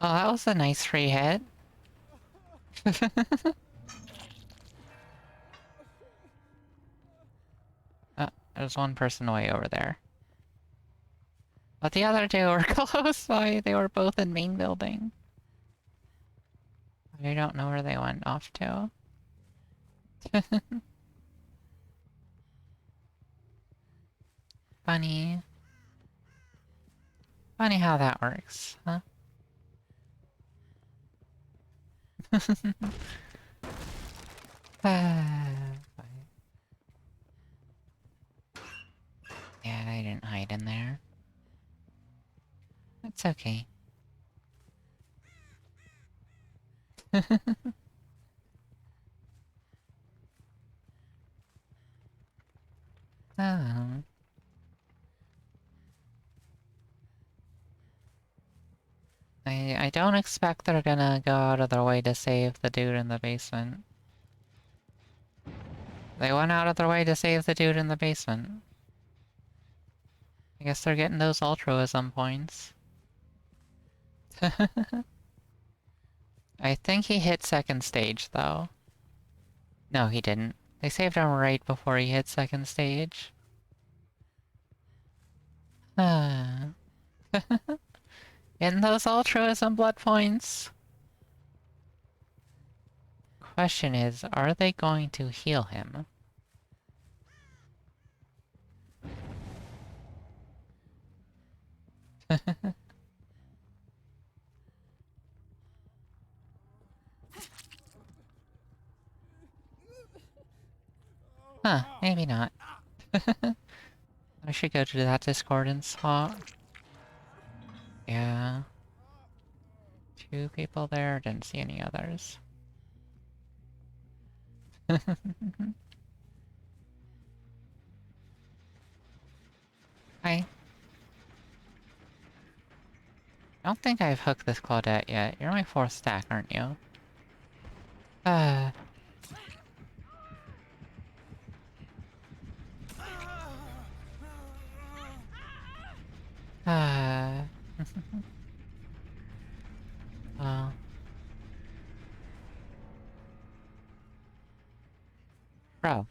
Oh, that was a nice free hit. There's one person away over there. But the other two were close by. They were both in main building. I don't know where they went off to. Funny. Funny how that works, huh? Yeah, I didn't hide in there. It's okay. Oh. I don't expect they're gonna go out of their way to save the dude in the basement. They went out of their way to save the dude in the basement. I guess they're getting those altruism points. I think he hit second stage, though. No, he didn't. They saved him right before he hit second stage. Getting those altruism blood points. Question is, are they going to heal him? Huh, maybe not. I should go to that discordance spot. Yeah. Two people there, didn't see any others. Hi. I don't think I've hooked this Claudette yet. You're my fourth stack, aren't you? Uh... Uh... well... Bro.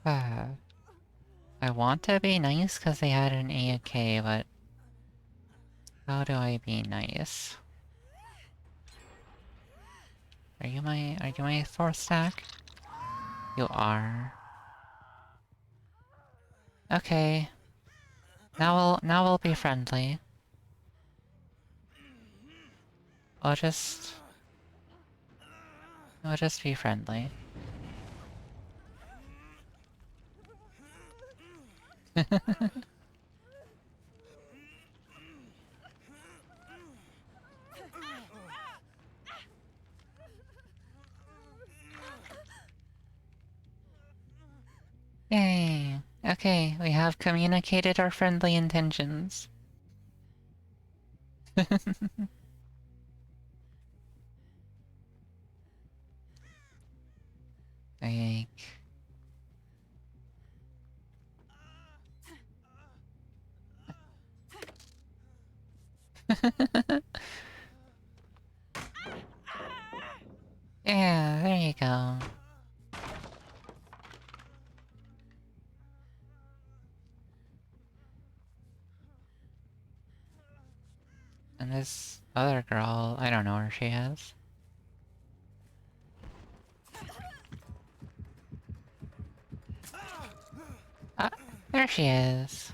I want to be nice because they had an AFK, but... how do I be nice? Are you my fourth stack? You are. Okay. Now we'll be friendly. We'll just be friendly. Yay! Okay, we have communicated our friendly intentions. Like... yeah, there you go. And this other girl, I don't know where she is. Ah, there she is.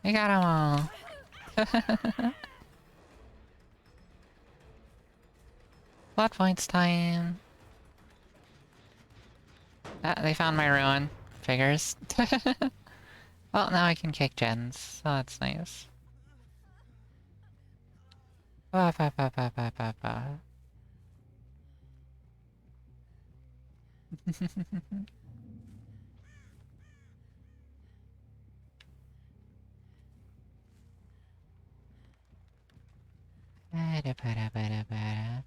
We got them all. Plot points time. Ah, they found my ruin. Figures. Well, now I can kick gens, so that's nice. Ba ba ba ba ba ba ba. Bada bada bada bada.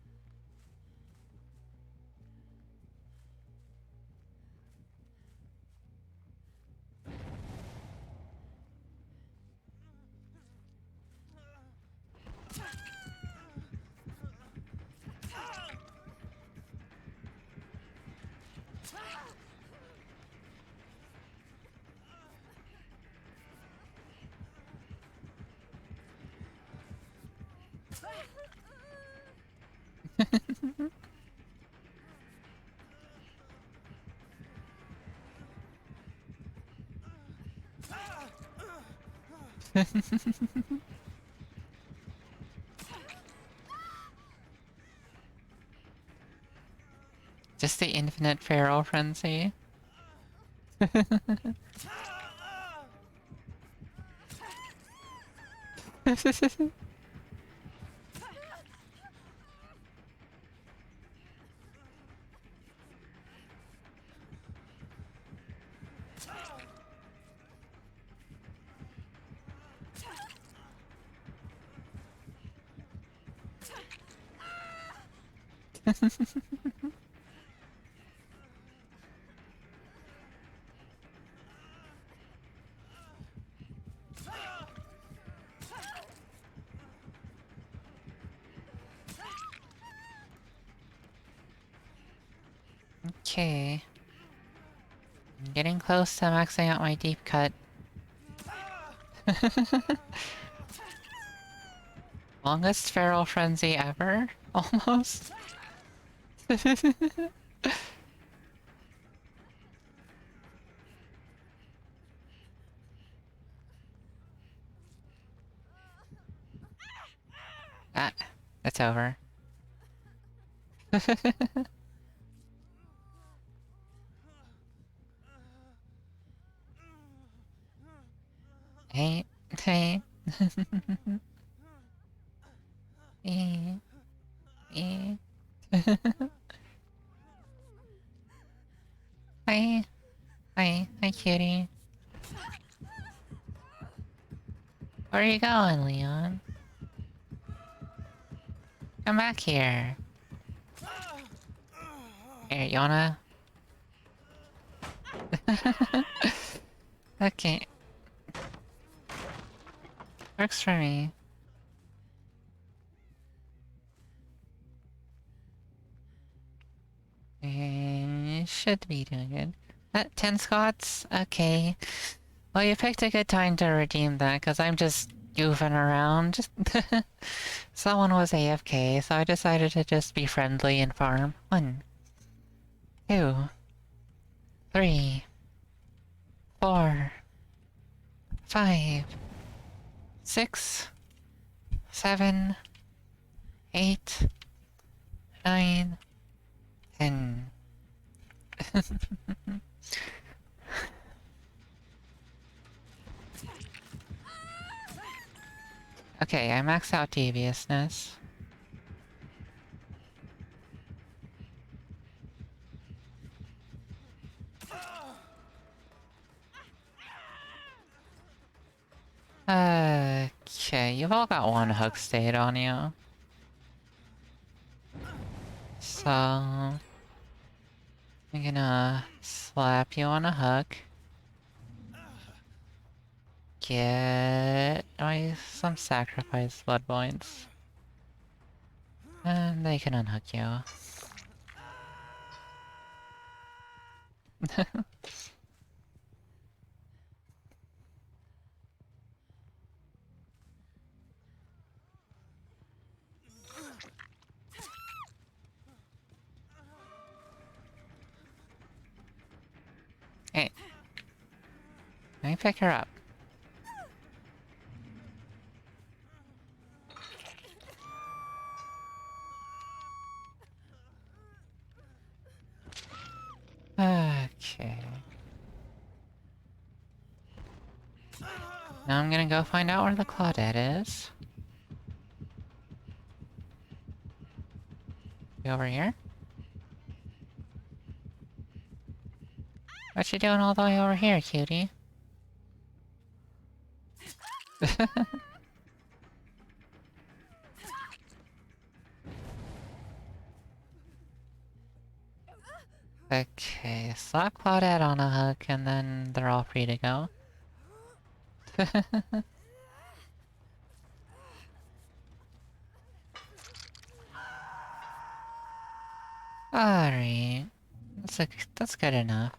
Just the infinite feral frenzy. Okay. I'm getting close to maxing out my deep cut. Longest feral frenzy ever? Almost? Ah, it's over. Hey, hey. Eh, eh. Hi, hi cutie. Where are you going, Leon? Come back here. Here, you wanna... Okay. Works for me. Should be doing good. 10 Scots? Okay. Well, you picked a good time to redeem that, because I'm just goofing around. Someone was AFK, so I decided to just be friendly and farm. 1, 2, 3, 4, 5, 6, 7, 8, 9, 10. Okay, I maxed out deviousness. Okay, you've all got one hook state on you. So... I'm gonna slap you on a hook. Get some sacrifice blood points. And they can unhook you. Hey. Let me pick her up. Okay. Now I'm gonna go find out where the Claudette is. You over here? What you doing all the way over here, cutie? Okay, slap Claudette on a hook and then they're all free to go. Alright. That's good enough.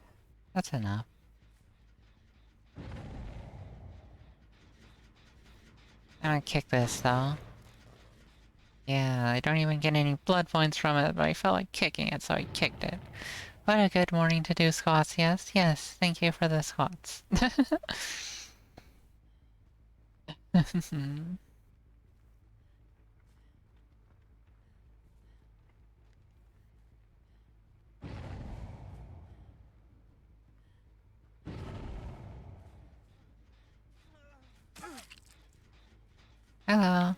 That's enough. I'm gonna kick this though. Yeah, I don't even get any blood points from it, but I felt like kicking it, so I kicked it. What a good morning to do squats, yes? Yes, thank you for the squats. Hello.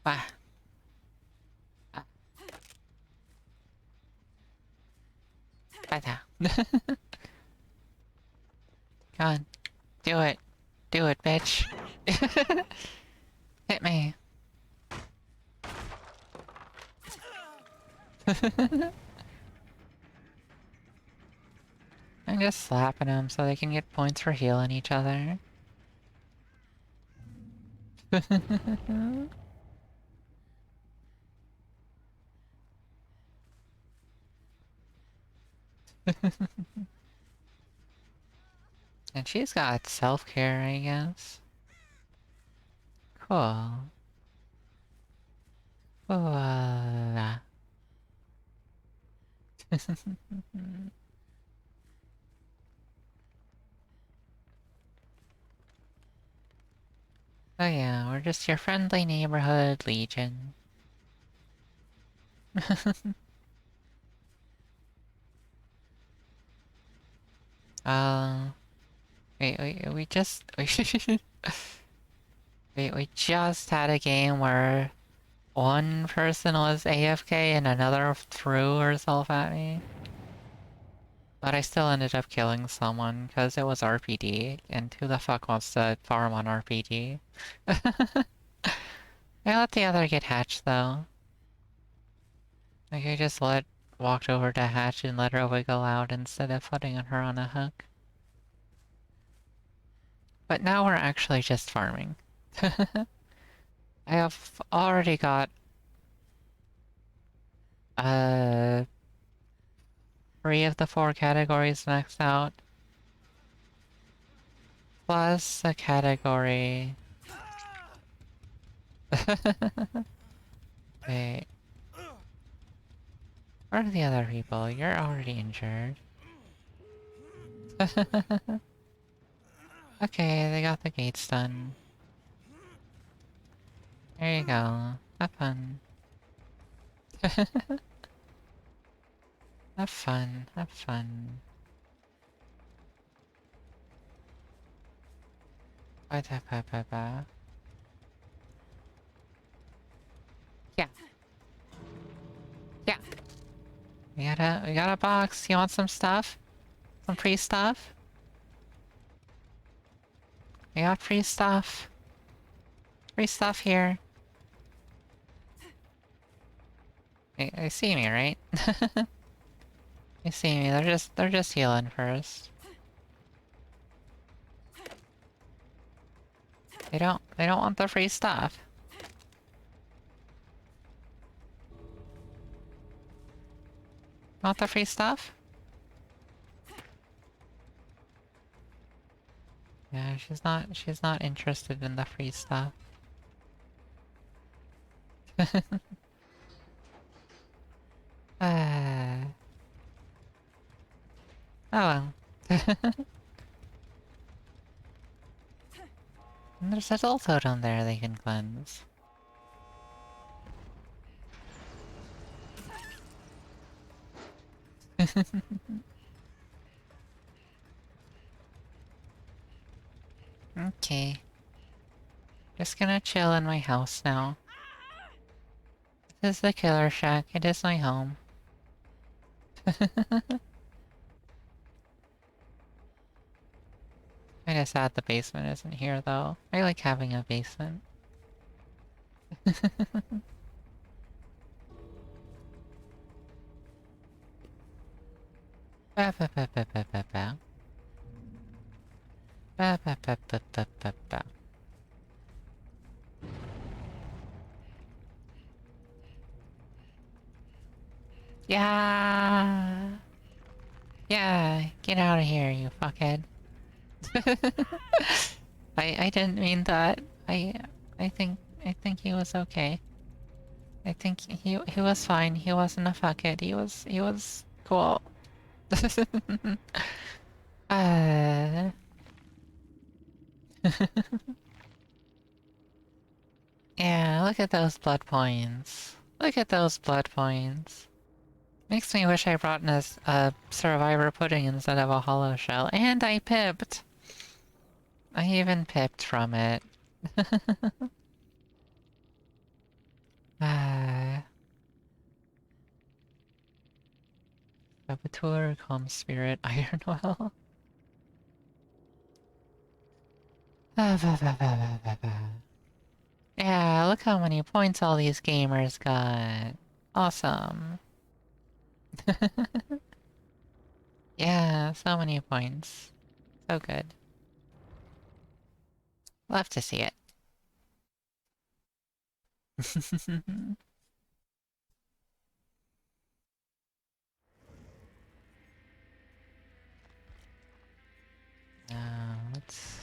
Bah. Ah, better. Come on. Do it. Do it, bitch. Hit me. I'm just slapping them so they can get points for healing each other. And she's got self-care, I guess. Cool. Cool. Oh yeah, we're just your friendly neighborhood legion. Uh, we just we just had a game where one person was AFK and another threw herself at me. But I still ended up killing someone because it was RPD, and who the fuck wants to farm on RPG? I let the other get hatched though. Like I just walked over to hatch and let her wiggle out instead of putting her on a hook. But now we're actually just farming. I have already got uh 3 of the 4 categories maxed out. Plus a category. Wait. Where are the other people? You're already injured. Okay, they got the gates done. There you go. Have fun. Have fun. Have fun. Ba-da-ba-ba-ba. Yeah. Yeah. We got a box. You want some stuff? Some free stuff? We got free stuff. Free stuff here. They see me, right? They see me. They're just healing first. They don't want the free stuff. Want the free stuff? Yeah, she's not interested in the free stuff. uh, oh well. And there's a soul totem there they can cleanse. Okay. Just gonna chill in my house now. This is the killer shack. It is my home. Kinda sad the basement isn't here, though. I like having a basement. Ba ba ba ba ba ba ba. Ba ba ba ba ba ba ba. Yeah! Yeah! Get out of here, you fuckhead. I didn't mean that. I think he was okay. I think he was fine. He wasn't a fuckhead. He was cool. uh... Yeah, look at those blood points. Look at those blood points. Makes me wish I brought in a survivor pudding instead of a hollow shell. And I pipped! I even pipped from it. Ah. Saboteur, Calm Spirit, Ironwell. Yeah, look how many points all these gamers got. Awesome. Yeah, so many points. So good. Love to see it. Now, let's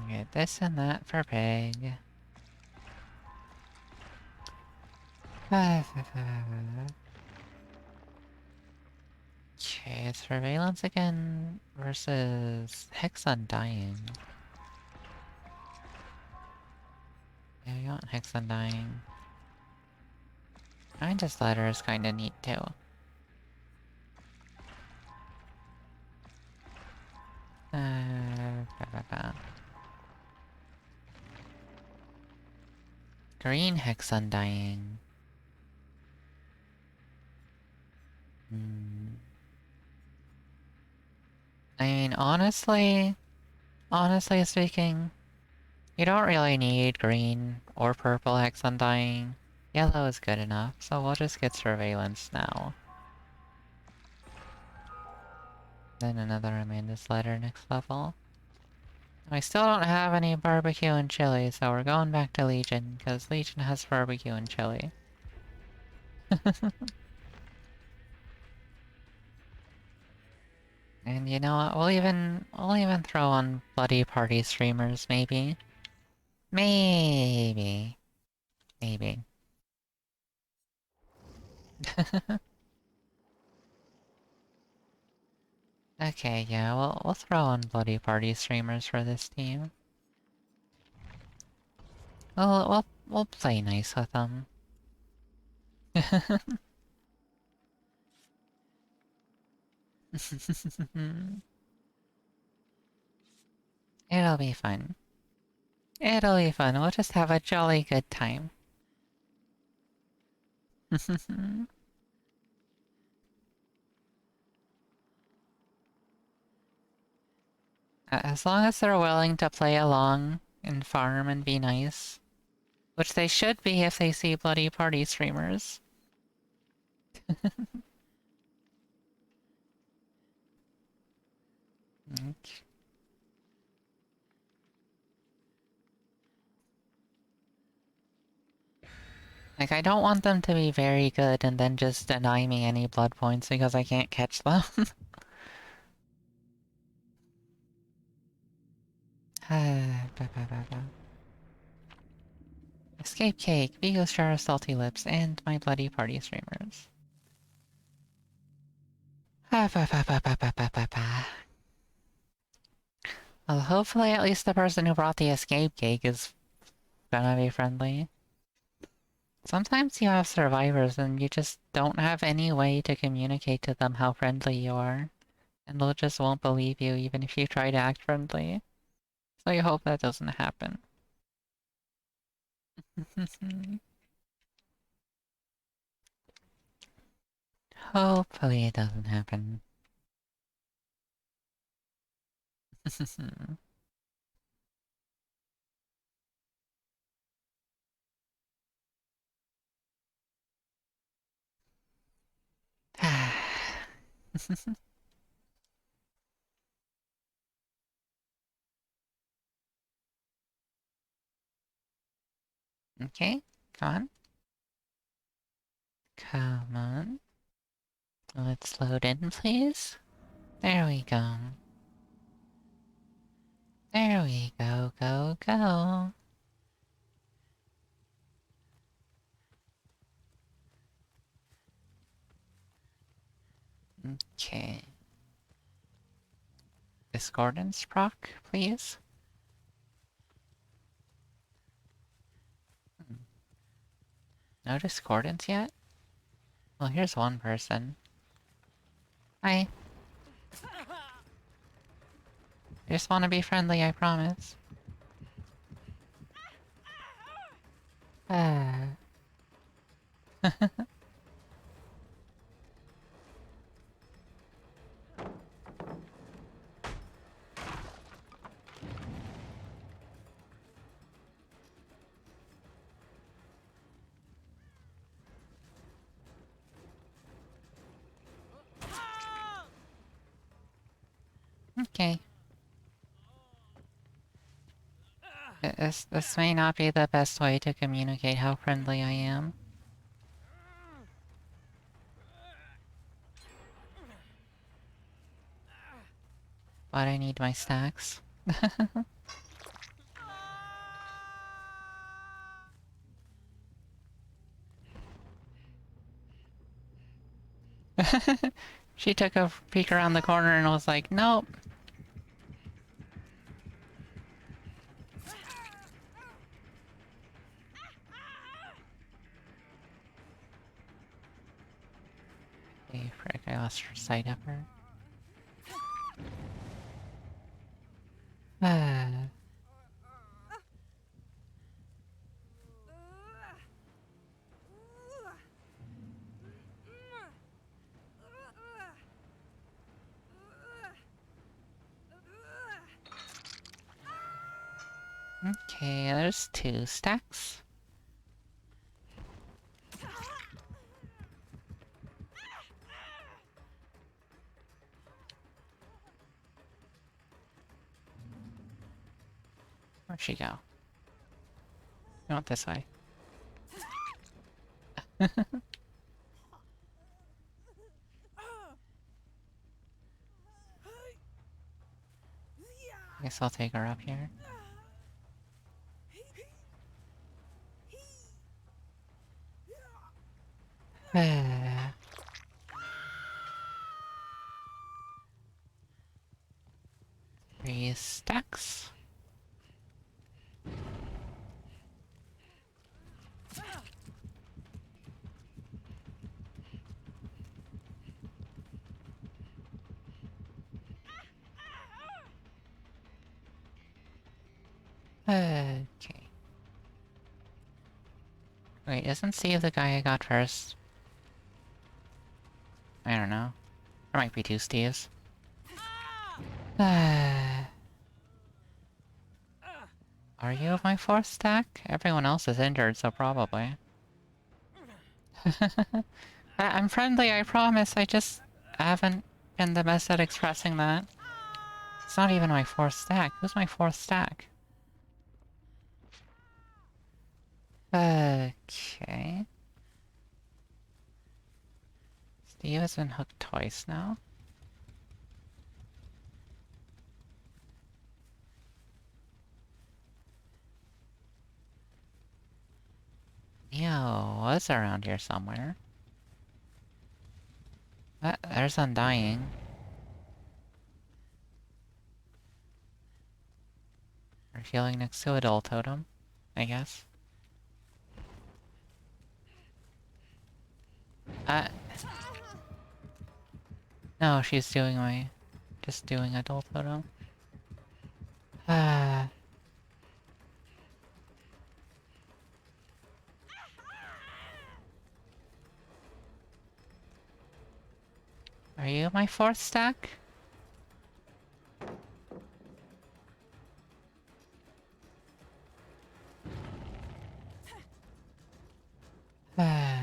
get this and that for pig. Okay, surveillance again versus Hex Undying. Yeah, we want Hex Undying. Kindest Letter is kinda neat too. Green Hex Undying. I mean, honestly speaking, you don't really need green or purple Hex Undying. Yellow is good enough, so we'll just get Surveillance now. Then another Amanda's Letter next level. I still don't have any barbecue and chili, so we're going back to Legion, because Legion has barbecue and chili. And you know what, we'll even throw on Bloody Party streamers, maybe. Maybe. Maybe. Okay, yeah, we'll throw on Bloody Party streamers for this team. We'll play nice with them. It'll be fun. It'll be fun, we'll just have a jolly good time. As long as they're willing to play along and farm and be nice. Which they should be if they see Bloody Party streamers. Like, I don't want them to be very good and then just deny me any blood points because I can't catch them. Escape Cake, Vigo's Jar of Salty Lips, and my Bloody Party streamers. Well, hopefully at least the person who brought the escape cake is gonna be friendly. Sometimes you have survivors and you just don't have any way to communicate to them how friendly you are. And they just won't believe you even if you try to act friendly. So I hope that doesn't happen. Hopefully it doesn't happen. Okay, come on. Come on. Let's load in, please. There we go. There we go, go, go. Okay. Discordance proc, please. No discordance yet? Well, here's one person. Hi. I just want to be friendly, I promise. Ah. Okay. This may not be the best way to communicate how friendly I am. But I need my stacks. She took a peek around the corner and was like, nope. Hey, frick, I lost her sight of her. Ah. Okay, there's 2 stacks. Where'd she go? I went this way. Guess I'll take her up here. Ah. 3 stacks. Okay. Wait, isn't Steve the guy I got first? I don't know. There might be 2 Steves. Ah. Are you my 4th stack? Everyone else is injured, so probably. I'm friendly, I promise. I just haven't been the best at expressing that. It's not even my 4th stack. Who's my 4th stack? Okay. Steve has been hooked twice now. Neo was around here somewhere. There's Undying. We're healing next to a Dull Totem, I guess. No, she's doing my... just doing a Dull Totem. Ah. Are you my 4th stack? I-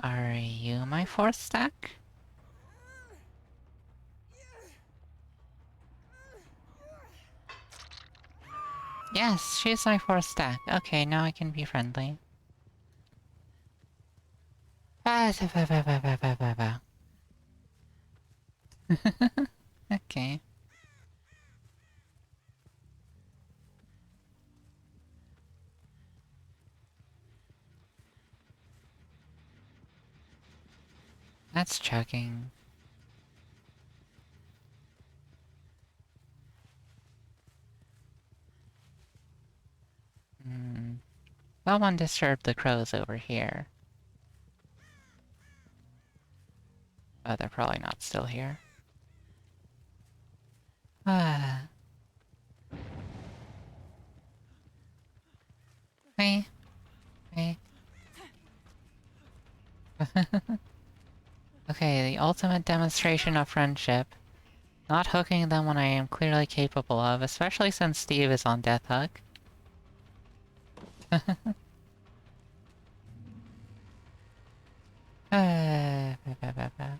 Are you my 4th stack? Yes, she's my 4th stack. Okay, now I can be friendly. Okay. That's chugging. Hmm. Someone disturbed the crows over here. Oh, they're probably not still here. Ah. Hey. Hey. Okay, the ultimate demonstration of friendship. Not hooking them when I am clearly capable of, especially since Steve is on death hook. Ba, ba, ba.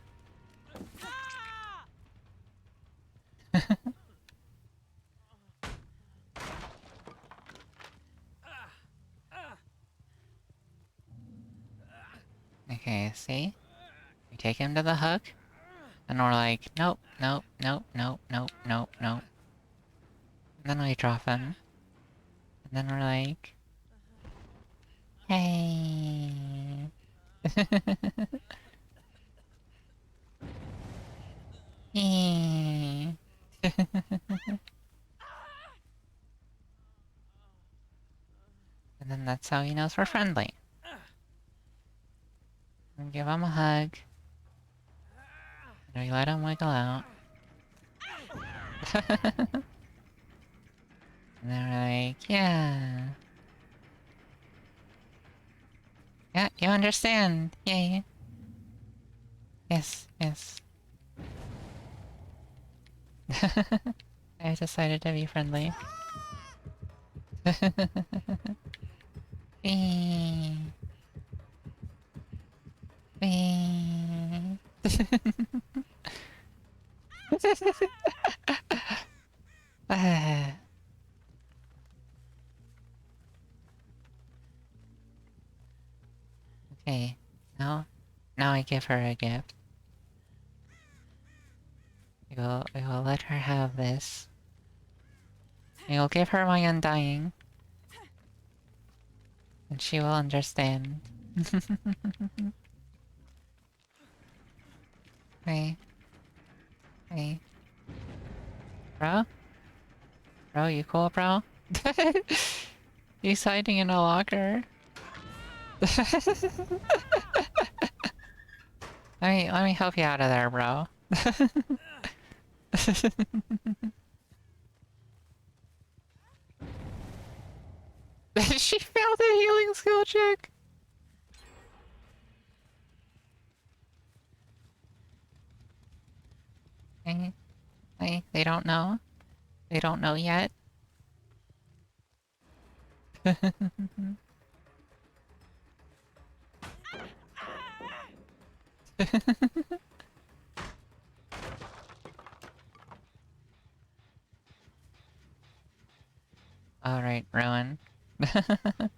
Okay, see? We take him to the hook, and we're like, nope, nope, nope, nope, nope, nope, nope. And then we drop him. And then we're like... Hey... Hey... And then that's how he knows we're friendly. We give him a hug. And we let him wiggle out. And then we're like, yeah... Yeah, you understand. Yay. Yes, yes. I decided to be friendly. Wee. Wee. Ah. Okay, now I give her a gift. I will let her have this. I will give her my undying. And she will understand. Hey. Hey. Bro? Bro, you cool, bro? He's hiding in a locker. Let me help you out of there, bro. She failed a healing skill check! Hey, hey, they don't know? They don't know yet? Alright, Rowan. It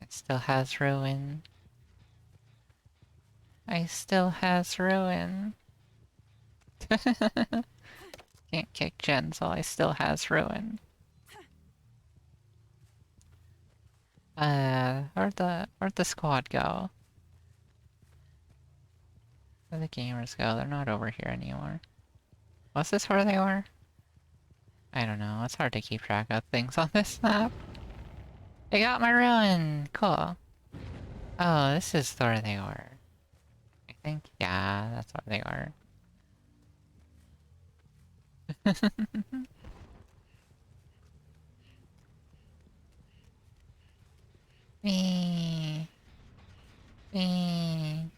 still has Ruin. I still has Ruin. Can't kick Jen, so I still has Ruin. Where'd the squad go? Where'd the gamers go? They're not over here anymore. Was this where they were? I don't know, it's hard to keep track of things on this map. I got my Ruin! Cool. Oh, this is where they were. I think, yeah, that's where they are. Me. Me.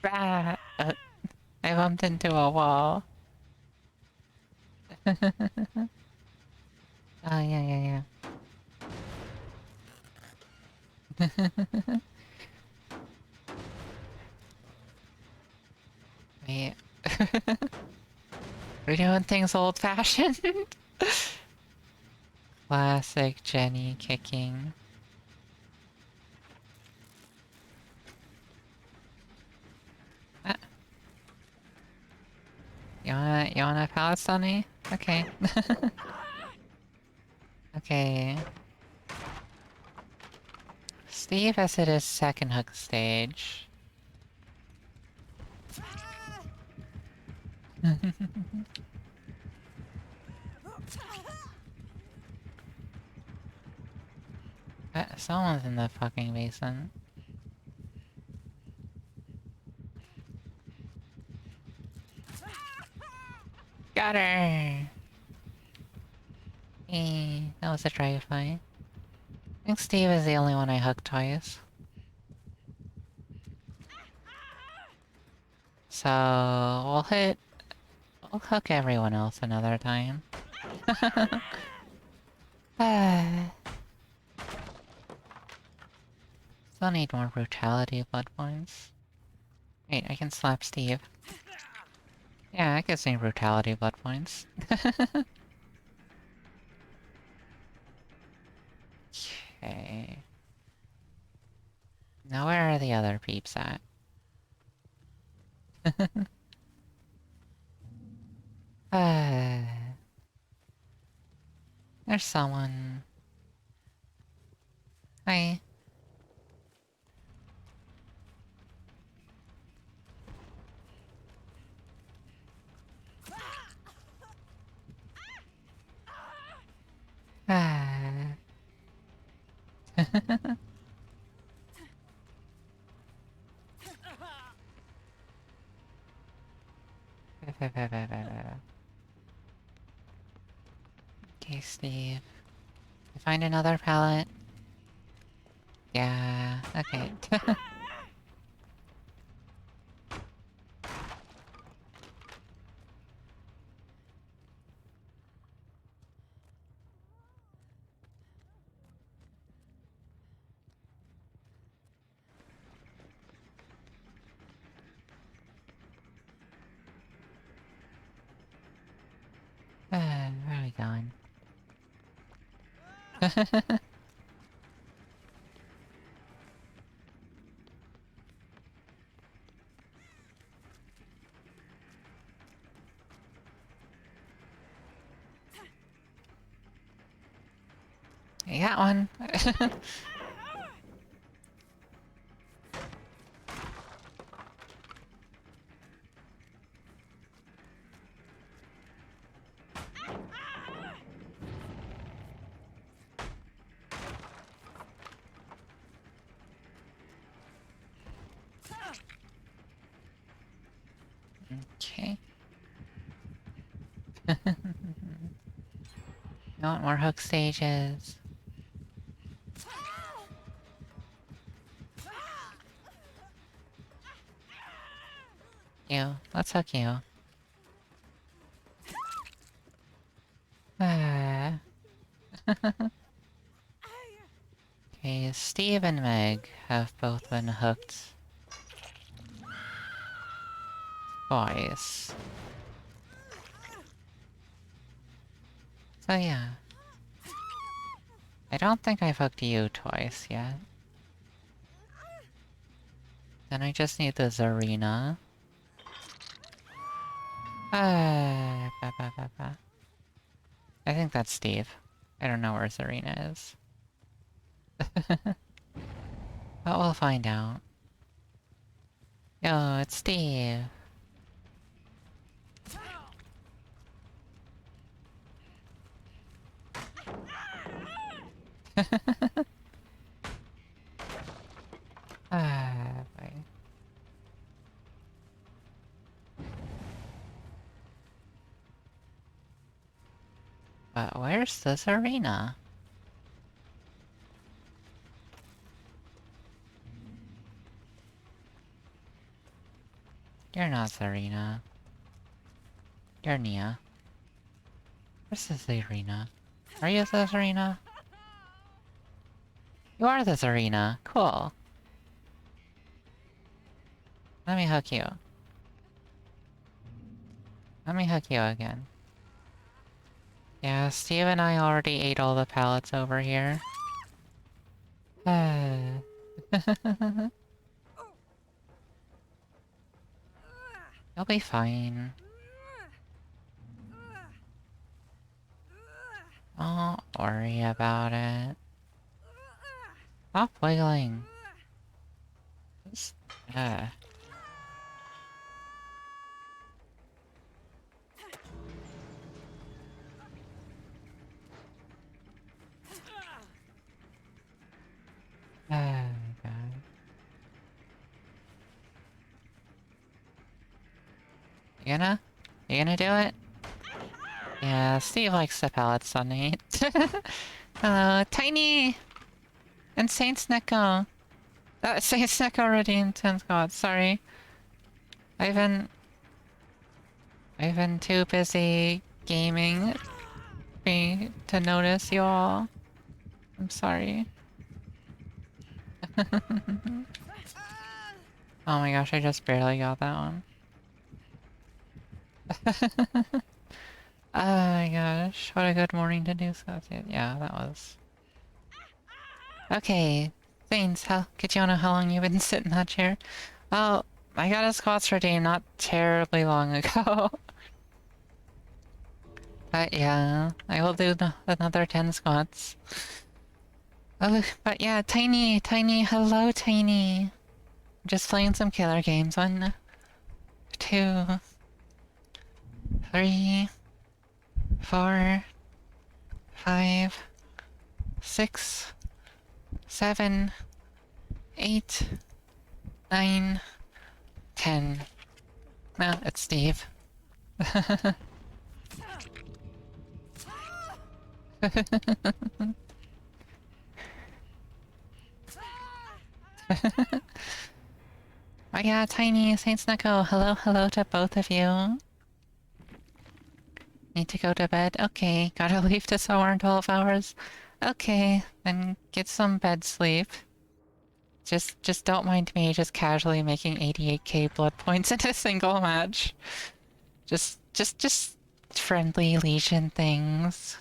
Bah! I bumped into a wall. Oh, yeah. Wait. We're doing things old-fashioned. Classic Jenny kicking. Ah, you wanna palace on me? Okay. Okay. Steve has hit his second hook stage. Someone's in the fucking basement. Got her! That was a drive-by. I think Steve is the only one I hooked twice. So, we'll hook everyone else another time. Still need more brutality blood points. Wait, I can slap Steve. Yeah, I can see brutality blood points. Okay. Now where are the other peeps at? There's someone. Hi. Ah. Okay, Steve. You find another pallet? Yeah, okay. Where are we going? You got one. Okay. You want more hook stages? You. Let's hook you. Ah. Okay, Steve and Meg have both been hooked twice. So yeah. I don't think I've hooked you twice yet. Then I just need the Zarina. Ba. I think that's Steve. I don't know where Zarina is. But we'll find out. Yo, it's Steve. But where's this arena? You're not Serena. You're Nia. Where's this arena? Are you this arena? You are this arena. Cool. Let me hook you. Let me hook you again. Yeah, Steve and I already ate all the pallets over here. You'll be fine. Don't worry about it. Stop wiggling. Just, Oh god. You gonna? You gonna do it? Yeah, Steve likes the pallets on it. Hello, Tiny! And Saint Snecko. Saint Snecko already in 10 squads, sorry. I've been too busy gaming to notice you all. I'm sorry. Oh my gosh, I just barely got that one. Oh my gosh, what a good morning to do so. Yeah, that was... Okay, Thanes, could you know how long you've been sitting in that chair? Oh, I got a squats redeemed not terribly long ago. But yeah, I will do another 10 squats. Oh, but yeah, Tiny, hello Tiny. Just playing some killer games. 1, 2, 3, 4, 5, 6, 7, 8, 9, 10. No, it's Steve. Oh yeah, Tiny, Saint Snecko, hello to both of you. Need to go to bed? Okay, gotta leave to somewhere in 12 hours. Okay, then get some bed sleep. Just don't mind me just casually making 88k blood points in a single match. Just friendly Legion things.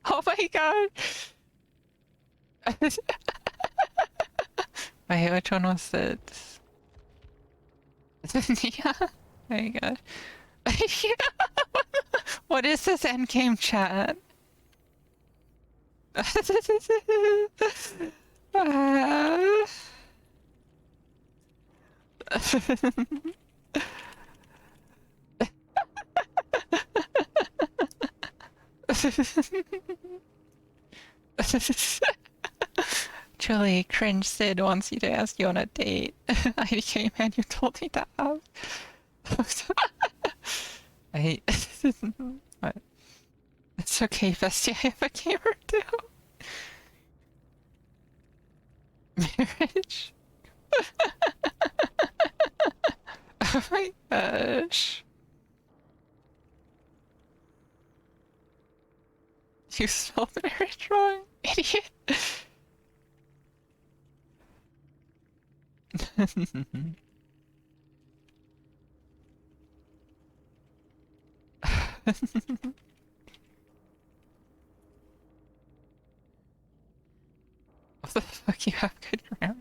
Oh my god! Wait, which one was it? Yeah. Oh my god. What is this endgame chat? Truly, cringe Sid wants you to ask you on a date. IDK man, you told me that. I... What? It's okay, bestie, I have a gamer too. Marriage? Oh my gosh. You spelled marriage wrong, idiot. What the fuck, you have good grammar?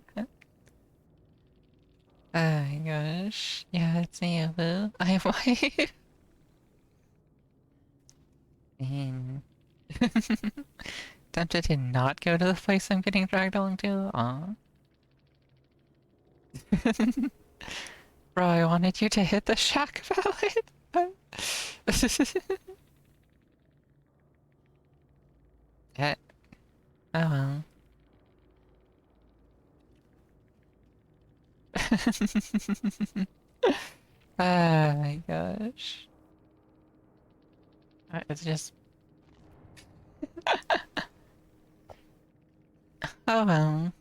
Oh my gosh. Yeah, it's me, Boo. I'm wife. And... Tempted to not go to the place I'm getting dragged along to? Aw. Bro, I wanted you to hit the shack ballad. Yeah. Oh well. Oh my gosh. It's just... Oh well.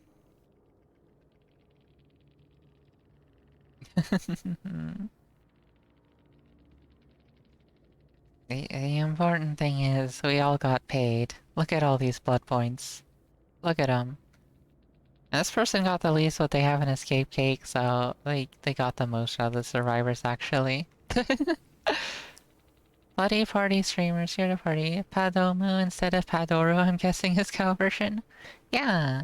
The important thing is we all got paid. Look at all these blood points. Look at them. This person got the least what they have an escape cake, so they got the most out of the survivors actually. Bloody party streamers here to party. Padomu instead of Padoru, I'm guessing his cow version. Yeah.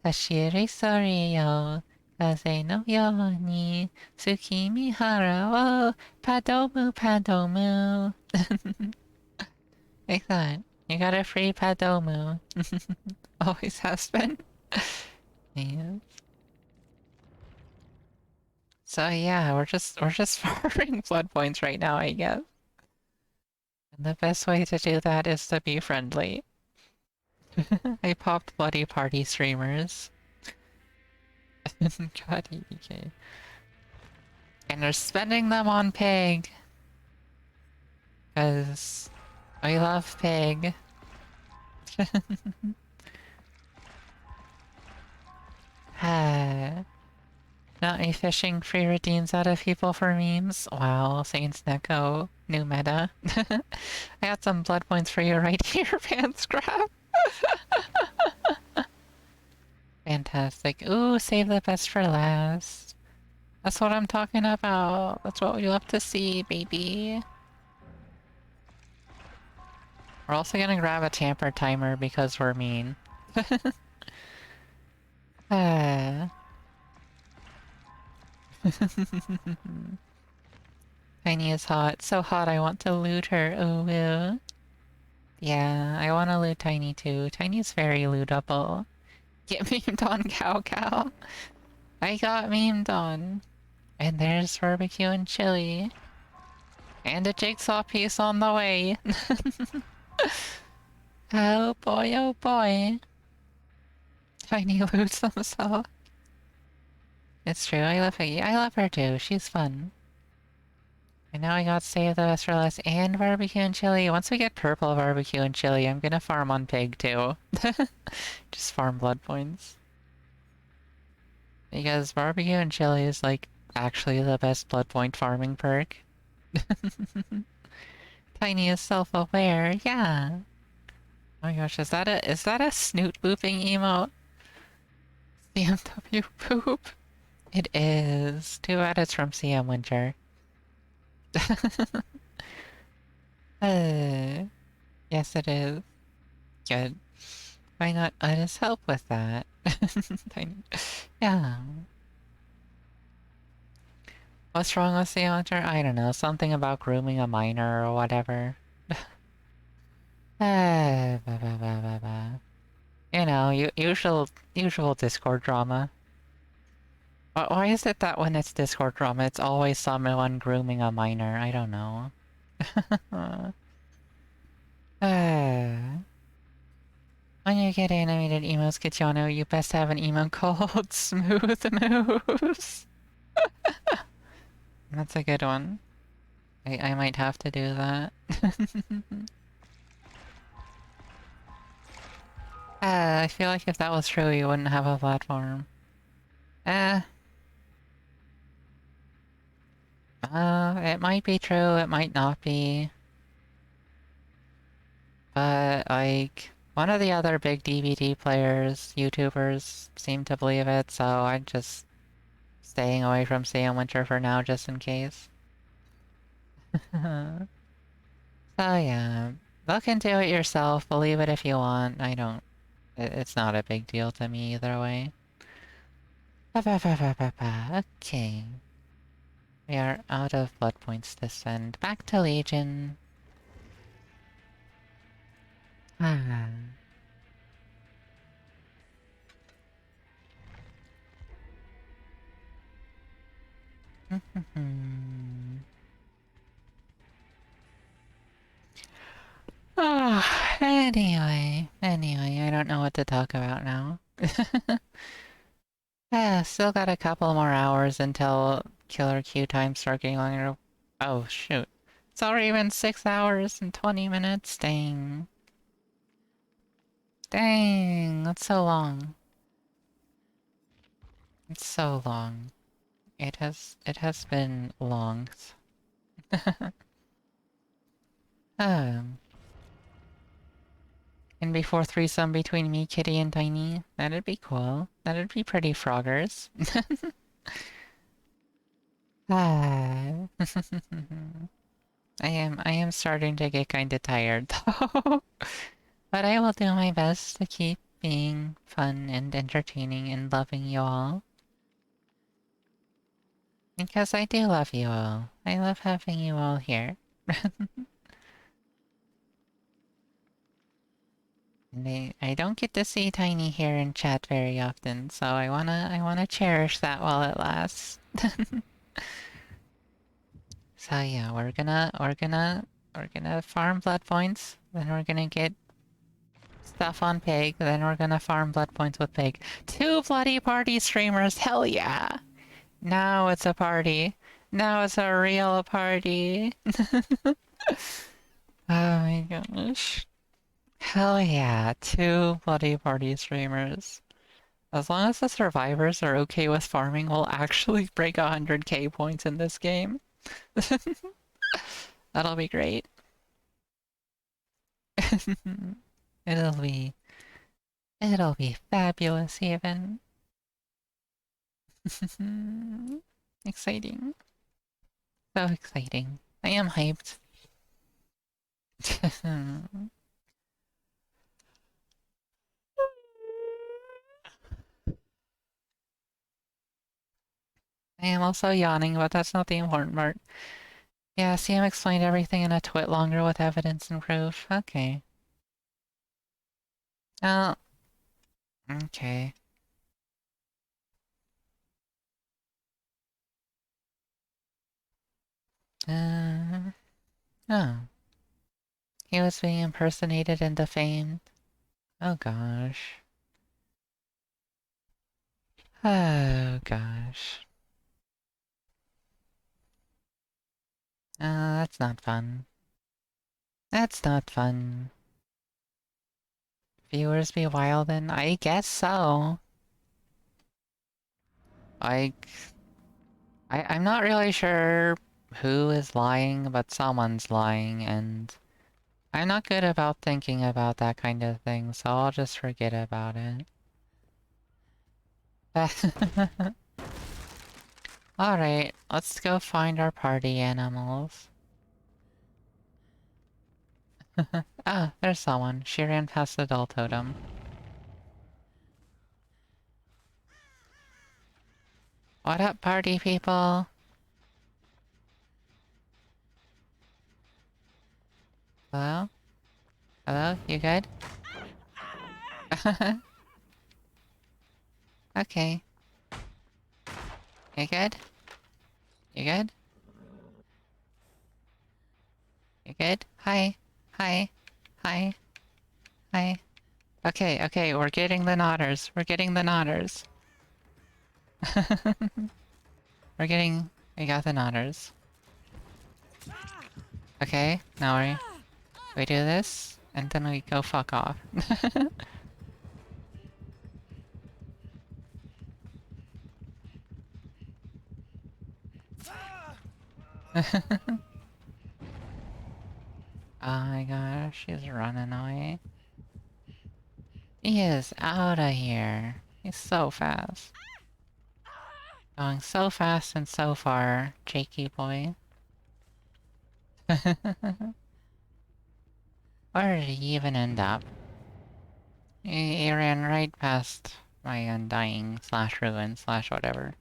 Tashiri sorry yo. Kaze no yo ni Tsukimihara wo Padomu Padomu. Like that. You got a free Padomu. Always has been. Yeah. So yeah, we're just farming blood points right now, I guess. And the best way to do that is to be friendly. I popped bloody party streamers. God, okay. And they're spending them on Pig. Cause we love Pig. Not me fishing free redeems out of people for memes. Wow, Saints Neko, new meta. I got some blood points for you right here, Panscrap. Fantastic. Ooh, save the best for last. That's what I'm talking about. That's what we love to see, baby. We're also gonna grab a tamper timer because we're mean. Tiny is hot. So hot I want to loot her. Ooh, ooh. Yeah, I want to loot Tiny too. Tiny's very lootable. Get memed on, Cow Cow. I got memed on. And there's barbecue and chili. And a jigsaw piece on the way. Oh boy, oh boy. Tiny loots himself. It's true, I love her too. She's fun. And now I got save the best for last and barbecue and chili. Once we get purple barbecue and chili, I'm gonna farm on Pig too. Just farm blood points. Because barbecue and chili is like actually the best blood point farming perk. Tiny is self-aware, yeah. Oh my gosh, is that a snoot booping emote? CMW poop? It is. Too bad it's from CM Winter. Yes it is. Good. Why not let us help with that? Yeah. What's wrong with the hunter? I don't know. Something about grooming a minor or whatever. Bah, bah, bah, bah, bah. You know, usual Discord drama. Why is it that when it's Discord drama, it's always someone grooming a minor? I don't know. When you get animated emotes, Kitiano, you best have an emo called Smooth Moves. That's a good one. I might have to do that. I feel like if that was true, you wouldn't have a platform. It might be true, it might not be. But, like, one of the other big DBD players, YouTubers, seem to believe it, so I'm just staying away from CM Winter for now, just in case. So yeah, look into it yourself, believe it if you want, I don't... It's not a big deal to me either way. Okay. We are out of blood points to send. Back to Legion. Ah. Anyway, I don't know what to talk about now. Still got a couple more hours until killer queue time start getting longer. Oh, shoot. It's already been 6 hours and 20 minutes. Dang. Dang, that's so long. It's so long. It has been long. Um, and before threesome between me, Kitty, and Tiny. That'd be cool. That'd be pretty froggers. Ah. I am starting to get kinda tired though. But I will do my best to keep being fun and entertaining and loving you all. Because I do love you all. I love having you all here. And I don't get to see Tiny here in chat very often, so I wanna cherish that while it lasts. So yeah, we're gonna farm blood points, then we're gonna get stuff on Pig, then we're gonna farm blood points with Pig. 2 bloody party streamers, hell yeah! Now it's a party. Now it's a real party. Oh my gosh. Hell yeah, 2 bloody party streamers. As long as the survivors are okay with farming, we'll actually break 100k points in this game. That'll be great. It'll be... It'll be fabulous even. Exciting. So exciting. I am hyped. I am also yawning, but that's not the important part. Yeah, Sam explained everything in a twit longer with evidence and proof. Okay. Oh. Okay. Oh. He was being impersonated and defamed. Oh gosh. Oh gosh. That's not fun. That's not fun. Viewers be wild and I guess so. Like... I'm not really sure who is lying, but someone's lying, and I'm not good about thinking about that kind of thing, so I'll just forget about it. Alright, let's go find our party animals. Ah, there's someone. She ran past the doll totem. What up, party people? Hello? Hello? You good? Okay. You good? You good? You good? Hi. Hi. Hi. Hi. Okay, okay, we're getting the nodders. We're getting the nodders. We're getting... We got the nodders. Okay, now we do this, and then we go fuck off. Oh my gosh, she's running away. He is out of here. He's so fast. Going so fast and so far, Jakey boy. Where did he even end up? He ran right past my undying slash ruin slash whatever.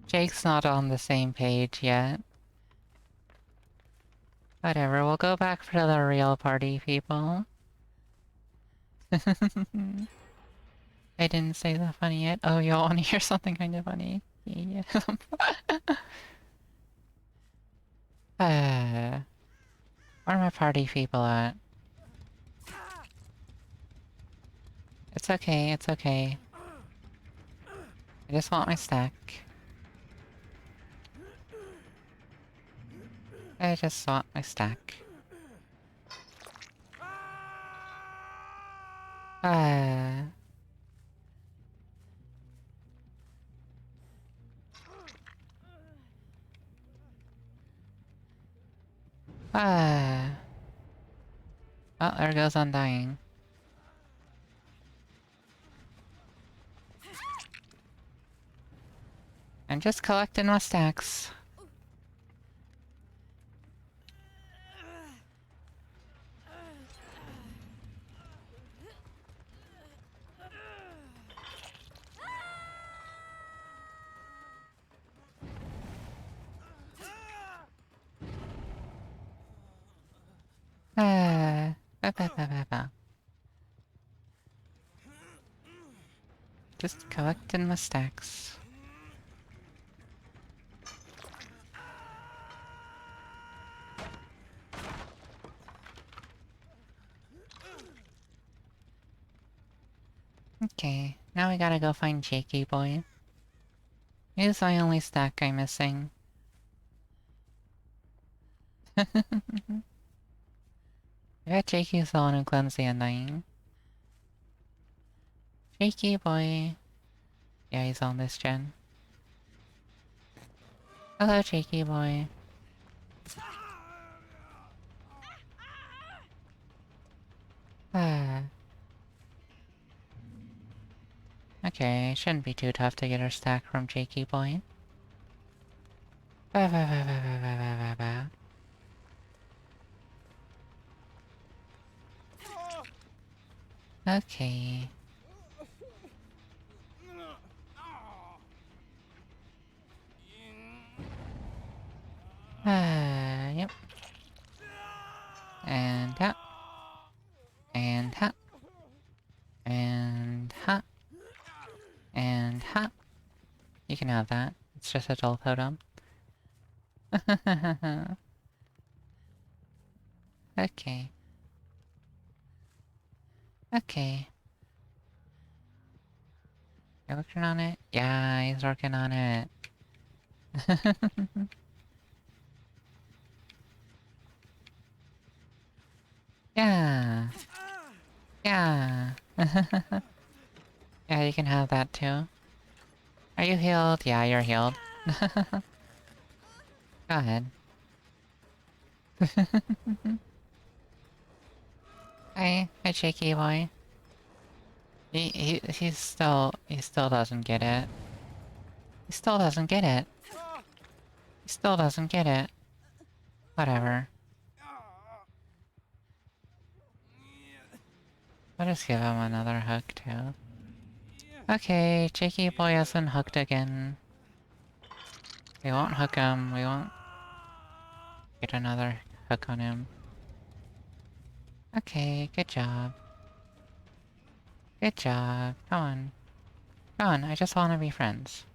Jake's not on the same page yet. Whatever, we'll go back for the real party, people. I didn't say the funny yet. Oh, y'all want to hear something kind of funny? Yeah. Where are my party people at? It's okay, it's okay. I just want my stack. I just want my stack. Ah. Ah. Oh, there goes Undying. I'm just collecting my stacks. Ah. Ba ba ba ba ba. Just collecting my stacks. Okay, now we gotta go find Jakey Boy. He's my only stack I'm missing. I bet Jakey's the one who cleansed the Undying. Jakey Boy. Yeah, he's on this gen. Hello, Jakey Boy. Ah. Okay, shouldn't be too tough to get our stack from Jakey Boy. Ba ba ba ba ba ba ba ba ba. Okay. Yep. And ha. And ha. And ha. And ha. You can have that. It's just a dull totem. Okay. Okay. You're working on it? Yeah, he's working on it. Yeah. Yeah. Yeah, you can have that too. Are you healed? Yeah, you're healed. Go ahead. Hi, Shaky Boy. He still doesn't get it. He still doesn't get it. He still doesn't get it. Whatever. I'll just give him another hook too. Okay, Shaky Boy has been hooked again. We won't hook him, we won't get another hook on him. Okay, good job. Good job. Come on. Come on, I just want to be friends.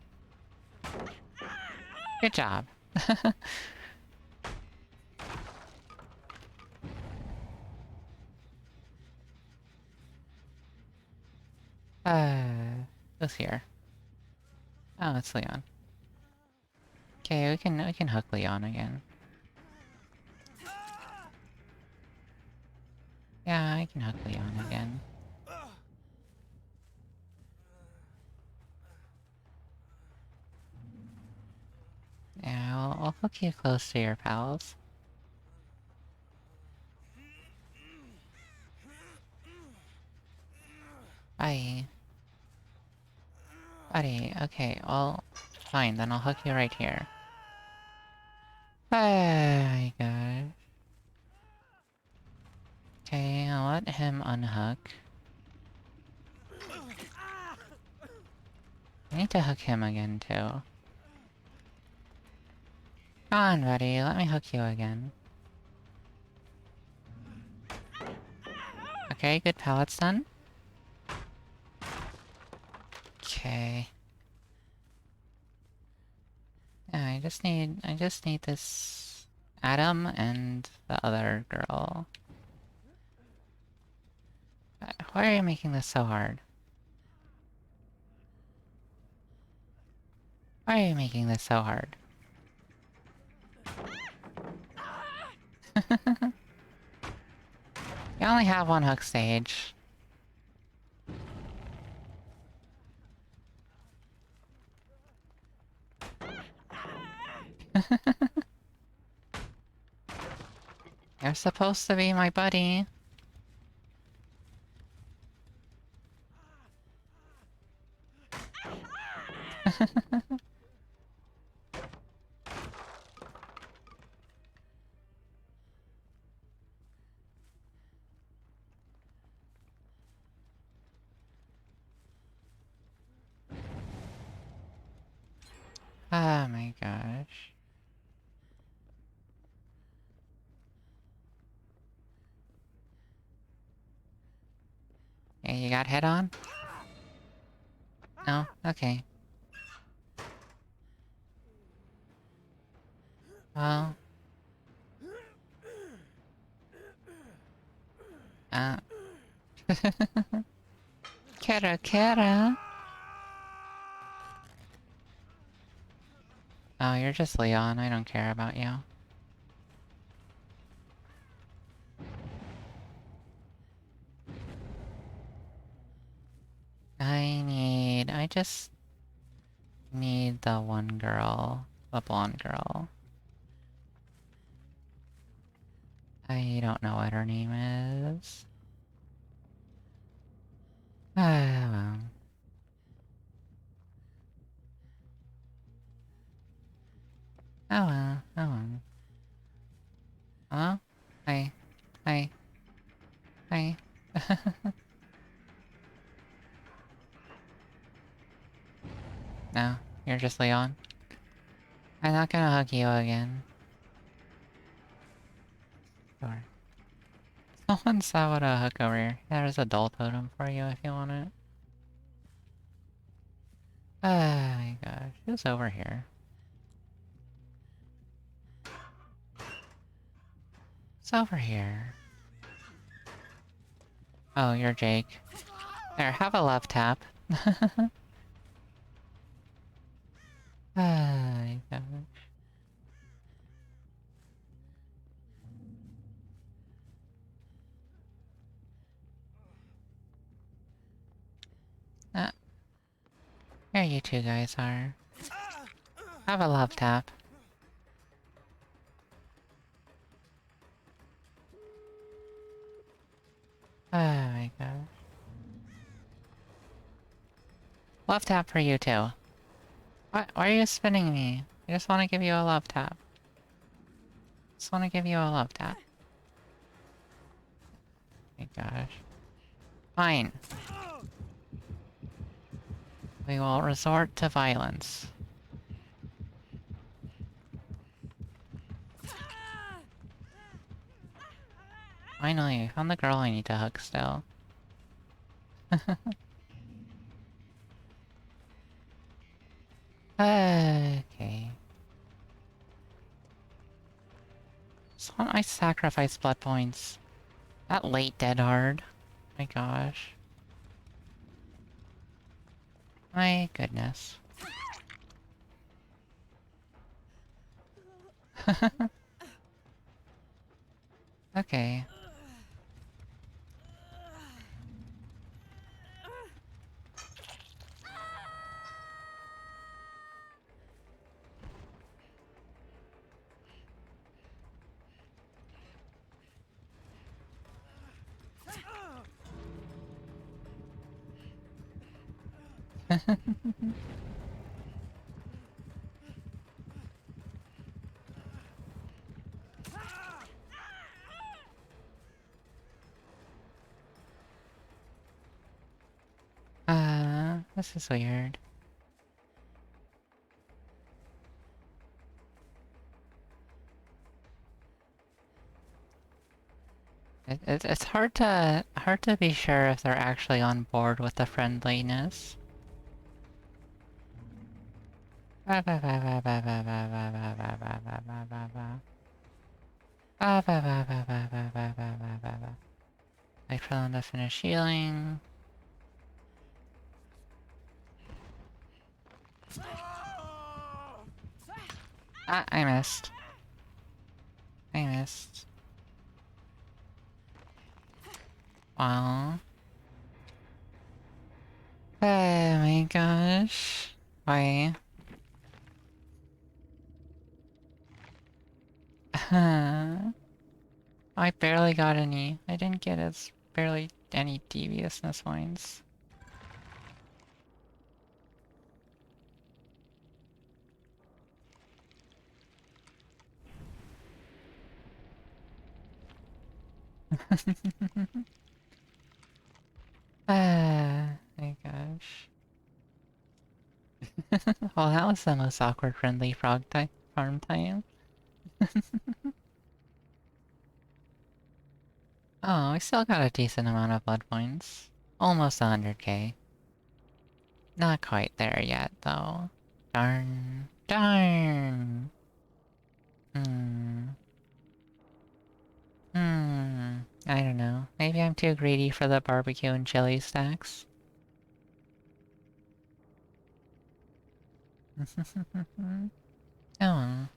Good job. Who's here? Oh, it's Leon. Okay, we can hook Leon again. Yeah, I can hook Leon again. Yeah, I'll hook you close to your pals. Bye. Buddy, okay, well, fine, then I'll hook you right here. Oh my god. Okay, I'll let him unhook. I need to hook him again, too. Come on, buddy, let me hook you again. Okay, good pallets done. Okay. Yeah, I just need this Adam and the other girl. Why are you making this so hard? Why are you making this so hard? You only have one hook stage. You're supposed to be my buddy. Oh my gosh. Hey, you got hit on? No? Okay. Well... Uh... Kara Kara! Oh, you're just Leon. I don't care about you. I just need the one girl. The blonde girl. I don't know what her name is. Ah, well. Oh well, oh well. Hello? Hi. Hi. Hi. No, you're just Leon. I'm not gonna hug you again. Sure. Someone saw what a hook over here. There's a doll totem for you if you want it. Oh my gosh, who's over here? It's over here. Oh, you're Jake. There, have a love tap. Oh my gosh. Ah, here you two guys are. Have a love tap. Oh my gosh. Love tap for you too. What? Why are you spinning me? I just want to give you a love tap. Just want to give you a love tap. My gosh. Fine. We will resort to violence. Finally, I found the girl I need to hug still. Okay. So I sacrifice blood points. That late dead hard. My gosh. My goodness. Okay. This is weird. It's hard to be sure if they're actually on board with the friendliness. Ba, ba, ba, ba, ba, ba, ba, ba, ba, ba, ba, ba, ba, ba. Ba ba ba ba ba ba ba ba ba ba ba. Wait for them to finish healing. Ah, I missed. I missed. Wow. Oh my gosh. Why? Huh. I barely got any. I didn't get as barely any deviousness points. Ah, my gosh. Well, that was the most awkward friendly frog type farm time. Oh, we still got a decent amount of blood points. Almost 100k. Not quite there yet, though. Darn. Darn! Hmm. I don't know. Maybe I'm too greedy for the barbecue and chili stacks. Oh.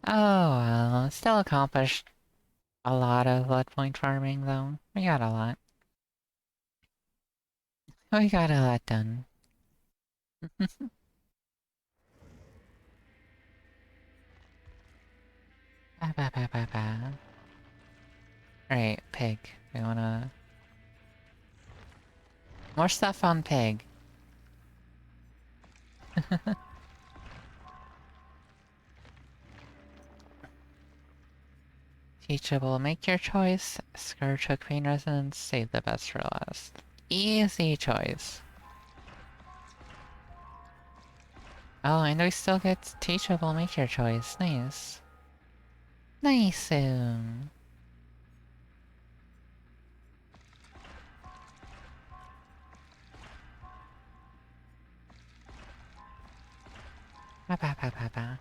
Oh well. Still accomplished a lot of blood point farming, though. We got a lot. We got a lot done. Ba ba ba ba ba. Alright, pig. We wanna... More stuff on pig. Teachable, make your choice. Scourge, hook, pain resonance, save the best for last. Easy choice. Oh, and we still get teachable, make your choice. Nice. Nice. Ba ba ba ba ba.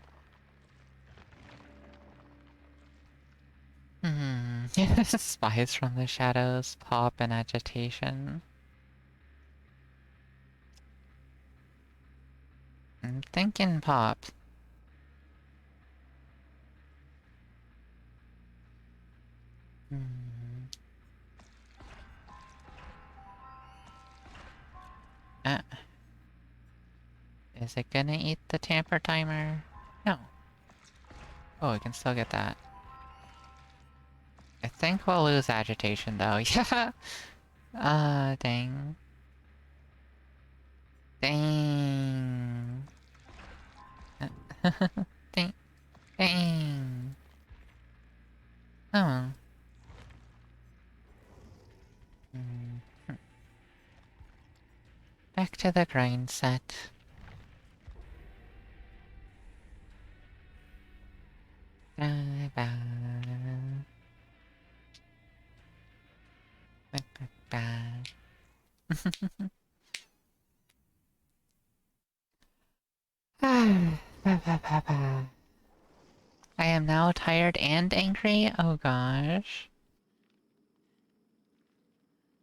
Spies from the shadows, pop and agitation. I'm thinking pop. Hmm. Uh, is it gonna eat the tamper timer? No. Oh, we can still get that. I think we'll lose agitation though. Yeah. Dang. Dang. Dang. Dang. Oh. Hmm. Back to the grind set. Ba ba. Ba ba ba. Ba ba ba ba. I am now tired and angry? Oh gosh.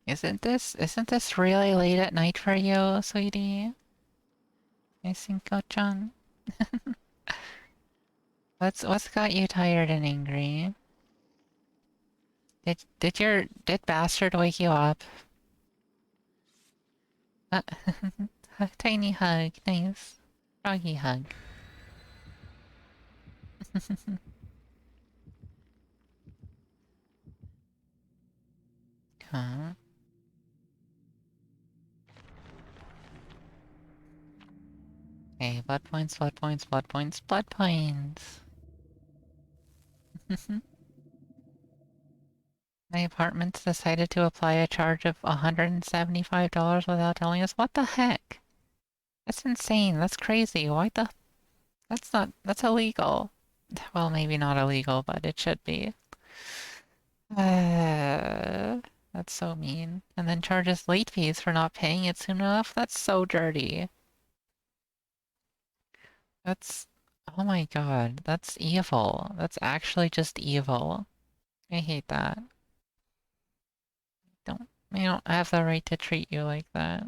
Isn't this really late at night for you, sweetie? I think, Chan. What's got you tired and angry? Did Bastard wake you up? Uh, a tiny hug, nice. Froggy hug. Huh? Okay, blood points, blood points, blood points, blood points! My apartment's decided to apply a charge of $175 without telling us. What the heck? That's insane. That's crazy. Why the... That's illegal. Well, maybe not illegal, but it should be. That's so mean. And then charges late fees for not paying it soon enough? That's so dirty. That's... Oh my god, that's evil. That's actually just evil. I hate that. I don't have the right to treat you like that.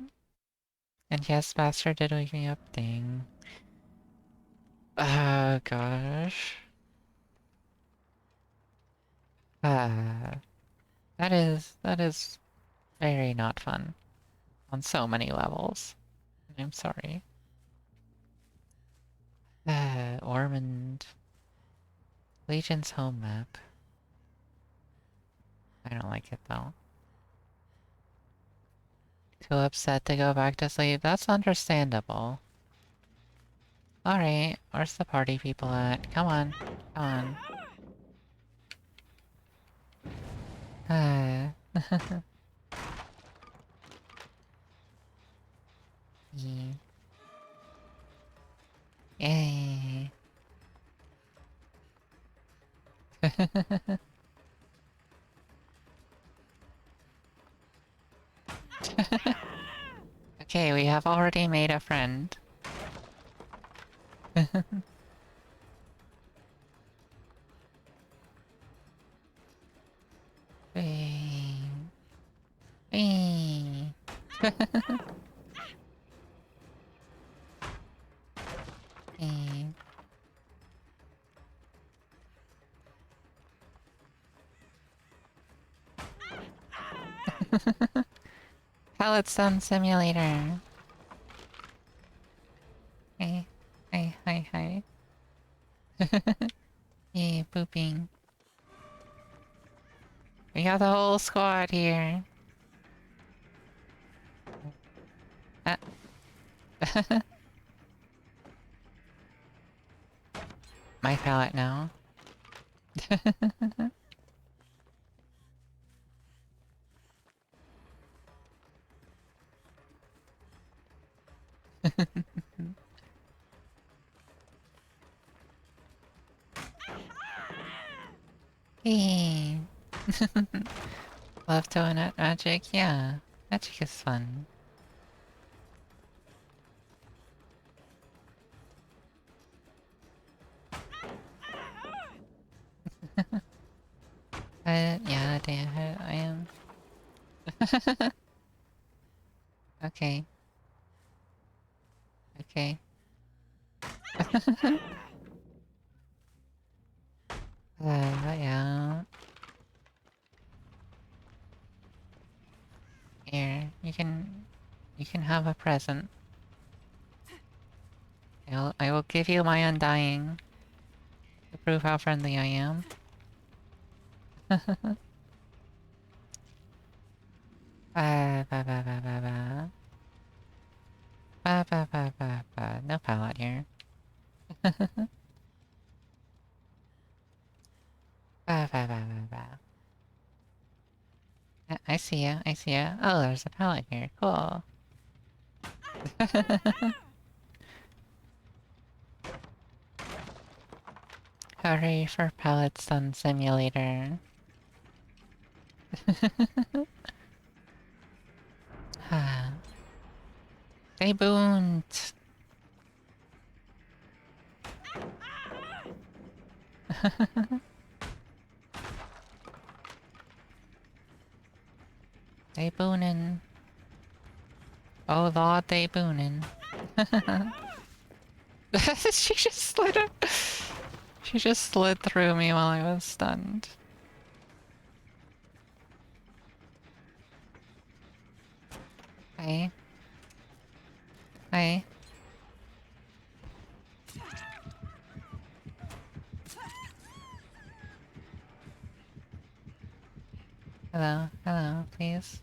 And yes, Bastard did wake me up. Dang. Ah, gosh. Ah, that is very not fun. On so many levels. I'm sorry. Ormond. Legion's home map. I don't like it though. Too upset to go back to sleep? That's understandable. Alright, where's the party people at? Come on, come on. Ah. Yay. Yay. Okay, we have already made a friend. Whee. Whee. Whee. Pallet Sun Simulator. Hey, hey, hi, hi. Yay, pooping. We got the whole squad here. Ah. My pallet now. Hey. Love donut magic? Yeah. Magic is fun. Yeah, I am. Okay. Okay. Yeah. Here, you can have a present. I will give you my undying to prove how friendly I am. Ba ba ba ba ba ba. Ba ba ba ba ba. No pallet here. Ba ba ba ba ba. I see ya, I see ya. Oh, there's a pallet here. Cool. Hurry for Pallet Sun Simulator. Ah. They booned! They boonin'. Oh lord, they boonin'. She just slid up. She just slid through me while I was stunned. Hi. Hi. Hello, hello, please.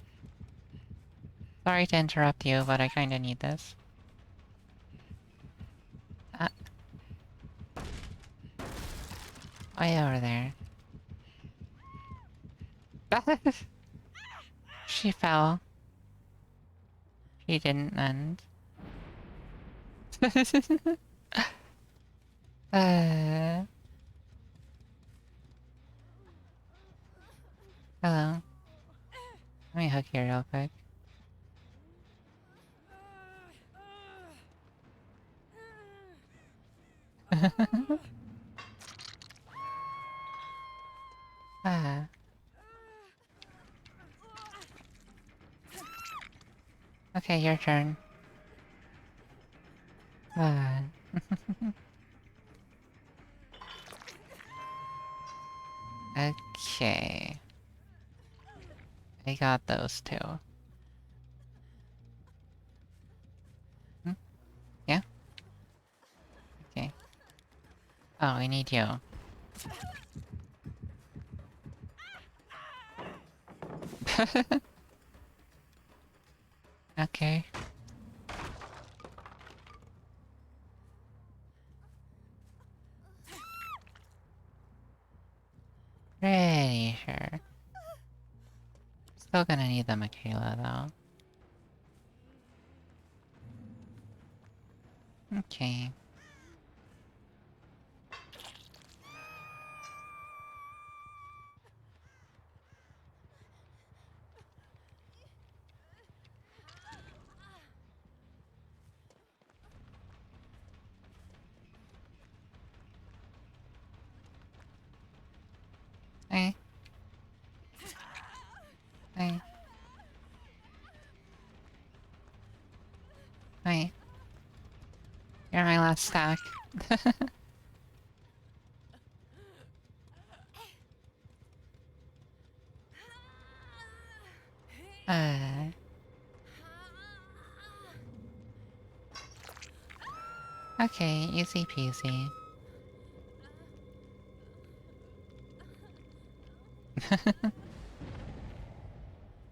Sorry to interrupt you, but I kinda need this. Ah. Way over there. She fell. She didn't end. Hello. Let me hug you real quick. Ah. Okay, your turn. Ah. Okay. I got those two. Hmm? Yeah? Okay. Oh, I need you. Okay. Pretty sure. Still gonna need the Michaela, though. Okay. Hey. Hey. Hey. You're my last stack. uh. Okay, easy peasy.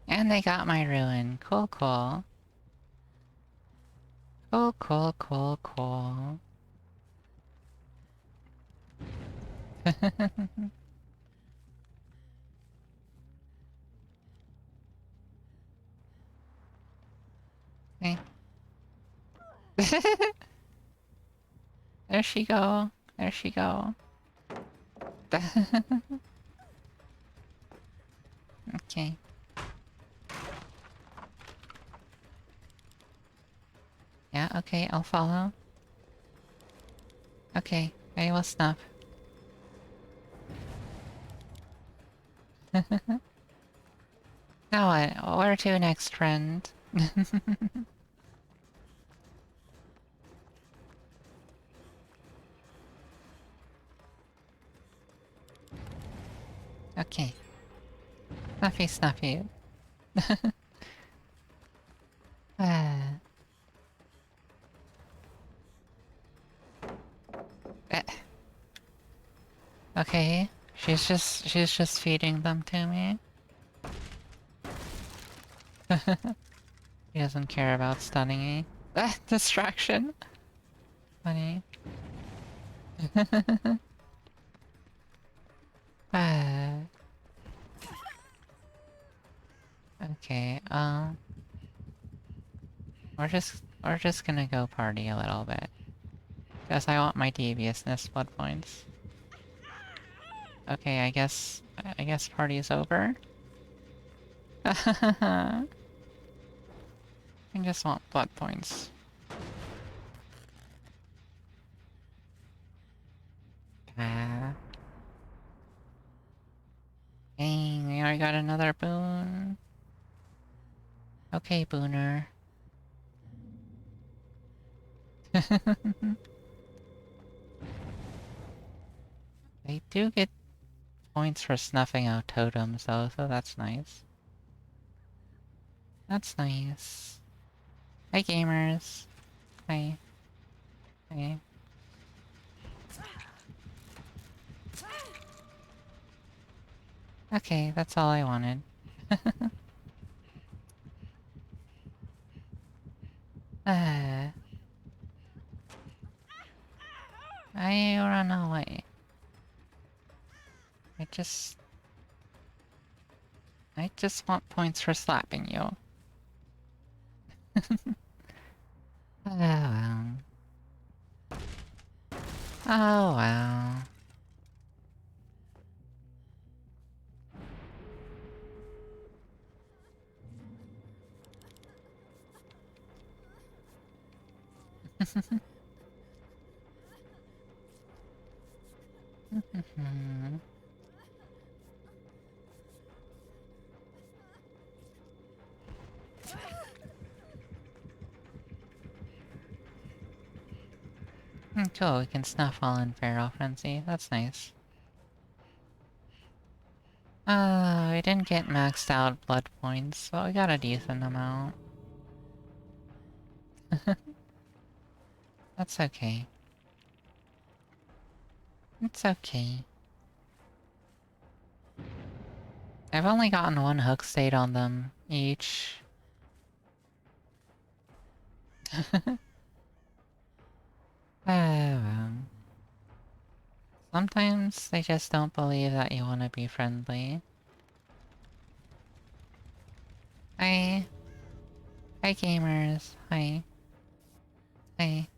And they got my ruin. Cool, cool. Cool, cool, cool, cool. Hey. There she go. There she go. Okay. Yeah, okay, I'll follow. Okay, I will snuff. Now what? Where to next, friend? Okay. Snuffy, snuffy. Ah. Eh. Okay. She's just feeding them to me. He doesn't care about stunning me. Ah, distraction. Funny. Ah. Okay, we're just gonna go party a little bit. Guess I want my deviousness blood points. Okay, I guess party is over. I just want blood points. Ah. Dang, we already got another boon. Okay, booner. They do get points for snuffing out totems though, so that's nice. That's nice. Hi gamers. Hi. Hi. Okay, that's all I wanted. I run away. I just... I just want points for slapping you. Oh well. Oh well. Cool, we can snuffle in Feral Frenzy. That's nice. We didn't get maxed out blood points, but we got a decent amount. That's okay. It's okay. I've only gotten one hook state on them each. Well. Sometimes they just don't believe that you want to be friendly. Hi. Hi, gamers. Hi. Hi.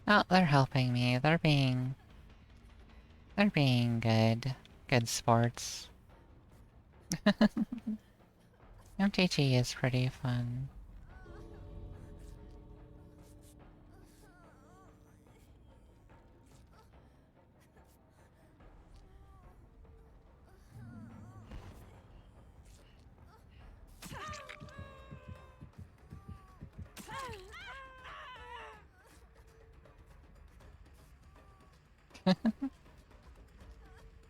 Oh, they're helping me. They're being good. Good sports. MTG is pretty fun.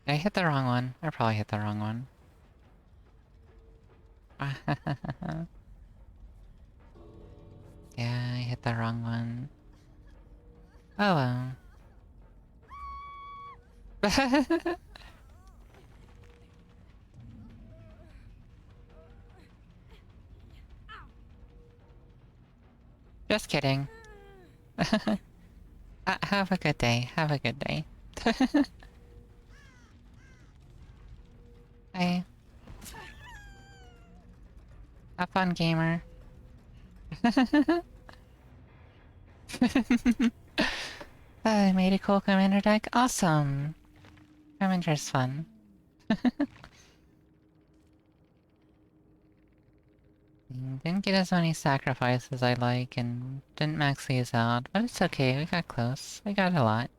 I hit the wrong one. I probably hit the wrong one. Yeah, I hit the wrong one. Oh well. Just kidding. Have a good day. Have a good day. Hey. Have fun, gamer. I made a cool commander deck. Awesome. Commander's fun. Didn't get as many sacrifices as I like, and didn't max these out, but it's okay, we got close. We got a lot.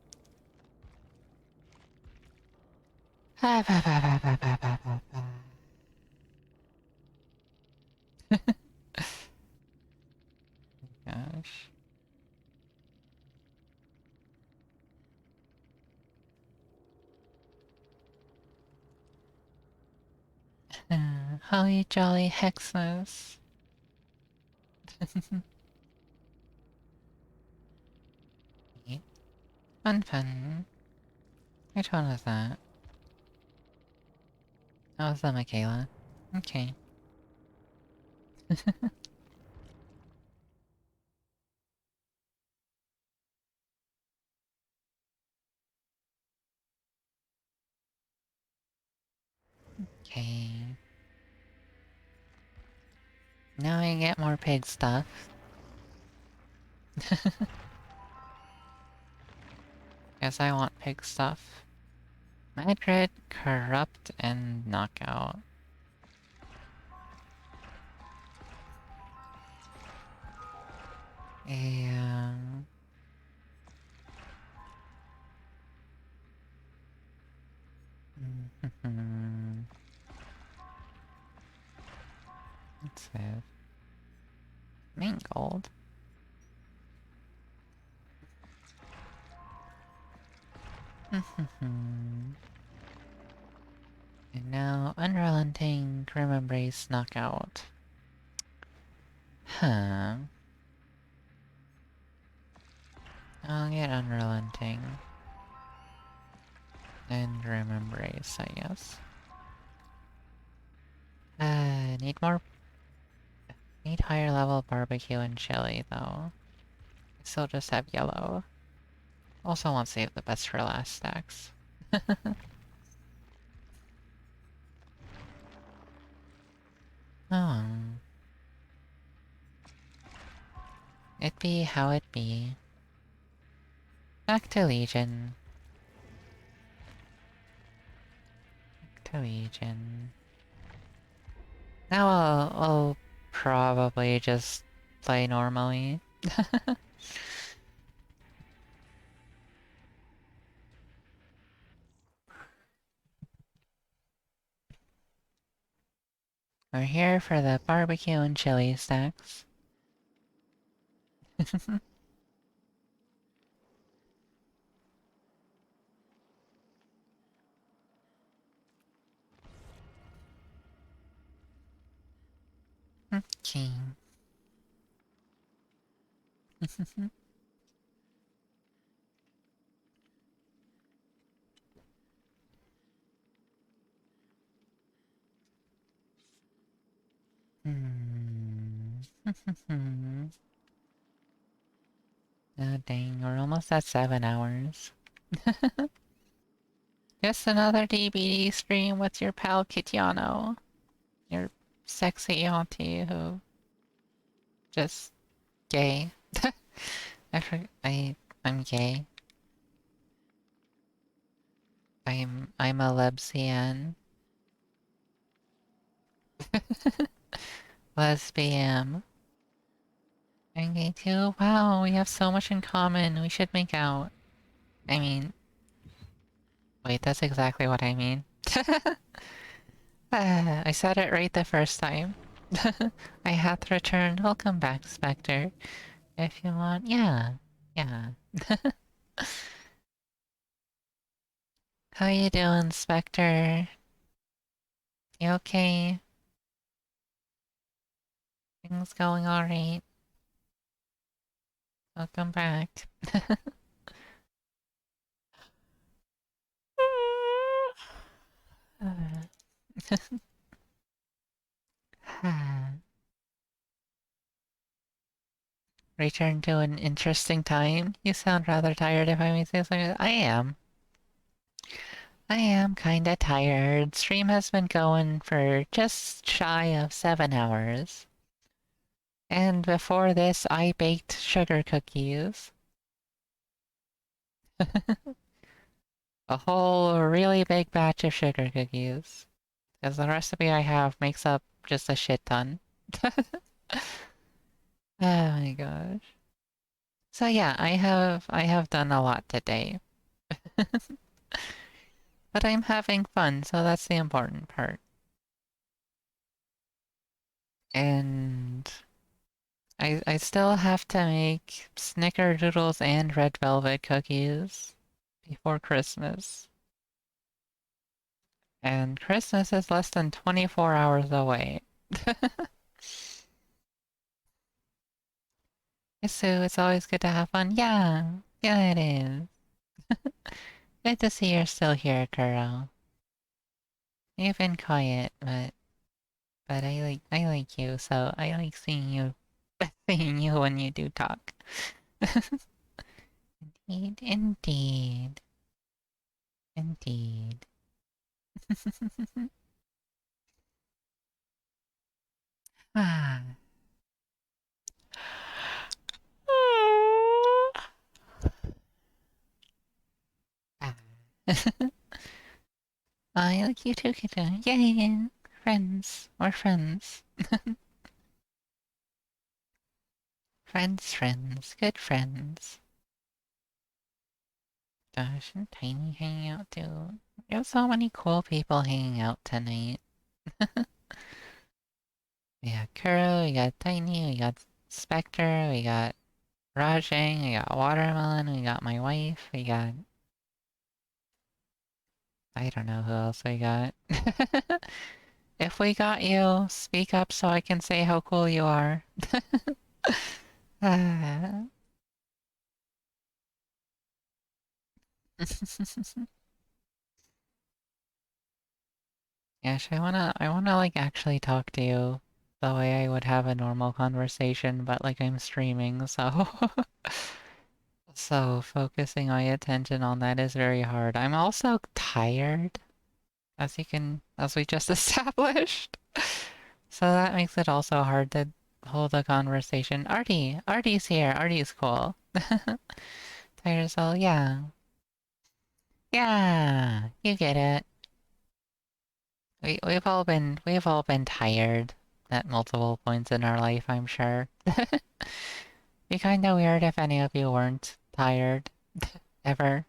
Gosh. Holly jolly Hexmas. Fun fun. Which one was that? That was the Michaela. Okay. Okay. Now I get more pig stuff. Guess I want pig stuff. Madrid, Corrupt, and Knockout. Um... What's this? Mangold? And now, Unrelenting, Grim Embrace, Knockout. Huh. I'll get Unrelenting. And Grim Embrace, I guess. Need more... Need higher level barbecue and chili, though. I still just have yellow. Also want to save the best for last stacks. Oh. It be how it be. Back to Legion. to Legion. Now I'll probably just play normally. We're here for the barbecue and chili stacks. Okay. Oh dang, we're almost at 7 hours. Just another DBD stream with your pal Kitiano. Your sexy auntie who... just... gay. I'm gay. I'm a lesbian. Lesbian. I'm gay too? Wow, we have so much in common. We should make out. I mean... Wait, that's exactly what I mean. I said it right the first time. I hath returned. Welcome back, Spectre. If you want... Yeah. Yeah. How you doing, Spectre? You okay? Things going alright? Welcome back. Return to an interesting time? You sound rather tired if I may say so. I am. I am kinda tired. Stream has been going for just shy of 7 hours. And before this, I baked sugar cookies. A whole really big batch of sugar cookies. Because the recipe I have makes up just a shit ton. Oh my gosh. So yeah, I have done a lot today. But I'm having fun, so that's the important part. And I still have to make snickerdoodles and red velvet cookies before Christmas. And Christmas is less than 24 hours away. So it's always good to have fun. Yeah, yeah it is. Good to see you're still here, Kuro. You've been quiet, but I like you, so I like seeing you seeing you when you do talk. Indeed, indeed. Indeed. Ah. Ah. I like you too, Kita. Yay! Friends. We're friends. Friends. Good friends. Gosh, and Tiny hanging out too. We have so many cool people hanging out tonight. We got Kuro, we got Tiny, we got Spectre, we got Rajang, we got Watermelon, we got my wife, we got... I don't know who else we got. If we got you, speak up so I can say how cool you are. Ah. Gosh, I wanna like actually talk to you the way I would have a normal conversation, but like I'm streaming, so so focusing my attention on that is very hard. I'm also tired, as we just established. So that makes it also hard to hold a conversation. Artie's here. Artie's cool. Tired as well, yeah. Yeah, you get it. We've all been tired at multiple points in our life, I'm sure. Be kinda weird if any of you weren't tired. Ever.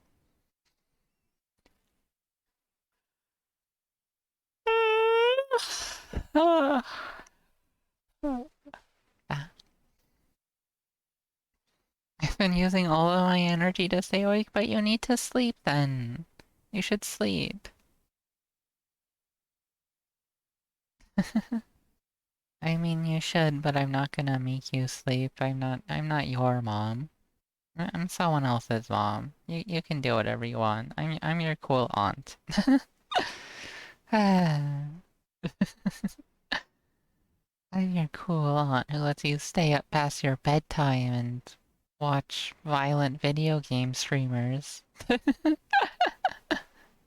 I've been using all of my energy to stay awake, but you need to sleep then. You should sleep. I mean, you should, but I'm not gonna make you sleep. I'm not your mom. I'm someone else's mom. You can do whatever you want. I'm your cool aunt. I'm your cool aunt who lets you stay up past your bedtime and watch violent video game streamers.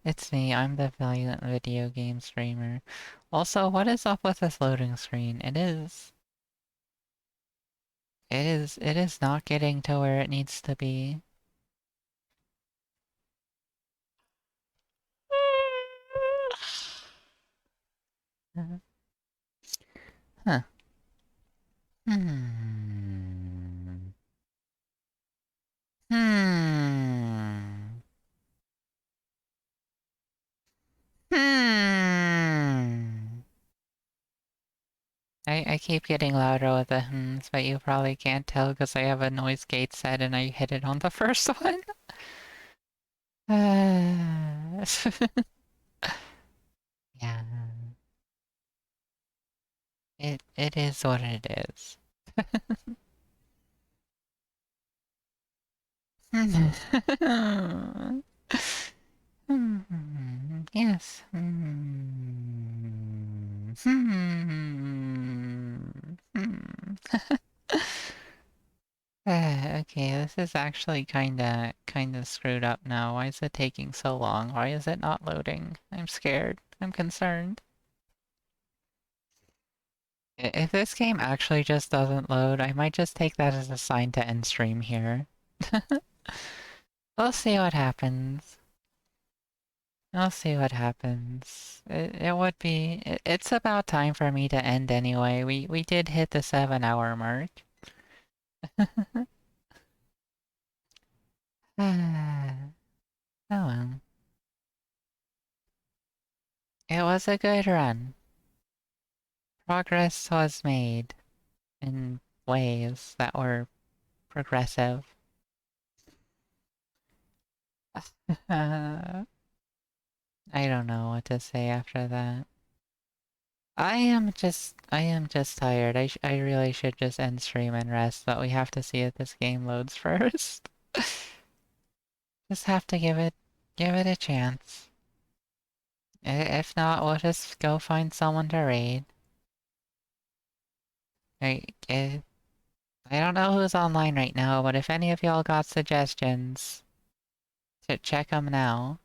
It's me, I'm the violent video game streamer. Also, what is up with this loading screen? It is not getting to where it needs to be. Huh. Hmm. Hmm. Hmm. I keep getting louder with the hmms, but you probably can't tell because I have a noise gate set and I hit it on the first one. Yeah. It is what it is. Yes. Okay, this is actually kinda screwed up now. Why is it taking so long? Why is it not loading? I'm scared. I'm concerned. If this game actually just doesn't load, I might just take that as a sign to end stream here. We'll see what happens. I'll see what happens. It would be... it's about time for me to end anyway. We did hit the 7-hour mark. Oh well. It was a good run. Progress was made in ways that were progressive. I don't know what to say after that. I am just tired. I really should just end stream and rest, but we have to see if this game loads first. Just have to give it a chance. If not, we'll just go find someone to raid. I don't know who's online right now, but if any of y'all got suggestions, to check them now.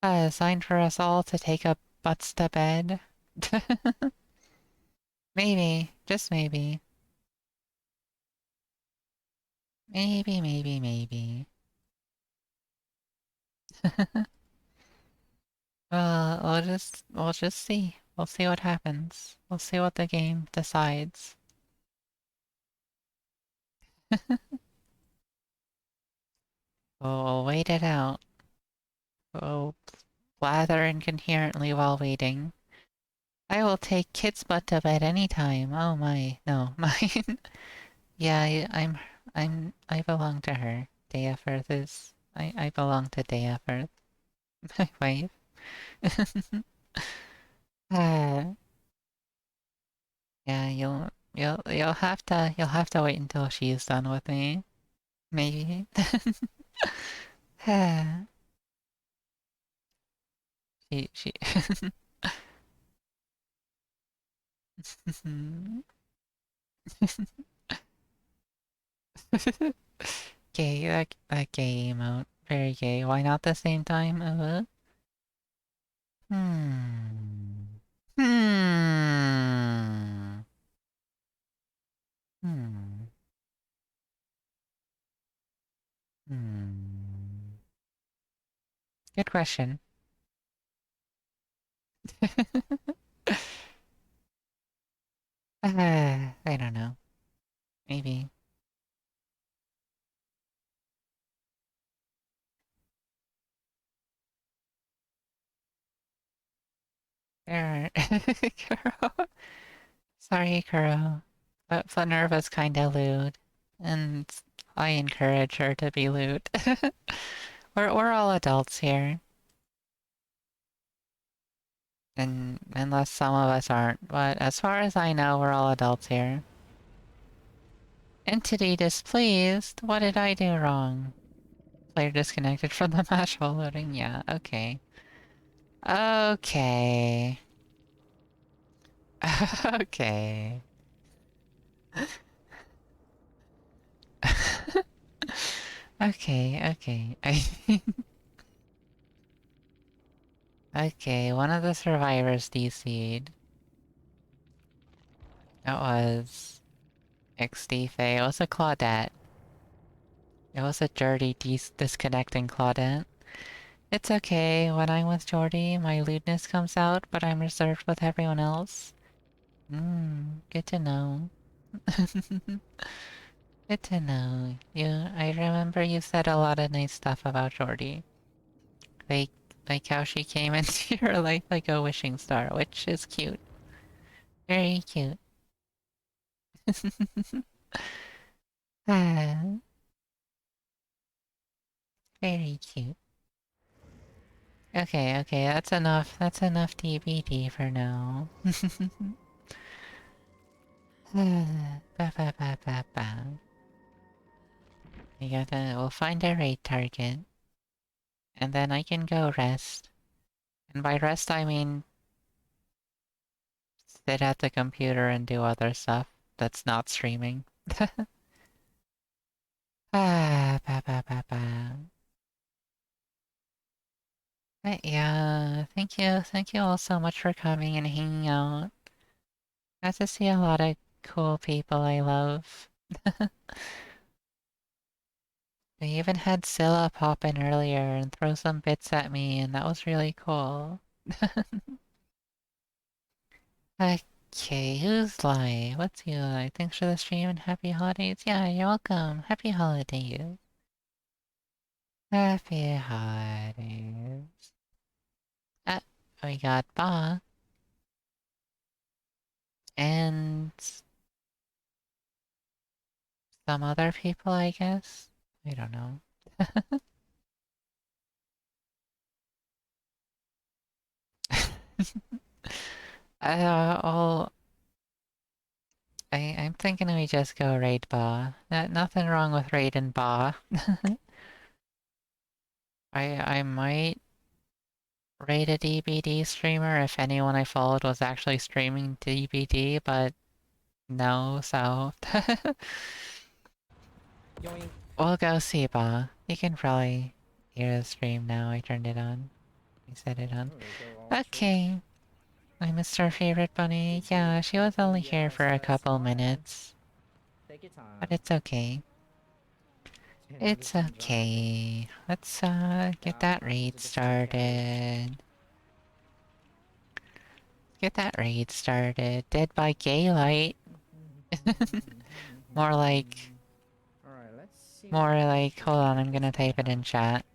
A sign for us all to take our butts to bed. Maybe, just maybe. Maybe. We'll just see. We'll see what happens. We'll see what the game decides. We'll wait it out. We'll blather incoherently while waiting. I will take Kit's butt to bed anytime. Oh my, no, mine. Yeah, I belong to her. Daya Firth is... I belong to Daya Firth. My wife. Uh, yeah, you'll have to wait until she's done with me. Maybe. she gay, that gay emote. Very gay. Why not the same time? Hmm. Hmm. Hmm. Hmm. Good question. I don't know. Maybe. There. Kuro. Sorry, Kuro. But Flanerva's kinda lewd. And I encourage her to be lewd. We're all adults here. And unless some of us aren't. But as far as I know, we're all adults here. Entity displeased? What did I do wrong? Player disconnected from the match while loading? Yeah, okay. Okay. Okay. Okay. Okay, one of the survivors DC'd. It was XD Faye. It was a Claudette. It was a dirty disconnecting Claudette. It's okay, when I'm with Jordy, my lewdness comes out, but I'm reserved with everyone else. Good to know. Good to know. I remember you said a lot of nice stuff about Jordy. Like, like how she came into your life like a wishing star, which is cute. Very cute. Ah, very cute. Okay, that's enough. That's enough DBD for now. Ba ba ba ba ba. We'll find a raid target. And then I can go rest. And by rest I mean sit at the computer and do other stuff that's not streaming. Ba ba ba ba. But yeah, thank you all so much for coming and hanging out. Got to see a lot of cool people I love. I even had Scylla pop in earlier and throw some bits at me, and that was really cool. Okay, who's live? What's you like? Thanks for the stream and happy holidays. Yeah, you're welcome. Happy holidays. Happy holidays. Ah, we got Ba. And some other people, I guess? I don't know. Well, I'm thinking we just go raid Ba. Nothing wrong with raiding Ba. I might raid a DBD streamer if anyone I followed was actually streaming DBD, but no, so... Yoink. We'll go see Ba. You can probably hear the stream now. I turned it on. I set it on. Oh, go all three. Okay. I missed our favorite bunny. Yeah, she was only here for a That's couple fine. minutes. Take your But time. it's okay. It's Just enjoy it. okay. Let's get Now, that to raid the front carriage. started. Get that raid started. Dead by Gaylight. More like... Alright, let's see what More we can like... do Hold on, with I'm this gonna type it in map. chat.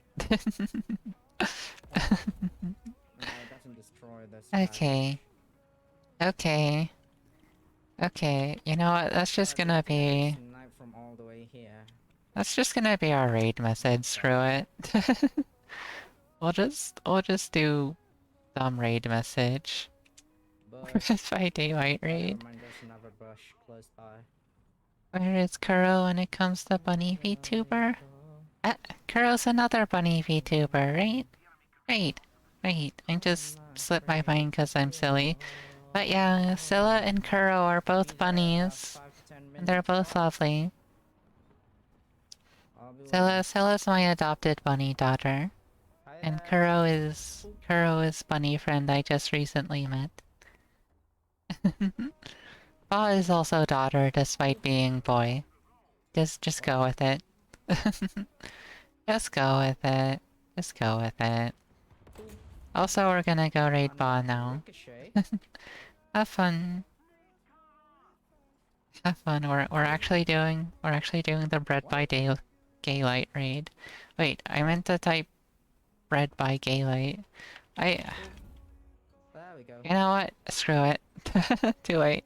No, it doesn't destroy this Okay. package. Okay. Okay. You know what? That's just But we gonna can at least be... snipe from all the way here. That's just gonna be our raid message. Not Screw bad. it. We'll just do some raid message. But By daylight try to raid. remind there's another bush close by. Where is Kuro when it comes to bunny VTuber? Kuro's another bunny VTuber, right? Right. I just slipped my mind because I'm silly. But yeah, Scylla and Kuro are both Be there about bunnies. 5 to 10 And they're minutes both tops. lovely. I'll be waiting. Scylla's my adopted bunny daughter. Hi And there. Kuro is bunny friend I just recently met. Ba is also daughter despite being boy. Just go with it. Just go with it. Just go with it. Also, we're gonna go raid Ba now. Ricochet. Have fun. Have fun. We're actually doing the bread by day Gaylight raid. Wait, I meant to type bread by Gaylight. I There we go. You know what? Screw it. Too late.